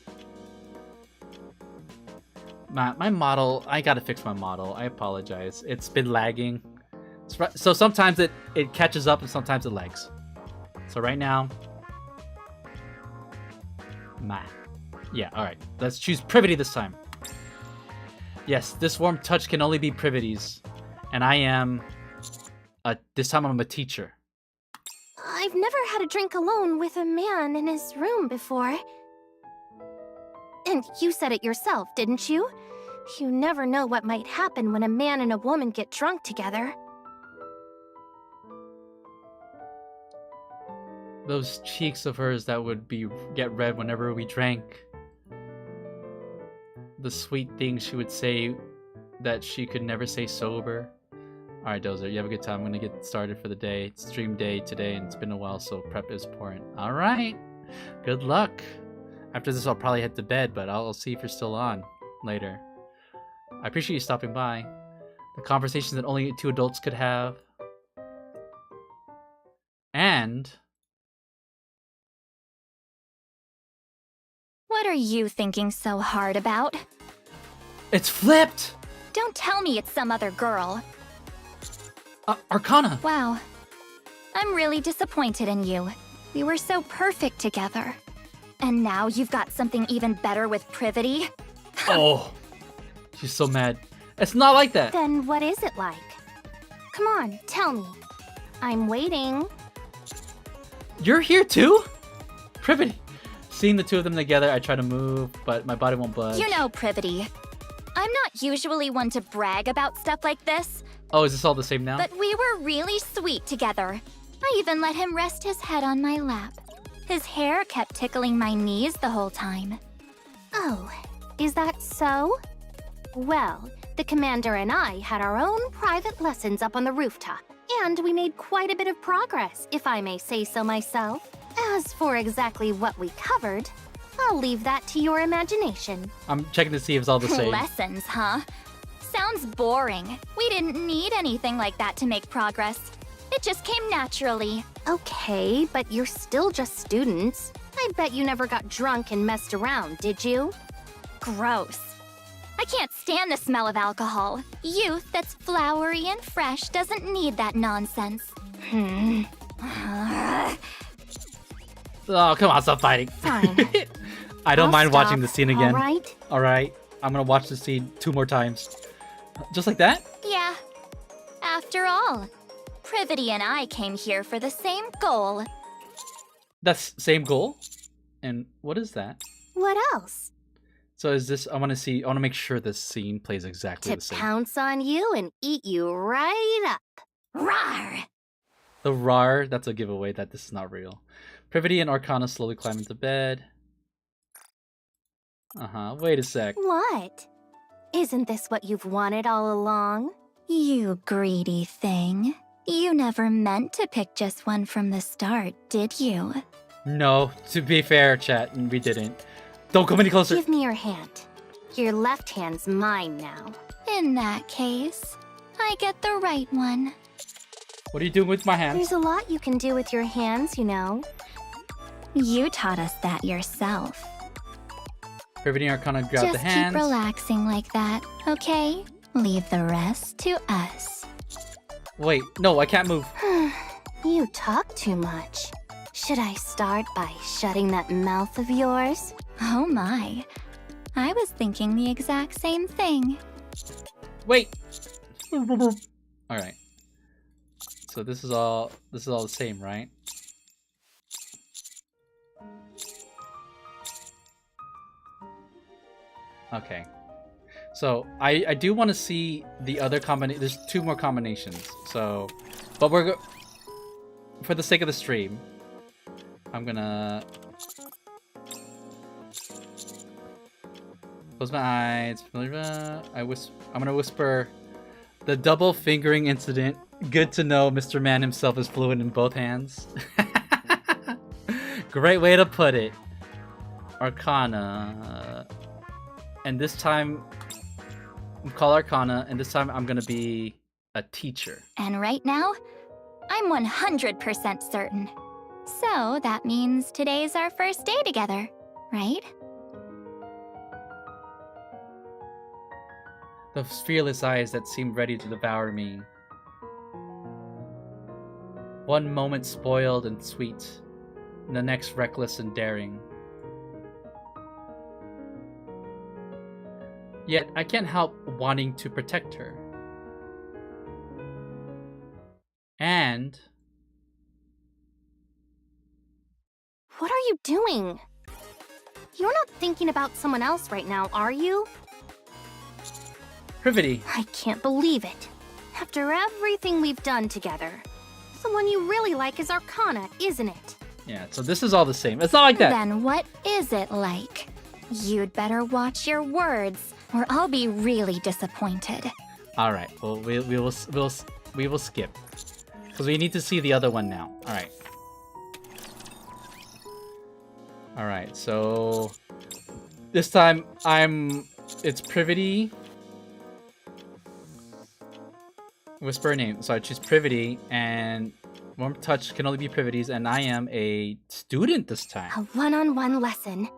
My model, I gotta fix my model. I apologize. It's been lagging. So sometimes it catches up and sometimes it lags. So right now, yeah, alright. Let's choose Privity this time. Yes, this warm touch can only be Privity's. And I am, this time I'm a teacher. I've never had a drink alone with a man in his room before. And you said it yourself, didn't you? You never know what might happen when a man and a woman get drunk together. Those cheeks of hers that would get red whenever we drank. The sweet things she would say that she could never say sober. Alright, Dozer, you have a good time. I'm gonna get started for the day. It's stream day today, and it's been a while, so prep is important. Alright, good luck. After this, I'll probably head to bed, but I'll see if you're still on later. I appreciate you stopping by. The conversations that only two adults could have. And... What are you thinking so hard about? it's flipped! Don't tell me it's some other girl. Arcana! Wow. I'm really disappointed in you. We were so perfect together. And now you've got something even better with Privity? Oh, she's so mad. It's not like that. Then what is it like? Come on, tell me. I'm waiting. You're here too? Privity. Seeing the two of them together, I try to move, but my body won't budge. You know, Privity. I'm not usually one to brag about stuff like this, Oh, is this all the same now? but we were really sweet together. I even let him rest his head on my lap. His hair kept tickling my knees the whole time. Oh, is that so? Well, the commander and I had our own private lessons up on the rooftop, and we made quite a bit of progress, if I may say so myself. As for exactly what we covered, I'll leave that to your imagination. I'm checking to see if it's all the same. Lessons, huh? Sounds boring. We didn't need anything like that to make progress. It just came naturally. Okay, but you're still just students. I bet you never got drunk and messed around, did you? Gross. I can't stand the smell of alcohol. Youth that's flowery and fresh doesn't need that nonsense. Oh, come on, stop fighting. Fine. I don't I'll mind watching stop, the scene again. All right? Alright, I'm gonna watch the scene 2 more times. Just like that? Yeah. After all, Privity and I came here for the same goal. That's same goal? And what is that? What else? So is this, I want to make sure this scene plays exactly To the same. pounce on you and eat you right up. Rawr! The RAR, that's a giveaway that this is not real. Privity and Arcana slowly climb into bed. Wait a sec. What? Isn't this what you've wanted all along? You greedy thing. You never meant to pick just one from the start, did you? No, to be fair, chat, we didn't. Don't come any closer. Give me your hand. Your left hand's mine now. In that case, I get the right one. What are you doing with my hands? There's a lot you can do with your hands, you know. You taught us that yourself. Privity and Arcana grab Just the hands. keep relaxing like that, okay? Leave the rest to us. Wait, no, I can't move. You talk too much. Should I start by shutting that mouth of yours? Oh my. I was thinking the exact same thing. Wait. Alright. So this is all the same, right? Okay. So I do want to see the other combination. There's 2 more combinations. So, but for the sake of the stream, I'm gonna close my eyes. I'm gonna whisper the double fingering incident. Good to know Mr. Man himself is fluent in both hands. Great way to put it. Arcana. And this time, call Arcana, and this time I'm gonna be a teacher. And right now, I'm 100% certain. So that means today's our first day together, right? Those fearless eyes that seemed ready to devour me. One moment spoiled and sweet, and the next reckless and daring. Yet I can't help wanting to protect her. And What are you doing? You're not thinking about someone else right now, are you? Privity. I can't believe it. After everything we've done together. The one you really like is Arcana, isn't it? Yeah, so this is all the same. It's not like that. Then what is it like? You'd better watch your words, or I'll be really disappointed. All right. Well, we will skip because we need to see the other one now. All right. All right. So this time it's Privity. Whisper her name. So I choose Privity, and warm touch can only be Privity's, and I am a student this time. A one-on-one lesson.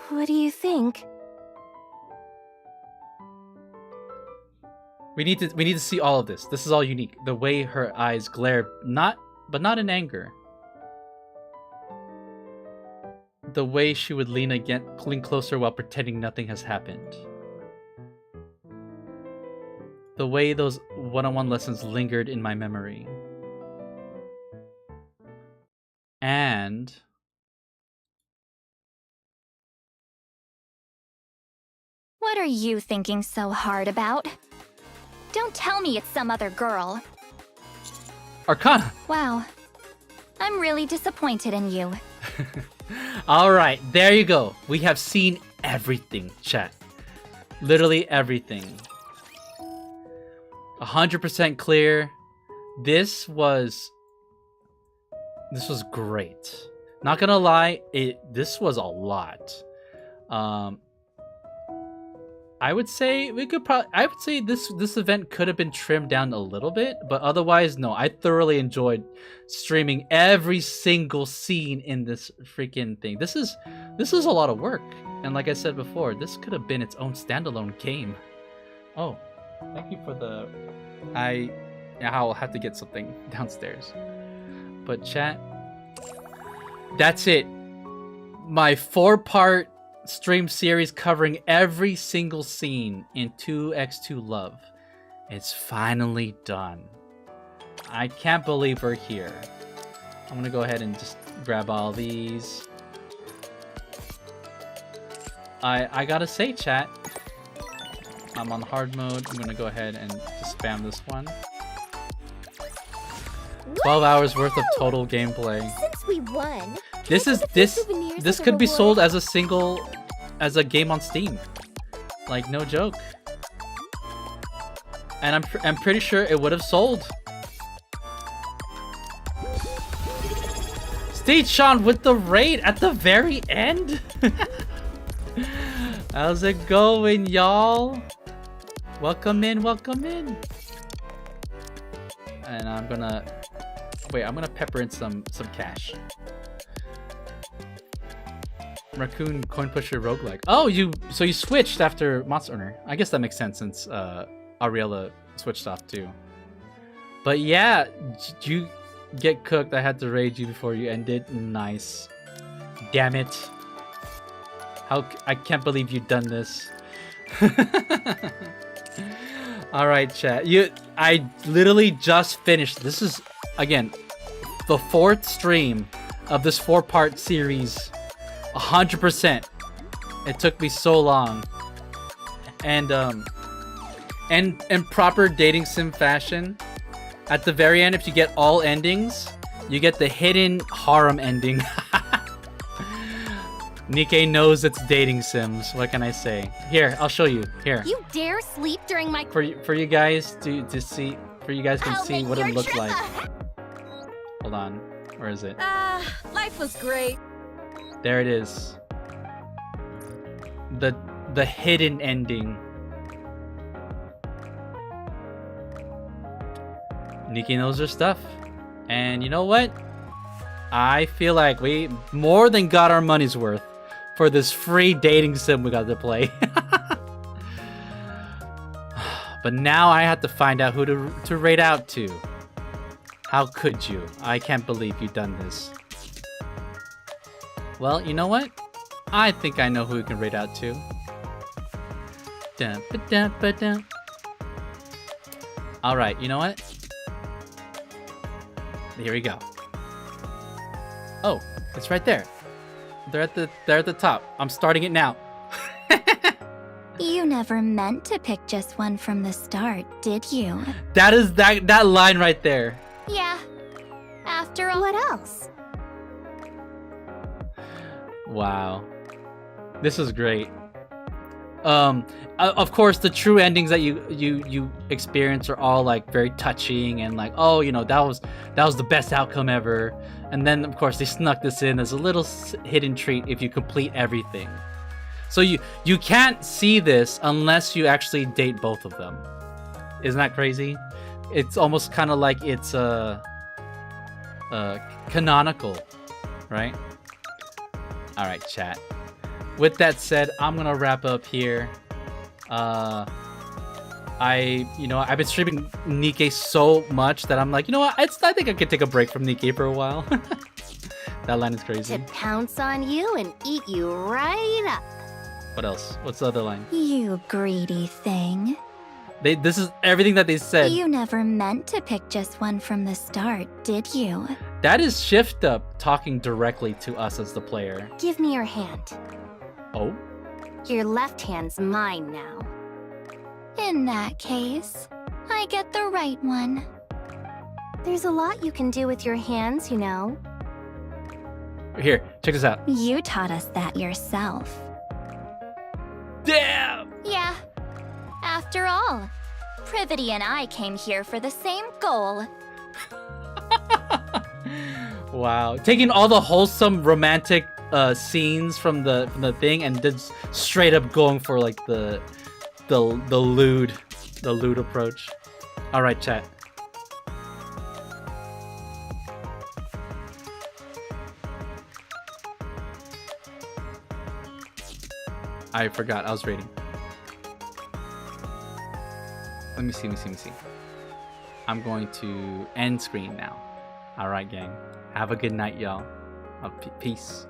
What do you think? We need to see all of this. This is all unique. The way her eyes glare, but not in anger. The way she would lean closer while pretending nothing has happened. The way those one-on-one lessons lingered in my memory. And What are you thinking so hard about? Don't tell me it's some other girl. Arcana. Wow. I'm really disappointed in you. All right, there you go. We have seen everything, chat. Literally everything. 100% clear. This was great. Not gonna lie, this was a lot. I would say this event could have been trimmed down a little bit, but otherwise, no. I thoroughly enjoyed streaming every single scene in this freaking thing. This is a lot of work, and like I said before, this could have been its own standalone game. Oh, thank you for the. I'll have to get something downstairs. But chat, that's it. My 4-part stream series covering every single scene in 2x2 Love. It's finally done. I can't believe we're here. I'm gonna go ahead and just grab all these. I gotta say, chat, I'm on hard mode. I'm gonna go ahead and just spam this one. 12 hours worth of total gameplay. Since we won, This could be sold as a game on Steam. Like, no joke. And I'm pretty sure it would have sold. State Sean with the raid at the very end. How's it going, y'all? Welcome in, welcome in. And I'm gonna pepper in some cash. Raccoon coin pusher roguelike. Oh, so you switched after Monster Hunter. I guess that makes sense since Ariella switched off too. But yeah, did you get cooked? I had to raid you before you ended. Nice. Damn it. I can't believe you've done this. All right, chat. I literally just finished. This is again the 4th stream of this 4-part series. 100%. It took me so long. And in proper dating sim fashion, at the very end, if you get all endings, you get the hidden harem ending. Nikke knows it's dating sims. What can I say? Here, I'll show you. Here. You dare sleep during my For you guys to see, for you guys can see what it looked like. Hold on. Where is it? Life was great. There it is. The hidden ending. Nikke knows her stuff. And you know what? I feel like we more than got our money's worth for this free dating sim we got to play. But now I have to find out who to rate out to. How could you? I can't believe you've done this. Well, you know what? I think I know who we can rate out to. Alright, you know what? Here we go. Oh, it's right there. They're at the top. I'm starting it now. You never meant to pick just one from the start, did you? That is that line right there. Yeah. After all, what else? Wow. This is great. Of course, the true endings that you experience are all like very touching and like, oh, you know, that was the best outcome ever. And then of course they snuck this in as a little hidden treat if you complete everything. So you can't see this unless you actually date both of them. Isn't that crazy? It's almost kind of like it's canonical, right? All right, chat. With that said, I'm gonna wrap up here. I've been streaming Nikke so much that I'm like, you know what? I think I could take a break from Nikke for a while. That line is crazy. to pounce on you and eat you right up. What else? What's the other line? You greedy thing. This is everything that they said. You never meant to pick just one from the start, did you? That is Shift Up talking directly to us as the player. Give me your hand. Oh? Your left hand's mine now. In that case, I get the right one. There's a lot you can do with your hands, you know. Here, check this out. You taught us that yourself. Damn! Yeah. After all, Privity and I came here for the same goal. Wow, taking all the wholesome romantic scenes from the thing and just straight up going for like the lewd approach. All right, chat. I forgot I was reading. Let me see. I'm going to end screen now. All right, gang. Have a good night, y'all. Peace.